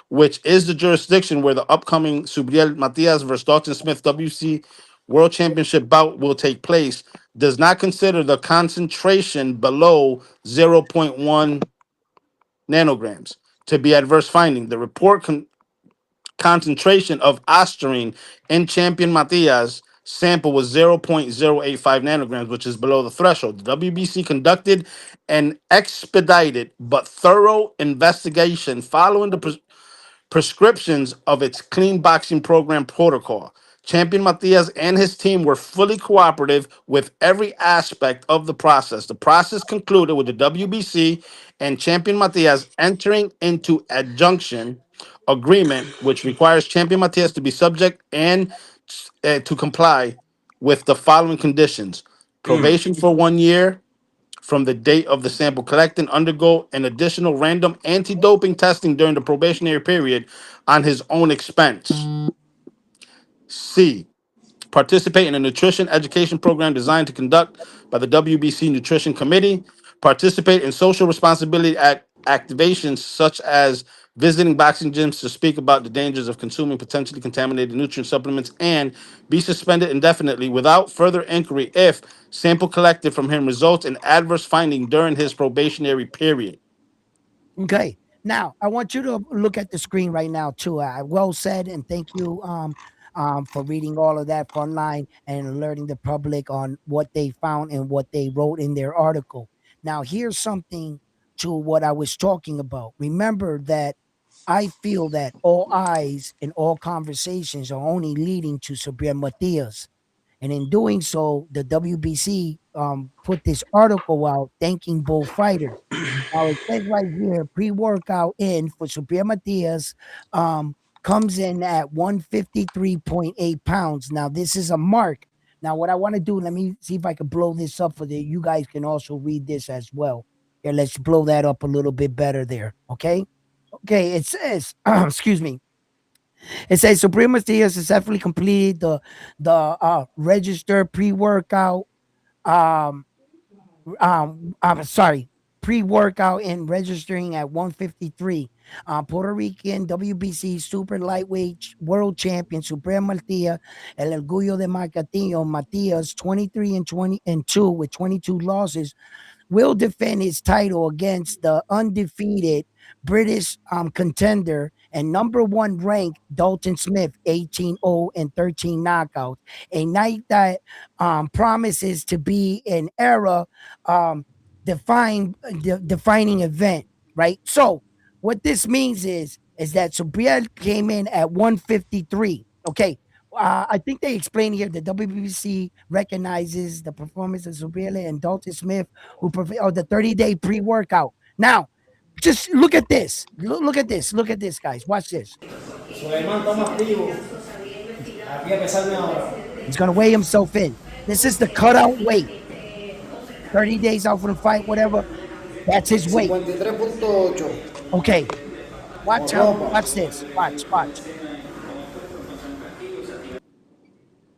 which is the jurisdiction where the upcoming Subriel Matias versus Dalton Smith WC World Championship bout will take place, does not consider the concentration below zero point 0.1 nanograms to be adverse finding. The report concentration of ostarine in Champion Matias sample was 0.085 nanograms, which is below the threshold. The WBC conducted an expedited but thorough investigation following the prescriptions of its clean boxing program protocol. Champion Matias and his team were fully cooperative with every aspect of the process. The process concluded with the WBC and Champion Matias entering into adjunction agreement, which requires Champion Matias to be subject and to comply with the following conditions: mm, probation for 1 year, from the date of the sample collected, undergo an additional random anti-doping testing during the probationary period on his own expense. C. Participate in a nutrition education program designed to conduct by the WBC Nutrition Committee. Participate in social responsibility activations such as visiting boxing gyms to speak about the dangers of consuming potentially contaminated nutrient supplements, and be suspended indefinitely without further inquiry if sample collected from him results in adverse finding during his probationary period. Okay. Now, I want you to look at the screen right now too. Well said, and thank you for reading all of that online and alerting the public on what they found and what they wrote in their article. Now, here's something to what I was talking about. Remember that I feel that all eyes and all conversations are only leading to Sabrina Matias. And in doing so, the WBC put this article out thanking both fighters. Now it says right here, pre-workout in for Supriya Matias um, comes in at 153.8 pounds. Now this is a mark. Now what I want to do, let me see if I can blow this up for that. You guys can also read this as well. Here, let's blow that up a little bit better there. Okay. Okay. It says, excuse me. It says Supreme Matias successfully completed the registered pre-workout um I'm sorry, pre-workout and registering at 153. Puerto Rican WBC super lightweight world champion Supreme Martia El Orgullo de Marcatillo Matias 23 and 20 and 2 with 22 losses will defend his title against the undefeated British contender and number one ranked Dalton Smith, 18-0 and 13 knockouts. A night that promises to be an era defining event, right? So, what this means is that Subriel came in at 153. Okay, I think they explain here the WBC recognizes the performance of Subriel and Dalton Smith who the 30-day pre-workout. Now, just look at this. Look at this. Look at this, guys. Watch this. He's gonna weigh himself in. This is the cutout weight. 30 days out from the fight, whatever. That's his weight. 53.8. Okay. Watch out. Watch this. Watch.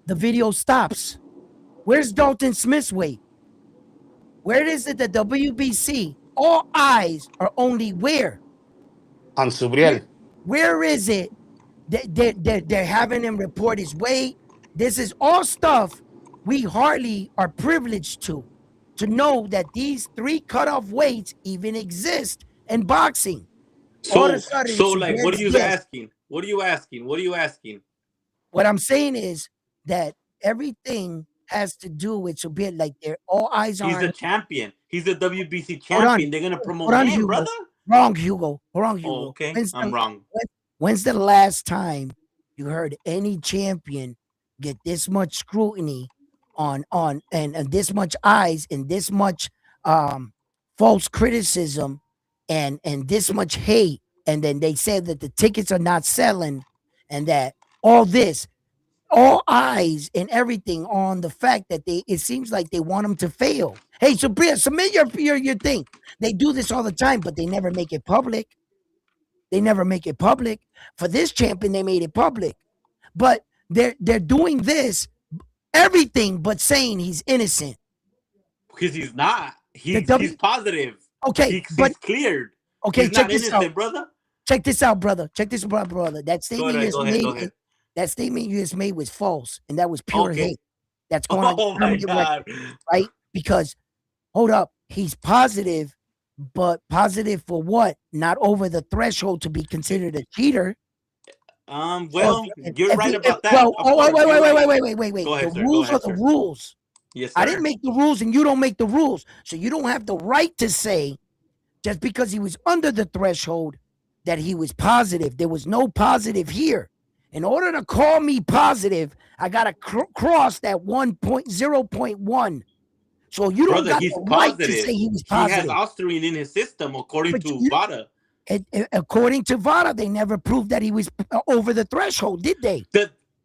The video stops. Where's Dalton Smith's weight? Where is it the WBC? All eyes are only where? On Subriel. Where is it? They're having him report his weight. This is all stuff we hardly are privileged to know that these three cutoff weights even exist in boxing. All of a So, sudden, so like, what are Subriel's you this. asking? What are you asking? What are you asking? What I'm saying is that everything has to do with Subriel. Like they're all eyes He's the on. champion. He's the WBC Hold on. champion. They're gonna promote Hold on, him, Hugo. brother. Wrong, Hugo. Oh, okay. I'm wrong. When's the last time you heard any champion get this much scrutiny on and this much eyes and this much false criticism and this much hate, and then they said that the tickets are not selling and that all this, all eyes and everything on the fact that it seems like they want them to fail. Hey, Sabria, submit your thing. They do this all the time, but they never make it public. They never make it public. For this champion, they made it public. But they're doing this, everything but saying he's innocent. Because he's not. He's positive. Okay, but he's cleared. Okay, he's check not this innocent, out. brother. Check this out, brother. Check this out, brother. That statement Go ahead. that statement you just made was false, and that was pure hate. That's going on. Oh my God. Right? Because hold up, he's positive, but positive for what? Not over the threshold to be considered a cheater. Well, you're right about that. Well, wait. Go ahead, The sir. rules Go ahead, are the sir. rules. Yes, sir. I didn't make the rules, and you don't make the rules, so you don't have the right to say just because he was under the threshold that he was positive. There was no positive here. In order to call me positive, I got to cross that 0.1. So you don't got the right to say he was positive. He has Austrian in his system, according to VADA. According to VADA, they never proved that he was over the threshold, did they?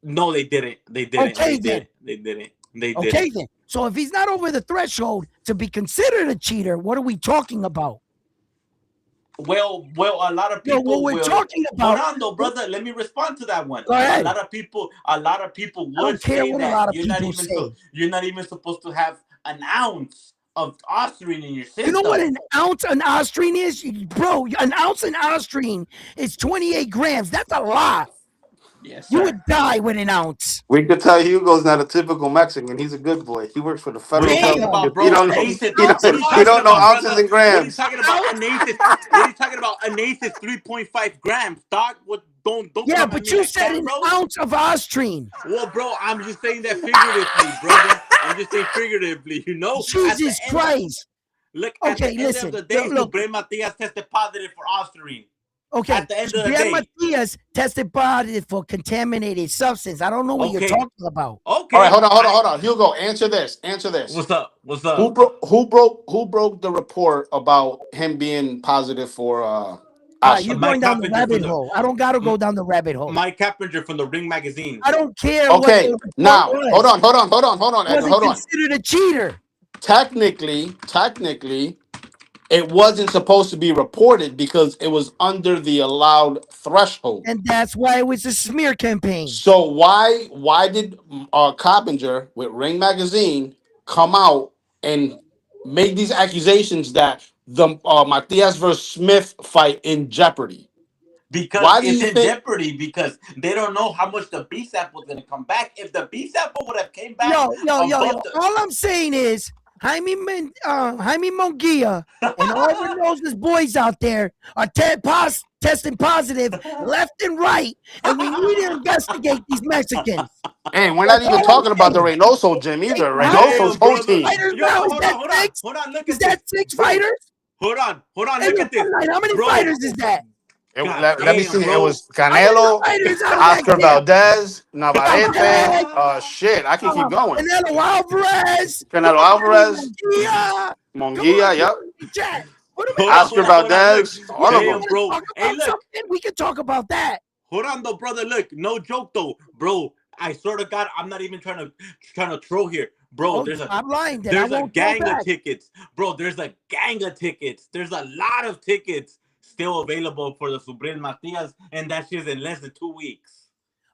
No, they didn't. They didn't. Okay, they then. didn't. Okay, then. So if he's not over the threshold to be considered a cheater, what are we talking about? Well, a lot of people. What we're talking about. Hold on, though, brother. Let me respond to that one. Go ahead. A lot of people would say that you're not even supposed to have an ounce of Austrian in your system. You know what an ounce an Austrian is, bro? An ounce an Austrian is 28 grams. That's a lot. Yes, sir. You would die with an ounce. We could tell Hugo's not a typical Mexican. He's a good boy. He works for the federal government. Bro? He don't know ounces and grams. What are you talking about? What are you talking about? An eighth is 3.5 grams, dog. What? Don't. Yeah, but you said an ounce of Austrian. Well, bro, I'm just saying that figuratively, brother. I'm just saying figuratively. You know. Jesus Christ. Look. At the end of the day, Supreme Matias tested positive for Austrian. Okay, At the end of the Javier day. Matias tested positive for contaminated substance. I don't know what you're Okay. talking about. All right, Okay. hold on. Hugo, answer this. Answer this. What's up? What's Who up? broke? Who broke the report about him being positive for All right, you're asthma? going Mike down the Coppinger rabbit from the hole. I don't got to go down the rabbit hole. Mike Coppinger from the Ring Magazine. I don't care what Okay, the report now hold was. on, He Edwin, wasn't hold on. considered a cheater. Technically, it wasn't supposed to be reported because it was under the allowed threshold. And that's why it was a smear campaign. So why did Coppinger with Ring Magazine come out and make these accusations that the Matias versus Smith fight in jeopardy? Because Why do it's you in think? jeopardy because they don't know how much the B sample is going to come back. If the B sample would have came back Yo. above the All I'm saying is Jaime Munguia and all the noses boys out there are testing positive left and right, and we need to investigate these Mexicans. And we're not That's even all I'm talking about the saying. Reynoso gym Hey, either. how many Reynoso's damn, whole brother. team. fighters Yo, now? Is hold that on, hold on, six? hold on. Look Is at this, that six bro. fighters? Hold on. Hey, Look yo, at this, how many bro. fighters is that? God Let me damn, see. It bro. was How many Canelo, fighters out of that Oscar camp? Valdez, Navarrete. Okay. Shit, I can keep going. Canelo Alvarez, Canelo Alvarez, Munguia. Come on, Monguia, put yep. them in the chat. Put them in Hold the on, Oscar hold on, chat. hold on. Look, Valdez, all Yeah, of you them. damn, want to bro. talk Hey, about look. something? We can talk about that. Hold on, though, brother. Look, no joke, though, bro. I swear to God, I'm not even trying to throw here, bro. Oh, stop lying, then I There's a won't throw gang of back. tickets, bro. There's a gang of tickets. There's a lot of tickets still available for the Subril Matias, and that shit's in less than 2 weeks.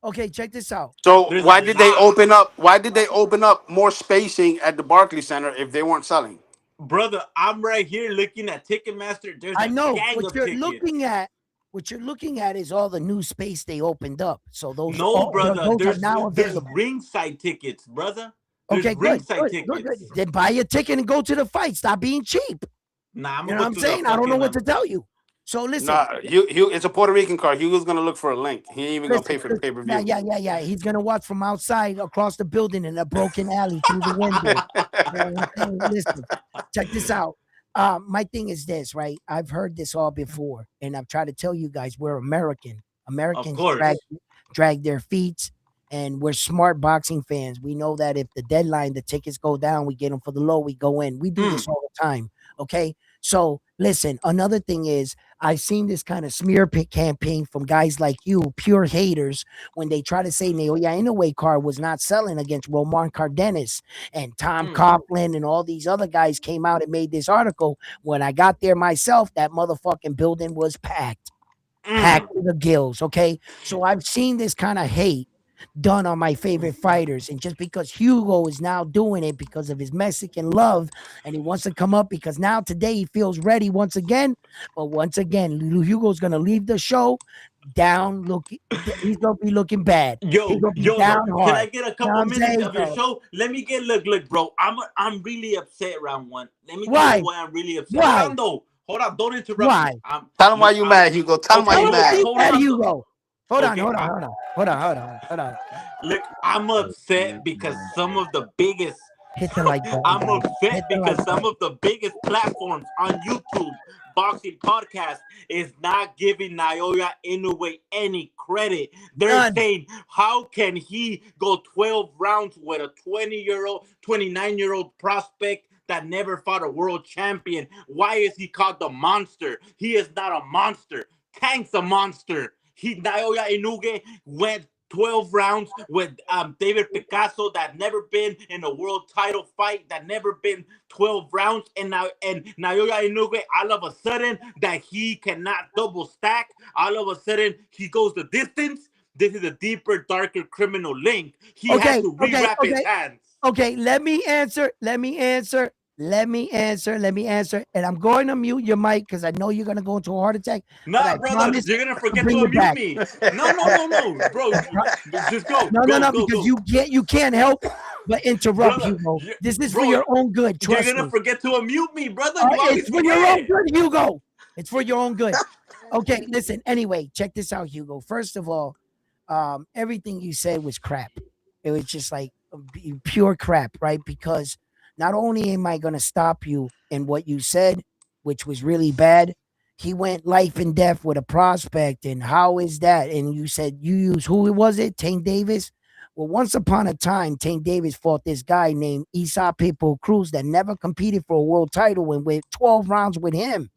Okay, check this out. So There's a why did they lot, open up? Why did they open up more spacing at the Barclays Center if they weren't selling? brother. I'm right here looking at Ticketmaster. There's I a know gang what of you're tickets. looking at. What you're looking at is all the new space they opened up. So No, brother. those are now There's available. ringside tickets, brother. There's Okay, ringside tickets. good. Then buy a ticket and go to the fight. Stop being cheap. Nah, I'm You gonna know what go I'm to the saying? I don't know fucking what to tell you. So listen, Nah, it's a Puerto Rican card. Hugo's gonna look for a link. He ain't even gonna pay for the pay per Yeah, view. He's gonna watch from outside across the building in a broken alley through the window. You know what I'm saying? Listen, check this out. My thing is this, right? I've heard this all before, and I've tried to tell you guys we're American. Of Americans course. drag their feet, and we're smart boxing fans. We know that if the deadline, the tickets go down, we get them for the low, we go in. We do this all the time. Okay. So listen, another thing is I've seen this kind of smear campaign from guys like you, pure haters, when they try to say Naoya Inoue card was not selling against Roman Cardenas and Tom Mm, Coughlin and all these other guys came out and made this article. When I got there myself, that motherfucking building was packed mm. to the gills. Okay. So I've seen this kind of hate done on my favorite fighters. And just because Hugo is now doing it because of his Mexican love and he wants to come up because now today he feels ready once again. But once again, Hugo's going to leave the show down looking, he's going to be looking bad. He's going to be Though, down can I hard. get a You know what couple I'm minutes saying? of your So, show? Let me get look, bro. I'm really upset round one. Let me tell you why? why I'm really upset. Hold Why? on though. Hold on. Don't interrupt Why? me. Tell him why you mad, Hugo. Tell him why Okay, Tell you him why look, mad. you hold mad, on though. Hugo. Hold on. Okay, Hold on. look, I'm upset because some of the biggest Hit the like button, I'm guys. upset Hit the like because some button. of the biggest platforms on YouTube, boxing podcast, is not giving Naoya Inoue any credit. They're None. saying, how can he go 12 rounds with a 20-year-old, 29-year-old prospect that never fought a world champion? Why is he called the monster? He is not a monster. Tank's a monster. Naoya Inoue went 12 rounds with David Picasso that never been in a world title fight, that never been 12 rounds, and Naoya Inoue, all of a sudden that he cannot double stack, all of a sudden he goes the distance. This is a deeper, darker criminal link. He has Okay, to rewrap his hands. Okay, let me answer. And I'm going to mute your mic because I know you're going to go into a heart attack. But Nah, I brother, promise you're gonna to forget to bring it unmute back. me. No, bro. Just go, No, go, because go. you can't help but interrupt, Brother, Hugo. This is for bro, your own good. you're Trust gonna me. forget to unmute me, brother. You It's always for your own forget. good, Hugo. It's for your own good. Okay, listen. Anyway, check this out, Hugo. First of all, everything you said was crap. It was just like pure crap, right? Because not only am I going to stop you in what you said, which was really bad, he went life and death with a prospect. And how is that? And you said you use who was it? Tank Davis? Well, once upon a time, Tank Davis fought this guy named Isa Pitbull Cruz that never competed for a world title and went 12 rounds with him.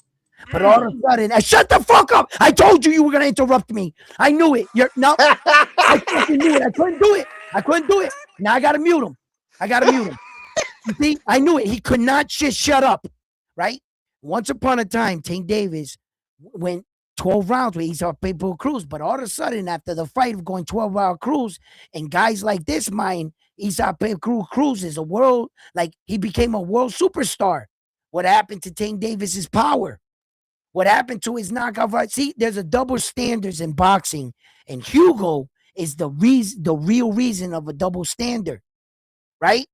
But all of a sudden, shut the fuck up! I told you were gonna interrupt me. I knew it. You're no, I fucking knew it. I couldn't do it. I couldn't do it. Now I gotta mute him. I gotta mute him. You see, I knew it. He could not just shut up, right? Once upon a time, Tank Davis went 12 rounds with Isa Pitbull Cruz, but all of a sudden, after the fight of going 12-round cruise, and guys like this mine, Isa Pitbull Cruz is a world, like he became a world superstar. What happened to Tank Davis's power? What happened to his knockout fight? See, there's a double standards in boxing, and Hugo is the real reason of a double standard, right?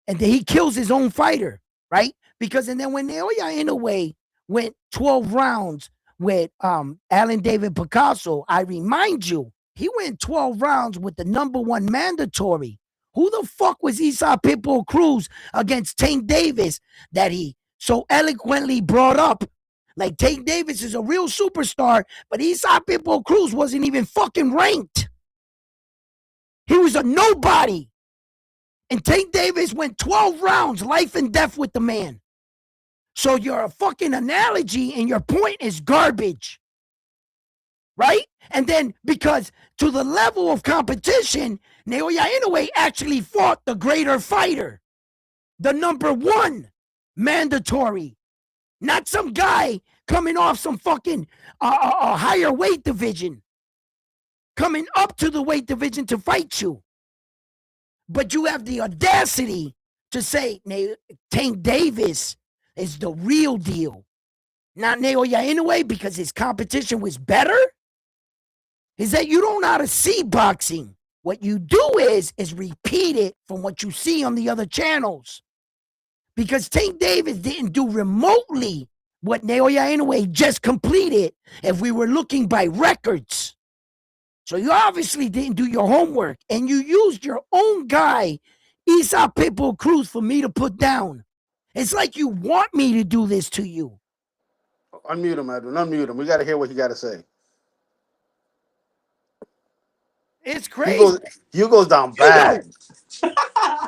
And then he kills his own fighter, right? Because and then when Naoya Inoue went 12 rounds with Alan David Picasso, I remind you, he went 12 rounds with the number one mandatory. Who the fuck was Isa Pitbull Cruz against Tank Davis that he so eloquently brought up? Like Tank Davis is a real superstar, but Isa Pitbull Cruz wasn't even fucking ranked. He was a nobody. And Tank Davis went 12 rounds, life and death with the man. So your fucking analogy and your point is garbage. Right? And then because to the level of competition, Naoya Inoue actually fought the greater fighter. The number one mandatory. Not some guy coming off some fucking higher weight division. Coming up to the weight division to fight you. But you have the audacity to say Tank Davis is the real deal. Not Naoya Inoue because his competition was better? Is that you don't know how to see boxing. What you do is repeat it from what you see on the other channels. Because Tank Davis didn't do remotely what Naoya Inoue just completed if we were looking by records. So you obviously didn't do your homework, and you used your own guy, Isa Pitbull Cruz, for me to put down. It's like you want me to do this to you. Unmute him, Edwin. Unmute him. We got to hear what he got to say. It's crazy. Hugo's down bad.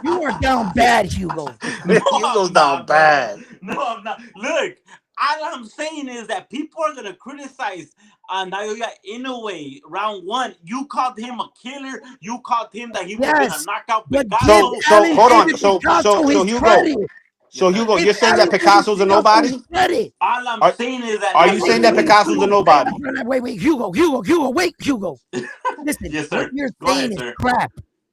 You are down bad, Hugo. No, Hugo's I'm down not, bad. bro. No, I'm not. Look, all I'm saying is that people are gonna criticize Naoya Inoue round one. You called him a killer. You called him that he was gonna knock out but Picasso. give So Alan hold on. David So Picasso his Hugo. credit. So Yes, sir. Hugo, Give you're saying that Alan David Picasso's a Picasso nobody? his credit. All I'm Are, saying is that are you saying that Picasso's a nobody? Wait, Hugo, wait, Hugo. Listen, Yes, what sir. you're Go ahead, saying is sir. crap.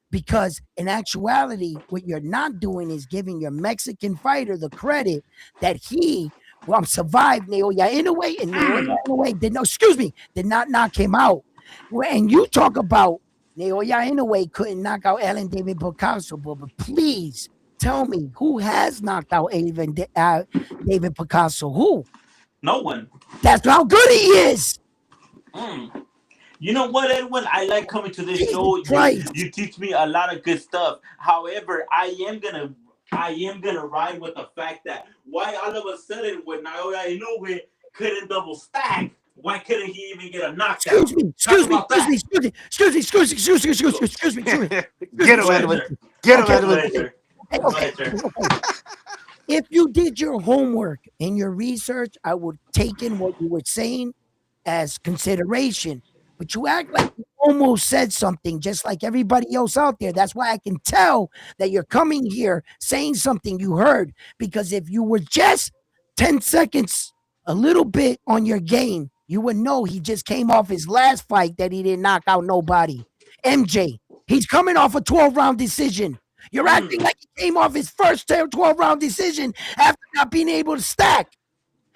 Because in actuality, what you're not doing is giving your Mexican fighter the credit that he survived Naoya Inoue, and Naoya Inoue did not knock him out. And you talk about Naoya Inoue couldn't knock out Alan David Picasso, but please tell me who has knocked out David Picasso? Who? No one. That's how good he is. Mm. You know what, Edwin? I like coming to this Jesus show. Christ. You teach me a lot of good stuff. However, I am gonna ride with the fact that why all of a sudden when Naoya Inoue couldn't double stack, why couldn't he even get a knockdown? Excuse me. Get him, Edwin. Get him, Edwin. Okay. If you did your homework and your research, I would take in what you were saying as consideration. But you act like you almost said something just like everybody else out there. That's why I can tell that you're coming here saying something you heard. Because if you were just 10 seconds a little bit on your game, you would know he just came off his last fight that he didn't knock out nobody. MJ, he's coming off a 12-round decision. You're acting like he came off his first 12-round decision after not being able to stack.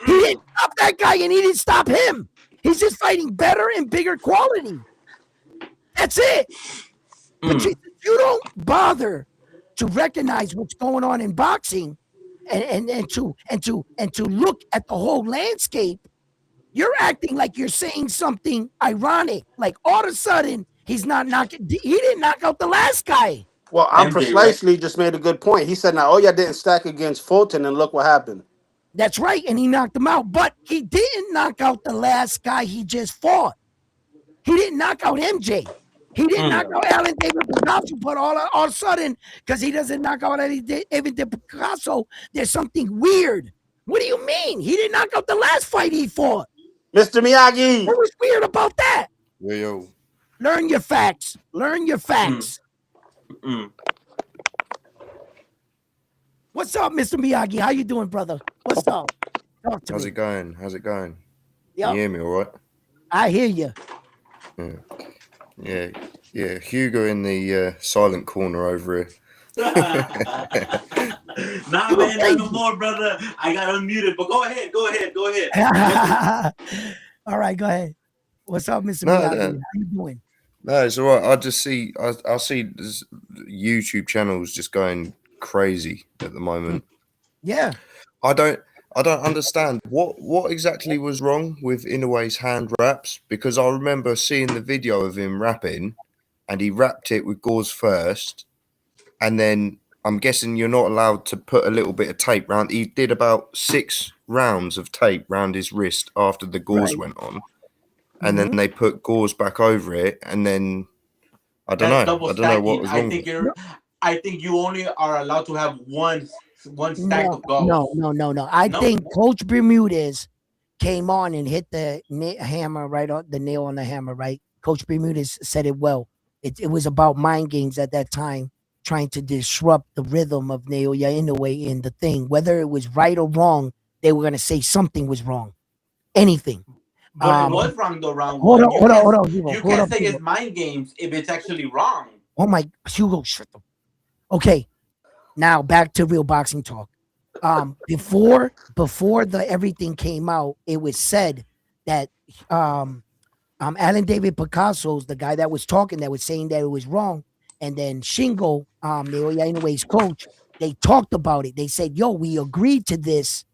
He didn't stop that guy and he didn't stop him. He's just fighting better and bigger quality. That's it. But you don't bother to recognize what's going on in boxing and to look at the whole landscape. You're acting like you're saying something ironic. Like all of a sudden he's not knocking. He didn't knock out the last guy. Well, I'm MJ, right? precisely just made a good point. He said Naoya didn't stack against Fulton, and look what happened. That's right, and he knocked him out. But he didn't knock out the last guy he just fought. He didn't knock out MJ. He didn't knock out Alan David Picasso, but all of a sudden, because he doesn't knock out David Picasso, there's something weird. What do you mean? He didn't knock out the last fight he fought. Mr. Miyagi. What was weird about that? Yo. Learn your facts. Learn your facts. What's up, Mr. Miyagi? How you doing, brother? What's up? Talk to How's me. it going? How's it going? Yep. Can you hear me all right? I hear you. Yeah. Hugo in the silent corner over here. Nah, man, not no more, brother. I got unmuted, but go ahead. All right, go ahead. What's up, Mr. No, Miyagi? no. How you doing? No, it's all right. I see this YouTube channels just going crazy at the moment. Yeah. I don't understand what exactly was wrong with Inoue's hand wraps, because I remember seeing the video of him rapping, and he wrapped it with gauze first, and then I'm guessing you're not allowed to put a little bit of tape round. He did about 6 rounds of tape round his wrist after the gauze went on, and then they put gauze back over it, and then I don't know what was wrong. I think you only are allowed to have one stack of gauze. No. I think Coach Bermudez came on and hit the hammer right on the nail on the hammer, right? Coach Bermudez said it well. It was about mind games at that time, trying to disrupt the rhythm of Naoya Inoue in the thing. Whether it was right or wrong, they were going to say something was wrong. Anything. But it was wrong though, round Hold one. on. You can't say it's mind games if it's actually wrong. Oh my, Hugo, shut the. Okay, now back to real boxing talk. Before the everything came out, it was said that Alan David Picasso's the guy that was talking, that was saying that it was wrong, and then Shingo, Naoya Inoue's coach, they talked about it. They said, "Yo, we agreed to this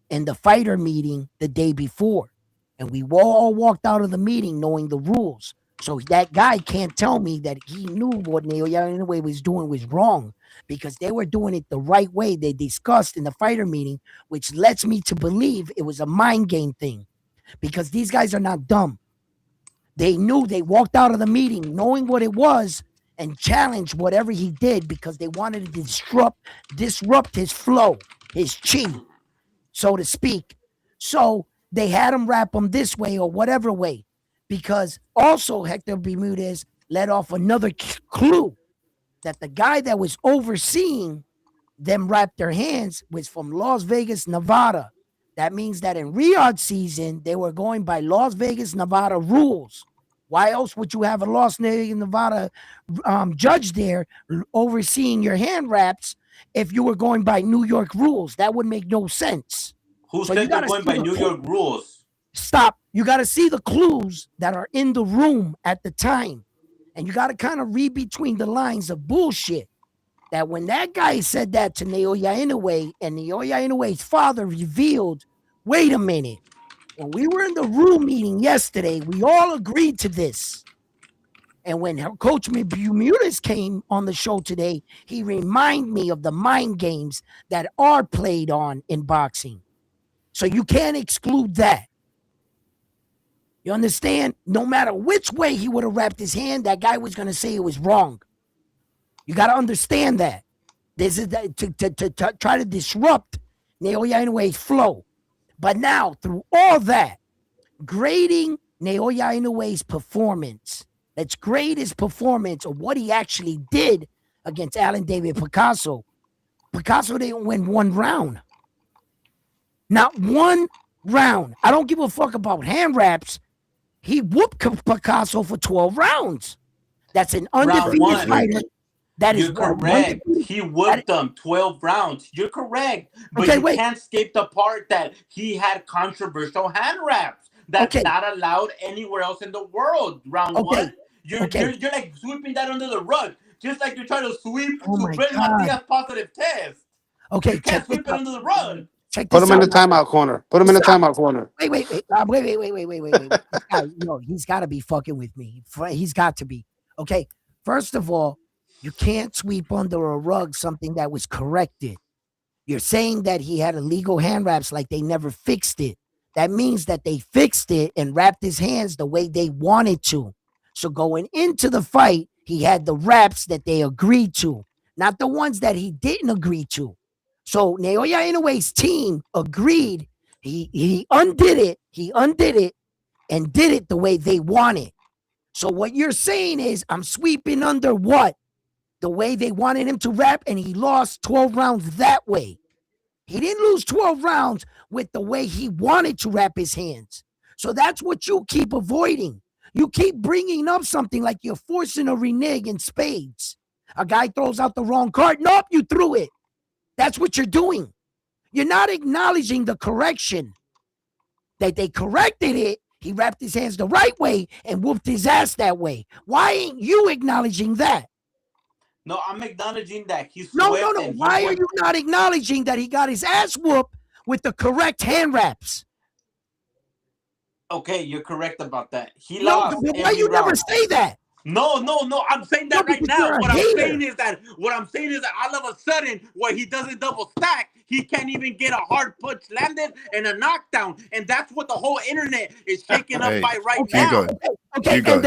in the fighter meeting the day before, and we all walked out of the meeting knowing the rules." So that guy can't tell me that he knew what Naoya Inoue was doing was wrong, because they were doing it the right way. They discussed in the fighter meeting, which lets me to believe it was a mind game thing, because these guys are not dumb. They knew, they walked out of the meeting knowing what it was and challenged whatever he did, because they wanted to disrupt his flow, his chi, so to speak. So they had him wrap him this way or whatever way, because also Hector Bermudez let off another clue that the guy that was overseeing them wrap their hands was from Las Vegas, Nevada. That means that in Riyadh season, they were going by Las Vegas, Nevada rules. Why else would you have a Las Vegas, Nevada judge there overseeing your hand wraps if you were going by New York rules? That would make no sense. Who said they're going by New York rules? Stop. You got to see the clues that are in the room at the time. And you got to kind of read between the lines of bullshit. That when that guy said that to Naoya Inoue, and Naoya Inoue's father revealed, wait a minute, when we were in the room meeting yesterday, we all agreed to this. And when Coach Bermudez came on the show today, he reminded me of the mind games that are played on in boxing. So you can't exclude that. You understand? No matter which way he would have wrapped his hand, that guy was going to say it was wrong. You got to understand that. This is to try to disrupt Naoya Inoue's flow. But now, through all that, grading Naoya Inoue's performance, let's grade his performance of what he actually did against Alan David Picasso. Picasso didn't win one round. Not one round. I don't give a fuck about hand wraps. He whooped Picasso for 12 rounds. That's an undefeated fighter. That is correct. He whooped them 12 rounds. You're correct. But you can't skip the part that he had controversial hand wraps. That's not allowed anywhere else in the world. Round one. You're like sweeping that under the rug. Just like you're trying to sweep Supreme Matias positive test. Okay, you can't sweep it under the rug. Put him in the timeout corner. Put him in the timeout corner. Wait. He's got to be fucking with me. He's got to be. Okay, first of all, you can't sweep under a rug something that was corrected. You're saying that he had illegal hand wraps like they never fixed it. That means that they fixed it and wrapped his hands the way they wanted to. So going into the fight, he had the wraps that they agreed to, not the ones that he didn't agree to. So Naoya Inoue's team agreed. He undid it. He undid it and did it the way they wanted. So what you're saying is I'm sweeping under what? The way they wanted him to rap, and he lost 12 rounds that way. He didn't lose 12 rounds with the way he wanted to wrap his hands. So that's what you keep avoiding. You keep bringing up something like you're forcing a renege in spades. A guy throws out the wrong card. Nope, you threw it. That's what you're doing. You're not acknowledging the correction. That they corrected it. He wrapped his hands the right way and whooped his ass that way. Why ain't you acknowledging that? No, I'm acknowledging that he No, swept no, no. and he Why are went. you not acknowledging that he got his ass whooped with the correct hand wraps? Okay, you're correct about that. He No, lost but why every you never round. say that? No, no, no. I'm saying No, that right because now. you're a What I'm hater. saying is that all of a sudden, where he doesn't double stack, he can't even get a hard punch landed and a knockdown, and that's what the whole internet is shaking up Hey, by right Okay, Hugo. now. okay. Hugo. And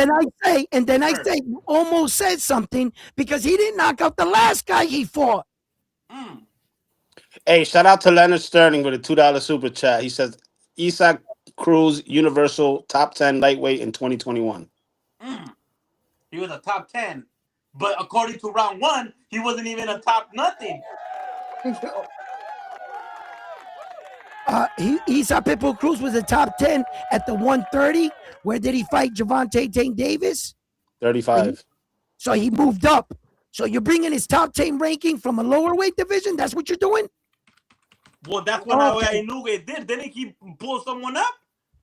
then I Sure. say, you almost said something because he didn't knock out the last guy he fought. Mm, Hey, shout out to Leonard Sterling with a $2 super chat. He says Isaac Cruz Universal top 10 lightweight in 2021. mm. He was a top 10, but according to round one, he wasn't even a top nothing. Isa Pitbull Cruz was a top 10 at the 130. Where did he fight Javante Tank Davis? 35. So he moved up. So you're bringing his top 10 ranking from a lower weight division? That's what you're doing? Well, that's what Okay. Naoya Inoue did. Didn't he pull someone up?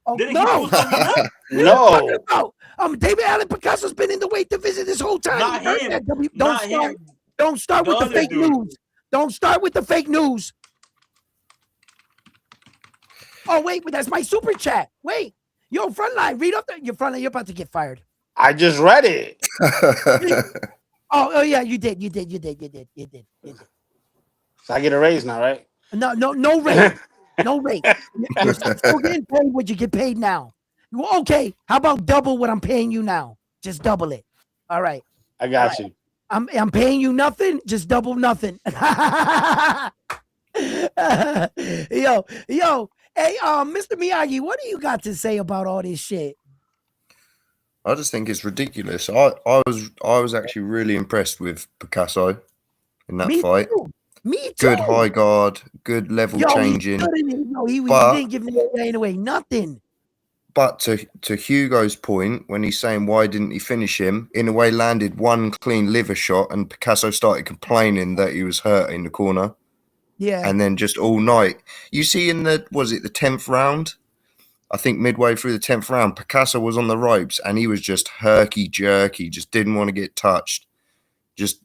Oh, Didn't he no. pull someone up? What are you talking No. about? David Allen Picasso's been in the weight division this whole time. Not He earned him. that W. Not him. Don't start The with the other fake dude. news. Don't start with the fake news. Oh, wait, but that's my super chat. Wait. Yo, frontline, read up your frontline. You're about to get fired. I just read it. Oh yeah, you did. So I get a raise now, right? No rate. No rate. You're still getting paid what you get paid now. Okay, how about double what I'm paying you now? Just double it. All right. I got you. I'm paying you nothing, just double nothing. yo, hey, Mr. Miyagi, what do you got to say about all this shit? I just think it's ridiculous. I was actually really impressed with Picasso in that Me fight. too. Me too. Good high guard, good level Yo, changing. he But- didn't give the away nothing. But to Hugo's point, when he's saying why didn't he finish him, in a way landed one clean liver shot, and Picasso started complaining that he was hurt in the corner, Yeah. and then just all night. You see, in the 10th round, I think midway through the 10th round, Picasso was on the ropes, and he was just herky jerky, just didn't want to get touched, just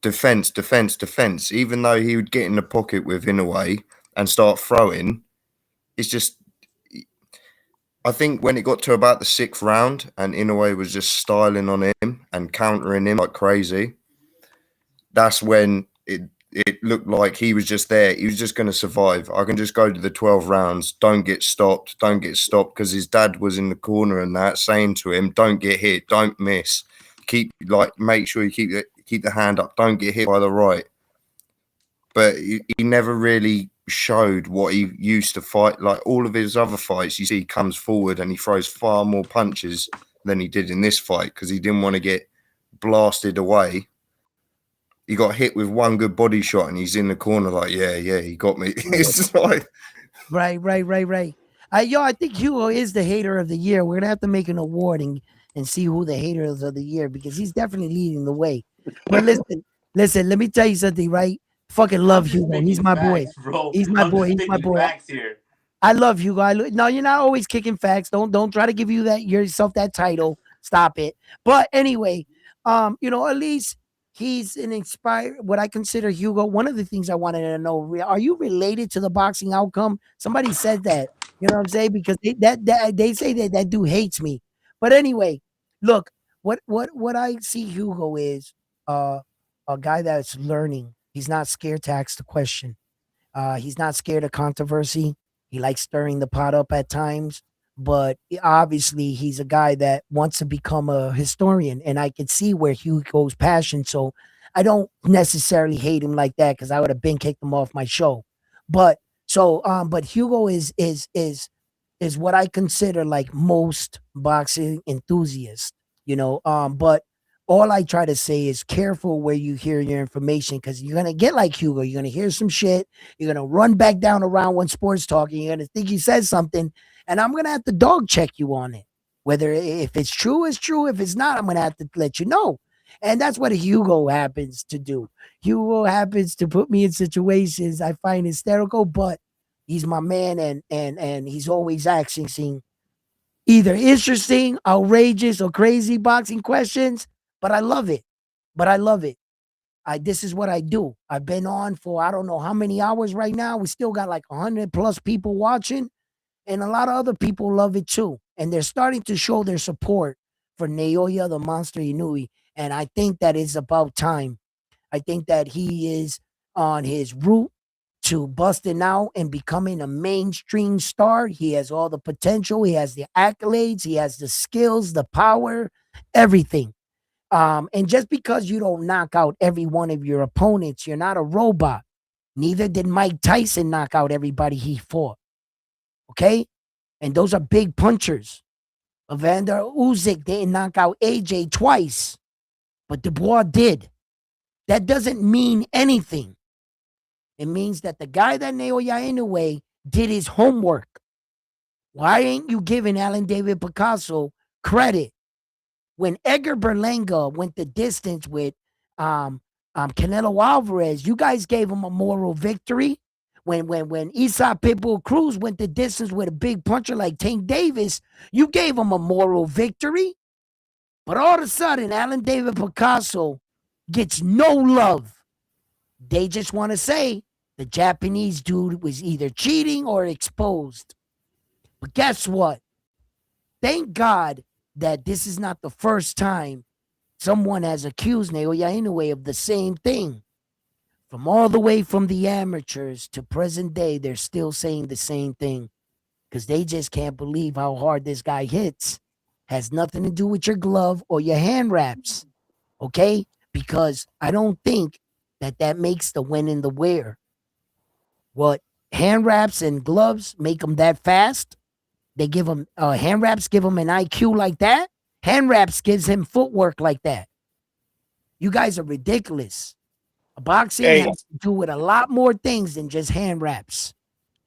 defense. Even though he would get in the pocket with Inoue and start throwing, it's just. I think when it got to about the 6th round and Inoue was just styling on him and countering him like crazy, that's when it looked like he was just there. He was just going to survive. I can just go to the 12 rounds. Don't get stopped, because his dad was in the corner and that saying to him, don't get hit, don't miss. Make sure you keep the hand up. Don't get hit by the right. But he never really showed what he used to fight. Like all of his other fights, you see he comes forward and he throws far more punches than he did in this fight because he didn't want to get blasted away. He got hit with one good body shot and he's in the corner like, yeah, he got me. It's just like... Right. I think Hugo is the hater of the year. We're gonna have to make an award and see who the hater is of the year because he's definitely leading the way. But listen, let me tell you something, right? Fucking love Hugo. He's my boy. Bro. He's my boy. He's my boy. Facts here. I love Hugo. No, you're not always kicking facts. Don't try to give you that yourself that title. Stop it. But anyway, at least he's an inspired. What I consider Hugo. One of the things I wanted to know: are you related to the boxing outcome? Somebody said that. You know what I'm saying? Because they say that dude hates me. But anyway, look, what I see Hugo is a guy that's learning. He's not scared to ask the question. He's not scared of controversy. He likes stirring the pot up at times, but obviously he's a guy that wants to become a historian, and I can see where Hugo's passion. So I don't necessarily hate him like that because I would have been kicked him off my show. But but Hugo is what I consider like most boxing enthusiasts, but all I try to say is careful where you hear your information because you're gonna get like Hugo. You're gonna hear some shit. You're gonna run back down around when sports talking. You're gonna think he says something, and I'm gonna have to dog check you on it. Whether if it's true, it's true. If it's not, I'm gonna have to let you know. And that's what Hugo happens to do. Hugo happens to put me in situations I find hysterical, but he's my man, and he's always asking either interesting, outrageous, or crazy boxing questions. But I love it. But I love it. This is what I do. I've been on for I don't know how many hours right now. We still got like 100 plus people watching, and a lot of other people love it too. And they're starting to show their support for Naoya the Monster Inoue. And I think that it's about time. I think that he is on his route to busting out and becoming a mainstream star. He has all the potential. He has the accolades. He has the skills, the power, everything. And just because you don't knock out every one of your opponents, you're not a robot. Neither did Mike Tyson knock out everybody he fought. Okay? And those are big punchers. Evander Usyk didn't knock out AJ twice, but Dubois did. That doesn't mean anything. It means that the guy that Naoya Inoue did his homework. Why ain't you giving Alan David Picasso credit? When Edgar Berlanga went the distance with Canelo Alvarez, you guys gave him a moral victory. When Isa Pitbull Cruz went the distance with a big puncher like Tank Davis, you gave him a moral victory. But all of a sudden, Alan David Picasso gets no love. They just want to say the Japanese dude was either cheating or exposed. But guess what? Thank God that this is not the first time someone has accused Naoya Inoue of the same thing. From all the way from the amateurs to present day, they're still saying the same thing because they just can't believe how hard this guy hits. Has nothing to do with your glove or your hand wraps, okay? Because I don't think that makes the when and the where. What hand wraps and gloves make them that fast? They give them hand wraps, give them an IQ like that. Hand wraps gives him footwork like that. You guys are ridiculous. Boxing Hey, has to do with a lot more things than just hand wraps.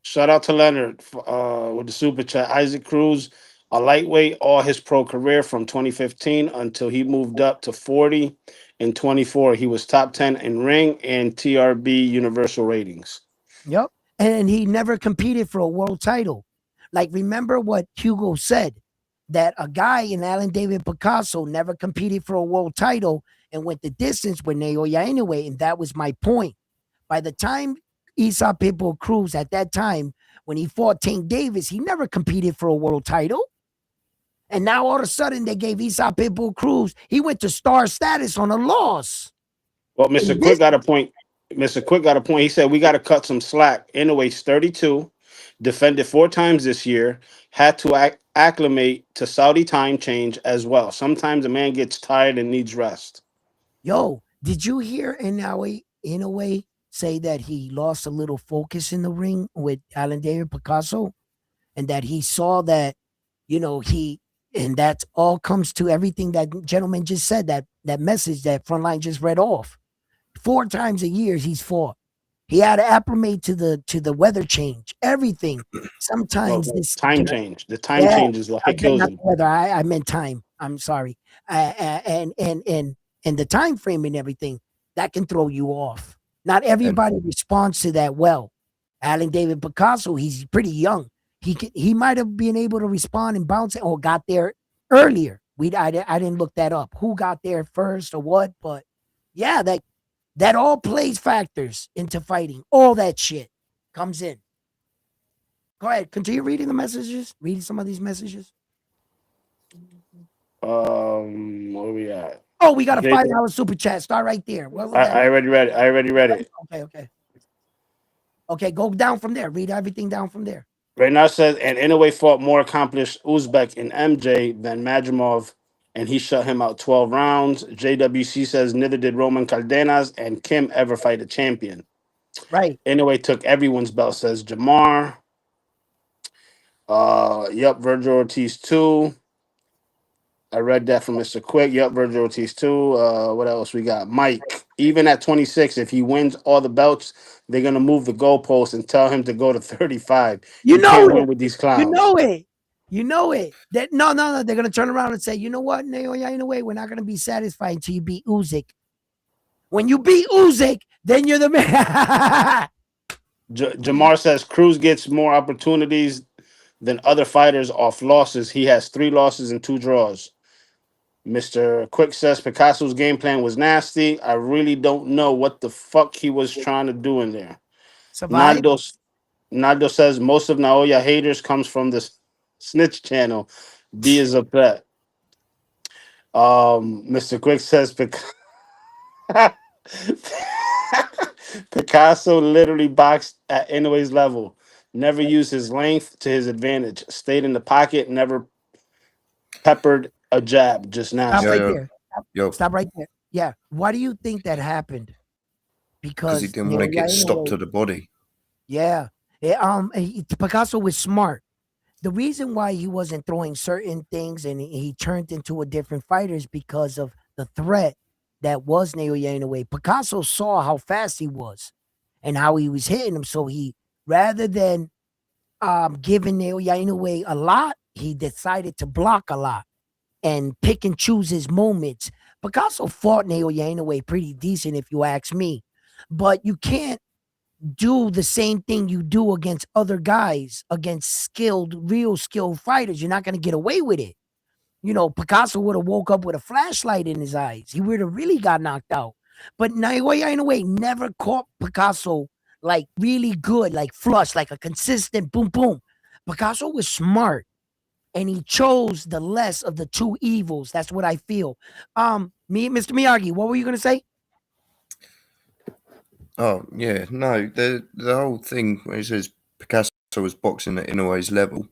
shout out to Leonard with the super chat. Isaac Cruz, a lightweight all his pro career from 2015 until he moved up to 40 in 24. He was top 10 in ring and TRB universal ratings. Yep. And he never competed for a world title. Like, remember what Hugo said that a guy in Alan David Picasso never competed for a world title and went the distance with Naoya Inoue. And that was my point. By the time Isa Pitbull Cruz at that time, when he fought Tank Davis, he never competed for a world title. And now all of a sudden they gave Isa Pitbull Cruz, he went to star status on a loss. Well, Mr. And Quick this, got a point. Mr. Quick got a point. He said we got to cut some slack. Inoue's 32, defended 4 times this year, had to acclimate to Saudi time change as well. Sometimes a man gets tired and needs rest. yo, did you hear Inoue say that he lost a little focus in the ring with Alan David Picasso? And that he saw that, and that all comes to everything that gentleman just said, that message that Frontline just read off. 4 times a year he's fought. He had to acclimate to the weather change, everything. Well, Sometimes the this time can, change. The time yeah, change is what I meant kills not him. the weather. I meant time. I'm sorry. And the time frame and everything that can throw you off. Not And everybody responds to that well. Alan David Picasso, he's pretty young. He might have been able to respond and bounce or got there earlier. I didn't look that up. Who got there first or what? But yeah, that all plays factors into fighting. All that shit comes in. Go ahead, continue reading the messages. Reading some of these messages. Where we at? Oh, we got a J- $5 super chat. Start right there. What was that? I already read it. I already read it. Okay, okay. Okay, go down from there. Read everything down from there. Right now it says, and Inoue fought more accomplished Uzbek in MJ than Majimov, and he shut him out 12 rounds. JWC says neither did Roman Cardenas and Kim ever fight a champion. Right. Inoue took everyone's belt, says Jamar. Yep, Virgil Ortiz too. I read that from Mr. Quick. Yep, Virgil Ortiz too. What else we got? Mike. Even at 26, if he wins all the belts, they're gonna move the goalpost and tell him to go to 35. You He know can't it. win with these You clowns. know it. You know it. That no. They're gonna turn around and say, you know what, Naoya, in a way, we're not gonna be satisfied until you beat Usyk. When you beat Usyk, then you're the man. Jamar says Cruz gets more opportunities than other fighters off losses. He has 3 losses and 2 draws. Mr. Quick says Picasso's game plan was nasty. I really don't know what the fuck he was trying to do in there. Survive. Naldo, Naldo says most of Naoya haters comes from this snitch channel. D is upset. Mr. Quick says Picasso literally boxed at Inoue's level. Never used his length to his advantage. Stayed in the pocket. Never peppered a jab. Just Stop Yo, right nasty. yo, there. yo, Stop right there. Yeah. Why do you think that happened? because he Because didn't want to Naoya get stopped Inoue, to the body. yeah. Picasso was smart. The reason why he wasn't throwing certain things and he turned into a different fighter is because of the threat that was Naoya Inoue. Picasso saw how fast he was and how he was hitting him. So he, rather than giving Naoya Inoue a lot, he decided to block a lot and pick and choose his moments. Picasso fought Naoya Inoue pretty decent, if you ask me. But you can't do the same thing you do against other guys, against skilled, real skilled fighters. You're not going to get away with it. You know, Picasso would have woke up with a flashlight in his eyes. He would have really got knocked out. But Naoya Inoue never caught Picasso like really good, like flush, like a consistent boom, boom. Picasso was smart and he chose the less of the two evils. That's what I feel. Mr. Miyagi, what were you going to say? Oh yeah, no, the whole thing where he says Picasso was boxing at Inoue's level,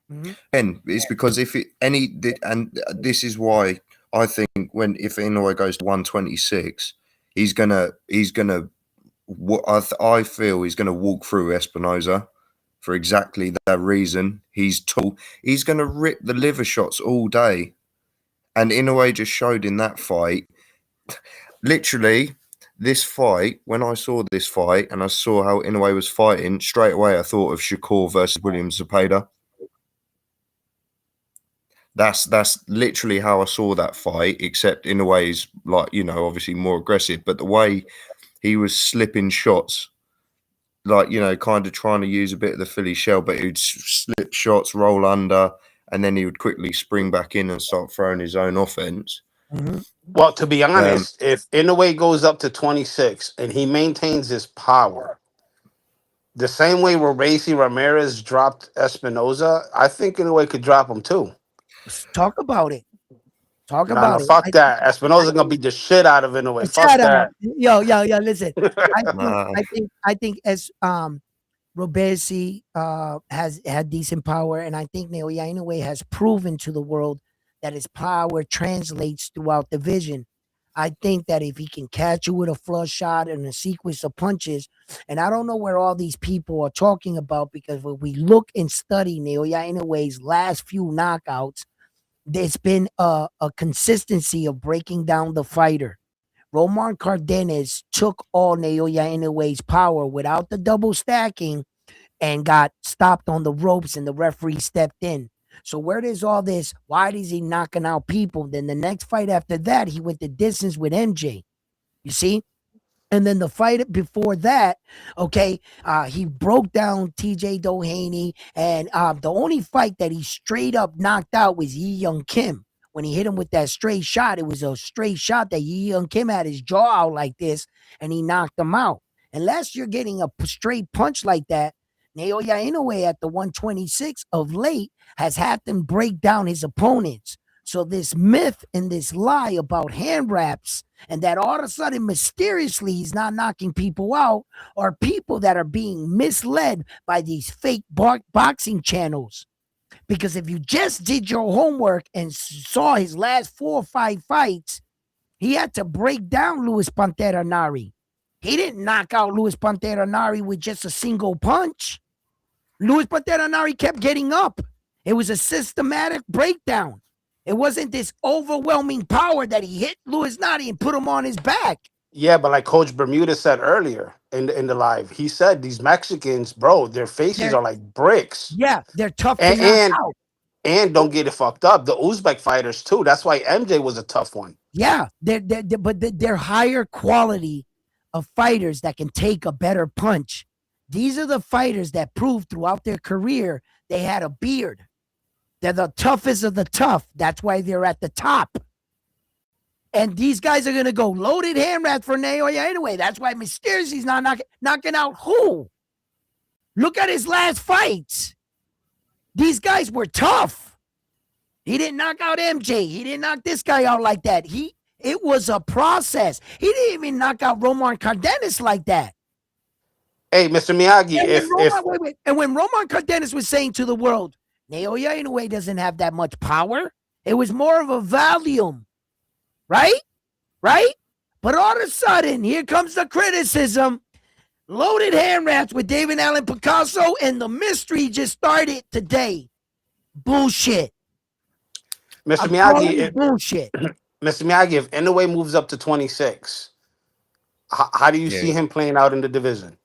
Mm-hmm. and it's because if it and this is why I think when if Inoue goes to 126, he's gonna I feel he's gonna walk through Espinoza for exactly that reason. He's tall. He's gonna rip the liver shots all day, and Inoue just showed in that fight. Literally, this fight, when I saw this fight and I saw how Inoue was fighting, straight away I thought of Shakur versus William Zepeda. That's literally how I saw that fight, except Inoue's like, obviously more aggressive, but the way he was slipping shots, like, kind of trying to use a bit of the Philly shell, but he'd slip shots, roll under, and then he would quickly spring back in and start throwing his own offense. Mm-hmm. Well, to be Um, honest, if Inoue goes up to 26 and he maintains his power, the same way where Racy Ramirez dropped Espinoza, I think Inoue could drop him too. Talk about it. Talk No, no, about it. fuck that. I Espinoza gonna beat the shit out of Inoue. Fuck Shut up. that. Yo, listen. I think nah, I think I think as Robesi has had decent power, and I think Naoya Inoue has proven to the world that his power translates throughout the division. I think that if he can catch you with a flush shot and a sequence of punches, and I don't know where all these people are talking about because when we look and study Naoya Inoue's last few knockouts, there's been a consistency of breaking down the fighter. Roman Cardenas took all Naoya Inoue's power without the double stacking and got stopped on the ropes and the referee stepped in. So where there's all this, why is he knocking out people? Then the next fight after that, he went the distance with MJ. You see? And then the fight before that, okay, he broke down TJ Doheny. And the only fight that he straight up knocked out was Yi Young Kim. When he hit him with that straight shot, it was a straight shot that Yi Young Kim had his jaw out like this, and he knocked him out. Unless you're getting a straight punch like that, Naoya Inoue at the 126 of late has had them break down his opponents. So this myth and this lie about hand wraps and that all of a sudden mysteriously he's not knocking people out are people that are being misled by these fake boxing channels. Because if you just did your homework and saw his last 4 or 5 fights, he had to break down Luis Pantera Nari. He didn't knock out Luis Pantera Nari with just a single punch. Luis Pantera Nari kept getting up. It was a systematic breakdown. It wasn't this overwhelming power that he hit Luis Nari and put him on his back. Yeah, but like Coach Bermudez said earlier in the live, he said these Mexicans, bro, their faces They're, are like bricks. yeah, they're tough to And knock and, out. and don't get it fucked up. The Uzbek fighters too. That's why MJ was a tough one. Yeah, they're higher quality of fighters that can take a better punch. These are the fighters that proved throughout their career they had a beard. They're the toughest of the tough. That's why they're at the top. And these guys are going to go loaded hand wrap for Naoya anyway. That's why Mysteriously's not knocking out who? Look at his last fights. These guys were tough. He didn't knock out MJ. He didn't knock this guy out like that. It was a process. He didn't even knock out Roman Cardenas like that. Hey, Mr. Miyagi, And when Roman Cardenas was saying to the world, Naoya Inoue doesn't have that much power, it was more of a volume. Right? Right? But all of a sudden, here comes the criticism. Loaded hand wraps with David Allen Picasso, and the mystery just started today. Bullshit. Mr. I'm calling Miyagi, it bullshit. Mr. Miyagi, if Inoue moves up to 26, how do you Yeah, see him playing out in the division?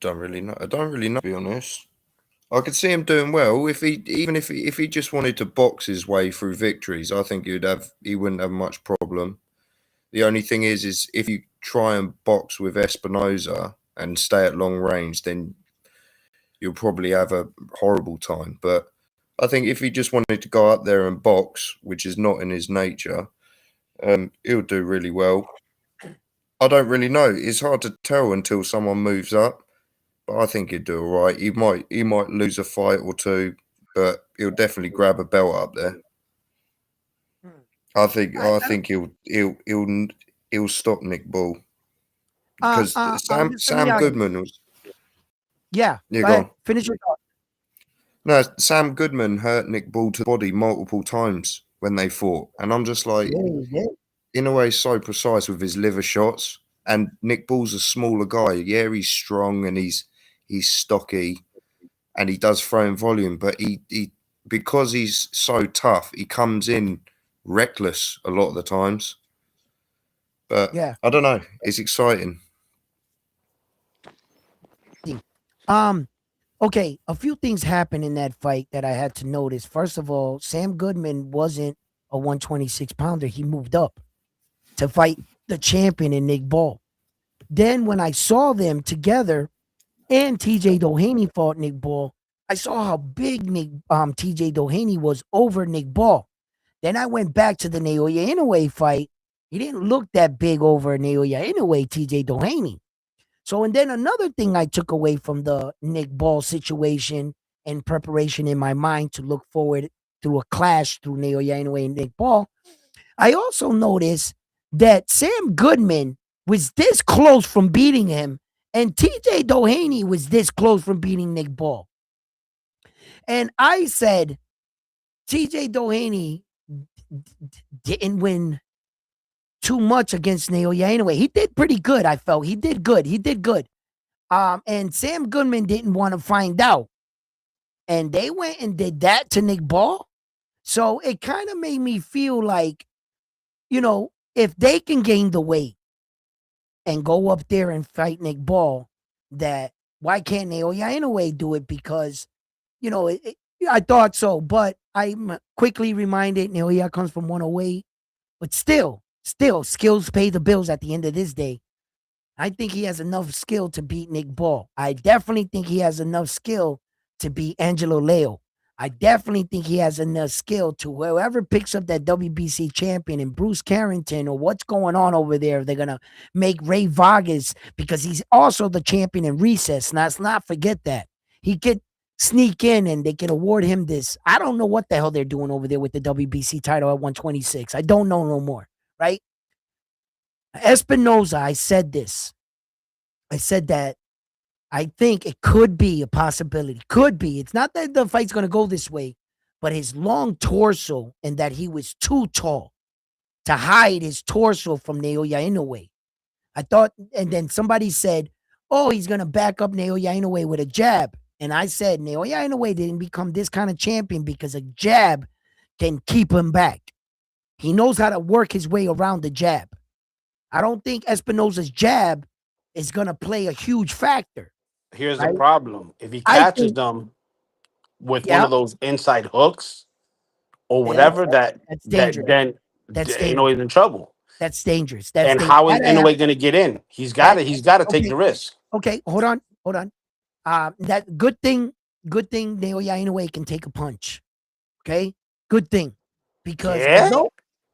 don't really know. I don't really know, to be honest. I could see him doing well if he just wanted to box his way through victories. I think he wouldn't have much problem. The only thing is if you try and box with Espinoza and stay at long range, then you'll probably have a horrible time. But I think if he just wanted to go up there and box, which is not in his nature, he'll do really well. I don't really know. It's hard to tell until someone moves up. But I think he'd do all right. He might lose a fight or two, but he'll definitely grab a belt up there. I think he'll stop Nick Ball because Sam Goodman was. Yeah, Yeah, go go ahead. on. Finish your thought. No, Sam Goodman hurt Nick Ball to the body multiple times when they fought, and I'm just like, in a way, so precise with his liver shots. And Nick Ball's a smaller guy. Yeah, he's strong and he's stocky, and he does throw in volume. But he because he's so tough, he comes in reckless a lot of the times. But Yeah. I don't know. It's exciting. Okay, a few things happened in that fight that I had to notice. First of all, Sam Goodman wasn't a 126 pounder. He moved up to fight the champion in Nick Ball. Then when I saw them together and TJ Doheny fought Nick Ball, I saw how big TJ Doheny was over Nick Ball. Then I went back to the Naoya Inoue fight. He didn't look that big over Naoya Inoue, TJ Doheny. So, and then another thing I took away from the Nick Ball situation and preparation in my mind to look forward through a clash through Naoya Inoue and Nick Ball, I also noticed that Sam Goodman was this close from beating him, and TJ Doheny was this close from beating Nick Ball. And I said, TJ Doheny didn't win too much against Naoya Inoue. He did pretty good, I felt. He did good. And Sam Goodman didn't want to find out. And they went and did that to Nick Ball. So it kind of made me feel like, if they can gain the weight and go up there and fight Nick Ball, that why can't Naoya Inoue do it? Because, I thought so. But I'm quickly reminded Naoya comes from 108. But still, skills pay the bills at the end of this day. I think he has enough skill to beat Nick Ball. I definitely think he has enough skill to beat Angelo Leo. I definitely think he has enough skill to whoever picks up that WBC champion and Bruce Carrington or what's going on over there, they're going to make Ray Vargas because he's also the champion in recess. Let's not forget that. sneak in and they can award him this. I don't know what the hell they're doing over there with the WBC title at 126. I don't know no more, right? Espinoza, I said this. I said that I think it could be a possibility. Could be. It's not that the fight's going to go this way, but his long torso and that he was too tall to hide his torso from Naoya Inoue. I thought, and then somebody said, oh, he's going to back up Naoya Inoue with a jab. And I said, Naoya Inoue didn't become this kind of champion because a jab can keep him back. He knows how to work his way around the jab. I don't think Espinoza's jab is going to play a huge factor, Here's the right? problem: if he I catches think, them with one yeah, of those inside hooks or that's whatever, that that's that dangerous. then That's Inoue dangerous. is in trouble. That's dangerous. That's And dangerous. how is Inoue going to get in? He's got That to. He's got to take okay. the risk. Okay, hold on. That good thing Naoya Inoue can take a punch. Okay, good thing, because Yeah.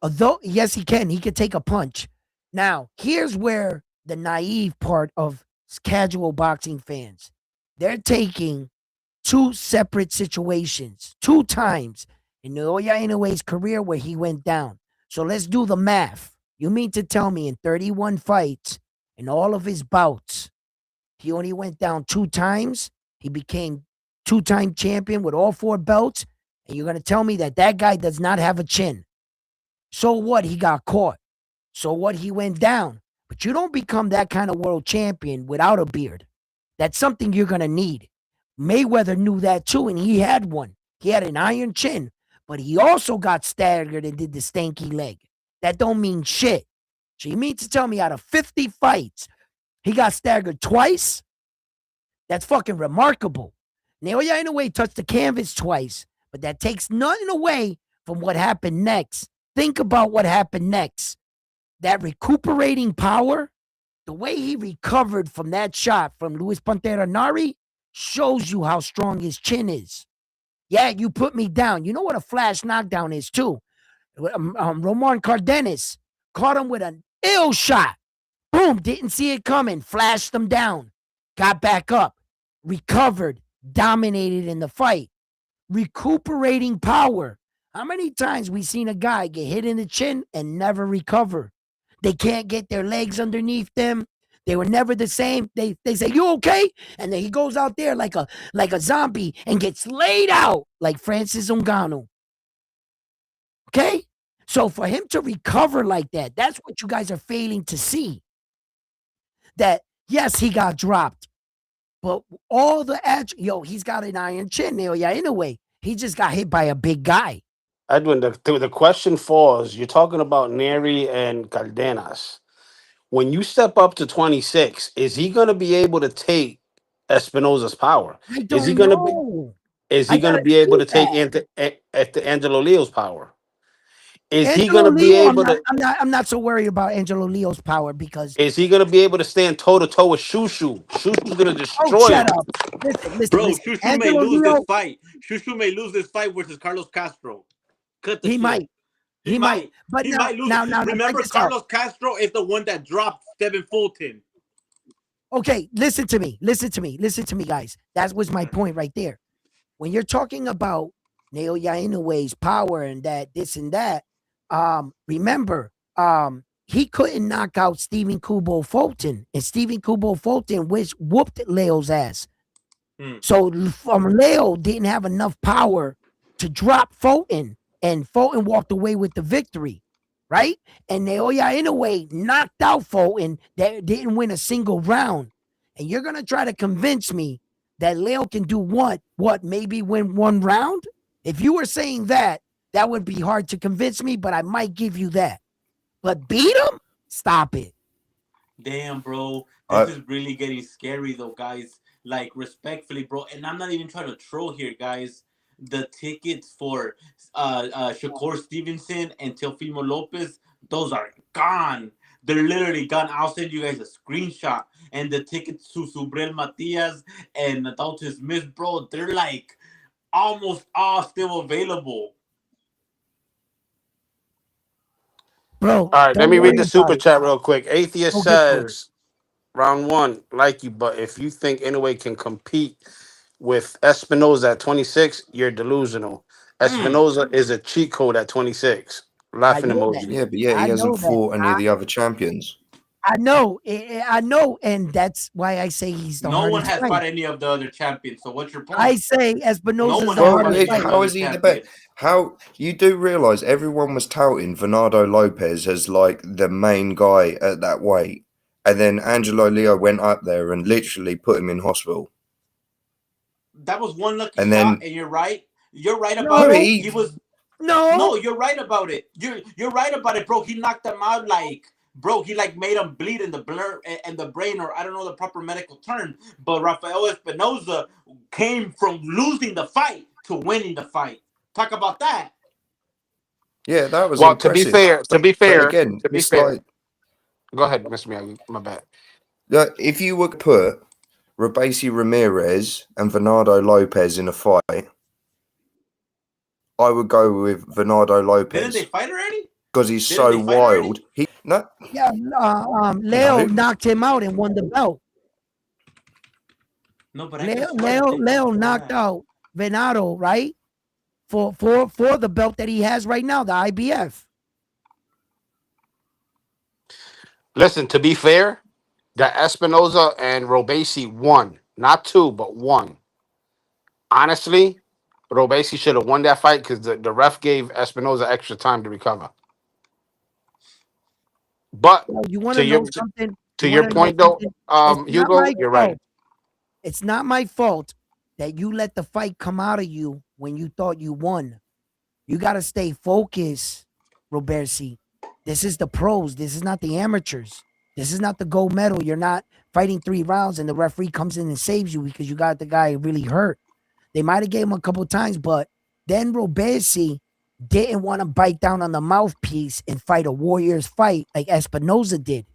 although yes he can take a punch. Now here's where the naive part of casual boxing fans, they're taking two separate situations, two times in Naoya Inoue's career where he went down. So let's do the math. You mean to tell me in 31 fights, in all of his bouts, he only went down two times? He became two-time champion with all four belts, and you're going to tell me that that guy does not have a chin? So what? He got caught. So what? He went down. But you don't become that kind of world champion without a beard. That's something you're going to need. Mayweather knew that too, and he had one. He had an iron chin, but he also got staggered and did the stanky leg. That don't mean shit. So you mean to tell me out of 50 fights, he got staggered twice? That's fucking remarkable. Naoya Inoue touched the canvas twice, but that takes nothing away from what happened next. Think about what happened next. That recuperating power, the way he recovered from that shot from Luis Pantera Nari, shows you how strong his chin is. Yeah, you put me down. You know what a flash knockdown is, too. Roman Cardenas caught him with an ill shot. Boom, didn't see it coming, flashed him down, got back up, recovered, dominated in the fight. Recuperating power. How many times we seen a guy get hit in the chin and never recover? They can't get their legs underneath them. They were never the same. They say, you okay? And then he goes out there like a zombie and gets laid out like Francis Ngannou. Okay? So for him to recover like that, that's what you guys are failing to see. That yes, he got dropped, but all the he's got an iron chin now. Yeah, in a way, he just got hit by a big guy. Edwin, the question falls. You're talking about Neri and Cardenas. When you step up to 26, is he going to be able to take Espinoza's power? I Is he don't going to be? know. Is I he going to gotta be able see to take that. Angelo Leo's power? Is he going Angelo to be Leo, able to? I'm not so worried about Angelo Leo's power because Is he going to be able to stand toe to toe with Shushu? Shushu's going to oh, destroy shut him. up. Bro, Listen. Shushu may Angelo lose this Leo, fight. Shushu may lose this fight versus Carlos Castro. Cut the he shit. might, he might. But He might lose. now, check Remember, this out. Carlos Castro is the one that dropped Stephen Fulton. Okay, listen to me, guys. That was my point right there. When you're talking about Naoya Inoue's power and that, this and that, remember, he couldn't knock out Stephen Kubo Fulton, and Stephen Kubo Fulton whooped Leo's ass. Hmm. So Leo didn't have enough power to drop Fulton, and Fulton walked away with the victory, right? And Naoya Inoue knocked out Fulton that didn't win a single round. And you're gonna try to convince me that Leo can do what maybe win one round? If you were saying that, that would be hard to convince me, but I might give you that. But beat him? Stop it. Damn, bro. This I is really getting scary, though, guys. Like, respectfully, bro. And I'm not even trying to troll here, guys. The tickets for Shakur Stevenson and Teofimo Lopez, those are gone. They're literally gone. I'll send you guys a screenshot. And the tickets to Subriel Matias and Dalton Smith, bro, they're like almost all still available. Bro, All right, let don't me read worry the about super it. chat real quick. Atheist Go get to it. says, round one, like you, but if you think Inoue can compete with Espinoza at 26, you're delusional. Mm. Espinoza is a cheat code at 26. I Laughing know that. emoji. Yeah, but yeah, he I hasn't know that. fought any of the other champions. I know. I know, and that's why I say he's the No one hardest has fight. fought any of the other champions. So what's your I point? say No Espinoza's one the has Well, fought hardest any of fight. the how other is he the best? champions. How you do realize everyone was touting Bernardo Lopez as like the main guy at that weight, and then Angelo Leo went up there and literally put him in hospital. That was one lucky And shot, then and you're right. You're right yeah, about but it. No, He was no. no, you're right about it. You're right about it, bro. He knocked him out like bro. He like made him bleed in the blur and the brain, or I don't know the proper medical term. But Rafael Espinoza came from losing the fight to winning the fight. Talk about that. yeah, that was Well, to be impressive. fair, to be But fair, again, to be it's fair. like Go ahead, Mr. Miyagi. My bad. if you would put Robesi Ramirez and Bernardo Lopez in a fight, I would go with Bernardo Didn't they Lopez fight already? because he's Didn't so they fight wild. already? He no, Yeah, Leo no, knocked him out and won the belt. No, but I Leo, could swear I Leo, did Leo watch knocked that. out Venado, right? For the belt that he has right now, the IBF. Listen, to be fair, that Espinoza and Robesi won. Not two, but one. Honestly, Robesi should have won that fight because the ref gave Espinoza extra time to recover. But Yo, you want to to your know something? to You your want to know point though, something? It's not Hugo, my you're fault. right. It's not my fault that you let the fight come out of you when you thought you won. You got to stay focused, Robersi. This is the pros. This is not the amateurs. This is not the gold medal. You're not fighting 3 rounds and the referee comes in and saves you because you got the guy really hurt. They might have gave him a couple times, but then Robersi didn't want to bite down on the mouthpiece and fight a warrior's fight like Espinoza did.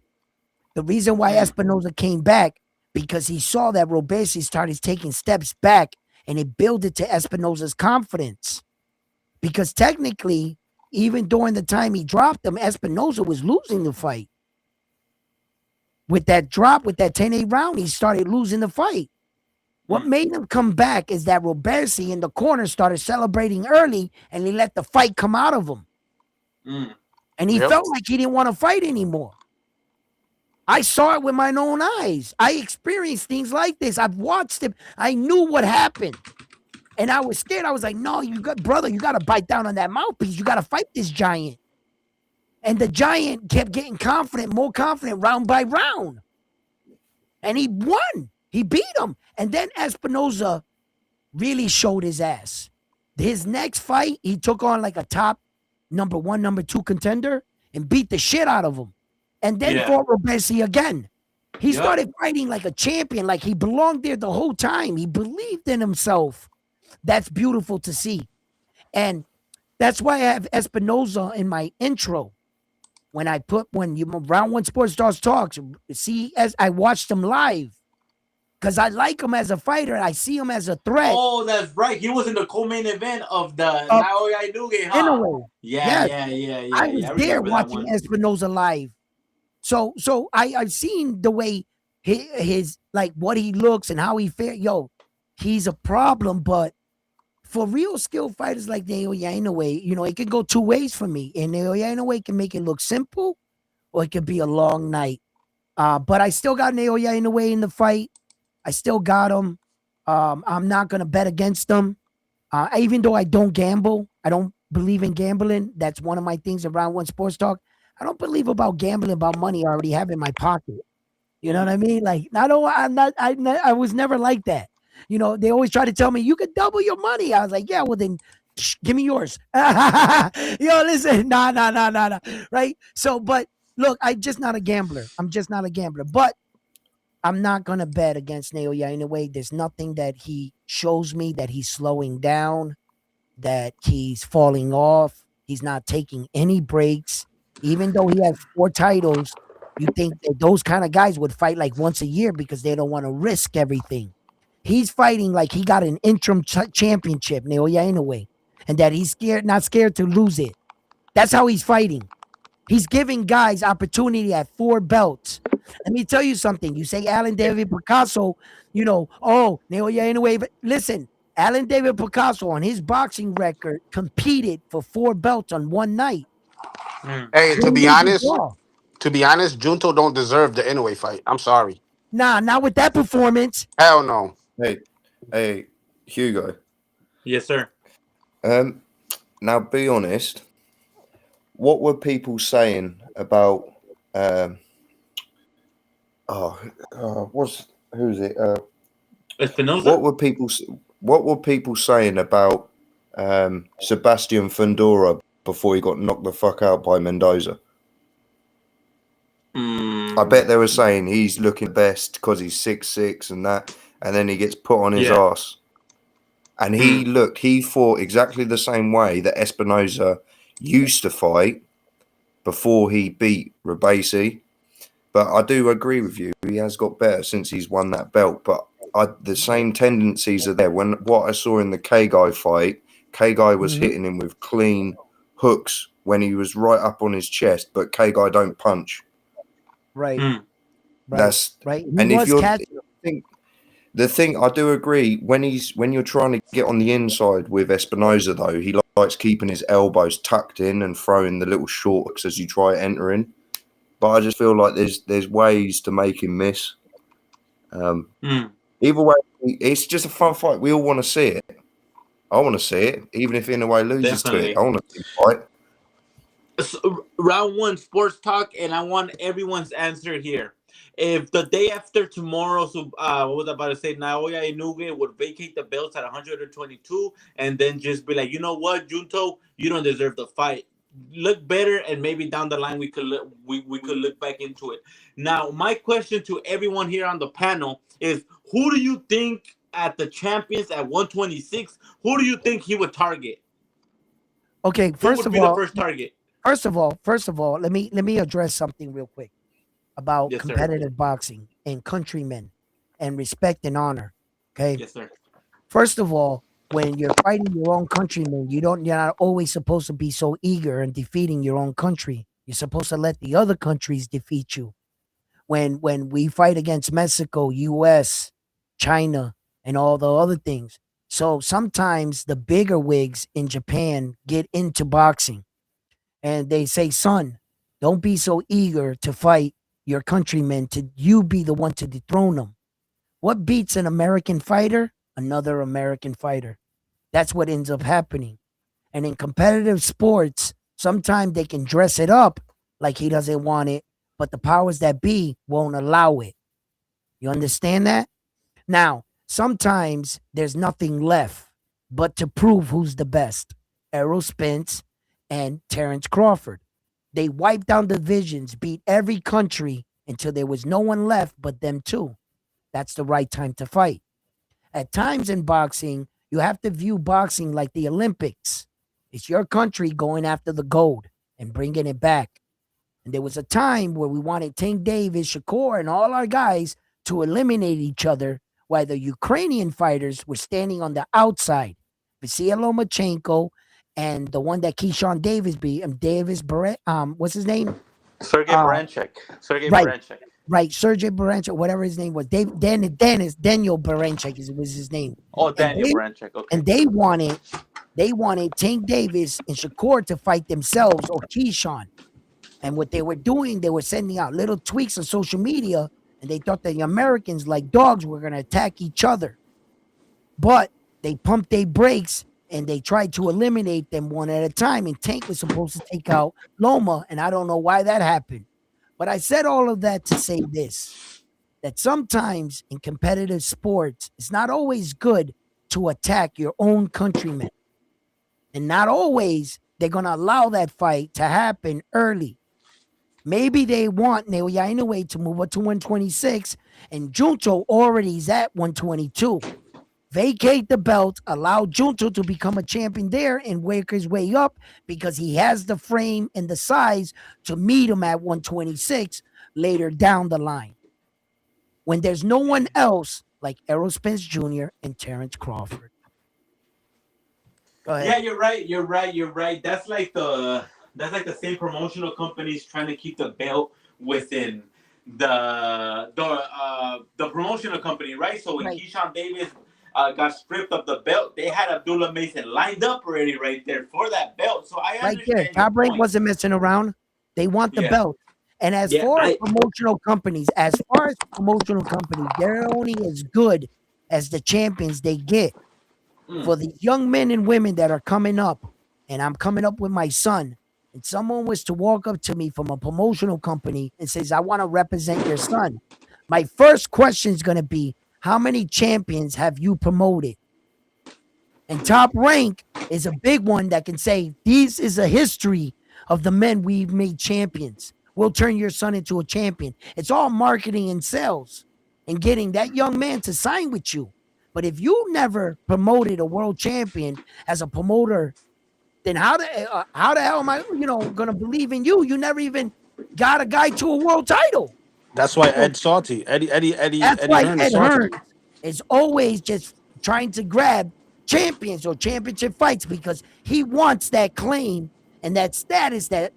The reason why Mm. Espinoza came back because he saw that Robersi started taking steps back and it built it to Espinoza's confidence. Because technically, even during the time he dropped him, Espinoza was losing the fight. With that drop, with that 10-8 round, he started losing the fight. What made him come back is that Robersi in the corner started celebrating early and he let the fight come out of him. Mm. And he Yep. felt like he didn't want to fight anymore. I saw it with my own eyes. I experienced things like this. I've watched it. I knew what happened. And I was scared. I was like, no, you got to bite down on that mouthpiece. You got to fight this giant. And the giant kept getting confident, more confident round by round. And he won. He beat him. And then Espinoza really showed his ass. His next fight, he took on like a top number 1, number 2 contender and beat the shit out of him. And then Yeah. fought Robesi again. He Yup. started fighting like a champion, like he belonged there the whole time. He believed in himself. That's beautiful to see. And that's why I have Espinoza in my intro. When Round One Sports Stars Talks, see, as I watched him live. Because I like him as a fighter. I see him as a threat. Oh, that's right. He was in the co-main event of the Of Naoya Inoue, huh? Inoue. Yeah, Yes. yeah. I was I there remember that watching one. Espinoza live. So I've seen the way his like what he looks and how he fares. Yo, he's a problem, but for real skilled fighters like Naoya Inoue, it can go 2 ways for me. And Naoya Inoue can make it look simple, or it could be a long night. But I still got Naoya Inoue in the fight. I still got him. I'm not gonna bet against him. Even though I don't gamble, I don't believe in gambling. That's one of my things around One Sports Talk. I don't believe about gambling about money I already have in my pocket. You know what I mean? Like, I was never like that. They always try to tell me you could double your money. I was like, yeah, well then give me yours. Listen, nah. Right? So, but look, I'm just not a gambler. I'm just not a gambler. But I'm not gonna bet against Naoya Inoue. There's nothing that he shows me that he's slowing down, that he's falling off. He's not taking any breaks. Even though he has 4 titles, you think that those kind of guys would fight like once a year because they don't want to risk everything. He's fighting like he got an interim championship, Naoya Inoue, and that he's not scared to lose it. That's how he's fighting. He's giving guys opportunity at 4 belts. Let me tell you something. You say Alan David Picasso, oh, Naoya Inoue. But listen, Alan David Picasso on his boxing record competed for 4 belts on one night. Mm. Hey, They lose the draw. to be honest, Junto don't deserve the Inoue fight. I'm sorry. Nah, not with that performance. Hell no. Hey, Hugo. Yes, sir. Um, now be honest. What were people saying about? Um, what's who's it? Espinoza? What were people? What were people saying about Sebastian Fundora before he got knocked the fuck out by Mendoza? I bet they were saying he's looking the best because he's 6'6" and that, and then he gets put on his Yeah. ass. And he fought exactly the same way that Espinoza used to fight before he beat Rabasi. But I do agree with you. He has got better since he's won that belt. But the same tendencies are there. When what I saw in the K-Guy fight, K-Guy was hitting him with clean hooks when he was right up on his chest, but K-Guy don't punch. Right. Mm. That's right. He and if was you're catching. the thing I do agree when you're trying to get on the inside with Espinoza though, he likes keeping his elbows tucked in and throwing the little short hooks as you try entering. But I just feel like there's ways to make him miss. Either way, it's just a fun fight. We all want to see it. I want to see it, even if Inoue loses to Definitely. it. I want to see it fight. So, round one, sports talk, and I want everyone's answer here. If the day after tomorrow, so what was I about to say? Naoya Inoue would vacate the belts at 122, and then just be like, you know what, Junto, you don't deserve the fight. Look better, and maybe down the line we could look back into it. Now, my question to everyone here on the panel is: who do you think at the champions at 126? Who do you think he would target? Okay, Who first would of be the all, first target? let me address something real quick about Yes, sir. competitive boxing and countrymen and respect and honor. Okay. Yes, sir. First of all, when you're fighting your own countrymen, you're not always supposed to be so eager in defeating your own country. You're supposed to let the other countries defeat you. When we fight against Mexico, US, China, and all the other things. So sometimes the bigger wigs in Japan get into boxing and they say, son, don't be so eager to fight your countrymen, to you be the one to dethrone them. What beats an American fighter? Another American fighter. That's what ends up happening. And in competitive sports, sometimes they can dress it up like he doesn't want it, but the powers that be won't allow it. You understand that? Now, sometimes there's nothing left but to prove who's the best. Errol Spence and Terrence Crawford. They wiped down divisions, beat every country until there was no one left but them two. That's the right time to fight. At times in boxing, you have to view boxing like the Olympics. It's your country going after the gold and bringing it back. And there was a time where we wanted Tank Davis, Shakur, and all our guys to eliminate each other, while the Ukrainian fighters were standing on the outside. Vasily Lomachenko and the one that Keyshawn Davis beat, what's his name? Sergey Uh, Baranchik. Sergey right, Baranchik. right, Sergey Baranchik, whatever his name was. Daniel Baranchik was his name. Oh, And Daniel Baranchik. Okay. they wanted Tank Davis and Shakur to fight themselves or Keyshawn. And what they were doing, they were sending out little tweaks on social media, and they thought the Americans, like dogs, were going to attack each other. But they pumped their brakes and they tried to eliminate them one at a time. And Tank was supposed to take out Loma, and I don't know why that happened. But I said all of that to say this, that sometimes in competitive sports, it's not always good to attack your own countrymen. And not always they're going to allow that fight to happen early. Maybe they want Naoya Inoue to move up to 126, and Junto already is at 122. Vacate the belt, allow Junto to become a champion there and work his way up because he has the frame and the size to meet him at 126 later down the line. When there's no one else like Errol Spence Jr. and Terrence Crawford. Go ahead. Yeah, you're right. You're right. You're right. That's like the That's like the same promotional companies trying to keep the belt within the promotional company, right? So when Right, Keyshawn Davis got stripped of the belt, they had Abdullah Mason lined up already right there for that belt. So I right there. understand your Top Rank point. wasn't messing around. They want the Yeah, belt. And yeah, as far as promotional companies, they're only as good as the champions they get. mm, For the young men and women that are coming up, and I'm coming up with my son, and someone was to walk up to me from a promotional company and says, I want to represent your son. My first question is going to be, how many champions have you promoted? And Top Rank is a big one that can say, this is a history of the men we've made champions. We'll turn your son into a champion. It's all marketing and sales and getting that young man to sign with you. But if you never promoted a world champion as a promoter, then how the hell am I, gonna believe in you? You never even got a guy to a world title. That's why So Ed salty. that's Eddie why Hearn is Ed salty. Hearns is always just trying to grab champions or championship fights because he wants that claim and that status that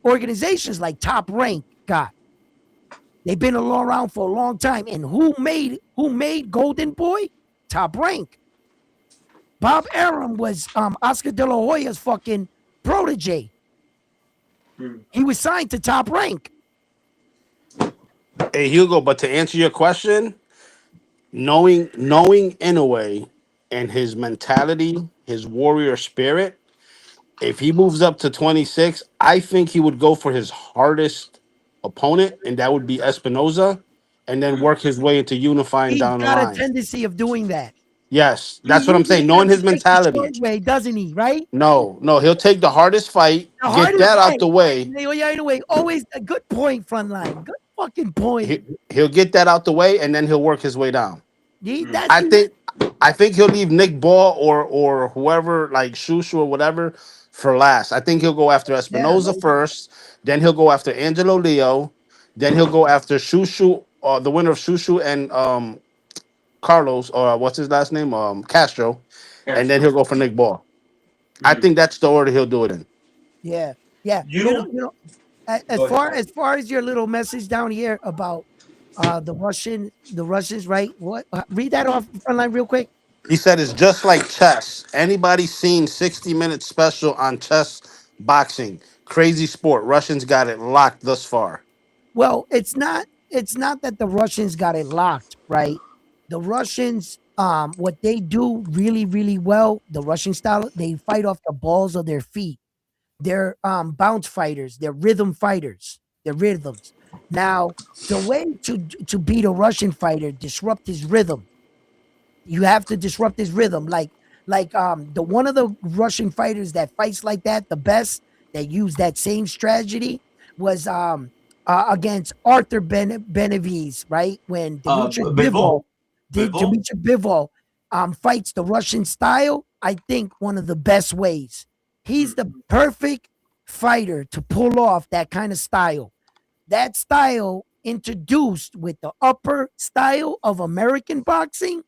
organizations like Top Rank got. They've been around for a long time. And who made Golden Boy? Top Rank. Bob Arum was Oscar De La Hoya's fucking protege. mm, He was signed to Top Rank. Hey Hugo, but to answer your question, knowing Inoue and his mentality, his warrior spirit, if he moves up to 26, I think he would go for his hardest opponent, and that would be Espinoza, and then mm. work his way into unifying He's down the got a line. tendency of doing that. Yes, He that's what I'm usually saying. Knowing tends to his take the short mentality. way, doesn't he? Right? No, he'll take the hardest fight, The get hardest that out fight. the way. Yeah, anyway, always a good point, frontline. Good fucking point. He'll get that out the way, and then he'll work his way down. That's I think I think he'll leave Nick Ball or whoever like Shushu or whatever for last. I think he'll go after yeah. Espinoza first, then he'll go after Angelo Leo, then he'll go after Shushu or the winner of Shushu and Carlos or what's his last name Castro, and then Castro. he'll go for Nick Ball. I Mm. think that's the order he'll do it in. Yeah, yeah. You know, As go ahead. far as your little message down here about the Russians, right? What? Read that off frontline real quick. He said it's just like chess. Anybody seen 60 minute special on chess boxing? Crazy sport. Russians got it locked thus far. Well, it's not that the Russians got it locked, right? The Russians, what they do really, really well, the Russian style, they fight off the balls of their feet. They're bounce fighters. They're rhythm fighters. They're rhythms. Now, the way to beat a Russian fighter, disrupt his rhythm. You have to disrupt his rhythm. Like the one of the Russian fighters that fights like that, the best that used that same strategy was against Arthur Benavides, right? When Demetrius Bivol. Bivol did Bivol. Demetrius Bivol fights the Russian style, I think one of the best ways. He's the perfect fighter to pull off that kind of style. That style introduced with the upper style of American boxing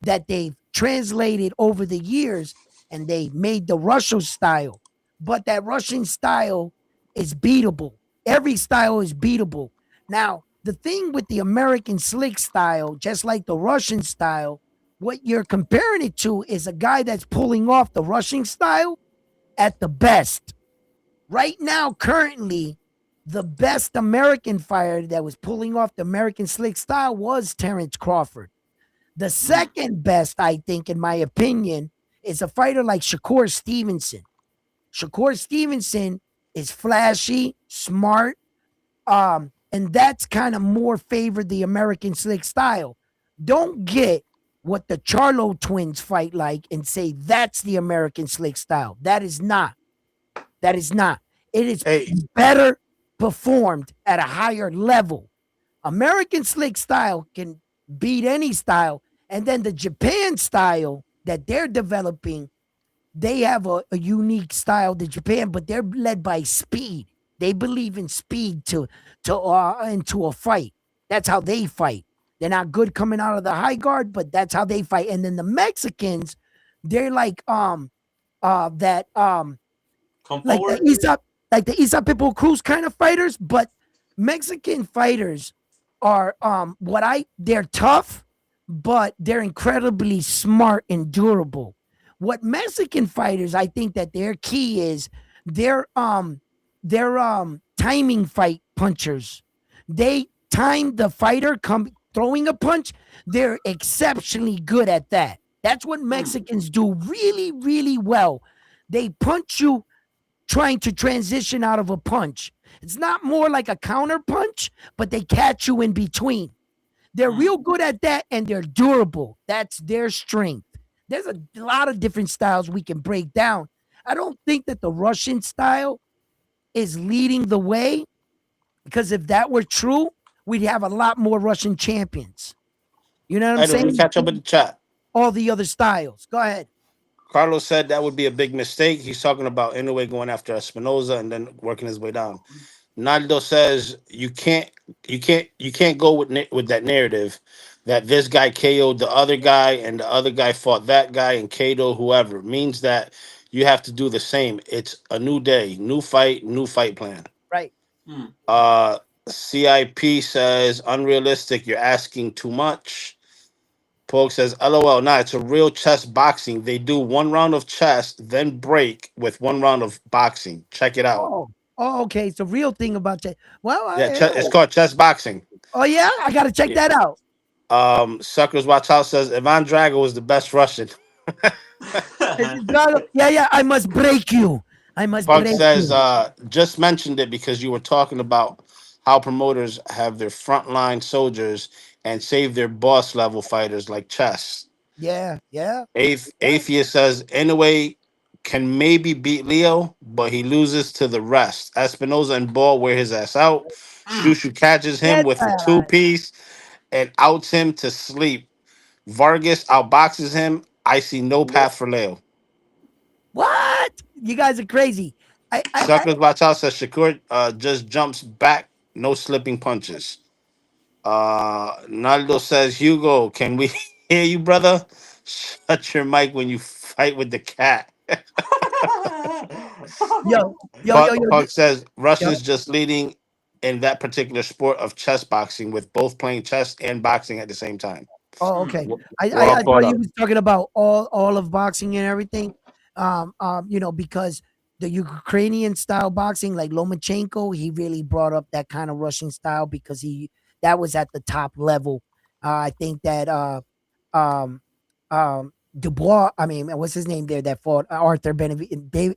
that they've translated over the years and they made the Russian style. But that Russian style is beatable. Every style is beatable. Now, the thing with the American slick style, just like the Russian style, what you're comparing it to is a guy that's pulling off the Russian style at the best. Right now, currently, the best American fighter that was pulling off the American slick style was Terrence Crawford. The second best, I think, in my opinion, is a fighter like Shakur Stevenson. Shakur Stevenson is flashy, smart, and that's kind of more favored the American slick style. Don't get what the Charlo twins fight like and say that's the American slick style. That is not. That is not. It is Hey, better performed at a higher level. American slick style can beat any style. And then the Japan style that they're developing, they have a unique style to Japan, but they're led by speed. They believe in speed to into a fight. That's how they fight. They're not good coming out of the high guard, but that's how they fight. And then the Mexicans, they're like that Come like the forward. Aesop like the Isa Pipo Cruz kind of fighters, but Mexican fighters are they're tough, but they're incredibly smart and durable. What Mexican fighters, I think that their key is they're timing fight punchers. They time the fighter come throwing a punch. They're exceptionally good at that. That's what Mexicans do really, really well. They punch you trying to transition out of a punch. It's not more like a counter punch, but they catch you in between. They're real good at that and they're durable. That's their strength. There's a lot of different styles we can break down. I don't think that the Russian style is leading the way because if that were true, we'd have a lot more Russian champions. You know what I'm Edwin, let me saying? catch up in the chat. All the other styles. Go ahead. Carlos said that would be a big mistake. He's talking about Inoue going after Espinoza and then working his way down. Naldo says you can't go with that narrative that this guy KO'd the other guy and the other guy fought that guy and KO'd whoever. It means that you have to do the same. It's a new day, new fight plan. Right. Uh CIP says unrealistic. You're asking too much. Pogue says, LOL, nah, it's a real chess boxing. They do one round of chess, then break with one round of boxing. Check it out. Oh, okay. It's a real thing about that. Well, Yeah, it's called chess boxing. oh yeah, I gotta check that out. Suckers Watch Out says Ivan Drago was the best Russian. Yeah, I must break you. I must Pug break says, you. just mentioned it because you were talking about how promoters have their frontline soldiers and save their boss level fighters like chess. Yeah, yeah. Atheist says, anyway, can maybe beat Leo, but he loses to the rest. Espinoza and Ball wear his ass out. Shushu catches him Get with a two that. piece and outs him to sleep. Vargas outboxes him. I see no path for Leo. What? You guys are crazy. I Suckers watch out says Shakur just jumps back, no slipping punches. Naldo says, Hugo, can we hear you, brother? Shut your mic when you fight with the cat. yo, Pug says yo. Russians just leading in that particular sport of chess boxing with both playing chess and boxing at the same time. Oh, okay. We're all I caught thought you up. was talking about all of boxing and everything. Because the Ukrainian style boxing, like Lomachenko, he really brought up that kind of Russian style because that was at the top level. I think that um Dubois, I mean, what's his name there that fought Arthur Benavides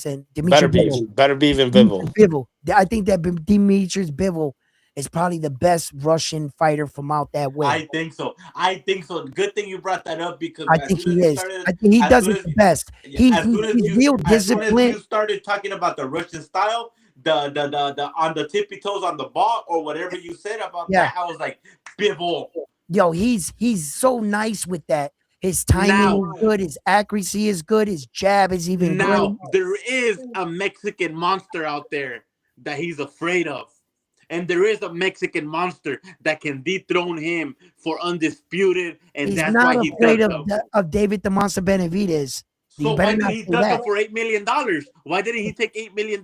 and Dimitri Bivol. Better be than Vivo. Bivol. I think that Dimitri Bivol is probably the best Russian fighter from out that way. I think so. I think so. Good thing you brought that up because I as think soon as he you is. started, I think he as does soon it as the best. He's he's real as soon as disciplined. you started talking about the Russian style, the on the tippy toes on the ball or whatever you said about Yeah. that, I was like, Bivol. Yo, he's so nice with that. His timing Now, is good. His accuracy is good. His jab is even great. now there is a Mexican monster out there that he's afraid of. And there is a Mexican monster that can dethrone him for undisputed, and He's that's why not he afraid does of so. of David the Monster Benavides. You So better why did not he say does that. so for $8 million? Why didn't he take $8 million?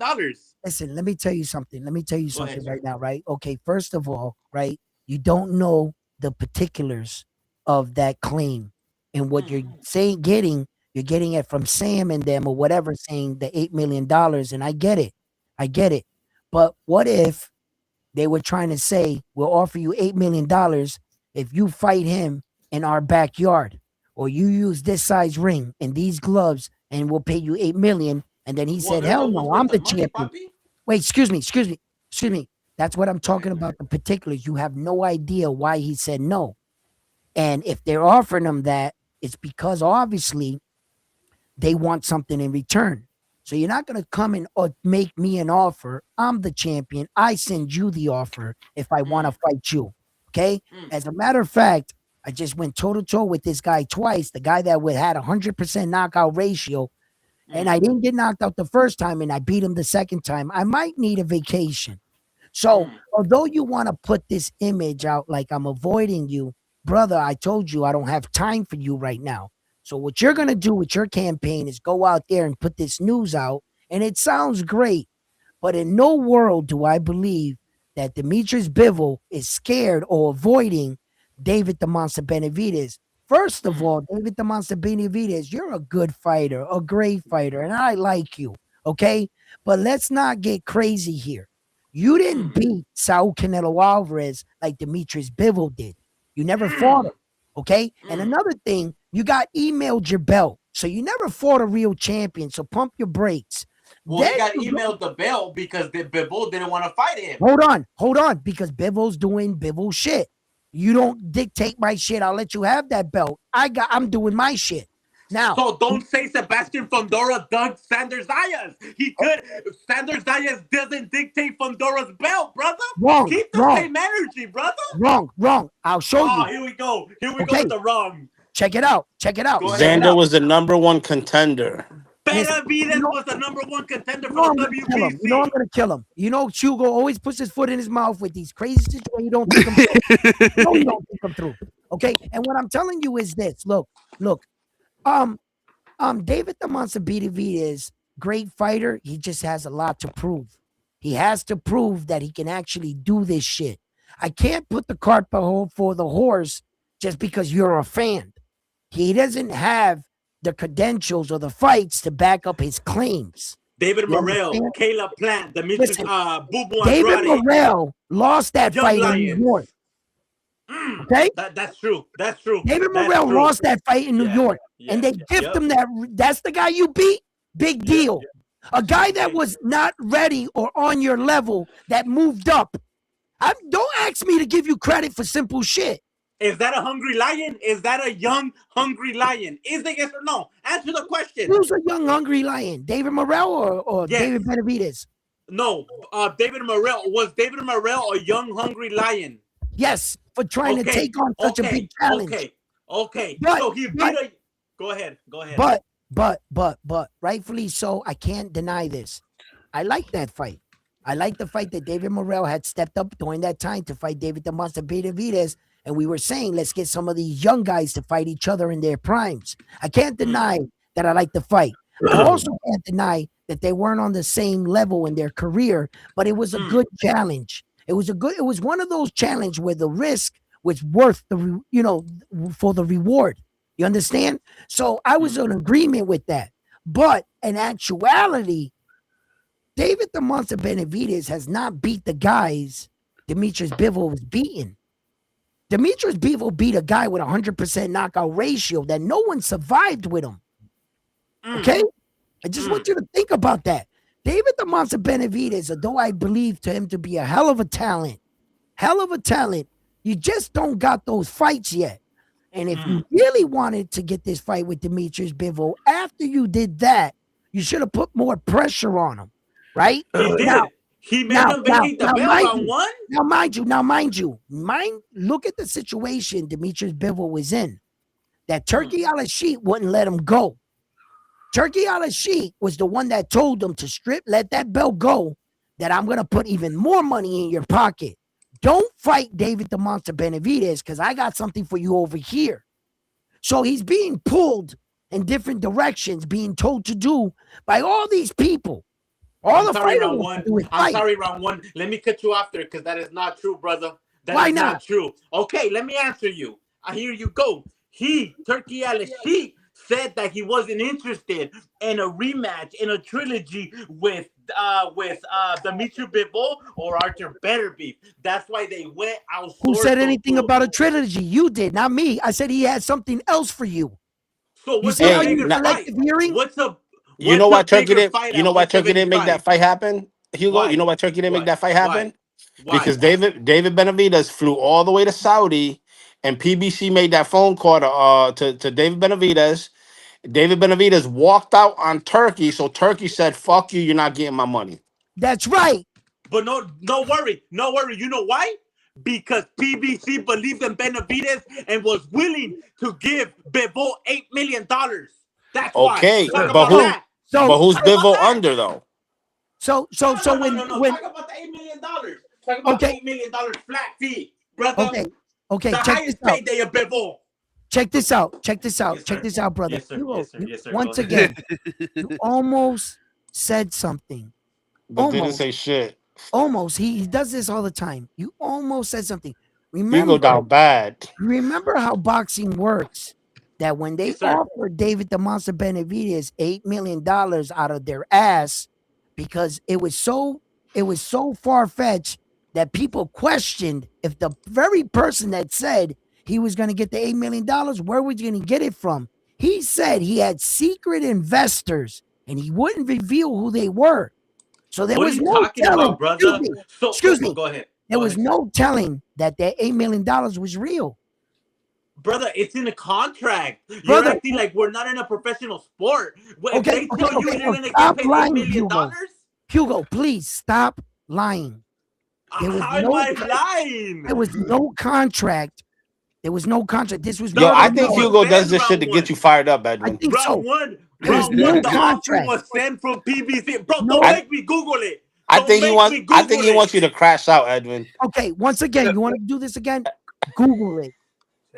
Listen, let me tell you something. Let me tell you Go ahead, something sir. right now, right? Okay, first of all, right, you don't know the particulars of that claim and what you're saying you're getting it from Sam and them or whatever saying the $8 million, and I get it. I get it. But what if they were trying to say, we'll offer you $8 million if you fight him in our backyard, or you use this size ring and these gloves, and we'll pay you $8 million. And then he Well, said, there's hell always no, I'm worth the the money, champion. Papi. Wait, excuse me. That's what I'm talking about, the particulars. You have no idea why he said no. And if they're offering him that, it's because obviously they want something in return. So you're not going to come and make me an offer. I'm the champion. I send you the offer if I want to fight you. Okay. As a matter of fact, I just went toe to toe with this guy twice. The guy that had 100% knockout ratio, and I didn't get knocked out the first time, and I beat him the second time. I might need a vacation. So, although you want to put this image out like I'm avoiding you, brother, I told you I don't have time for you right now. So, what you're going to do with your campaign is go out there and put this news out And it sounds great, but in no world do I believe that Demetrius Bivol is scared or avoiding David the Monster Benavidez. First of all, David the Monster Benavidez, you're a good fighter, a great fighter, and I like you, okay? But let's not get crazy here. You didn't beat Saul Canelo Alvarez like Demetrius Bivol did. You never fought him, okay? And another thing, you got emailed your belt, so you never fought a real champion, so pump your brakes. Well, he got emailed the belt because the Bivol didn't want to fight him. Hold on, because Bivol's doing Bivol shit. You don't dictate my shit. I'll let you have that belt. I'm doing my shit. Now, so don't say Sebastian Fundora dug Sanders Zayas. He could. Sanders Zayas doesn't dictate Fundora's belt, brother. Keep the same energy, brother. Wrong. I'll show you. Here we go. Here we go with the wrong. Check it out. Xander was the #1 contender. Benavidez was the #1 contender for the WBC. You know I'm gonna kill him. You know Hugo always puts his foot in his mouth with these crazy situations. You don't think him through. No, you don't think him through. Okay, and what I'm telling you is this. Look. David the Monster Benavidez, great fighter. He just has a lot to prove. He has to prove that he can actually do this shit. I can't put the cart before the horse just because you're a fan. He doesn't have the credentials or the fights to back up his claims. David Morrell, Caleb Plant, Demetrius Bubu David Andrade. Morrell lost that fight in New York. Okay? That's true. David Morrell lost that fight in New York. And they gift him that. That's the guy you beat? Big deal. A guy that was not ready or on your level that moved up. Don't ask me to give you credit for simple shit. Is that a hungry lion? Is that a young hungry lion? Is it yes or no? Answer the question. Who's a young hungry lion? David Morrell or David Benavidez? No, David Morrell. Was David Morrell a young hungry lion? Yes, for trying to take on such a big challenge. Okay. But, so he beat a... Go ahead. But rightfully so, I can't deny this. I like that fight. I like the fight that David Morrell had stepped up during that time to fight David the Monster Benavidez. And we were saying, let's get some of these young guys to fight each other in their primes. I can't deny that I like the fight. I also can't deny that they weren't on the same level in their career, but it was a good challenge. It was one of those challenges where the risk was worth for the reward. You understand? So I was in agreement with that. But in actuality, David the Monster Benavidez has not beat the guys Demetrius Bivol was beating. Demetrius Bivol beat a guy with 100% knockout ratio that no one survived with him. Okay? I just want you to think about that. David the Monster Benavidez, although I believe to him to be a hell of a talent, you just don't got those fights yet. And if you really wanted to get this fight with Demetrius Bivol, after you did that, you should have put more pressure on him, right? He did. He made him vacate the belt on one? Now, mind you, look at the situation Demetrius Bivol was in. That Turkey Al-Sheet wouldn't let him go. Turkey Al-Sheet was the one that told him to let that belt go, that I'm going to put even more money in your pocket. Don't fight David the Monster Benavidez because I got something for you over here. So he's being pulled in different directions, being told to do by all these people. I'm sorry, round one. Let me cut you off there because that is not true, brother. That is not true. Okay, let me answer you. Here you go. Turkey Al-Sheet, said that he wasn't interested in a rematch in a trilogy with Demetrius Bivol or Arthur Beterbiev. That's why they went out. Who said anything about a trilogy? You did, not me. I said he had something else for you. So what's the bigger fight? You know why Turkey didn't make that fight happen, Hugo? Why? You know why Turkey didn't make that fight happen? Why? Because David Benavidez flew all the way to Saudi, and PBC made that phone call to David Benavidez. David Benavidez walked out on Turkey, so Turkey said, "Fuck you, you're not getting my money." That's right. But no worry. You know why? Because PBC believed in Benavidez and was willing to give Bivol $8 million. That's why. Okay, but who's Bivol under though? So no. Talk about the $8 million. Talk about $8 million flat fee, brother. Okay. The highest payday of Bivol. Check this out, brother. Yes, sir. Yes, sir. Once again, you almost said something. but didn't Almost, say shit. almost. He does this all the time. You almost said something. Hugo Remember, down bad. remember how boxing works. That when they Yes, sir. offered David the Monster Benavidez $8 million out of their ass, because it was so far fetched that people questioned if the very person that said he was going to get the $8 million, where was he going to get it from? He said he had secret investors and he wouldn't reveal who they were. So there What are was you no talking telling. about, brother? So Excuse me. go ahead. There Go was ahead, sir. no telling that $8 million was real. Brother, it's in a contract. You're Brother, acting like we're not in a professional sport. Well, if okay, they okay, tell you okay. you're No, gonna get stop paid $8 lying, million, Hugo. Hugo, please stop lying. There was how am no I lying? there was no contract. There was no contract. This was Yo, The word I of offer think mouth. was Hugo does sent this shit round to get one. you fired up, I Edwin. think Round so. one, There was round no one. The offer contract. was sent from PBC. Bro, don't No. I make me Google it. I Don't think he make wants. me I think Google he wants it. you to crash out, Edwin. Okay, once again, you want to do this again? Google it.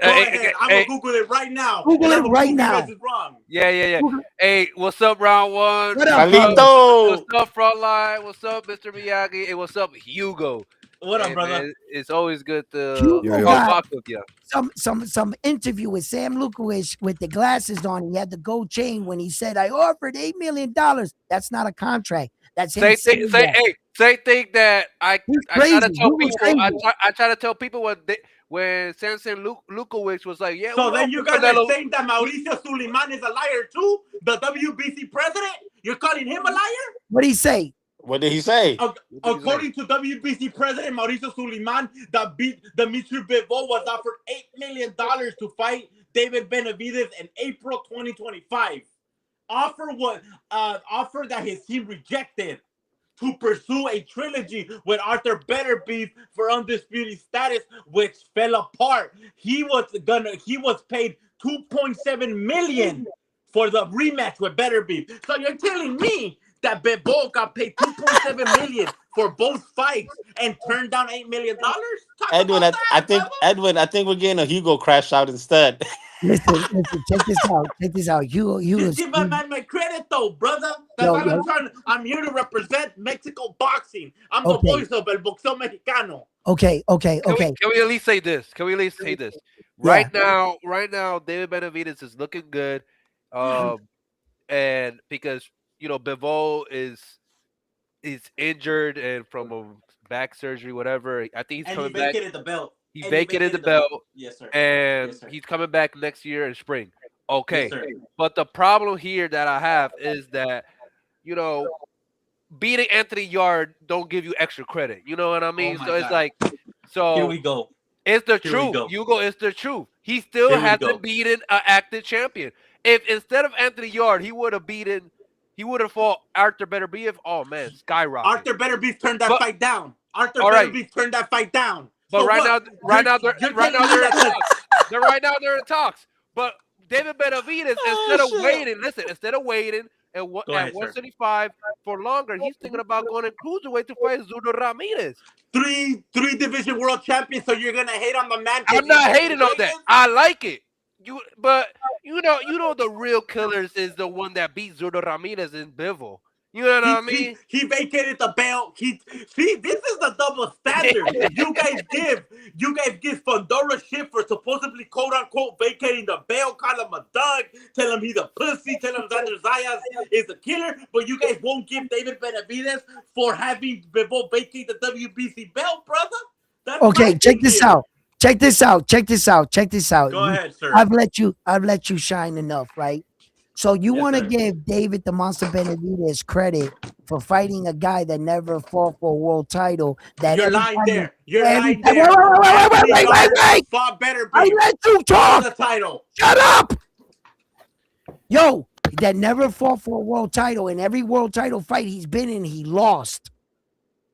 Go Hey, ahead. I'm hey, gonna Google it right now, Google and it I'm gonna right prove you guys now. is wrong. yeah, yeah, yeah. Google it. Hey, what's up, round one? What up, What's up? Carlos? What's Carlito. up, Frontline? What's up, Mr. Miyagi? Hey, what's up, Hugo? What up, Hey, brother? man, it's always good to Yo, Hugo yo. got box with you. some interview with Sam Lukowicz with the glasses on. He had the gold chain when he said, "I offered $8 million." That's not a contract. That's him Same thing. saying Say, that. hey, same thing that He's I try to crazy. tell Hugo's people. crazy. I try to tell people when Samson Lukowicz was like, yeah, So we then offered you guys are Canelo. saying that Mauricio Suleiman is a liar too? The WBC president? You're calling him a liar? What did he say? What did he say? What did he say? According to WBC president Mauricio Suleiman, Dimitri Bivol was offered $8 million to fight David Benavidez in April 2025. Offer that his team rejected to pursue a trilogy with Arthur Betterbeef for undisputed status, which fell apart. He was paid 2.7 million for the rematch with Betterbeef. So you're telling me that Bebo got paid 2.7 million for both fights and turned down $8 million? Talk Edwin, about I that, think brother. Edwin, I think we're getting a Hugo crash out instead. Listen, check this out. Check this out. Just give my man my credit though, brother. That's Yo, all yo. I'm here to represent Mexico boxing. I'm the Okay, voice of El Boxeo Mexicano. okay, okay, okay. Can we at least say this? Can we at least say this? Yeah. Right now, David Benavidez is looking good, and because Bivol is injured and from a back surgery, whatever. I think he's And he coming back. vacated the belt. He And he vacated the vacated the belt. belt, Yes, sir. and Yes, sir. he's coming back next year in spring. Yes, Okay, sir. but the problem here that I have is that you know beating Anthony Yard don't give you extra credit. You know what I mean? my So it's God. like, Here so we go. it's the Here we truth. go. Hugo, it's the truth. He still Here we hasn't go. beaten an active champion. If instead of Anthony Yard, he would have fought Arthur Beterbiev. Oh man, skyrocket. Arthur Betterbeef turned that But fight down. Arthur all right, Betterbeef turned that fight down. but So what? You're right now telling me they're in that because talks. Right now they're in talks. But David Benavidez, Oh instead of shit! waiting, listen, instead of waiting at go at ahead, sir. 175 for longer, he's thinking about going in cruiserweight to fight Zudo Ramirez. Three division world champion, so you're gonna hate on the man because I'm he's not getting hating on that. ratings? I like it. But the real killers is the one that beat Zurdo Ramirez in Bivol. You know what I mean? He vacated the belt. See, this is the double standard. You guys give Fondora shit for supposedly quote unquote vacating the belt, call him a dog, tell him he's a pussy, tell him Xander Zayas is a killer, but you guys won't give David Benavidez for having Bebo vacate the WBC belt, brother. That's my Okay, check thing this here. out. Check this out. Check this out. Check this out. Go ahead, sir. I've let you shine enough, right? So you Yes, want to sir. give David the Monster Benavidez credit for fighting a guy that never fought for a world title. That You're every lying time, there. You're every lying time, there. Anthony Yard wait! fought better I beef let you for talk. the title. Shut up, yo. That never fought for a world title, and every world title fight he's been in, he lost.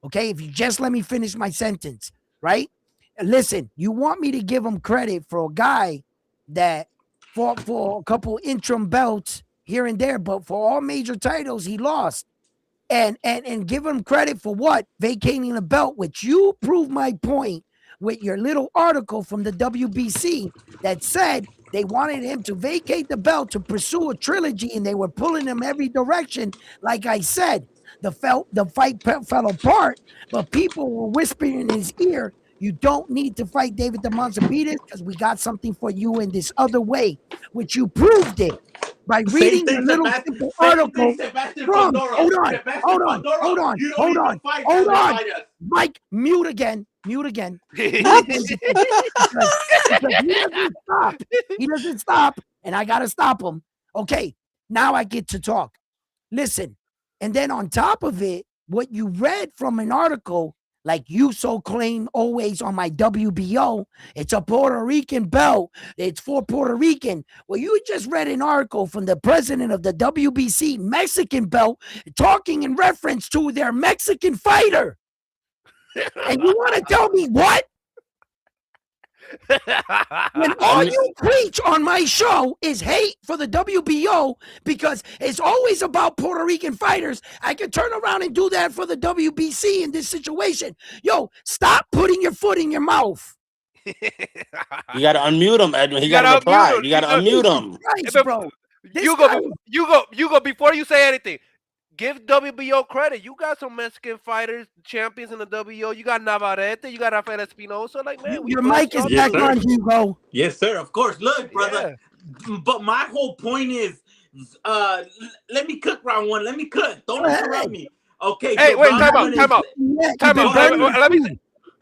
Okay, if you just let me finish my sentence, right? Listen, you want me to give him credit for a guy that fought for a couple interim belts here and there, but for all major titles, he lost. And give him credit for what? Vacating the belt, which you prove my point with your little article from the WBC that said they wanted him to vacate the belt to pursue a trilogy, and they were pulling him every direction. Like I said, the fight fell apart, but people were whispering in his ear, you don't need to fight David the Monster Beaters because we got something for you in this other way, which you proved it by reading the little simple article from. Hold on. Mike, mute again. Mute again. Because he doesn't stop, and I gotta stop him. Okay, now I get to talk. Listen, and then on top of it, what you read from an article, like you so claim always on my WBO, it's a Puerto Rican belt. It's for Puerto Rican. Well, you just read an article from the president of the WBC Mexican belt talking in reference to their Mexican fighter. And you want to tell me what? When all you preach on my show is hate for the WBO because it's always about Puerto Rican fighters, I can turn around and do that for the WBC in this situation. Yo, stop putting your foot in your mouth. You got to unmute him, Edwin. He got to reply. You got to unmute him. Christ, bro. You go before you say anything. Give WBO credit. You got some Mexican fighters, champions in the WBO. You got Navarrete. You got Rafael Espinosa. Like, man, your mic is back on, Hugo. Yes, sir. Of course. Look, brother. Yeah. But my whole point is, let me cook round one. Let me cook. Don't interrupt me. Okay. Hey, so wait. Time out.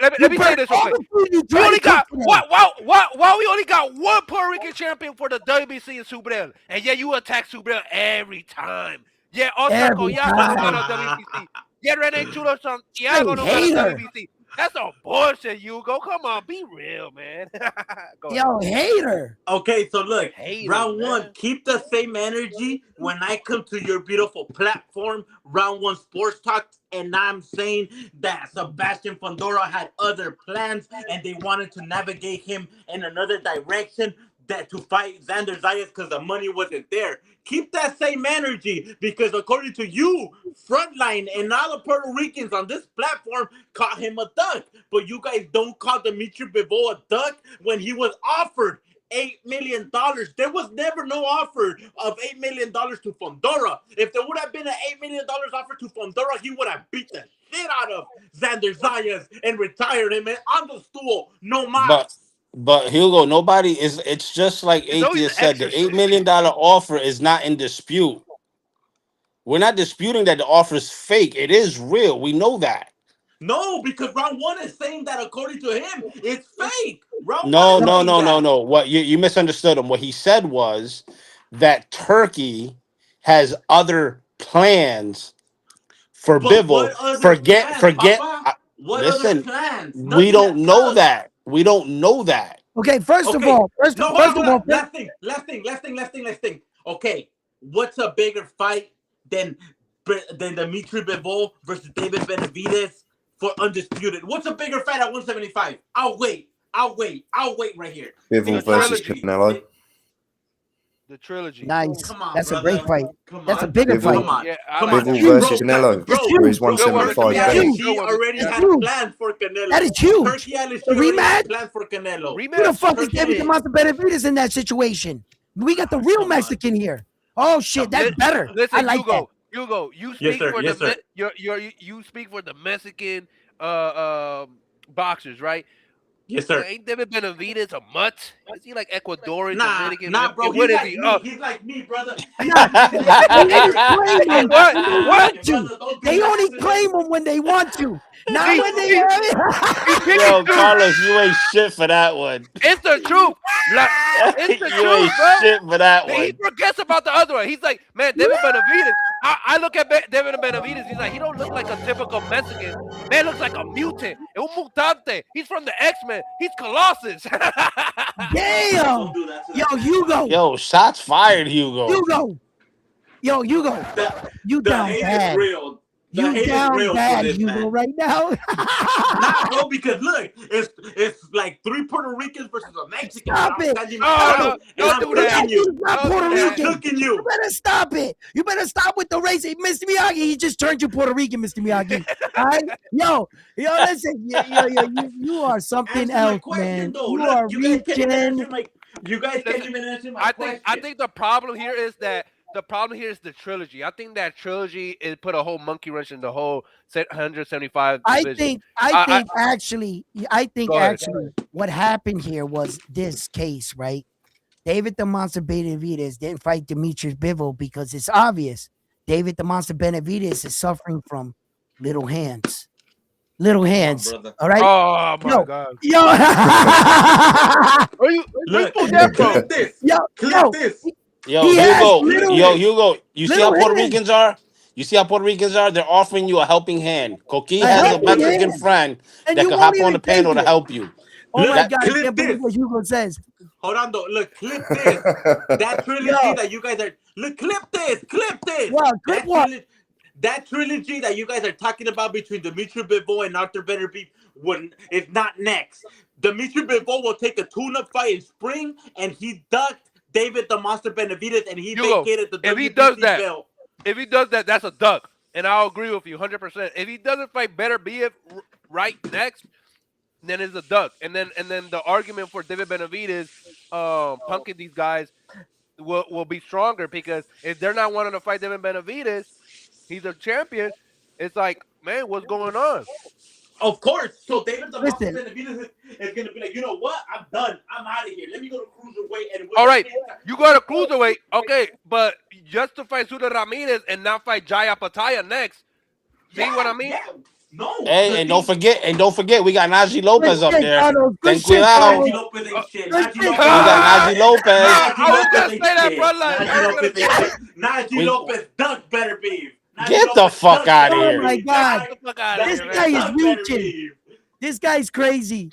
Let me say this real quick. We only got why we only got one Puerto Rican champion for the WBC in Subrel, and yeah, you attack Subrel every time. Yeah, Oscar Collazo got on WBC. Yeah, Rene Chulo Santiago got on WBC. That's a bullshit, Hugo. Come on, be real, man. Yo, hater. Okay, so look, round one, keep the same energy when I come to your beautiful platform, Round One Sports Talk, and I'm saying that Sebastian Fundora had other plans and they wanted to navigate him in another direction that to fight Xander Zayas because the money wasn't there. Keep that same energy because according to you, Frontline and all the Puerto Ricans on this platform call him a duck. But you guys don't call Dimitri Bivol a duck when he was offered $8 million. There was never no offer of $8 million to Fundora. If there would have been an $8 million offer to Fundora, he would have beat the shit out of Xander Zayas and retired him on the stool. No mas. But Hugo, nobody is. It's just like Atheist said. The $8 million offer is not in dispute. We're not disputing that the offer is fake. It is real. We know that. No, because round one is saying that according to him, it's fake. No. What you misunderstood him. What he said was that Turkey has other plans for Bivol. Forget. Listen, we don't know that. We don't know that. Okay, first of all, last thing. Okay, what's a bigger fight than Dimitri Bivol versus David Benavidez for undisputed? What's a bigger fight at 175? I'll wait right here. Bivol versus Canelo. The trilogy. Nice. Come on, that's brother. a great fight. That's a bigger fight. Come on. Bivol versus Canelo. For his 175 belt. He already had plans for Canelo. That is huge. Turkey the rematch? Plans for Canelo. Who the fuck is David the Monster Benavidez in that situation? We got the real Mexican here. Oh shit, that's better. Listen, I like Hugo, you speak you speak for the Mexican boxers, right? Yes, sir. Ain't David Benavidez a mutt? Is he like Ecuadorian, Dominican? Nah, bro. What is he? He's like me, brother. They only claim him when they want to. Not when they have it. Yo, Carlos, you ain't shit for that one. It's the truth. It's the you truth, ain't bro. shit for that one. He forgets about the other one. He's like, man, David Benavidez. I look at David Benavidez. He's like, he don't look like a typical Mexican. Man looks like a mutant. Un mutante. He's from the X-Men. He's Colossus. Damn. Yo, Hugo. Yo, shots fired, Hugo. Hugo. You down bad. Real. You down bad, Hugo, right now. Nah, bro, because look, it's like like 3 Puerto Ricans versus a Mexican, Stop but it. I'm standing Oh my no! ground and Don't I'm do cooking that! you. He's not Don't Puerto do I'm that! Rican. cooking You you. better stop it. You better stop with the race. Mr. Miyagi, he just turned you Puerto Rican, Mr. Miyagi. All right? Yo, listen. You are something Answer my else, question man. though. You Look, are you guys can't even reaching. answer my. You guys can't Listen, even answer my I question. think the problem here is that the trilogy. I think that trilogy is put a whole monkey wrench in the whole 175 I division. think I I think actually I think Go ahead. actually what happened here was this case, right? David the Monster Benavides didn't fight Demetrius Bivol because it's obvious David the Monster Benavides is suffering from little hands. Little Come on, hands. brother. All right. Oh my Yo, god! yo, Where you Look, pulled that from? clip this. yo, Clip yo. this. Yo, He has Hugo, Clip little yo, this. Hugo, you see how little Puerto hands. Ricans are? You see how Puerto Ricans are? They're offering you a helping hand. Coqui A has a helping Mexican hand. friend And that you can won't hop on even the take panel to it. help you. Oh my Look, God, I clip can't believe this. what Hugo says. Hold on though. Look, clip this. That trilogy Yo, that you guys are look, clip this, clip this. what? Clip That what? trilogy, that trilogy that you guys are talking about between Dimitri Bivol and Arthur Beterbiev when it's not next. Dimitri Bivol will take a tune-up fight in spring, and he ducked David the Monster Benavides, and he Hugo, vacated the if he does WBC that, belt. that's a duck, and I'll agree with you 100%. If he doesn't fight Better BF right next, then it's a duck, and then the argument for David Benavides, punking these guys will be stronger because if they're not wanting to fight David Benavides, he's a champion. It's like, man, what's going on? Of course. So David the Monster Listen, Benavides is gonna be like, you know what? I'm done. I'm out of here. Let me go to cruiserweight and win All a right, big time. you got a cruiserweight, okay, but just to fight Suda Ramirez and not fight Jaya Pataya next. See what I Yeah, mean? yeah. No, Hey, the thing. and don't forget, we got Najee good Lopez up shit, there. Carlos. Good Ten shit, Najee cuidado. Carlos. Lopez ain't Uh, shit. Good Najee shit, Lopez We got ain't Carlos. Najee shit. Lopez. Najee I was Lopez gonna ain't say that, shit. bro. Like, Najee Lopez ain't shit. Najee We Lopez duck better beef. Najee get the Lopez fuck duck out of better Oh here. my beef. God. get the fuck out of This here, That man. guy nigga is duck better reaching. beef. This guy's crazy.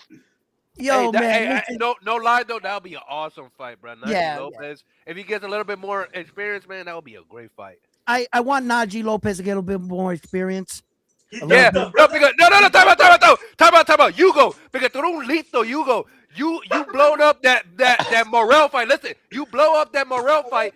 Hey, Yo, man, listen. no lie though, that'll be an awesome fight, bro. Najee Yeah, yeah. Lopez. If he gets a little bit more experience, man, that would be a great fight. I want Najee Lopez to get a little bit more experience. He A little Yeah, ducked bit. the no, brother. because no, He time out, ducked time the. out, though. Time out. You go because tú eres un listo. You go. You blown up that Morel fight. Listen, you blow up that Morel fight.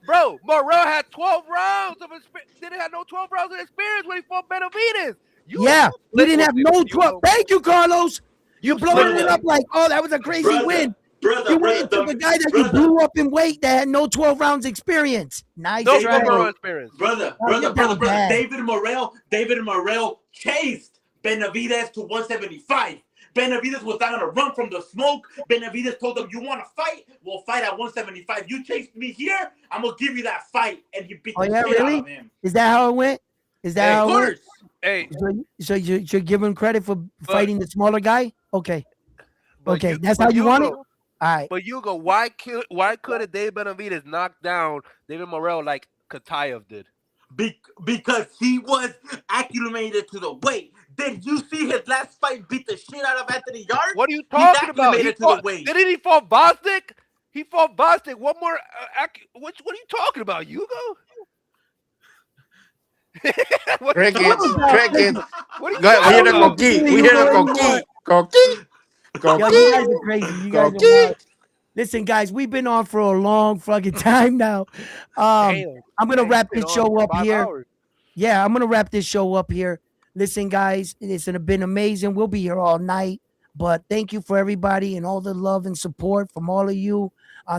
Bro, Morel had 12 rounds of experience. Didn't have no 12 rounds of experience when he fought Benavides. Yeah, You he slick didn't with have it, no 12. Hugo. Thank you, Carlos. You're You blowing slick it with brother, up it. like, oh, that was a crazy brother, win. You went brother, into the guy that you brother. blew up in weight that had no 12 rounds experience. Nice No try. David 12 round Mor- experience. Oh, you're down brother. bad. David Morrell chased Benavides to 175. Benavides was not gonna run from the smoke. Benavides told him, "You want to fight? We'll fight at 175. You chased me here. I'm gonna give you that fight." And he beat Oh, the yeah, shit out really? of him. Is that how it went? Is that Hey, Of how it went? course, hey, So you're giving credit for but fighting the smaller guy? Okay. but Okay. you That's how but you want it? Hugo, All right. but Hugo, why couldn't Dave Benavides knock down David Morrell like Katayev did? because he was acclimated to the weight. Did you see his last fight beat the shit out of Anthony Yarde? What are you He's talking about? He acclimated to the fought. weight. Didn't he fought Bostic? He fought Bostic. What more? What are you talking about, Hugo? What are you talking Hugo's Crickets, about? not, crickets. listen, What are you Go ahead. We I hear talking don't the even about? coqui. believe We hear Hugo the anymore. coqui. Coqui. Yo, you Coqui. guys are crazy. You guys are Coqui. wild. Listen, guys, we've been on for a long fucking time now. Damn, I'm gonna man, you've wrap been this on show for up five here. hours. Yeah, I'm gonna wrap this show up here. Listen, guys, it's been amazing. We'll be here all night. But thank you for everybody and all the love and support from all of you.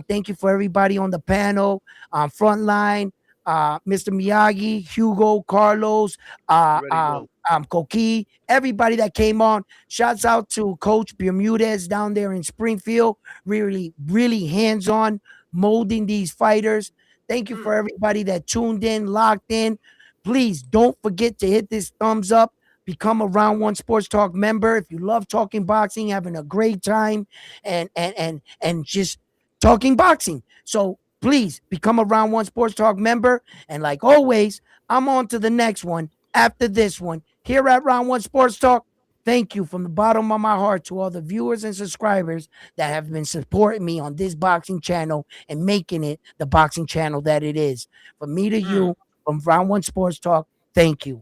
Thank you for everybody on the panel, frontline, Mr. Miyagi, Hugo, Carlos, You already know. Koki, everybody that came on. Shouts out to Coach Bermudez down there in Springfield. Really, really hands-on molding these fighters. Thank you for everybody that tuned in, locked in. Please don't forget to hit this thumbs up. Become a Round One Sports Talk member. If you love talking boxing, having a great time, and just talking boxing. So please become a Round One Sports Talk member. And like always, I'm on to the next one after this one. Here at Round One Sports Talk, thank you from the bottom of my heart to all the viewers and subscribers that have been supporting me on this boxing channel and making it the boxing channel that it is. From me to you, from Round One Sports Talk, thank you.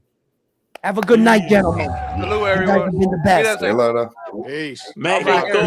Have a good night, gentlemen. Salute, You guys everyone. have been the best. See you later. Peace. Man, All right, Hector.